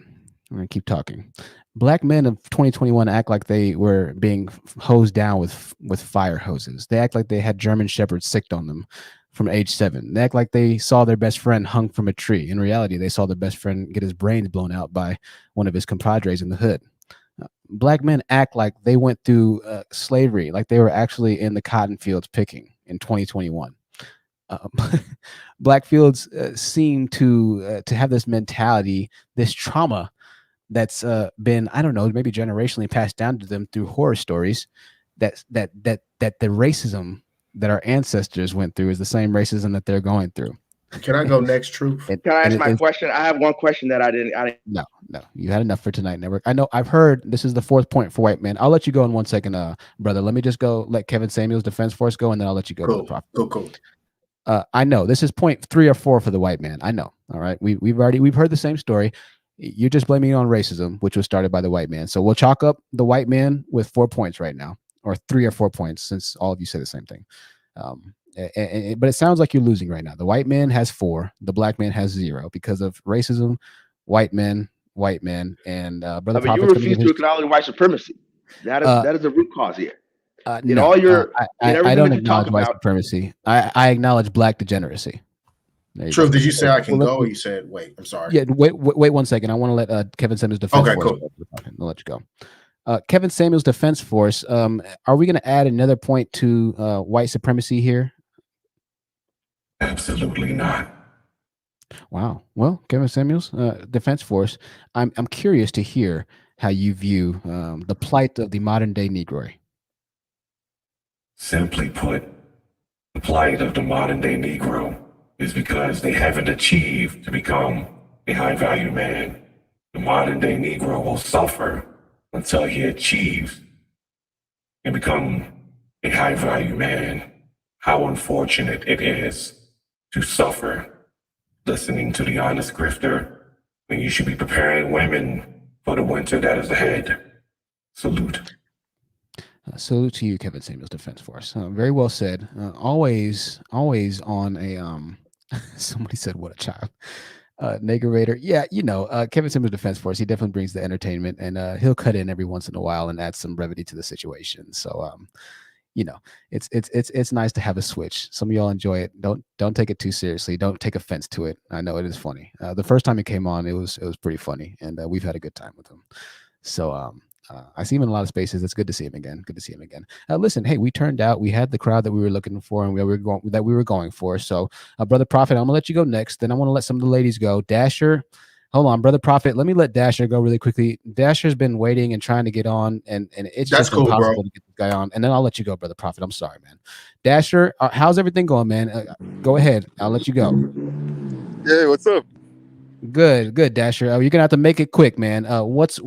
A: We're gonna keep talking. Black men of 2021 act like they were being hosed down with fire hoses. They act like they had German shepherds sicked on them from age 7. They act like they saw their best friend hung from a tree. In reality, they saw their best friend get his brains blown out by one of his compadres in the hood. black men act like they went through slavery, like they were actually in the cotton fields picking in 2021. Black fields seem to have this mentality, this trauma that's been, I don't know, maybe generationally passed down to them through horror stories. That the racism that our ancestors went through is the same racism that they're going through.
O: Can I go next, Truth?
C: Can I ask my question? I have one question that I didn't.
A: No, you had enough for tonight, Network. I know I've heard this is the 4th point for white men. I'll let you go in 1 second, brother. Let me just go let Kevin Samuels Defense Force go, and then I'll let you go.
O: Cool. Cool.
A: I know this is point 3 or 4 for the white man. I know. All right. We've heard the same story. You're just blaming it on racism, which was started by the white man. So we'll chalk up the white man with 4 points right now, or 3 or 4 points, since all of you say the same thing. But it sounds like you're losing right now. The white man has 4, the black man has 0 because of racism. White men, and brother.
C: I mean, you refuse to acknowledge white supremacy. That is the root cause here.
A: No,
C: all your
A: I don't acknowledge white supremacy. I acknowledge black degeneracy.
O: Truth, did you say I can go, or you said wait? I'm sorry.
A: Yeah, wait 1 second. I want to let Kevin Samuels Defense Force.
O: Cool.
A: I'll let you go. Kevin Samuels Defense Force. Are we going to add another point to white supremacy here?
D: Absolutely not.
A: Wow. Well, Kevin Samuels Defense Force. I'm curious to hear how you view the plight of the modern day Negroid.
D: Simply put, the plight of the modern day Negro is because they haven't achieved to become a high value man. The modern day Negro will suffer until he achieves and become a high value man. How unfortunate it is to suffer listening to the honest grifter when you should be preparing women for the winter that is ahead. Salute.
A: Salute to you, Kevin Samuels Defense Force. Very well said. Always on a somebody said, what a child. Negarator. Yeah, Kevin Samuels Defense Force, he definitely brings the entertainment, and he'll cut in every once in a while and add some brevity to the situation. So it's nice to have a switch. Some of y'all enjoy it. Don't take it too seriously. Don't take offense to it. I know it is funny. The first time it came on, it was pretty funny, and we've had a good time with him. So I see him in a lot of spaces. It's good to see him again. Listen, hey, we turned out. We had the crowd that we were looking for, and we were going for. So, Brother Prophet, I'm gonna let you go next. Then I want to let some of the ladies go. Dasher, hold on, Brother Prophet. Let me let Dasher go really quickly. Dasher's been waiting and trying to get on, and it's
O: That's
A: just
O: cool,
A: impossible
O: bro.
A: to get this guy on. And then I'll let you go, Brother Prophet. I'm sorry, man. Dasher, how's everything going, man? Go ahead. I'll let you go.
F: Yeah, what's up?
A: Good, Dasher. You're gonna have to make it quick, man. What's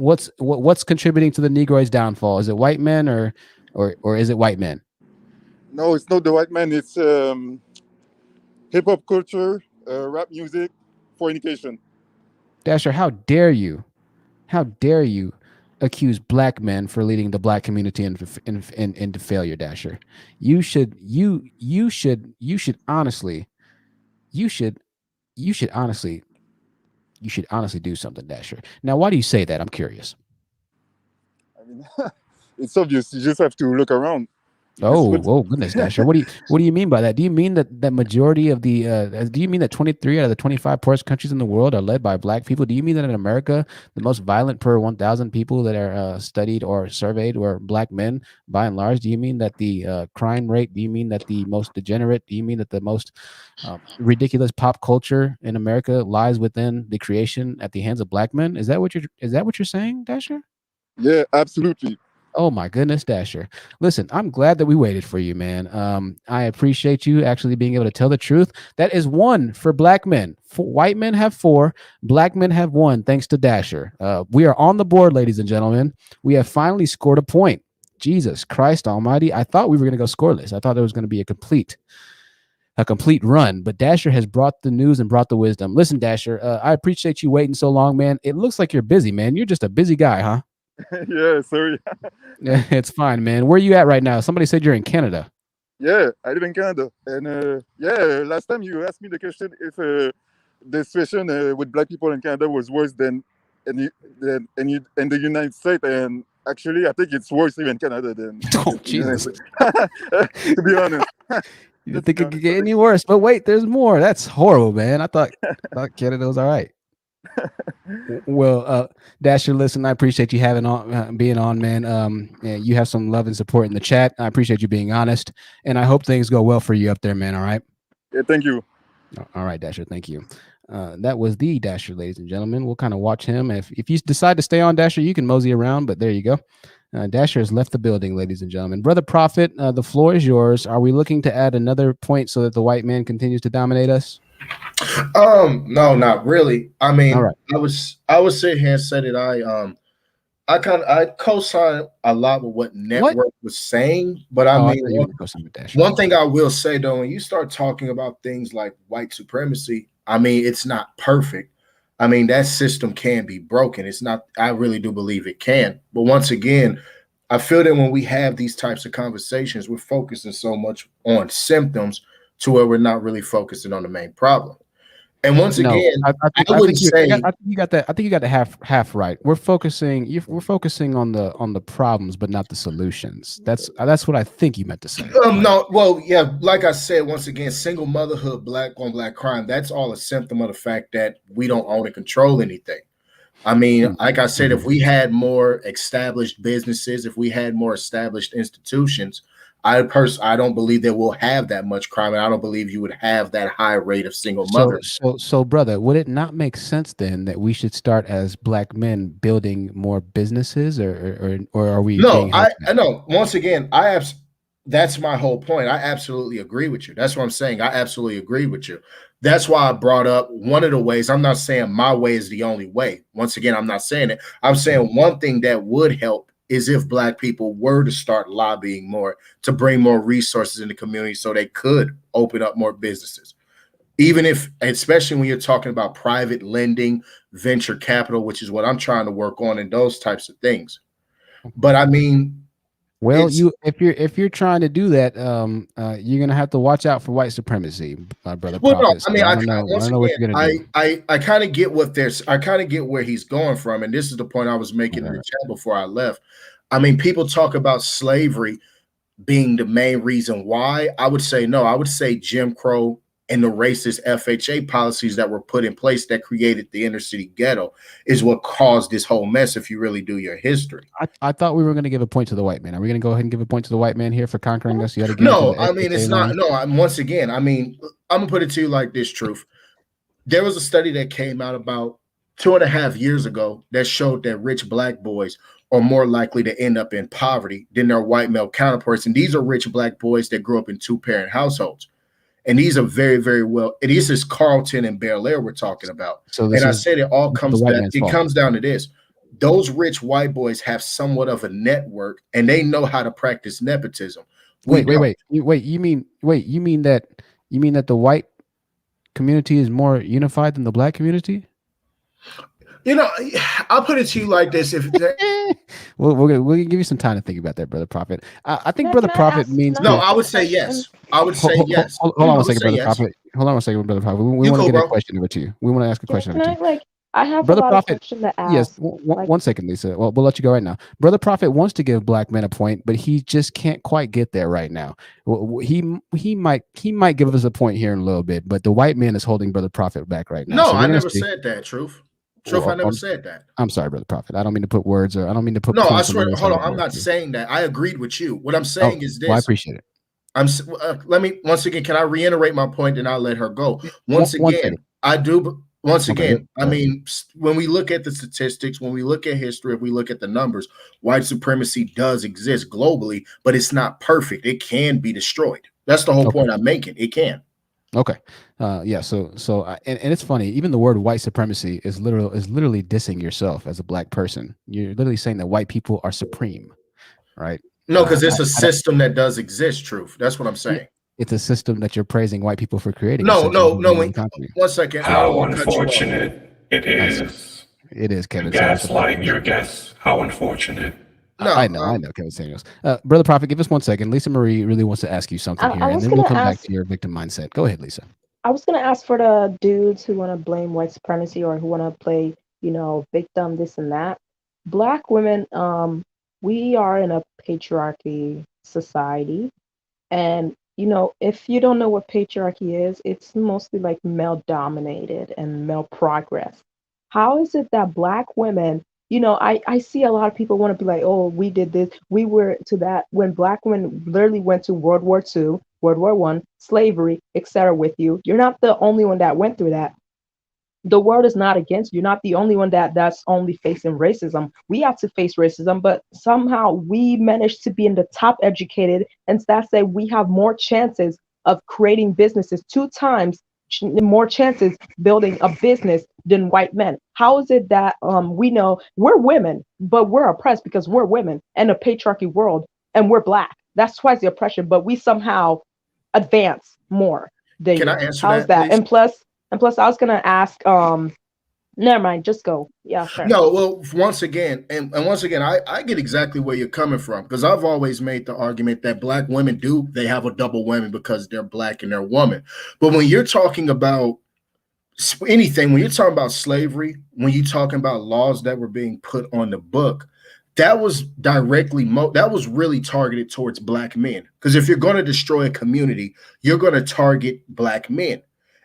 A: contributing to the Negroid's downfall? Is it white men or is it white men?
F: No, it's not the white man. It's hip hop culture, rap music, fornication.
A: Dasher, how dare you accuse black men for leading the black community into failure, Dasher? You should honestly do something, Dasher. Now, why do you say that? I'm curious.
F: I mean, it's obvious. You just have to look around.
A: Oh goodness, Dasher. What do you mean by that? Do you mean that majority of the do you mean that 23 out of the 25 poorest countries in the world are led by black people? Do you mean that in America the most violent per 1,000 people that are studied or surveyed were black men by and large? Do you mean that the crime rate? Do you mean that the most degenerate? Do you mean that the most ridiculous pop culture in America lies within the creation at the hands of black men? Is that what you're saying, Dasher?
F: Yeah, absolutely.
A: Oh my goodness, Dasher. Listen, I'm glad that we waited for you, man. I appreciate you actually being able to tell the truth. That is 1 for black men. White men have 4, black men have 1, thanks to Dasher. We are on the board, ladies and gentlemen. We have finally scored a point. Jesus Christ almighty. I thought we were going to go scoreless. I thought there was going to be a complete run, but Dasher has brought the news and brought the wisdom. Listen, Dasher, I appreciate you waiting so long, man. It looks like you're busy, man. You're just a busy guy, huh?
F: Yeah, sorry.
A: Yeah, it's fine, man. Where are you at right now? Somebody said you're in Canada.
F: Yeah, I live in Canada. And last time you asked me the question if the situation with black people in Canada was worse than in the United States. And actually, I think it's worse even in Canada than
A: Jesus.
F: to be honest.
A: You didn't think it could get any worse, but wait, there's more. That's horrible, man. I thought Canada was all right. Well, Dasher, listen, I appreciate you having on, being on, man. Yeah, you have some love and support in the chat. I appreciate you being honest, and I hope things go well for you up there, man. All right.
F: Yeah, thank you.
A: All right, Dasher. Thank you. That was the Dasher, ladies and gentlemen. We'll kind of watch him. If you decide to stay on, Dasher, you can mosey around, but there you go. Dasher has left the building, ladies and gentlemen. Brother Prophet, the floor is yours. Are we looking to add another point so that the white man continues to dominate us?
O: No, not really. I mean,
A: All right.
O: I would sit here and say that I co-sign a lot with what Network was saying, but I mean, one thing I will say though, when you start talking about things like white supremacy, I mean, it's not perfect. I mean, that system can be broken. It's not. I really do believe it can. But once again, I feel that when we have these types of conversations, we're focusing so much on symptoms to where we're not really focusing on the main problem. And once again, I wouldn't say.
A: I think you got that. I think you got the half right. We're focusing on the problems, but not the solutions. That's what I think you meant to say.
O: No, well, yeah, like I said, once again, single motherhood, black on black crime. That's all a symptom of the fact that we don't own and control anything. I mean, like I said, if we had more established businesses, if we had more established institutions, I don't believe that we'll have that much crime, and I don't believe you would have that high rate of single mothers.
A: So, brother, would it not make sense then that we should start as black men building more businesses, or are we?
O: No, I know. Once again, that's my whole point. I absolutely agree with you. That's what I'm saying. I absolutely agree with you. That's why I brought up one of the ways. I'm not saying my way is the only way. Once again, I'm not saying it. I'm saying one thing that would help is if black people were to start lobbying more to bring more resources in the community so they could open up more businesses. Even if, especially when you're talking about private lending, venture capital, which is what I'm trying to work on, and those types of things. But I mean,
A: well, if you're trying to do that, you're gonna have to watch out for white supremacy, brother.
O: Well,
A: Prophet.
O: no, I mean,
A: I don't know what you're gonna do.
O: I kind of get I kind of get where he's going from, and this is the point I was making in the chat before I left. I mean, people talk about slavery being the main reason why. I would say no. I would say Jim Crow and the racist FHA policies that were put in place that created the inner city ghetto is what caused this whole mess, if you really do your history.
A: I thought we were going to give a point to the white man. Are we going to go ahead and give a point to the white man here for conquering us yet again?
O: No, I mean, it's not. No, once again, I mean, I'm going to put it to you like this, Truth. There was a study that came out about 2.5 years ago that showed that rich black boys are more likely to end up in poverty than their white male counterparts. And these are rich black boys that grew up in 2-parent households. And these are very, very well. And this is Carlton and Bel Air we're talking about. And I said it all comes down. It comes down to this: those rich white boys have somewhat of a network, and they know how to practice nepotism.
A: Wait. You mean that the white community is more unified than the black community?
O: You know, I'll put it to you like this: if
A: we'll give you some time to think about that, brother Prophet. I think brother Prophet means
O: no. I would say yes. I would say yes.
A: Hold on one second, brother Prophet. Hold on one second, brother Prophet. We want to get a question over to you. We want to ask a question over to you.
S: I have
A: brother
S: a lot
A: Prophet,
S: of questions to ask.
A: Yes, one second, Lisa. Well, we'll let you go right now. Brother Prophet wants to give black men a point, but he just can't quite get there right now. He might give us a point here in a little bit, but the white man is holding brother Prophet back right now.
O: No, I never said that, Truth. I never said that.
A: I'm sorry, brother Prophet. I don't mean to put words, or I don't mean to put.
O: No, I swear. Hold on. I'm not saying that. I agreed with you. What I'm saying is this.
A: Well, I appreciate it.
O: Let me once again. Can I reiterate my point, and I'll let her go. Once again, I do. Once again, I mean, when we look at the statistics, when we look at history, if we look at the numbers, white supremacy does exist globally, but it's not perfect. It can be destroyed. That's the whole point I'm making. It can.
A: Okay. Yeah. So and it's funny. Even the word white supremacy is literally dissing yourself as a black person. You're literally saying that white people are supreme, right?
O: No, because it's a system that does exist. Truth. That's what I'm saying.
A: It's a system that you're praising white people for creating.
O: No. One second.
D: How unfortunate it is.
A: It is, Kevin.
D: Gaslighting your guests. How unfortunate.
A: No, I know, Kevin Samuels. Brother Prophet, give us 1 second. Lisa Marie really wants to ask you something here, and then we'll come back to your victim mindset. Go ahead, Lisa.
E: I was going to ask for the dudes who want to blame white supremacy or who want to play, victim, this and that. Black women, we are in a patriarchy society. And, if you don't know what patriarchy is, it's mostly like male dominated and male progress. How is it that Black women, I see a lot of people want to be like, oh, we did this, we were to that, when Black women literally went to World War II, World War One, slavery, etc. with you. You're not the only one that went through that. The world is not against you. You're not the only one that's only facing racism. We have to face racism, but somehow we managed to be in the top educated, and that's say we have more chances of creating businesses, 2 times more chances building a business than white men. How is it that we know we're women, but we're oppressed because we're women in a patriarchy world, and we're Black? That's twice the oppression, but we somehow advance more than
O: Can
E: you.
O: I answer
E: How's
O: that,
E: that?
O: please?
E: And plus, I was gonna ask. Never mind. Just go. Yeah, sure.
O: No, well, once again, I get exactly where you're coming from, because I've always made the argument that Black women they have a double whammy because they're Black and they're woman. But when you're talking about anything, when you're talking about slavery, when you're talking about laws that were being put on the book, that was that was really targeted towards Black men. Because if you're going to destroy a community, you're going to target Black men.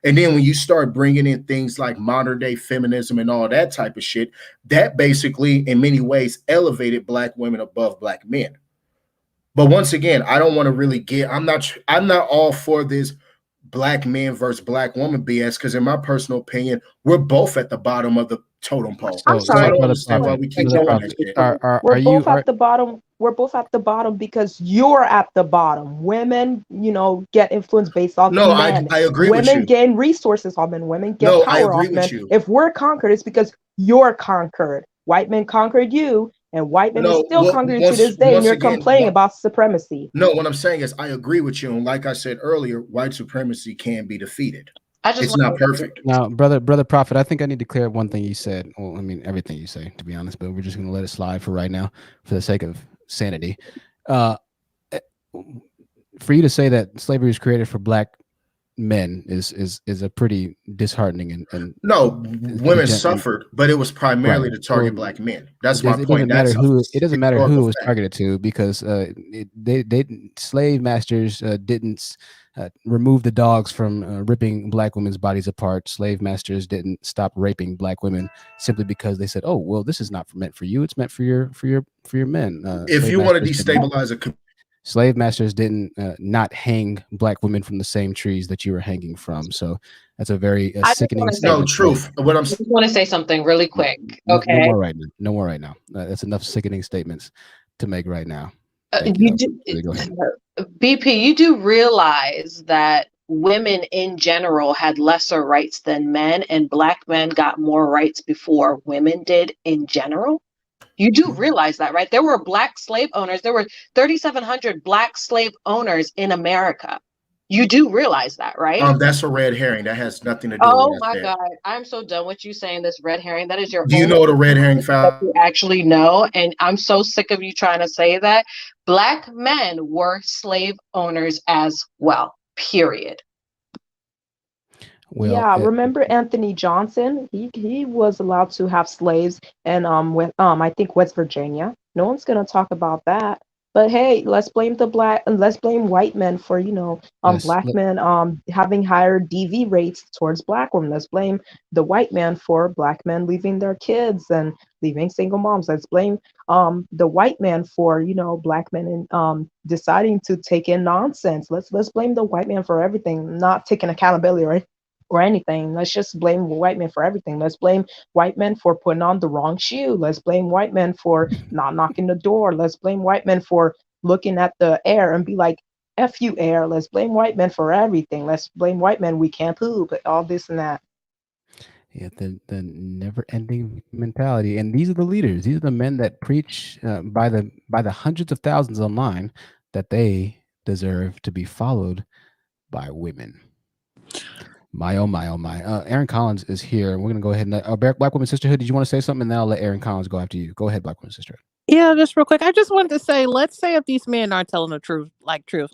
O: And then when you start bringing in things like modern day feminism and all that type of shit, that basically in many ways elevated Black women above Black men. But once again, I don't want to really I'm not all for this Black man versus Black woman BS, because in my personal opinion, we're both at the bottom of the totem pole.
E: I'm
O: So I
E: sorry.
O: don't understand why we keep doing that shit.
E: We're both at the bottom. We're both at the bottom because you're at the bottom. Women, get influenced based off
O: No,
E: men.
O: I agree with
E: Women
O: you.
E: gain resources off men. Women get
O: No, I
E: power
O: agree
E: off
O: with
E: men.
O: you.
E: If we're conquered, it's because you're conquered. White men conquered you, and white men is
O: No,
E: still conquered you to this day, and
O: once
E: you're
O: again,
E: complaining about supremacy.
O: no, what I'm saying is I agree with you. And like I said earlier, white supremacy can be defeated. It's not perfect.
A: Now, brother Prophet, I think I need to clear up one thing you said. Well, I mean everything you say, to be honest, but we're just going to let it slide for right now, for the sake of sanity. For you to say that slavery was created for Black men is a pretty disheartening and
O: no, women suffered, but it was primarily to target Black men. That's my
A: it
O: point.
A: Doesn't matter who it doesn't matter who it was
O: fact.
A: targeted to, because slave masters didn't remove the dogs from ripping Black women's bodies apart. Slave masters didn't stop raping Black women simply because they said, "Oh, well, this is not meant for you; it's meant for your men."
O: If you want to destabilize a
A: slave masters didn't not hang Black women from the same trees that you were hanging from. So that's a very sickening statement.
O: No, truth. What I'm
B: I just want to say something really quick. Okay.
A: No more right now. No more right now. That's enough sickening statements to make right now.
B: You do,
A: go ahead.
B: BP, you do realize that women in general had lesser rights than men, and Black men got more rights before women did in general? You do realize that, right? There were Black slave owners. There were 3,700 Black slave owners in America. You do realize that, right?
O: That's a red herring. That has nothing to do
B: Oh
O: with
B: my
O: that.
B: God. I'm so done with you saying this red herring. That is your
O: Do you know what a red herring foul?
B: You actually know, and I'm so sick of you trying to say that. Black men were slave owners as well, period.
A: Well,
E: yeah, remember Anthony Johnson? He was allowed to have slaves, and with I think West Virginia. No one's gonna talk about that. But hey, let's blame white men for Black men having higher DV rates towards Black women. Let's blame the white man for Black men leaving their kids and leaving single moms. Let's blame the white man for Black men and deciding to take in nonsense. Let's blame the white man for everything, not taking accountability, right? Or anything. Let's just blame white men for everything. Let's blame white men for putting on the wrong shoe. Let's blame white men for not knocking the door. Let's blame white men for looking at the air and be like, F you air. Let's blame white men for everything. Let's blame white men. We can't poop, all this and that.
A: Yeah, the never-ending mentality, and these are the leaders. These are the men that preach by the hundreds of thousands online that they deserve to be followed by women. My oh my oh my. Aaron Collins is here. We're gonna go ahead and Black Woman Sisterhood. Did you want to say something? And then I'll let Aaron Collins go after you. Go ahead, Black Woman Sisterhood.
P: Yeah, just real quick. I just wanted to say, let's say if these men aren't telling the truth,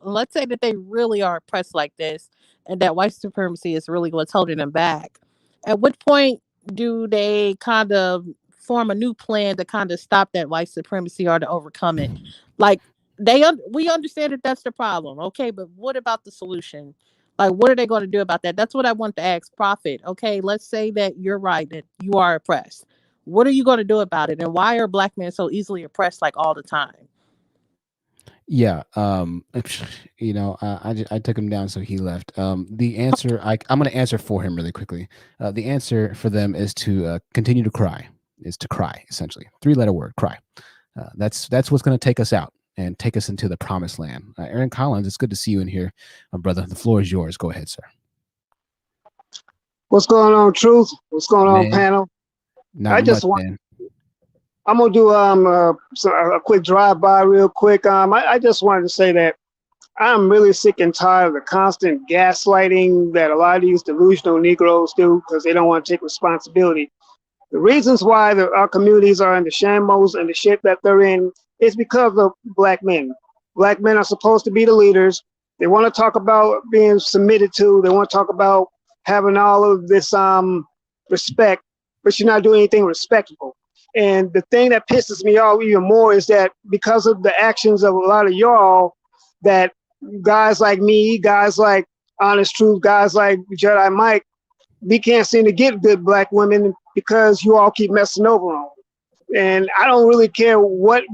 P: let's say that they really are oppressed like this, and that white supremacy is really what's holding them back. At what point do they kind of form a new plan to kind of stop that white supremacy or to overcome it? Like we understand that that's the problem, okay, but what about the solution? Like, what are they going to do about that? That's what I want to ask Prophet. Okay, let's say that you're right, that you are oppressed. What are you going to do about it? And why are black men so easily oppressed like all the time?
A: Yeah, I took him down, so he left. The answer I'm going to answer for him really quickly. The answer for them is to continue to cry. Is to cry, essentially. 3-letter word, cry. That's what's going to take us out and take us into the promised land. Aaron Collins, it's good to see you in here, my brother. The floor is yours. Go ahead, sir.
G: What's going on, Truth? What's going on,
A: Man,
G: panel?
A: not
G: I just
A: much,
G: want.
A: man.
G: I'm gonna do a quick drive-by real quick. I just wanted to say that I'm really sick and tired of the constant gaslighting that a lot of these delusional Negroes do because they don't want to take responsibility. The reasons why our communities are in the shambles and the shape that they're in is because of black men. Black men are supposed to be the leaders. They want to talk about being submitted to. They want to talk about having all of this respect, but you're not doing anything respectable. And the thing that pisses me off even more is that because of the actions of a lot of y'all, that guys like me, guys like Honest Truth, guys like Jedi Mike, we can't seem to get good black women because you all keep messing over them. And I don't really care what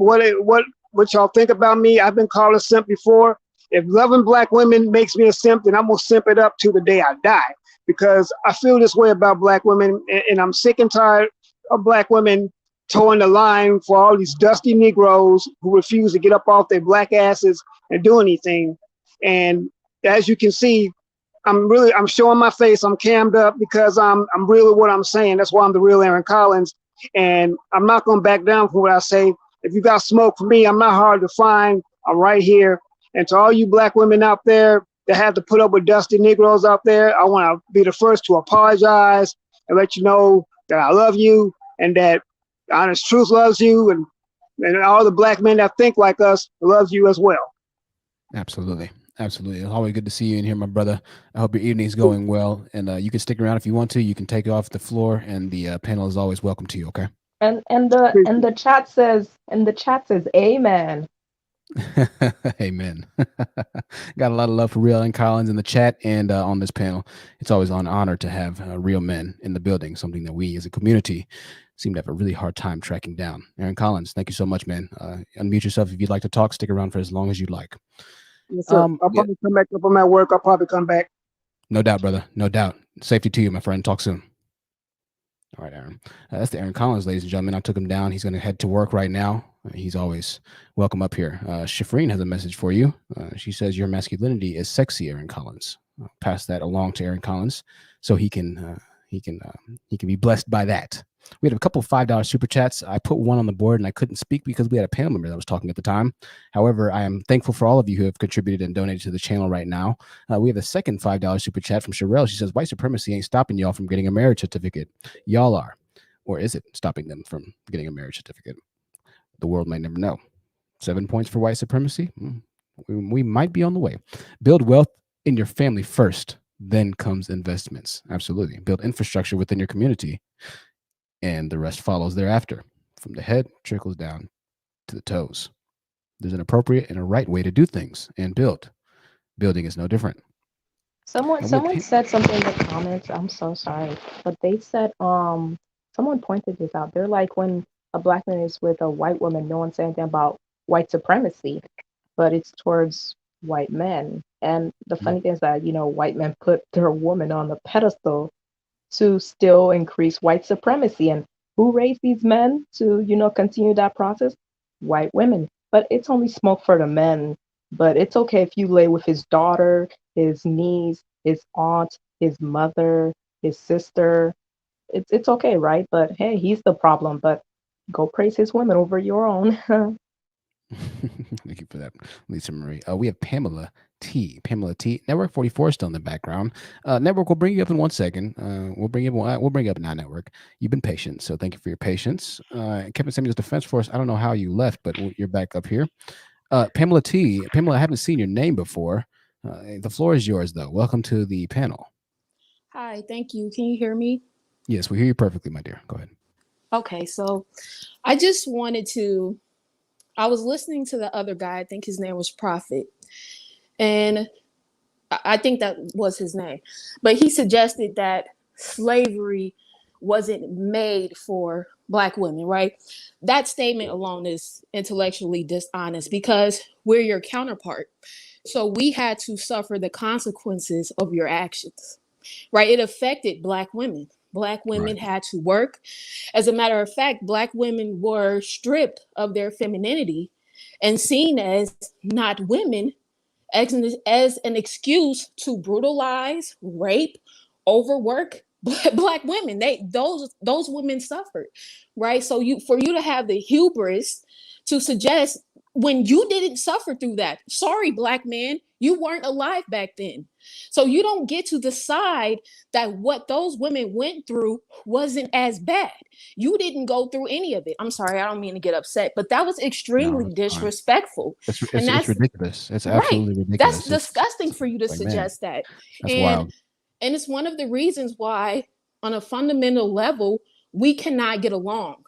G: y'all think about me. I've been called a simp before. If loving black women makes me a simp, then I'm gonna simp it up to the day I die, because I feel this way about black women, and I'm sick and tired of black women towing the line for all these dusty Negroes who refuse to get up off their black asses and do anything. And as you can see, I'm showing my face. I'm cammed up because I'm really what I'm saying. That's why I'm the real Aaron Collins. And I'm not going to back down from what I say. If you got smoke for me, I'm not hard to find. I'm right here. And to all you black women out there that have to put up with dusty Negroes out there, I want to be the first to apologize and let you know that I love you and that Honest Truth loves you, and all the black men that think like us loves you as well.
A: Absolutely. Absolutely. It's always good to see you in here, my brother. I hope your evening's going well. And you can stick around if you want to. You can take off the floor, and the panel is always welcome to you, okay?
E: And the chat says amen.
A: Amen. Got a lot of love for real Aaron Collins in the chat and on this panel. It's always an honor to have real men in the building, something that we as a community seem to have a really hard time tracking down. Aaron Collins, thank you so much, man. Unmute yourself if you'd like to talk. Stick around for as long as you'd like.
G: Yes, sir. I'll probably come back up on my work. I'll probably come back.
A: No doubt, brother. No doubt. Safety to you, my friend. Talk soon. All right, Aaron. That's the Aaron Collins, ladies and gentlemen. I took him down. He's going to head to work right now. He's always welcome up here. Shifreen has a message for you. She says your masculinity is sexy, Aaron Collins. I'll pass that along to Aaron Collins so he can be blessed by that. We had a couple of $5 super chats. I put one on the board and I couldn't speak because we had a panel member that was talking at the time. However, I am thankful for all of you who have contributed and donated to the channel right now. We have a second $5 super chat from Sherelle. She says, white supremacy ain't stopping y'all from getting a marriage certificate. Y'all are. Or is it stopping them from getting a marriage certificate? The world might never know. 7 points for white supremacy. We might be on the way. Build wealth in your family first, then comes investments. Absolutely. Build infrastructure within your community, and the rest follows thereafter. From the head, trickles down to the toes. There's an appropriate and a right way to do things and build. Building is no different.
E: Someone said something in the comments. I'm so sorry, but they said someone pointed this out. They're like, when a black man is with a white woman, no one's saying anything about white supremacy, but it's towards white men. And the funny thing is that, white men put their woman on the pedestal to still increase white supremacy. And who raised these men to, continue that process? White women. But it's only smoke for the men. But it's okay if you lay with his daughter, his niece, his aunt, his mother, his sister. It's okay, right? But hey, he's the problem. But go praise his women over your own.
A: Thank you for that, Lisa Marie. We have Pamela T. Network 44 is still in the background. Network, we'll bring you up in 1 second. We'll bring you up now, Network. You've been patient, so thank you for your patience. Kevin Samuels Defense Force, I don't know how you left, but you're back up here. Pamela T. Pamela, I haven't seen your name before. The floor is yours, though. Welcome to the panel.
H: Hi, thank you. Can you hear me?
A: Yes, we hear you perfectly, my dear. Go ahead.
H: Okay, so I just wanted to, I was listening to the other guy, I think his name was Prophet, and I think that was his name, but he suggested that slavery wasn't made for Black women, right? That statement alone is intellectually dishonest because we're your counterpart. So we had to suffer the consequences of your actions, right? It affected Black women. Black women had to work. As a matter of fact, Black women were stripped of their femininity and seen as not women, as an excuse to brutalize, rape, overwork Black women. Those women suffered, right? So for you to have the hubris to suggest when you didn't suffer through that, sorry, Black man, you weren't alive back then. So you don't get to decide that what those women went through wasn't as bad. You didn't go through any of it. I'm sorry, I don't mean to get upset, but that was extremely disrespectful.
A: It's ridiculous. It's
H: right.
A: absolutely ridiculous.
H: That's disgusting for you to
A: like, man,
H: suggest that.
A: That's wild.
H: And it's one of the reasons why, on a fundamental level, we cannot get along,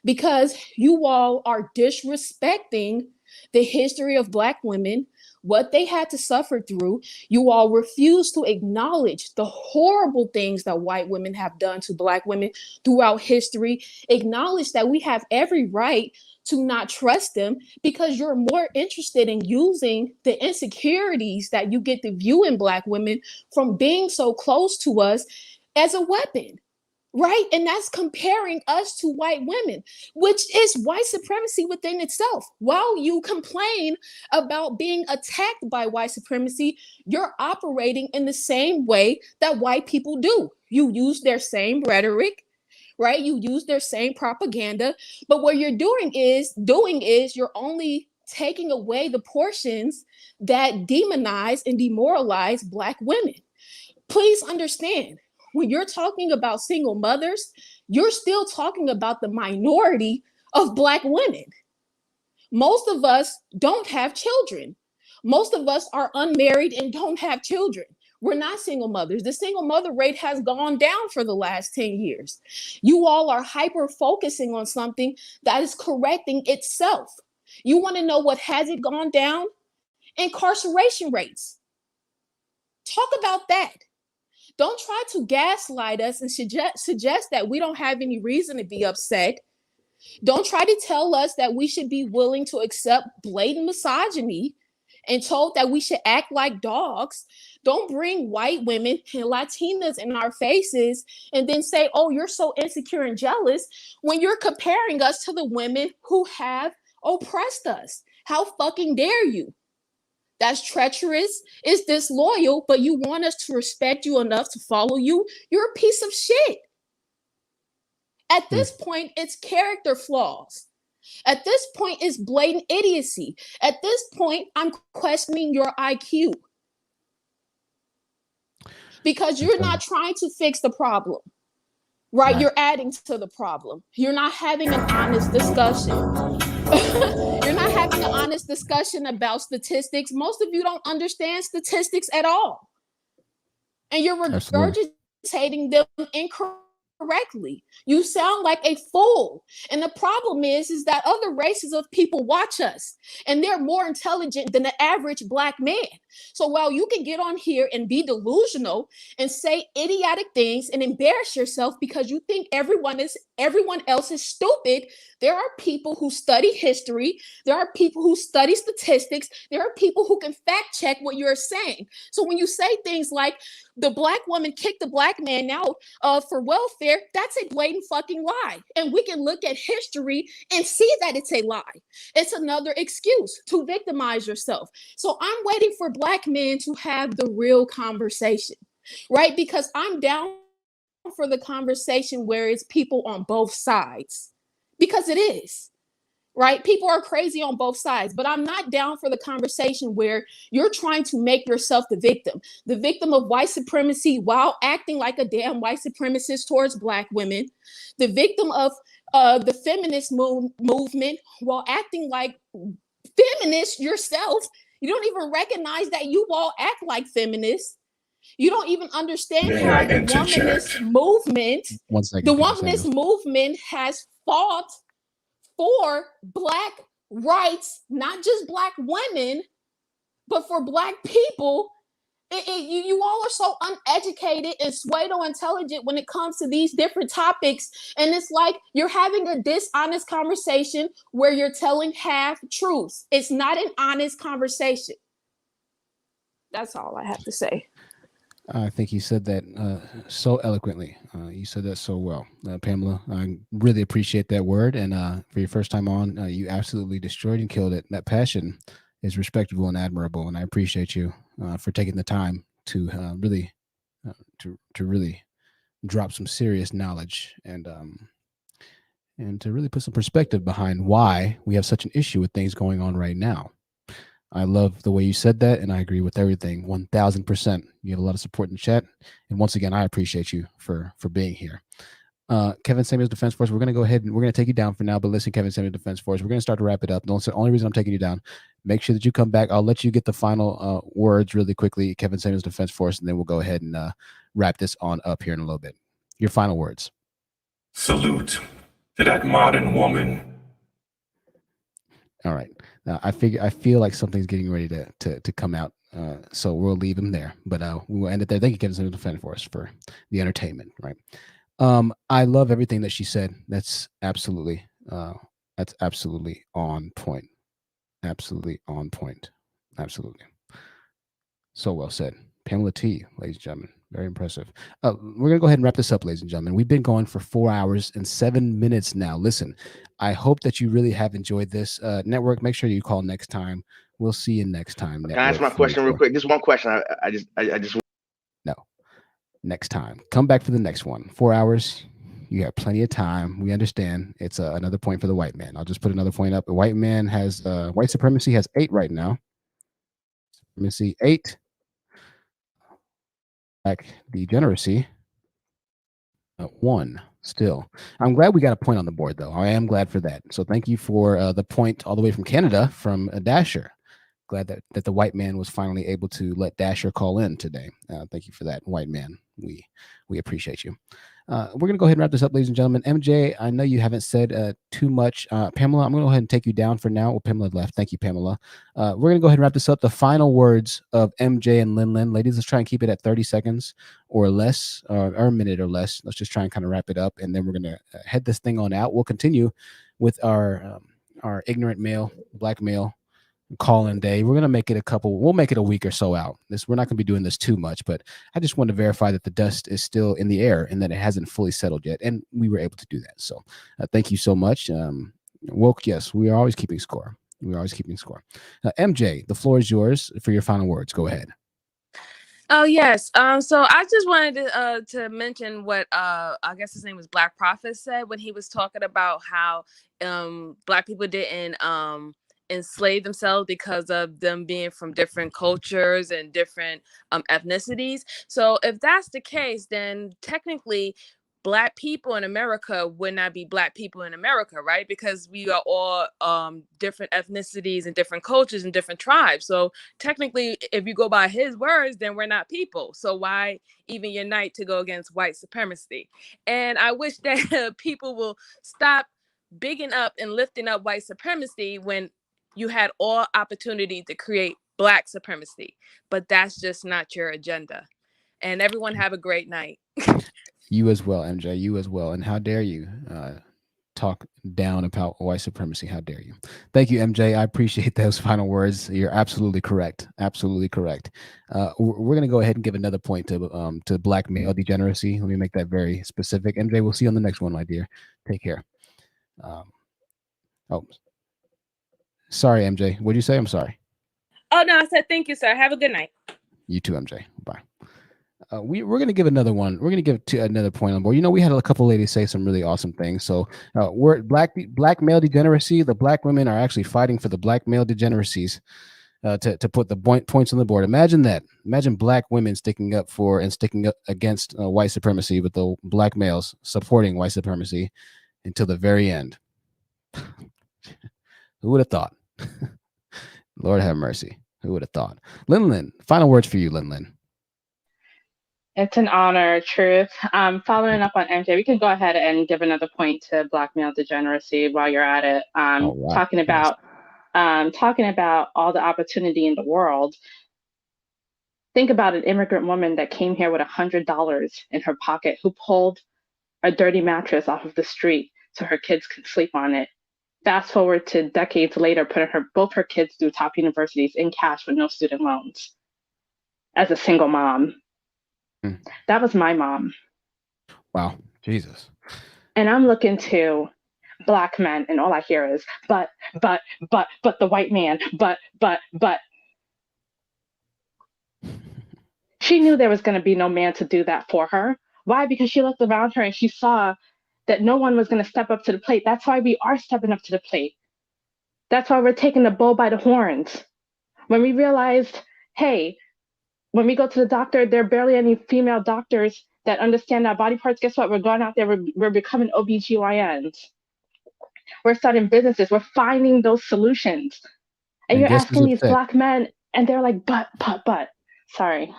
H: because you all are disrespecting the history of Black women, what they had to suffer through. You all refuse to acknowledge the horrible things that white women have done to Black women throughout history. Acknowledge that we have every right to not trust them, because you're more interested in using the insecurities that you get to view in Black women from being so close to us as a weapon. Right? And that's comparing us to white women, which is white supremacy within itself. While you complain about being attacked by white supremacy, you're operating in the same way that white people do. You use their same rhetoric, right? You use their same propaganda. But what you're doing is you're only taking away the portions that demonize and demoralize Black women. Please understand, when you're talking about single mothers, you're still talking about the minority of Black women. Most of us don't have children. Most of us are unmarried and don't have children. We're not single mothers. The single mother rate has gone down for the last 10 years. You all are hyper focusing on something that is correcting itself. You want to know what hasn't gone down? Incarceration rates. Talk about that. Don't try to gaslight us and suggest that we don't have any reason to be upset. Don't try to tell us that we should be willing to accept blatant misogyny and told that we should act like dogs. Don't bring white women and Latinas in our faces and then say, oh, you're so insecure and jealous, when you're comparing us to the women who have oppressed us. How fucking dare you? That's treacherous, it's disloyal, but you want us to respect you enough to follow you? You're a piece of shit. At this point, it's character flaws. At this point, it's blatant idiocy. At this point, I'm questioning your IQ. Because you're not trying to fix the problem, right? You're adding to the problem. You're not having an honest discussion. You're not having an honest discussion about statistics. Most of you don't understand statistics at all. And you're regurgitating them incorrectly. You sound like a fool. And the problem is that other races of people watch us, and they're more intelligent than the average Black man. So while you can get on here and be delusional and say idiotic things and embarrass yourself because you think everyone else is stupid, there are people who study history. There are people who study statistics. There are people who can fact check what you're saying. So when you say things like the Black woman kicked the Black man out for welfare, that's a blatant fucking lie. And we can look at history and see that it's a lie. It's another excuse to victimize yourself. So I'm waiting for Black men to have the real conversation, right? Because I'm down for the conversation where it's people on both sides, because it is, right? People are crazy on both sides, but I'm not down for the conversation where you're trying to make yourself the victim of white supremacy while acting like a damn white supremacist towards Black women, the victim of the feminist movement while acting like feminist yourself. You don't even recognize that you all act like feminists. You don't even understand how the womanist movement has fought for Black rights, not just Black women, but for Black people You all are so uneducated and pseudo-intelligent when it comes to these different topics. And it's like you're having a dishonest conversation where you're telling half truths. It's not an honest conversation. That's all I have to say.
A: I think you said that so eloquently. You said that so well, Pamela. I really appreciate that word. And for your first time on, you absolutely destroyed and killed it. That passion is respectable and admirable. And I appreciate you for taking the time to really drop some serious knowledge and to really put some perspective behind why we have such an issue with things going on right now. I love the way you said that, and I agree with everything 1000%. You have a lot of support in the chat, and once again, I appreciate you for being here. Kevin Samuels Defense Force, we're going to go ahead and we're going to take you down for now, but listen, Kevin Samuels Defense Force, we're going to start to wrap it up. The only reason I'm taking you down, make sure that you come back. I'll let you get the final words really quickly, Kevin Samuels Defense Force, and then we'll go ahead and wrap this on up here in a little bit. Your final words.
D: Salute to that modern woman.
A: All right. I feel like something's getting ready to come out. So we'll leave him there. But we will end it there. Thank you, Kevin Samuels Defense Force, for the entertainment. Right. I love everything that she said. That's absolutely on point. Absolutely on point. Absolutely. So well said. Pamela T, ladies and gentlemen. Very impressive. We're going to go ahead and wrap this up, ladies and gentlemen. We've been going for 4 hours and 7 minutes now. Listen, I hope that you really have enjoyed this. Network, make sure you call next time. We'll see you next time.
C: Can I ask my question real quick? Just one question. I just
A: No. Next time. Come back for the next one. 4 hours. You have plenty of time. We understand. It's another point for the white man. I'll just put another point up. The white man has white supremacy has 8 right now. Supremacy 8. Black degeneracy 1 still. I'm glad we got a point on the board, though. I am glad for that. So thank you for the point all the way from Canada from Dasher. Glad that the white man was finally able to let Dasher call in today. Thank you for that, white man. We appreciate you. We're going to go ahead and wrap this up, ladies and gentlemen. MJ, I know you haven't said too much. Pamela, I'm going to go ahead and take you down for now. Well, Pamela left. Thank you, Pamela. We're going to go ahead and wrap this up. The final words of MJ and Lin. Ladies, let's try and keep it at 30 seconds or less, or a minute or less. Let's just try and kind of wrap it up, and then we're going to head this thing on out. We'll continue with our ignorant male, black male call-in day. We're gonna make it we'll make it a week or so out. We're not gonna be doing this too much, but I just want to verify that the dust is still in the air and that it hasn't fully settled yet, and we were able to do that. So thank you so much. Woke, yes, we are always keeping score. MJ, the floor is yours for your final words. Go ahead.
K: Oh yes. So I just wanted to mention what I guess his name was Black Prophet said when he was talking about how Black people didn't enslave themselves because of them being from different cultures and different ethnicities. So if that's the case, then technically Black people in America would not be Black people in America, right? Because we are all different ethnicities and different cultures and different tribes. So technically, if you go by his words, then we're not people. So why even unite to go against white supremacy? And I wish that people will stop bigging up and lifting up white supremacy when you had all opportunity to create Black supremacy. But that's just not your agenda. And everyone have a great night.
A: You as well, MJ. You as well. And how dare you talk down about white supremacy? How dare you? Thank you, MJ. I appreciate those final words. You're absolutely correct. Absolutely correct. We're going to go ahead and give another point to black male degeneracy. Let me make that very specific. MJ, we'll see you on the next one, my dear. Take care. Sorry, MJ. What did you say? I'm sorry.
K: Oh, no, I said thank you, sir. Have a good night.
A: You too, MJ. Bye. We're going to give another one. We're going to give another point on board. You know, we had a couple ladies say some really awesome things. So we're black male degeneracy. The black women are actually fighting for the black male degeneracies to put the points on the board. Imagine that. Imagine black women sticking up against white supremacy, with the black males supporting white supremacy until the very end. Who would have thought? Lord have mercy. Who would have thought? Lin, final words for you, Lin.
T: It's an honor, Truth. Following up on MJ, we can go ahead and give another point to black male degeneracy while you're at it. Talking about all the opportunity in the world. Think about an immigrant woman that came here with $100 in her pocket, who pulled a dirty mattress off of the street so her kids could sleep on it. Fast forward to decades later, putting both her kids through top universities in cash with no student loans as a single mom. That was my mom.
A: Wow, Jesus.
T: And I'm looking to Black men, and all I hear is, but the white man, but. She knew there was going to be no man to do that for her. Why? Because she looked around her and she saw that no one was going to step up to the plate. That's why we are stepping up to the plate. That's why we're taking the bull by the horns. When we realized, hey, when we go to the doctor, there are barely any female doctors that understand our body parts. Guess what? We're going out there, we're becoming OBGYNs. We're starting businesses. We're finding those solutions. And you're asking these Black men, and they're like, but. Sorry.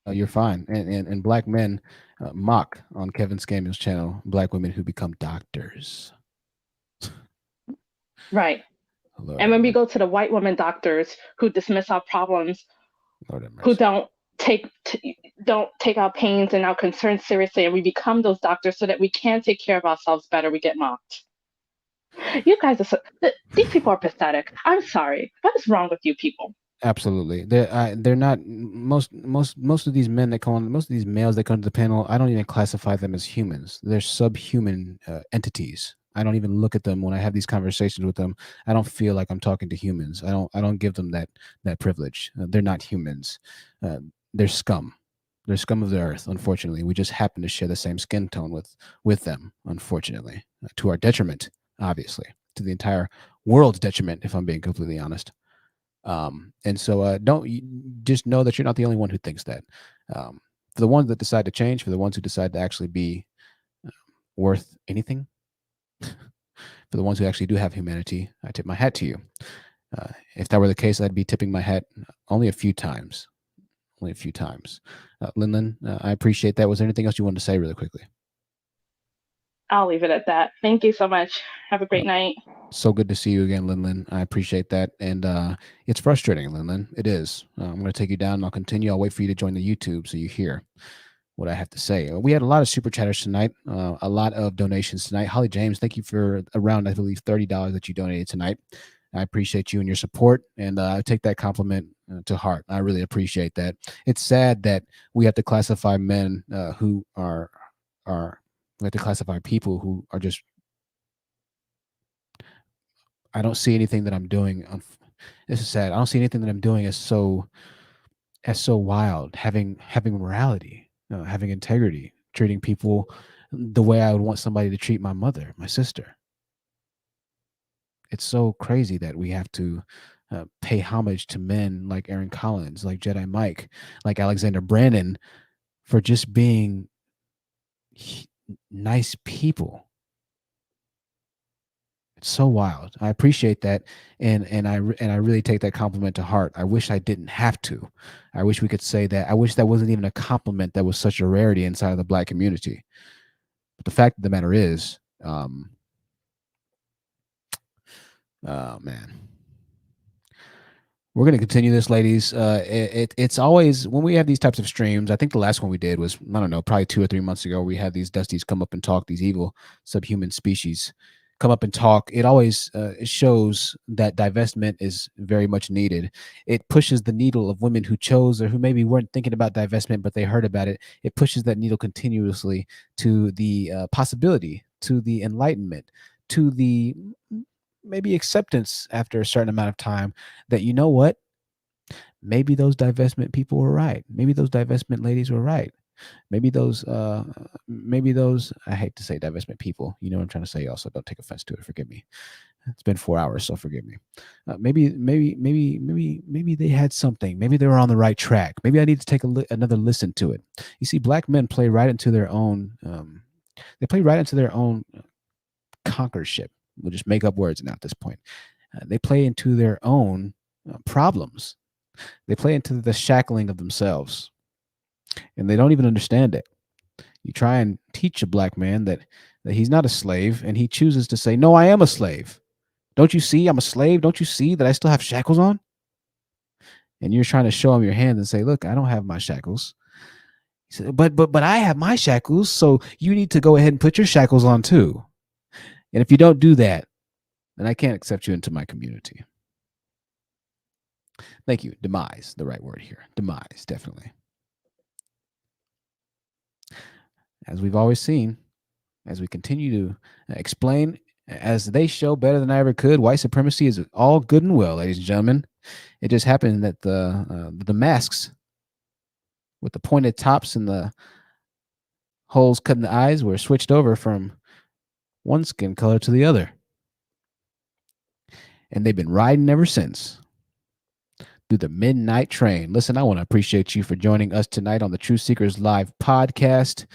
A: You're fine. And Black men mock on Kevin Scamill's channel Black women who become doctors.
T: Right. And when we go to the white women doctors who dismiss our problems, who don't take our pains and our concerns seriously, and we become those doctors so that we can take care of ourselves better, we get mocked. You guys are these people are pathetic. I'm sorry. What is wrong with you people?
A: Absolutely. They're not most of these men that come on, most of these males that come to the panel, I don't even classify them as humans. They're subhuman entities. I don't even look at them when I have these conversations with them. I don't feel like I'm talking to humans. I don't give them that privilege. They're not humans. They're scum. They're scum of the earth, unfortunately. We just happen to share the same skin tone with them, unfortunately, to our detriment, obviously, to the entire world's detriment, if I'm being completely honest. And so don't just know that you're not the only one who thinks that. For the ones that decide to change, for the ones who decide to actually be worth anything, for the ones who actually do have humanity, I tip my hat to you. If that were the case, I'd be tipping my hat only a few times. Only a few times. Lin, I appreciate that. Was there anything else you wanted to say really quickly?
T: I'll leave it at that. Thank you so much. Have a great night.
A: So good to see you again, Lin. I appreciate that. And it's frustrating, Lin. It is. I'm going to take you down and I'll continue. I'll wait for you to join the YouTube so you hear what I have to say. We had a lot of super chatters tonight, a lot of donations tonight. Holly James, thank you for around, I believe, $30 that you donated tonight. I appreciate you and your support, and I take that compliment to heart. I really appreciate that. It's sad that we have to classify men who are we have to classify people who are just, I don't see anything that I'm doing. This is sad. I don't see anything that I'm doing as so wild. Having morality, having integrity, treating people the way I would want somebody to treat my mother, my sister. It's so crazy that we have to pay homage to men like Aaron Collins, like Jedi Mike, like Alexander Brandon, for just being nice people. It's so wild. I appreciate that, and I really take that compliment to heart. I wish I didn't have to. I wish we could say that. I wish that wasn't even a compliment that was such a rarity inside of the Black community. But the fact of the matter is, oh man, we're going to continue this, ladies. It's always when we have these types of streams. I think the last one we did was, I don't know, probably 2 or 3 months ago. We had these Dusties come up and talk, these evil subhuman species come up and talk. It always it shows that divestment is very much needed. It pushes the needle of women who chose or who maybe weren't thinking about divestment, but they heard about it. It pushes that needle continuously to the possibility, to the enlightenment, to the maybe acceptance after a certain amount of time that, you know what, maybe those divestment people were right. Maybe those divestment ladies were right. Maybe those I hate to say divestment people, you know what I'm trying to say. Also, don't take offense to it. Forgive me. It's been 4 hours, so forgive me. Maybe they had something. Maybe they were on the right track. Maybe I need to take another listen to it. You see, Black men play right into their own. They play right into their own conquerorship. We'll just make up words now at this point. They play into their own problems. They play into the shackling of themselves, and they don't even understand it. You try and teach a Black man that he's not a slave, and he chooses to say, no, I am a slave. Don't you see I'm a slave? Don't you see that I still have shackles on? and you're trying to show him your hands and say, look, I don't have my shackles. He said, but I have my shackles, so you need to go ahead and put your shackles on too. And if you don't do that, then I can't accept you into my community. Thank you. Demise, the right word here. Demise, definitely. As we've always seen, as we continue to explain, as they show better than I ever could, white supremacy is all good and well, ladies and gentlemen. It just happened that the masks with the pointed tops and the holes cut in the eyes were switched over from one skin color to the other. And they've been riding ever since through the midnight train. Listen, I want to appreciate you for joining us tonight on the True Seekers Live podcast.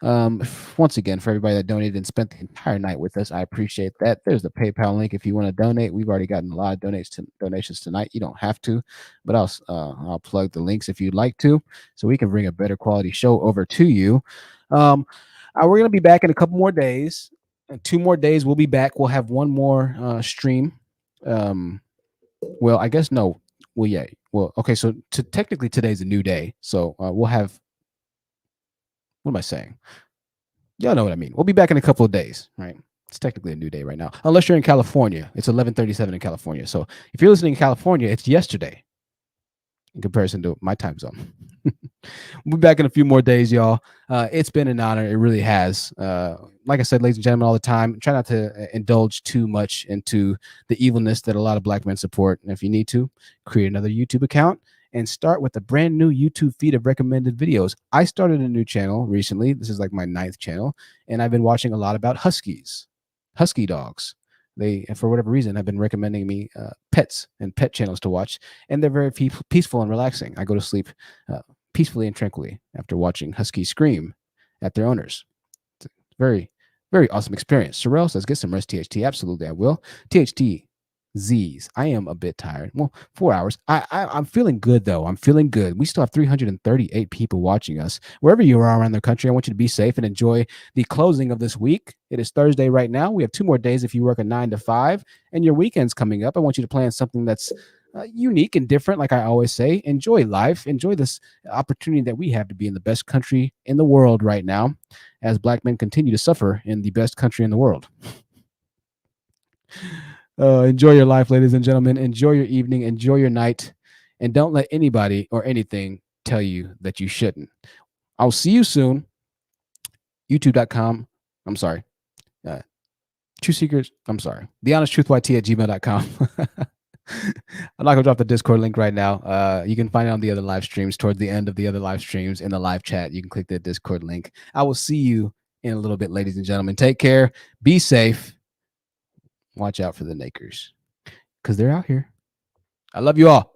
A: Once again, for everybody that donated and spent the entire night with us, I appreciate that. There's the PayPal link if you want to donate. We've already gotten a lot of donations tonight. You don't have to, but I'll plug the links if you'd like to, so we can bring a better quality show over to you. We're going to be back in a couple more days. 2 more days, we'll be back. We'll have one more stream. Well, I guess no. Well, yeah. Well, okay. So technically today's a new day. So we'll have, what am I saying? Y'all know what I mean. We'll be back in a couple of days, right? It's technically a new day right now. Unless you're in California. It's 11:37 in California. So if you're listening in California, it's yesterday in comparison to my time zone. We'll be back in a few more days, y'all. It's been an honor. It really has. Like I said, ladies and gentlemen, all the time, try not to indulge too much into the evilness that a lot of black men support. And if you need to, create another YouTube account and start with a brand new YouTube feed of recommended videos. I started a new channel recently. This is like my 9th channel. And I've been watching a lot about huskies, husky dogs. They, for whatever reason, have been recommending me pets and pet channels to watch. And they're very peaceful and relaxing. I go to sleep peacefully and tranquilly after watching huskies scream at their owners. It's a very, very awesome experience. Sorrel says, get some rest, THT. Absolutely, I will. THT Z's. I am a bit tired. Well, 4 hours. I'm feeling good, though. I'm feeling good. We still have 338 people watching us. Wherever you are around the country, I want you to be safe and enjoy the closing of this week. It is Thursday right now. We have 2 more days if you work a 9 to 5, and your weekend's coming up. I want you to plan something that's unique and different. Like I always say, enjoy life. Enjoy this opportunity that we have to be in the best country in the world right now, as black men continue to suffer in the best country in the world. Enjoy your life, ladies and gentlemen. Enjoy your evening. Enjoy your night. And don't let anybody or anything tell you that you shouldn't. I'll see you soon. YouTube.com. I'm sorry. True Seekers. I'm sorry. TheHonestTruthYT@gmail.com. I'm not going to drop the Discord link right now. You can find it on the other live streams towards the end of the other live streams in the live chat. You can click the Discord link. I will see you in a little bit, ladies and gentlemen. Take care. Be safe. Watch out for the nakers because they're out here. I love you all.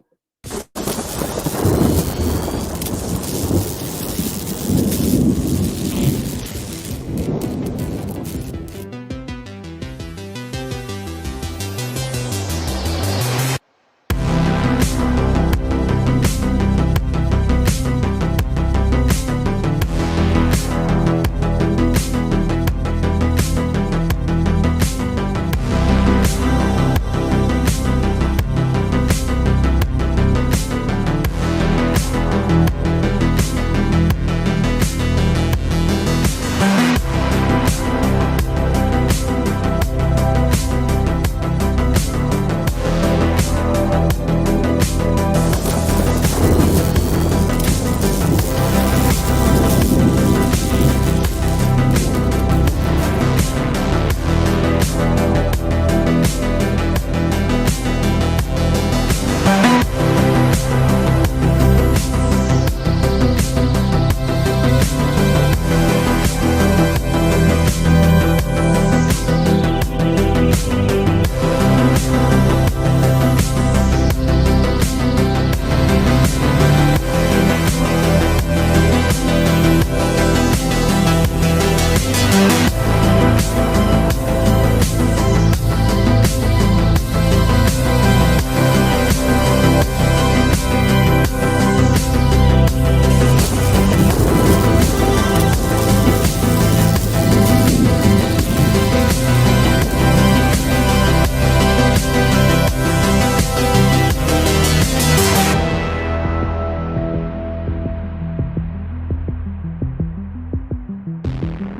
A: you.